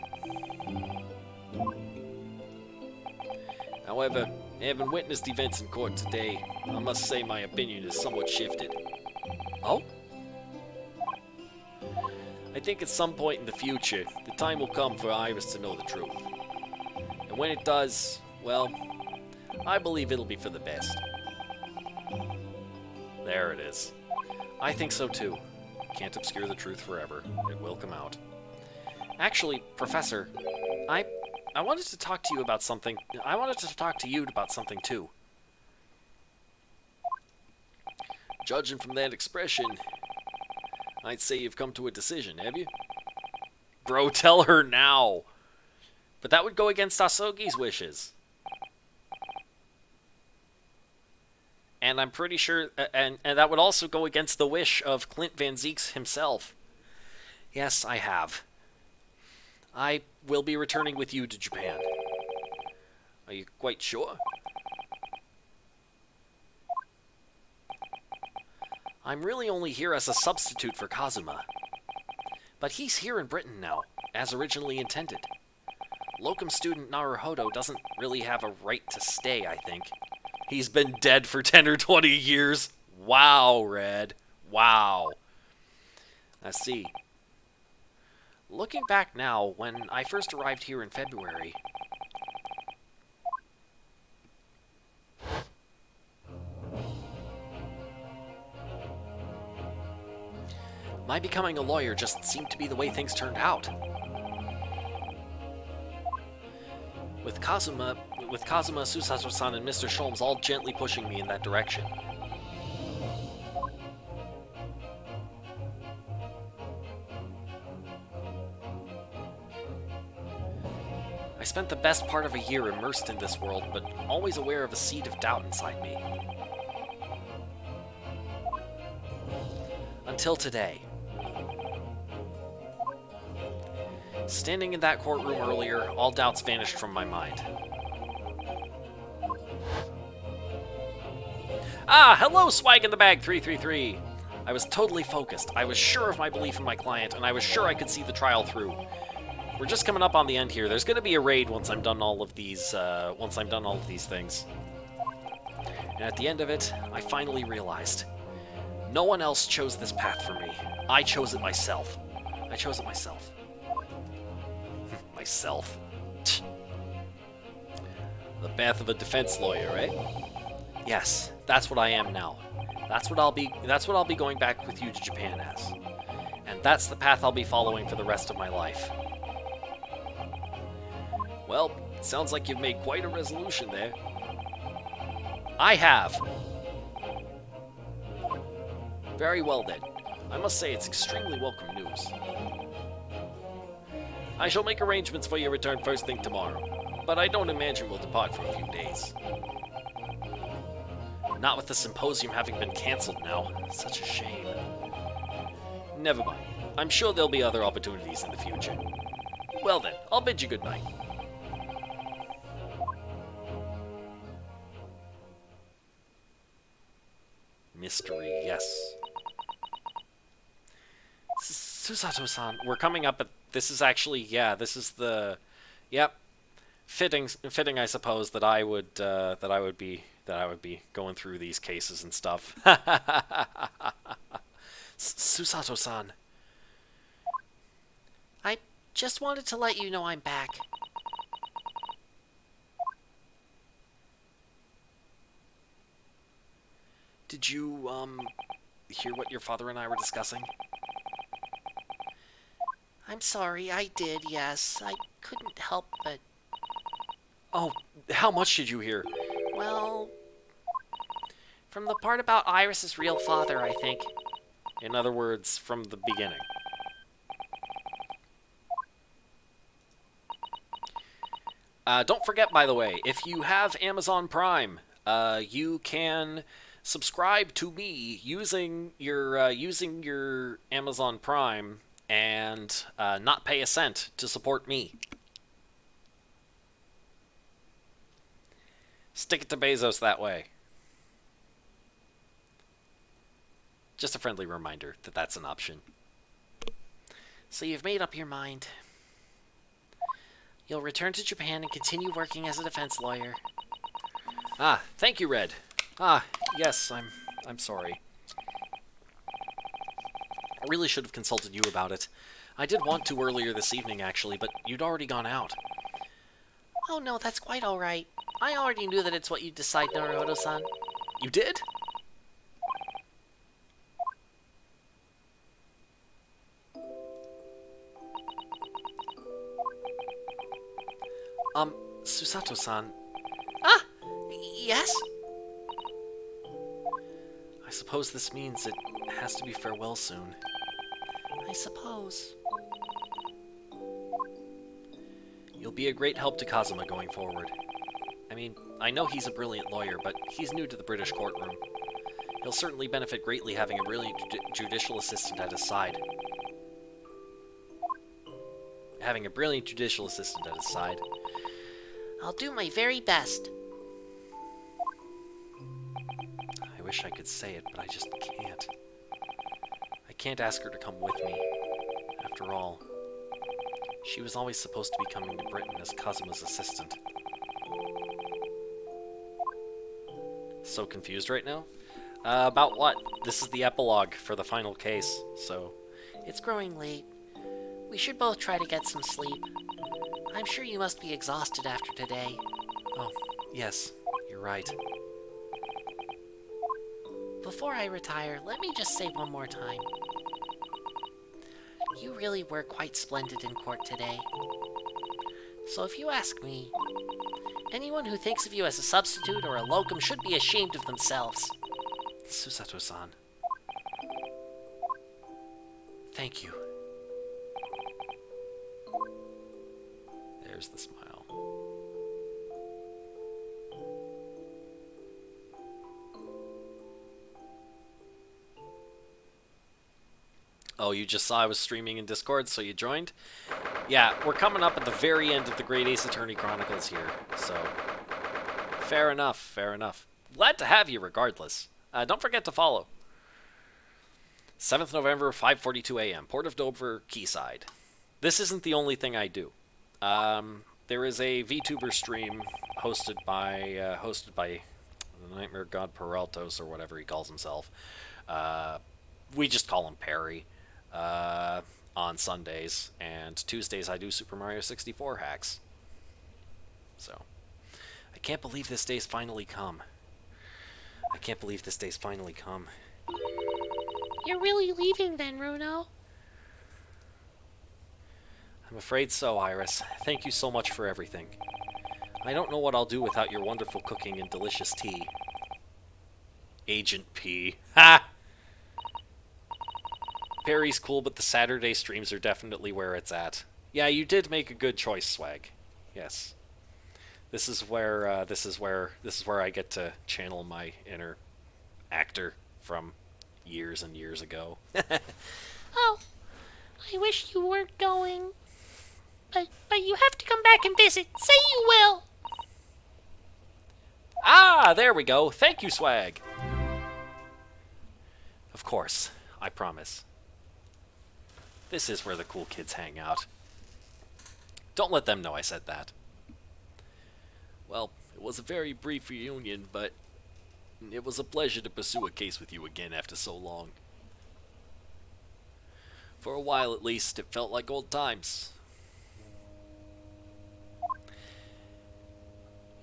However, having witnessed events in court today, I must say my opinion is somewhat shifted. Oh? I think at some point in the future, the time will come for Iris to know the truth. And when it does, well, I believe it'll be for the best. There it is. I think so too. Can't obscure the truth forever. It will come out. Actually, Professor, I wanted to talk to you about something. I wanted to talk to you about something too. Judging from that expression, I'd say you've come to a decision, have you? Bro, tell her now. But that would go against Asogi's wishes. And I'm pretty sure, and that would also go against the wish of Clint Van Zieks himself. Yes, I have. I will be returning with you to Japan. Are you quite sure? I'm really only here as a substitute for Kazuma. But he's here in Britain now, as originally intended. Locum student Naruhodo doesn't really have a right to stay, I think. He's been dead for 10 or 20 years. Wow, Red. Wow. I see. Looking back now, when I first arrived here in February... my becoming a lawyer just seemed to be the way things turned out. With Kazuma, Susato-san, and Mr. Sholmes all gently pushing me in that direction. I spent the best part of a year immersed in this world, but always aware of a seed of doubt inside me. Until today. Standing in that courtroom earlier, all doubts vanished from my mind. Ah, hello, Swag in the Bag 333! I was totally focused. I was sure of my belief in my client, and I was sure I could see the trial through. We're just coming up on the end here. There's going to be a raid once I'm done all of these. Things. And at the end of it, I finally realized no one else chose this path for me. I chose it myself. Myself. The path of a defense lawyer, right? Yes, that's what I am now. That's what I'll be going back with you to Japan as. And that's the path I'll be following for the rest of my life. Well, it sounds like you've made quite a resolution there. I have. Very well then. I must say it's extremely welcome news. I shall make arrangements for your return first thing tomorrow, but I don't imagine we'll depart for a few days. Not with the symposium having been cancelled now. Such a shame. Never mind. I'm sure there'll be other opportunities in the future. Well then, I'll bid you good night. mystery, yes. Susato-san, we're coming up at... This is actually, yeah, this is the... Yep. Fitting, I suppose, that I would be going through these cases and stuff. Susato-san. I just wanted to let you know I'm back. Did you, hear what your father and I were discussing? I'm sorry, I did, yes. I couldn't help but... Oh, how much did you hear? Well... From the part about Iris's real father, I think. In other words, from the beginning. Don't forget, by the way, if you have Amazon Prime, you can subscribe to me using your Amazon Prime and not pay a cent to support me. Stick it to Bezos that way. Just a friendly reminder that that's an option. So you've made up your mind. You'll return to Japan and continue working as a defense lawyer. Ah, thank you, Red. Ah, yes, I'm sorry. I really should have consulted you about it. I did want to earlier this evening, actually, but you'd already gone out. Oh no, that's quite alright. I already knew that it's what you'd decide, Naruto-san. You did? Susato-san. Ah! Yes? I suppose this means it has to be farewell soon. I suppose. You'll be a great help to Kazuma going forward. I mean, I know he's a brilliant lawyer, but he's new to the British courtroom. He'll certainly benefit greatly having a brilliant judicial assistant at his side. Having a brilliant judicial assistant at his side. I'll do my very best. I wish I could say it, but I just can't. I can't ask her to come with me. After all, she was always supposed to be coming to Britain as Kazuma's assistant. So confused right now? About what? This is the epilogue for the final case, so... It's growing late. We should both try to get some sleep. I'm sure you must be exhausted after today. Oh, yes, you're right. Before I retire, let me just say one more time. You really were quite splendid in court today. So if you ask me, anyone who thinks of you as a substitute or a locum should be ashamed of themselves. Susato-san. Thank you. There's the smile. Oh, you just saw I was streaming in Discord, so you joined? Yeah, we're coming up at the very end of the Great Ace Attorney Chronicles here, so... Fair enough, fair enough. Glad to have you regardless. Don't forget to follow. 7th November, 5:42 a.m., Port of Dover, Quayside. This isn't the only thing I do. There is a VTuber stream hosted by the Nightmare God Peraltos, or whatever he calls himself. We just call him Perry. On Sundays, and Tuesdays I do Super Mario 64 hacks. So, I can't believe this day's finally come. I can't believe this day's finally come. You're really leaving then, Runo? I'm afraid so, Iris. Thank you so much for everything. I don't know what I'll do without your wonderful cooking and delicious tea. Agent P. Ha! Perry's cool, but the Saturday streams are definitely where it's at. Yeah, you did make a good choice, Swag. Yes. This is where I get to channel my inner actor from years and years ago. Oh, I wish you weren't going. But you have to come back and visit. Say you will. Ah, there we go. Thank you, Swag. Of course, I promise. This is where the cool kids hang out. Don't let them know I said that. Well, it was a very brief reunion, but it was a pleasure to pursue a case with you again after so long. For a while at least, it felt like old times.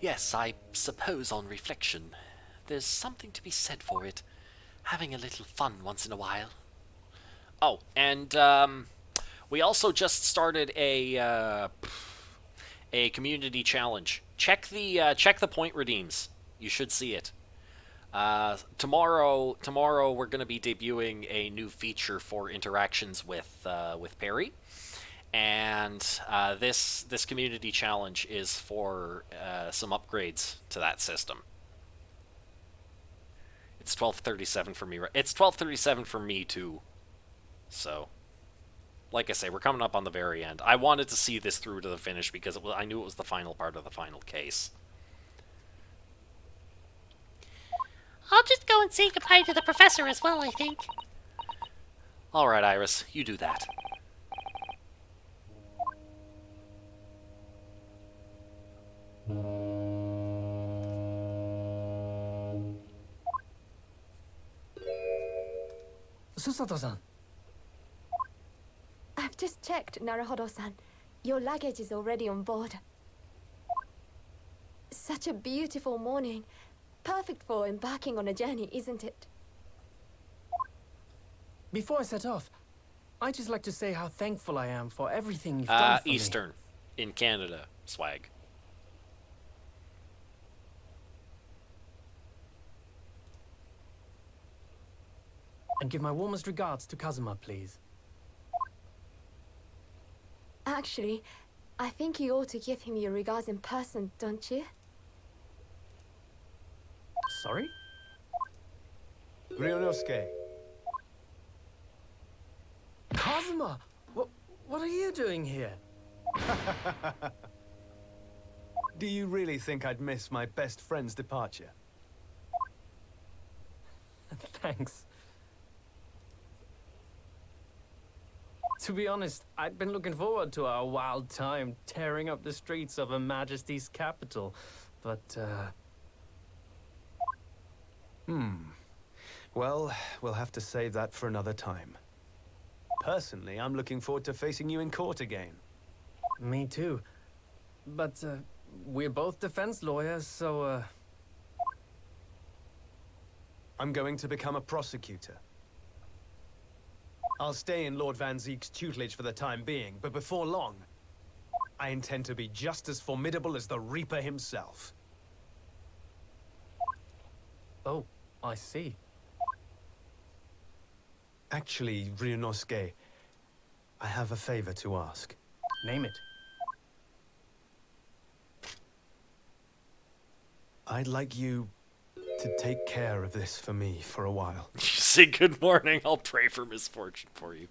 Yes, I suppose on reflection, there's something to be said for it. Having a little fun once in a while. Oh, and we also just started a community challenge. Check the point redeems. You should see it. Tomorrow we're going to be debuting a new feature for interactions with Perry, and this community challenge is for some upgrades to that system. It's 12:37 for me. It's 12:37 for me too. So, like I say, we're coming up on the very end. I wanted to see this through to the finish because I knew it was the final part of the final case. I'll just go and say goodbye to the professor as well, I think. All right, Iris, you do that. Susato-san. I've just checked, Naruhodo-san. Your luggage is already on board. Such a beautiful morning. Perfect for embarking on a journey, isn't it? Before I set off, I'd just like to say how thankful I am for everything you've done for Eastern. In Canada, swag. And give my warmest regards to Kazuma, please. Actually, I think you ought to give him your regards in person, don't you? Sorry? Ryunosuke. Kazuma! What are you doing here? Do you really think I'd miss my best friend's departure? Thanks. To be honest, I'd been looking forward to our wild time tearing up the streets of Her Majesty's capital, but, Well, we'll have to save that for another time. Personally, I'm looking forward to facing you in court again. Me too. But, we're both defense lawyers, so, I'm going to become a prosecutor. I'll stay in Lord Van Zeek's tutelage for the time being, but before long, I intend to be just as formidable as the Reaper himself. Oh, I see. Actually, Ryunosuke, I have a favor to ask. Name it. I'd like you to take care of this for me for a while. Say good morning. I'll pray for misfortune for you.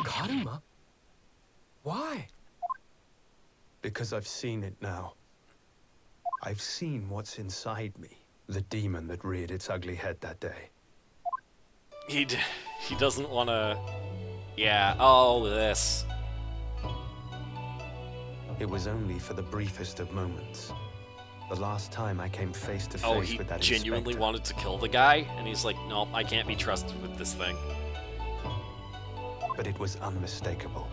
Karuma? Why? Because I've seen it now. I've seen what's inside me. The demon that reared its ugly head that day. He doesn't want to... Yeah, oh, this. It was only for the briefest of moments. The last time I came face to Oh, face he with that genuinely inspector. wanted to kill the guy, and he's like, no, I can't be trusted with this thing. But it was unmistakable.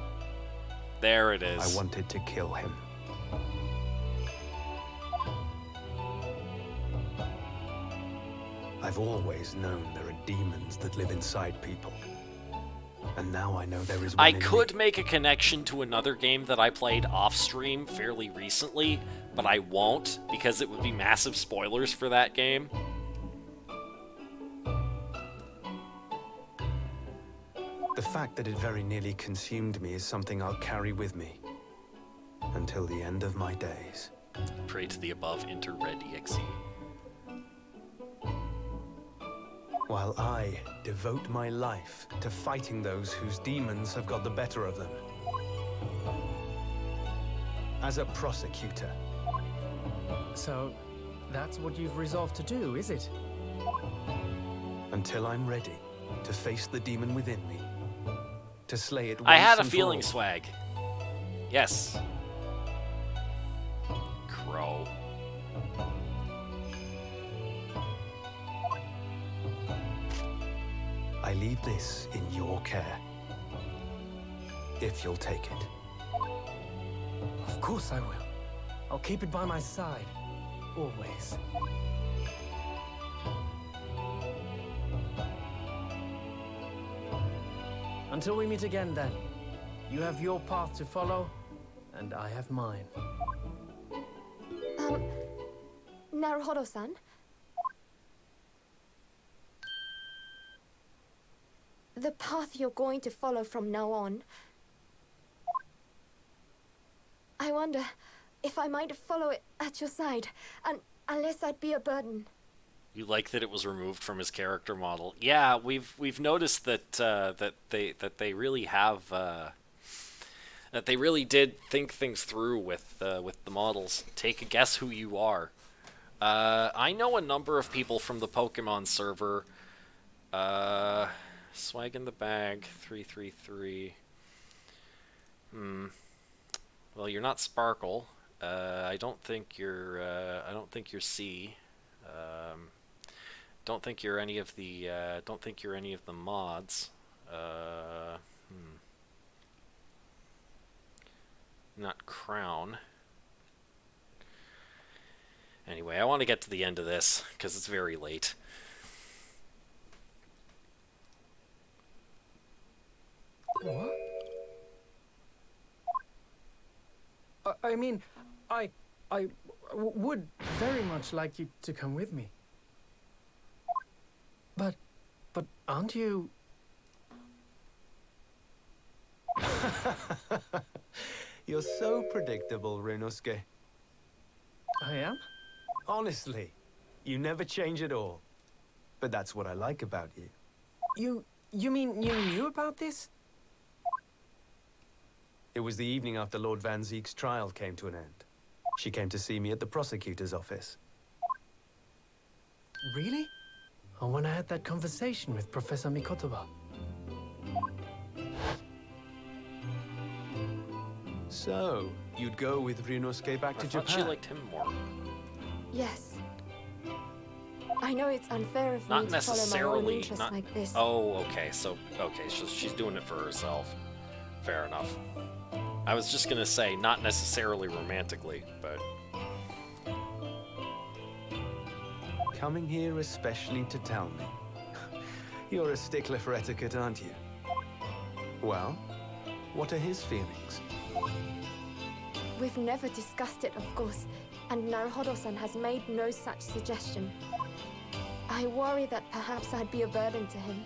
There it is. I wanted to kill him. I've always known there are demons that live inside people. And now I know there is one I in could me. make a connection to another game that I played off-stream fairly recently, but I won't, because it would be massive spoilers for that game. The fact that it very nearly consumed me is something I'll carry with me. Until the end of my days. Pray to the above, enter red EXE. While I devote my life to fighting those whose demons have got the better of them. As a prosecutor. So, that's what you've resolved to do, is it? Until I'm ready to face the demon within me. To slay it once I had a and for feeling, all. Swag. Yes. Crow. I leave this in your care. If you'll take it. Of course I will. I'll keep it by my side. Always. Until we meet again, then. You have your path to follow, and I have mine. Naruhodo-san? The path you're going to follow from now on. I wonder if I might follow it at your side, unless I'd be a burden. You like that it was removed from his character model? Yeah, we've noticed that that they really have that they really did think things through with the models. Take a guess who you are. I know a number of people from the Pokemon server. Swag in the bag 333. Well, you're not Sparkle. I don't think you're C. Don't think you're any of the mods. Not Crown. Anyway, I want to get to the end of this because it's very late. What? I mean, I would very much like you to come with me. But aren't you... You're so predictable, Ryunosuke. I am? Honestly, you never change at all. But that's what I like about you. You mean you knew about this? It was the evening after Lord Van Zeek's trial came to an end. She came to see me at the prosecutor's office. Really? Oh, when I had that conversation with Professor Mikotoba. So, you'd go with Ryunosuke back to I thought Japan? she liked him more. Yes. I know it's unfair of Not me to follow my own necessarily. interests Not. like this. Oh, okay. So she's doing it for herself. Fair enough. I was just gonna say not necessarily romantically, but. Coming here especially to tell me. You're a stickler for etiquette, aren't you? Well, what are his feelings? We've never discussed it, of course, and Naruhodo-san has made no such suggestion. I worry that perhaps I'd be a burden to him.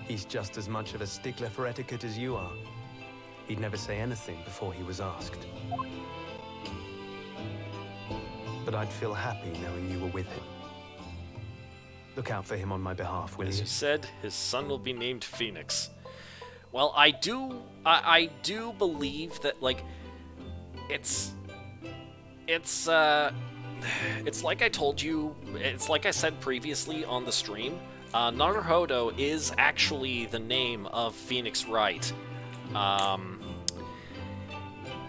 He's just as much of a stickler for etiquette as you are. He'd never say anything before he was asked. But I'd feel happy knowing you were with him. Look out for him on my behalf, will As you? you said, his son will be named Phoenix. Well, I do believe that, like, it's like I told you, it's like I said previously on the stream, Naruhodo is actually the name of Phoenix Wright,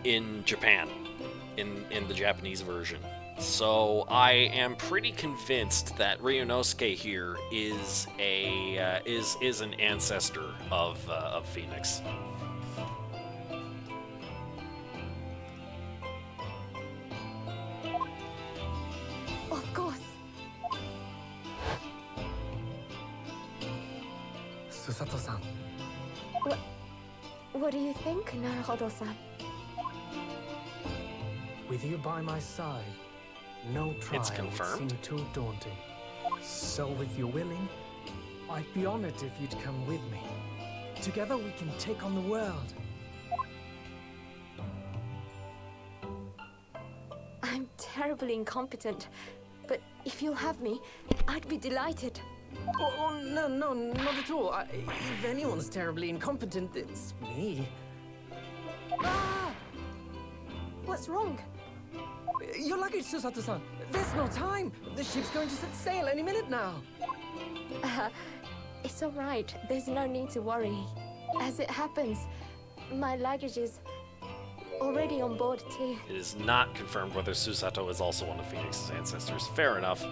in Japan, in the Japanese version. So I am pretty convinced that Ryunosuke here is an ancestor of Phoenix. Of course. Susato-san. What do you think, Naruhodo-san? With you by my side, no trial It's would confirmed. seem too daunting. So if you're willing, I'd be honored if you'd come with me. Together we can take on the world. I'm terribly incompetent, but if you'll have me, I'd be delighted. Oh, no, not at all. If anyone's terribly incompetent, it's me. Ah! What's wrong? Your luggage, Susato-san! There's no time! The ship's going to set sail any minute now! It's all right. There's no need to worry. As it happens, my luggage is already on board too. It is not confirmed whether Susato is also one of Phoenix's ancestors. Fair enough.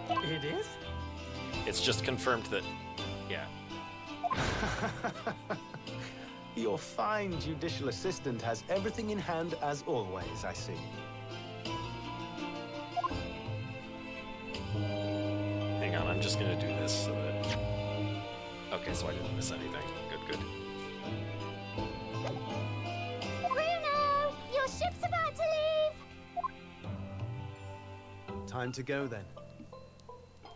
It is? It's just confirmed that, yeah. Your fine judicial assistant has everything in hand as always, I see. Hang on, I'm just gonna do this so that... Okay, so I didn't miss anything. Good. Bruno! Your ship's about to leave! Time to go then.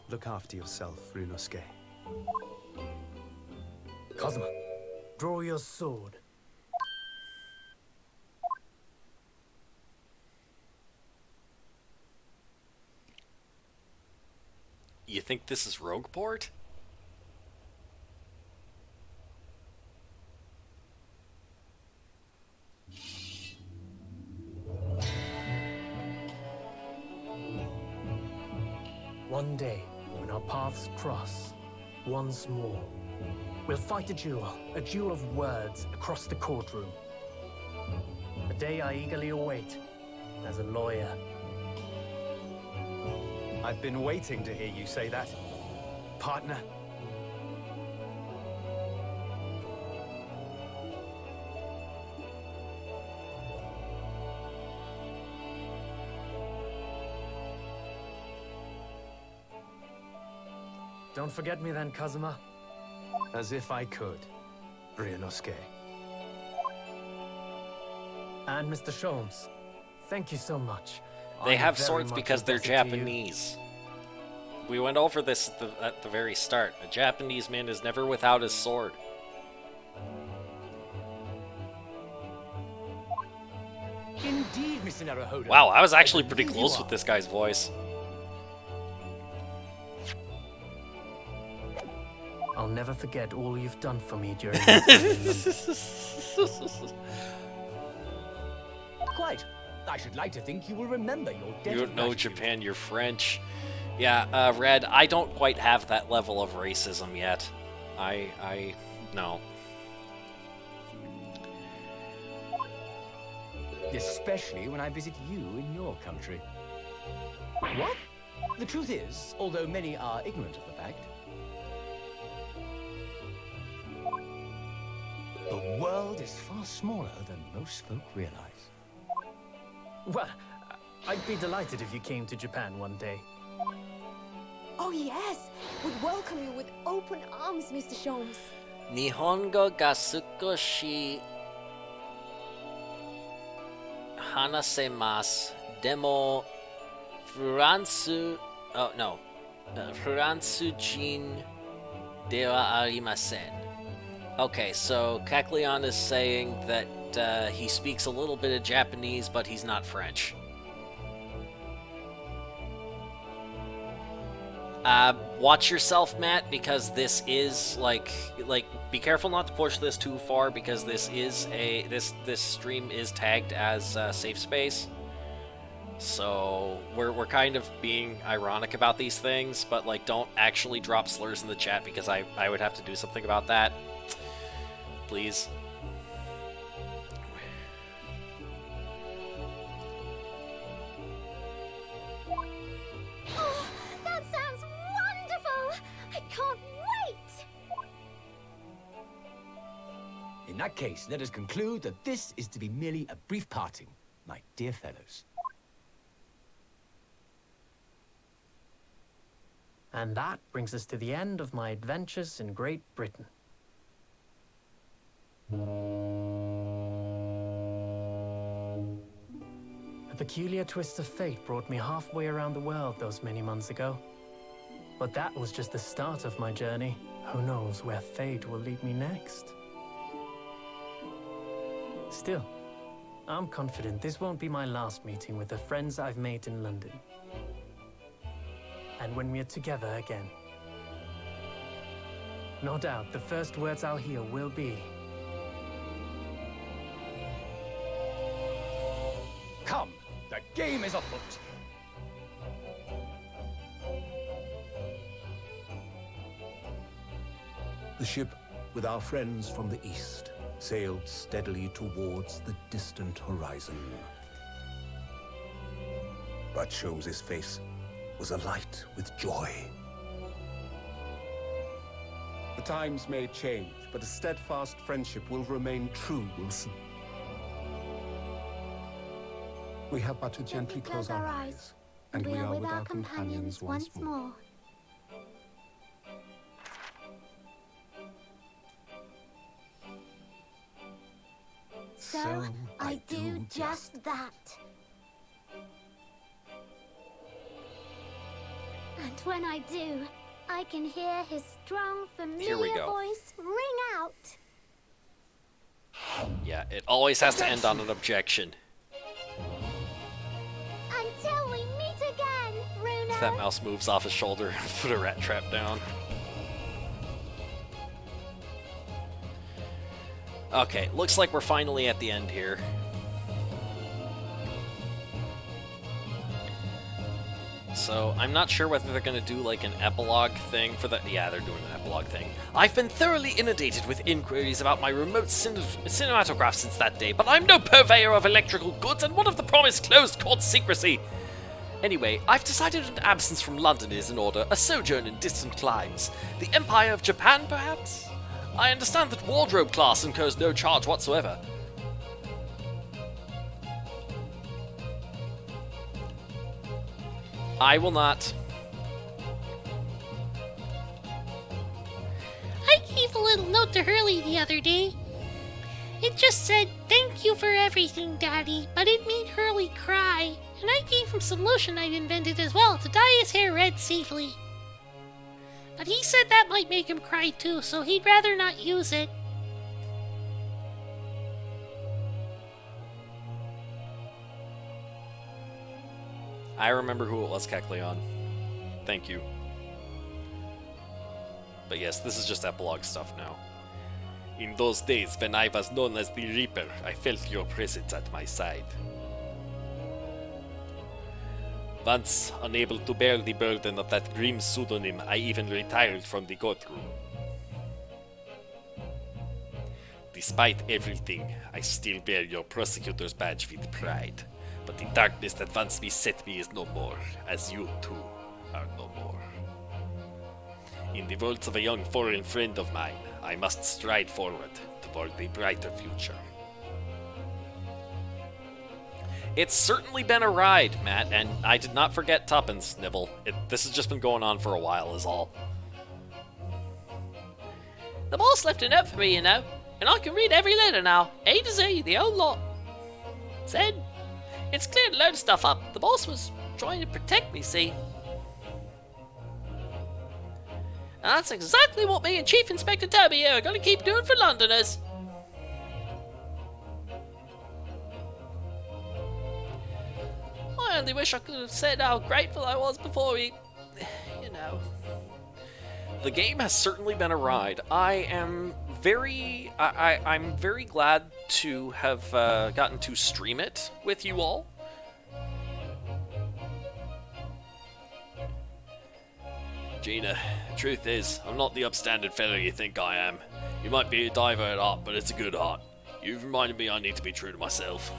Look after yourself, Runosuke. Kazuma, draw your sword. You think this is Rogueport? One day, when our paths cross, once more, we'll fight a duel of words across the courtroom. A day I eagerly await as a lawyer. I've been waiting to hear you say that, partner. Don't forget me then, Kazuma. As if I could, Ryunosuke. And Mr. Sholmes, thank you so much. They I'm have very swords much because they're indebted to you. Japanese. We went over this at the very start. A Japanese man is never without his sword. Indeed, Mr. Naruhodo. Wow, I was actually pretty close with this guy's voice. I'll never forget all you've done for me during my time in London. Quite. I should like to think you will remember your debt. You don't of know gratitude. Japan, you're French. Yeah, Red, I don't quite have that level of racism yet. No. Especially when I visit you in your country. What? The truth is, although many are ignorant of the fact, the world is far smaller than most folk realize. Well, I'd be delighted if you came to Japan one day. Oh yes! Would welcome you with open arms, Mr. Sholmes. Nihongo ga sukoshi hanasemasu. Demo Furansu... Oh, no. Furansu-jin dewa arimasen. Okay, so Kakleon is saying that he speaks a little bit of Japanese, but he's not French. Watch yourself, Matt, because this is like be careful not to push this too far, because this is this stream is tagged as safe space. So we're kind of being ironic about these things, but like don't actually drop slurs in the chat because I would have to do something about that. Please. Oh, that sounds wonderful! I can't wait! In that case, let us conclude that this is to be merely a brief parting, my dear fellows. And that brings us to the end of my adventures in Great Britain. A peculiar twist of fate brought me halfway around the world those many months ago. But that was just the start of my journey. Who knows where fate will lead me next? Still, I'm confident this won't be my last meeting with the friends I've made in London. And when we're together again, no doubt the first words I'll hear will be, Come, the game is afoot. The ship, with our friends from the east, sailed steadily towards the distant horizon. But Sholmes' face was alight with joy. The times may change, but a steadfast friendship will remain true, Wilson. We have but to gently close our eyes, and we are with our companions once more. So I do just that. And when I do, I can hear his strong, familiar go. voice ring out. Yeah, it always has to end on an objection. Until we meet again, Runo. That mouse moves off his shoulder and put a rat trap down. Okay, looks like we're finally at the end here. So, I'm not sure whether they're gonna do like an epilogue thing for the... Yeah, they're doing an epilogue thing. I've been thoroughly inundated with inquiries about my remote cinematograph since that day, but I'm no purveyor of electrical goods, and what of the promised closed-court secrecy? Anyway, I've decided an absence from London is in order, a sojourn in distant climes. The Empire of Japan, perhaps? I understand that wardrobe class incurs no charge whatsoever. I will not. I gave a little note to Hurley the other day. It just said, "Thank you for everything, Daddy," but it made Hurley cry, and I gave him some lotion I'd invented as well to dye his hair red safely. But he said that might make him cry too, so he'd rather not use it. I remember who it was, Kecleon. Thank you. But yes, this is just epilogue stuff now. In those days, when I was known as the Reaper, I felt your presence at my side. Once, unable to bear the burden of that grim pseudonym, I even retired from the courtroom. Despite everything, I still bear your prosecutor's badge with pride. But the darkness that once beset me is no more, as you too are no more. In the words of a young foreign friend of mine, I must stride forward toward a brighter future. It's certainly been a ride, Matt, and I did not forget Tuppence, Nibble. This has just been going on for a while is all. The boss left a note for me, you know, and I can read every letter now, A to Z, the whole lot. Said, it's cleared a load of stuff up. The boss was trying to protect me, see? And that's exactly what me and Chief Inspector Toby here are going to keep doing for Londoners. I only wish I could have said how grateful I was before we, you know. The game has certainly been a ride. I'm very glad to have gotten to stream it with you all. Gina, the truth is, I'm not the upstanding fella you think I am. You might be a diver at heart, but it's a good heart. You've reminded me I need to be true to myself.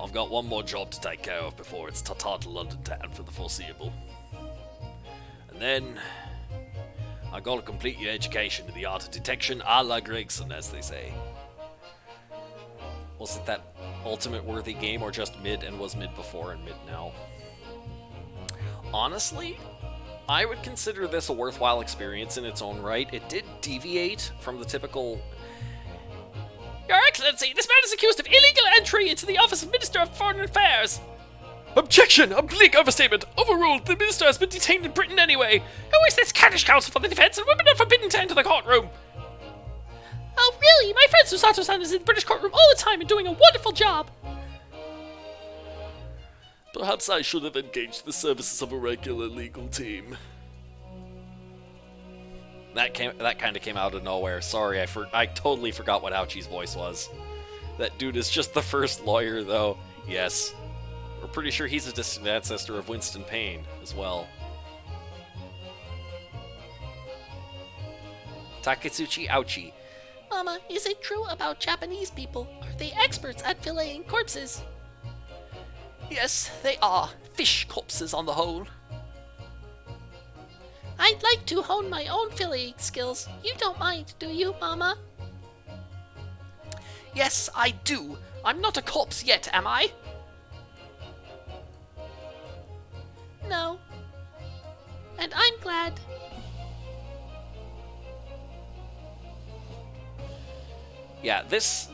I've got one more job to take care of before it's ta-ta to London town for the foreseeable. And then, I gotta complete your education in the art of detection a la Gregson, as they say. Was it that ultimate worthy game, or just mid and was mid before and mid now? Honestly, I would consider this a worthwhile experience in its own right. It did deviate from the typical... Your Excellency, this man is accused of illegal entry into the office of Minister of Foreign Affairs. Objection! A bleak overstatement! Overruled! The minister has been detained in Britain anyway! Who is this caddish counsel for the defense, and women are forbidden to enter the courtroom? Oh, really? My friend Susato-san is in the British courtroom all the time and doing a wonderful job. Perhaps I should have engaged the services of a regular legal team. That kind of came out of nowhere. Sorry, I totally forgot what Ouchie's voice was. That dude is just the first lawyer, though. Yes. We're pretty sure he's a distant ancestor of Winston Payne as well. Taketsuchi Ouchi. Mama, is it true about Japanese people? Are they experts at filleting corpses? Yes, they are. Fish corpses on the whole. I'd like to hone my own filleting skills. You don't mind, do you, Mama? Yes, I do. I'm not a corpse yet, am I? No. And I'm glad. Yeah, this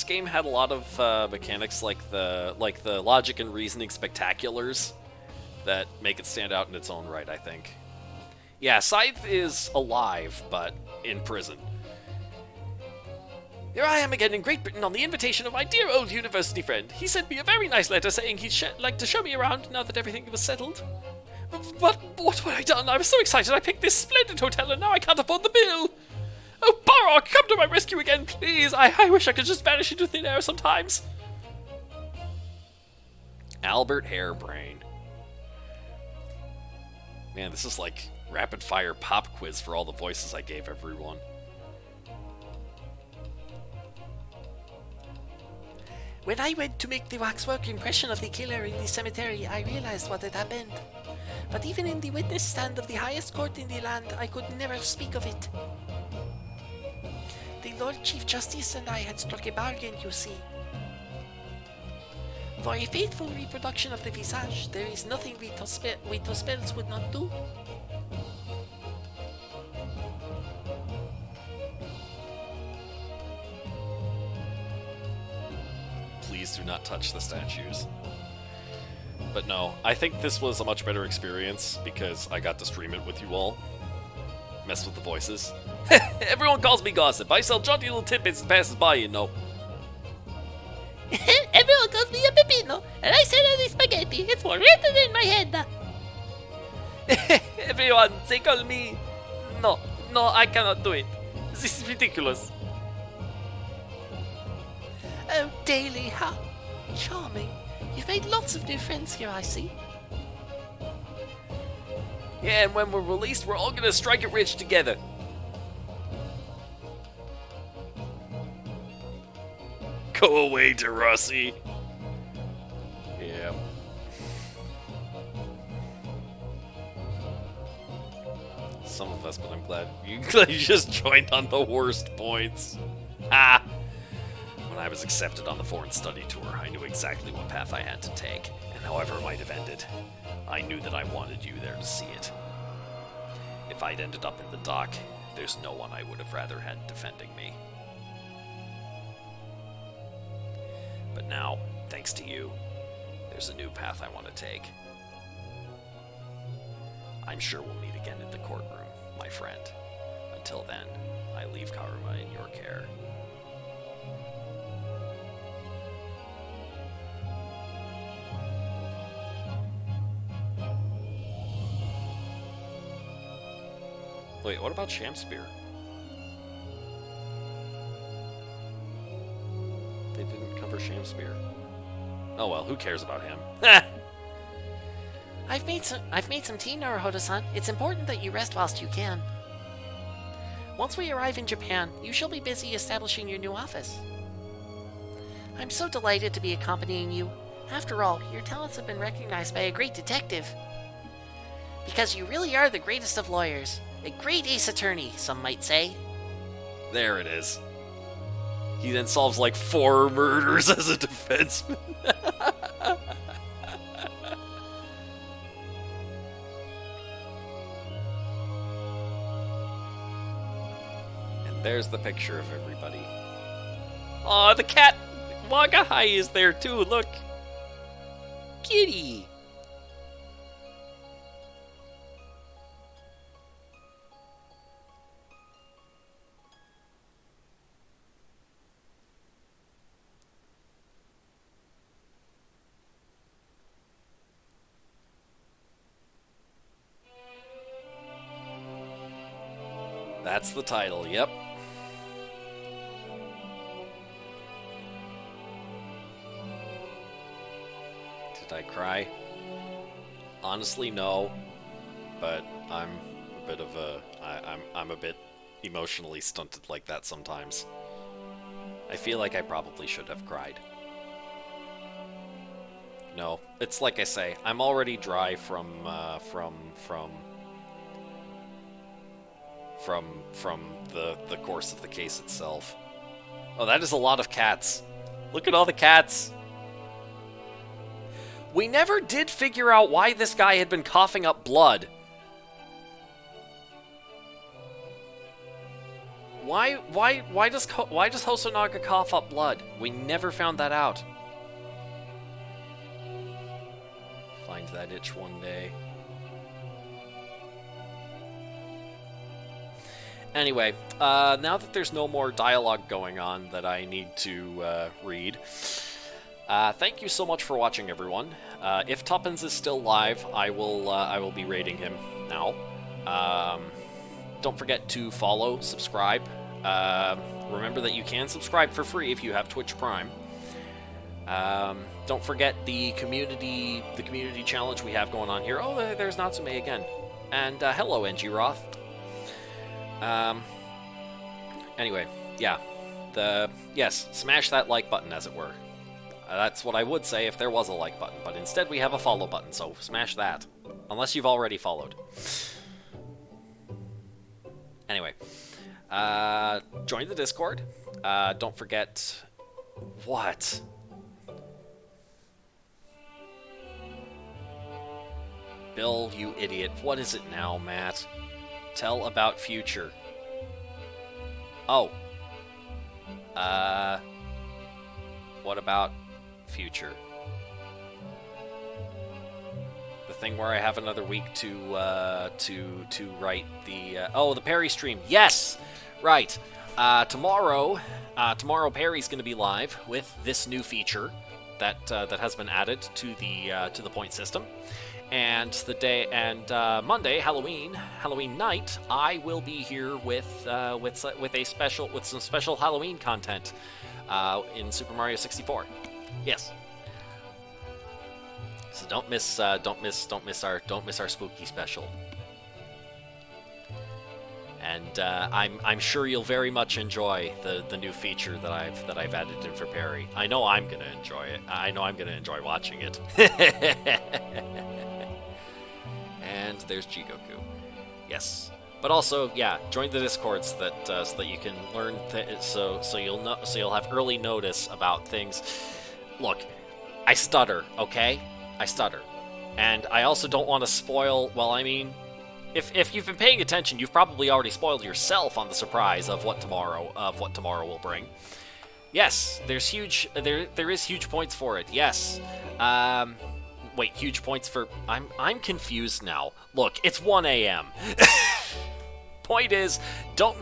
game had a lot of mechanics like the logic and reasoning spectaculars that make it stand out in its own right, I think. Yeah, Scythe is alive, but in prison. Here I am again in Great Britain on the invitation of my dear old university friend. He sent me a very nice letter saying he'd like to show me around now that everything was settled. But what have I done? I was so excited I picked this splendid hotel and now I can't afford the bill. Oh, Barok, come to my rescue again, please. I wish I could just vanish into thin air sometimes. Albert Hairbrain. Man, this is like rapid-fire pop quiz for all the voices I gave everyone. When I went to make the waxwork impression of the killer in the cemetery, I realized what had happened. But even in the witness stand of the highest court in the land, I could never speak of it. The Lord Chief Justice and I had struck a bargain, you see. For a faithful reproduction of the visage, there is nothing Vito spells would not do. Please do not touch the statues. But no, I think this was a much better experience because I got to stream it with you all. Mess with the voices. Everyone calls me gossip. I sell jaunty little tidbits and passes by, you know. Everyone calls me a pepino, and I said on the spaghetti. It's more written in my head. Everyone, they call me... No, I cannot do it. This is ridiculous. Oh, Daly, how charming. You've made lots of new friends here, I see. Yeah, and when we're released, we're all gonna strike it rich together. Go away, Degrassi. Yeah. Some of us, but I'm glad you just joined on the worst points. Ah! When I was accepted on the foreign study tour, I knew exactly what path I had to take, and however it might have ended, I knew that I wanted you there to see it. If I'd ended up in the dock, there's no one I would have rather had defending me. But now, thanks to you, there's a new path I want to take. I'm sure we'll meet again in the courtroom, my friend. Until then, I leave Karuma in your care. Wait, what about Shamspear? They didn't cover Shamspear. Oh well, who cares about him? I've made some tea, Naruhodo-san. It's important that you rest whilst you can. Once we arrive in Japan, you shall be busy establishing your new office. I'm so delighted to be accompanying you. After all, your talents have been recognized by a great detective. Because you really are the greatest of lawyers. A great ace attorney, some might say. There it is. He then solves like 4 murders as a defenseman. And there's the picture of everybody. Aw, the cat Wagahai is there too, look. Kitty. That's the title, yep. Did I cry? Honestly, no. But I'm a bit of a... I'm a bit emotionally stunted like that sometimes. I feel like I probably should have cried. No, it's like I say, I'm already dry from the course of the case itself. Oh, that is a lot of cats. Look at all the cats. We never did figure out why this guy had been coughing up blood. Why does Hosonaga cough up blood? We never found that out. Find that itch one day. Anyway, now that there's no more dialogue going on that I need to read, thank you so much for watching, everyone. If Tuppence is still live, I will be raiding him now. Don't forget to follow, subscribe. Remember that you can subscribe for free if you have Twitch Prime. Don't forget the community challenge we have going on here. Oh, there's Natsume again. And hello, NG Roth. Anyway, yeah. Yes, smash that like button, as it were. That's what I would say if there was a like button, but instead we have a follow button, so smash that. Unless you've already followed. Anyway, join the Discord. Don't forget... What? Bill, you idiot. What is it now, Matt? Tell about future. Oh. What about future? The thing where I have another week to write the the Perry stream. Yes, right. Tomorrow Perry's going to be live with this new feature that has been added to the point system. And Monday, Halloween night, I will be here with some special Halloween content in Super Mario 64. Yes. So don't miss our spooky special. And I'm sure you'll very much enjoy the new feature that I've added in for Perry. I know I'm gonna enjoy it. I know I'm gonna enjoy watching it. And there's Jigoku. Yes. But also, yeah, join the Discords so that you can learn so you'll have early notice about things. Look, I stutter, okay? I stutter. And I also don't want to spoil, well, I mean, if you've been paying attention, you've probably already spoiled yourself on the surprise of what tomorrow will bring. Yes, there is huge points for it. Yes. Wait, huge points for... I'm confused now. Look, it's 1 a.m. Point is, don't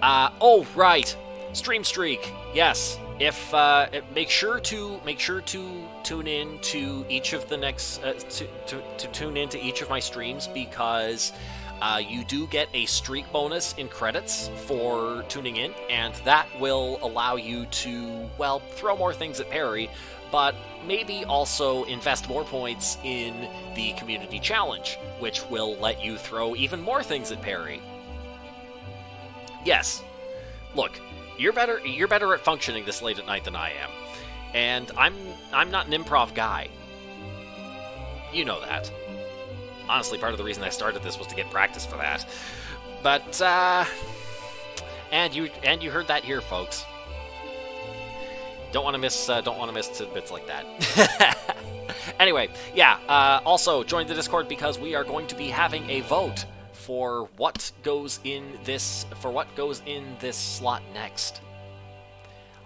oh, right. Stream Streak. Yes. If make sure to tune in to each of the next to tune into each of my streams, because you do get a streak bonus in credits for tuning in, and that will allow you to, well, throw more things at Perry, but maybe also invest more points in the community challenge, which will let you throw even more things at Perry. Yes. Look, you're better at functioning this late at night than I am. And I'm not an improv guy. You know that. Honestly, part of the reason I started this was to get practice for that. But and you heard that here, folks. Don't want to miss tidbits like that. Anyway, yeah. Also, join the Discord because we are going to be having a vote for what goes in this slot next.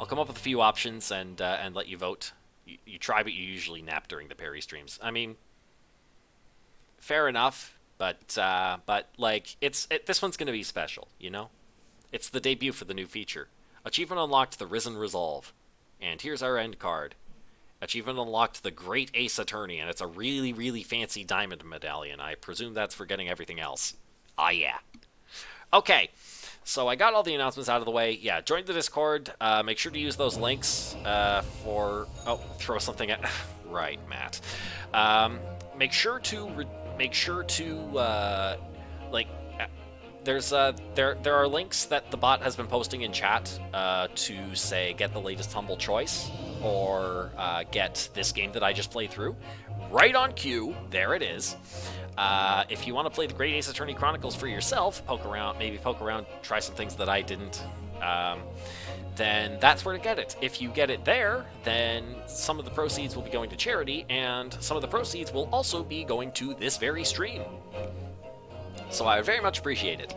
I'll come up with a few options and let you vote. You try, but you usually nap during the Perry streams. I mean, fair enough, but like this one's gonna be special, you know. It's the debut for the new feature. Achievement unlocked: the Risen Resolve. And here's our end card. Achievement unlocked: the Great Ace Attorney, and it's a really, really fancy diamond medallion. I presume that's for getting everything else. Ah, yeah. Okay, So I got all the announcements out of the way. Yeah, join the Discord. Make sure to use those links for... Oh, throw something at... Right, Matt. Make sure to... there are links that the bot has been posting in chat to say get the latest Humble Choice or get this game that I just played through. Right on cue, there it is. If you want to play the Great Ace Attorney Chronicles for yourself, poke around, try some things that I didn't, then that's where to get it. If you get it there, then some of the proceeds will be going to charity, and some of the proceeds will also be going to this very stream. So I would very much appreciate it.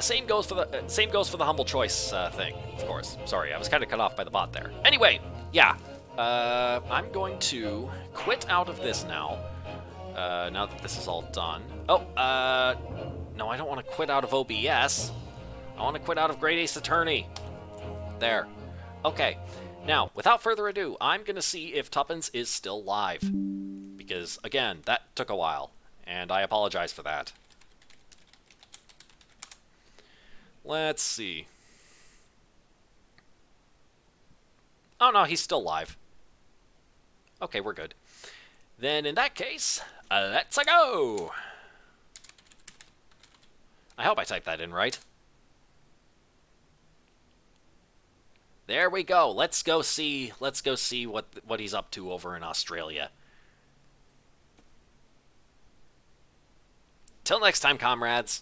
Same goes for the Humble Choice thing, of course. Sorry, I was kind of cut off by the bot there. Anyway, yeah, I'm going to quit out of this now. Now that this is all done. Oh, no, I don't want to quit out of OBS. I want to quit out of Great Ace Attorney. There. Okay. Now, without further ado, I'm going to see if Tuppence is still live. Because, again, that took a while. And I apologize for that. Let's see. Oh, no, he's still live. Okay, we're good. Then, in that case, let's go! I hope I typed that in right. There we go. Let's go see what he's up to over in Australia. Till next time, comrades.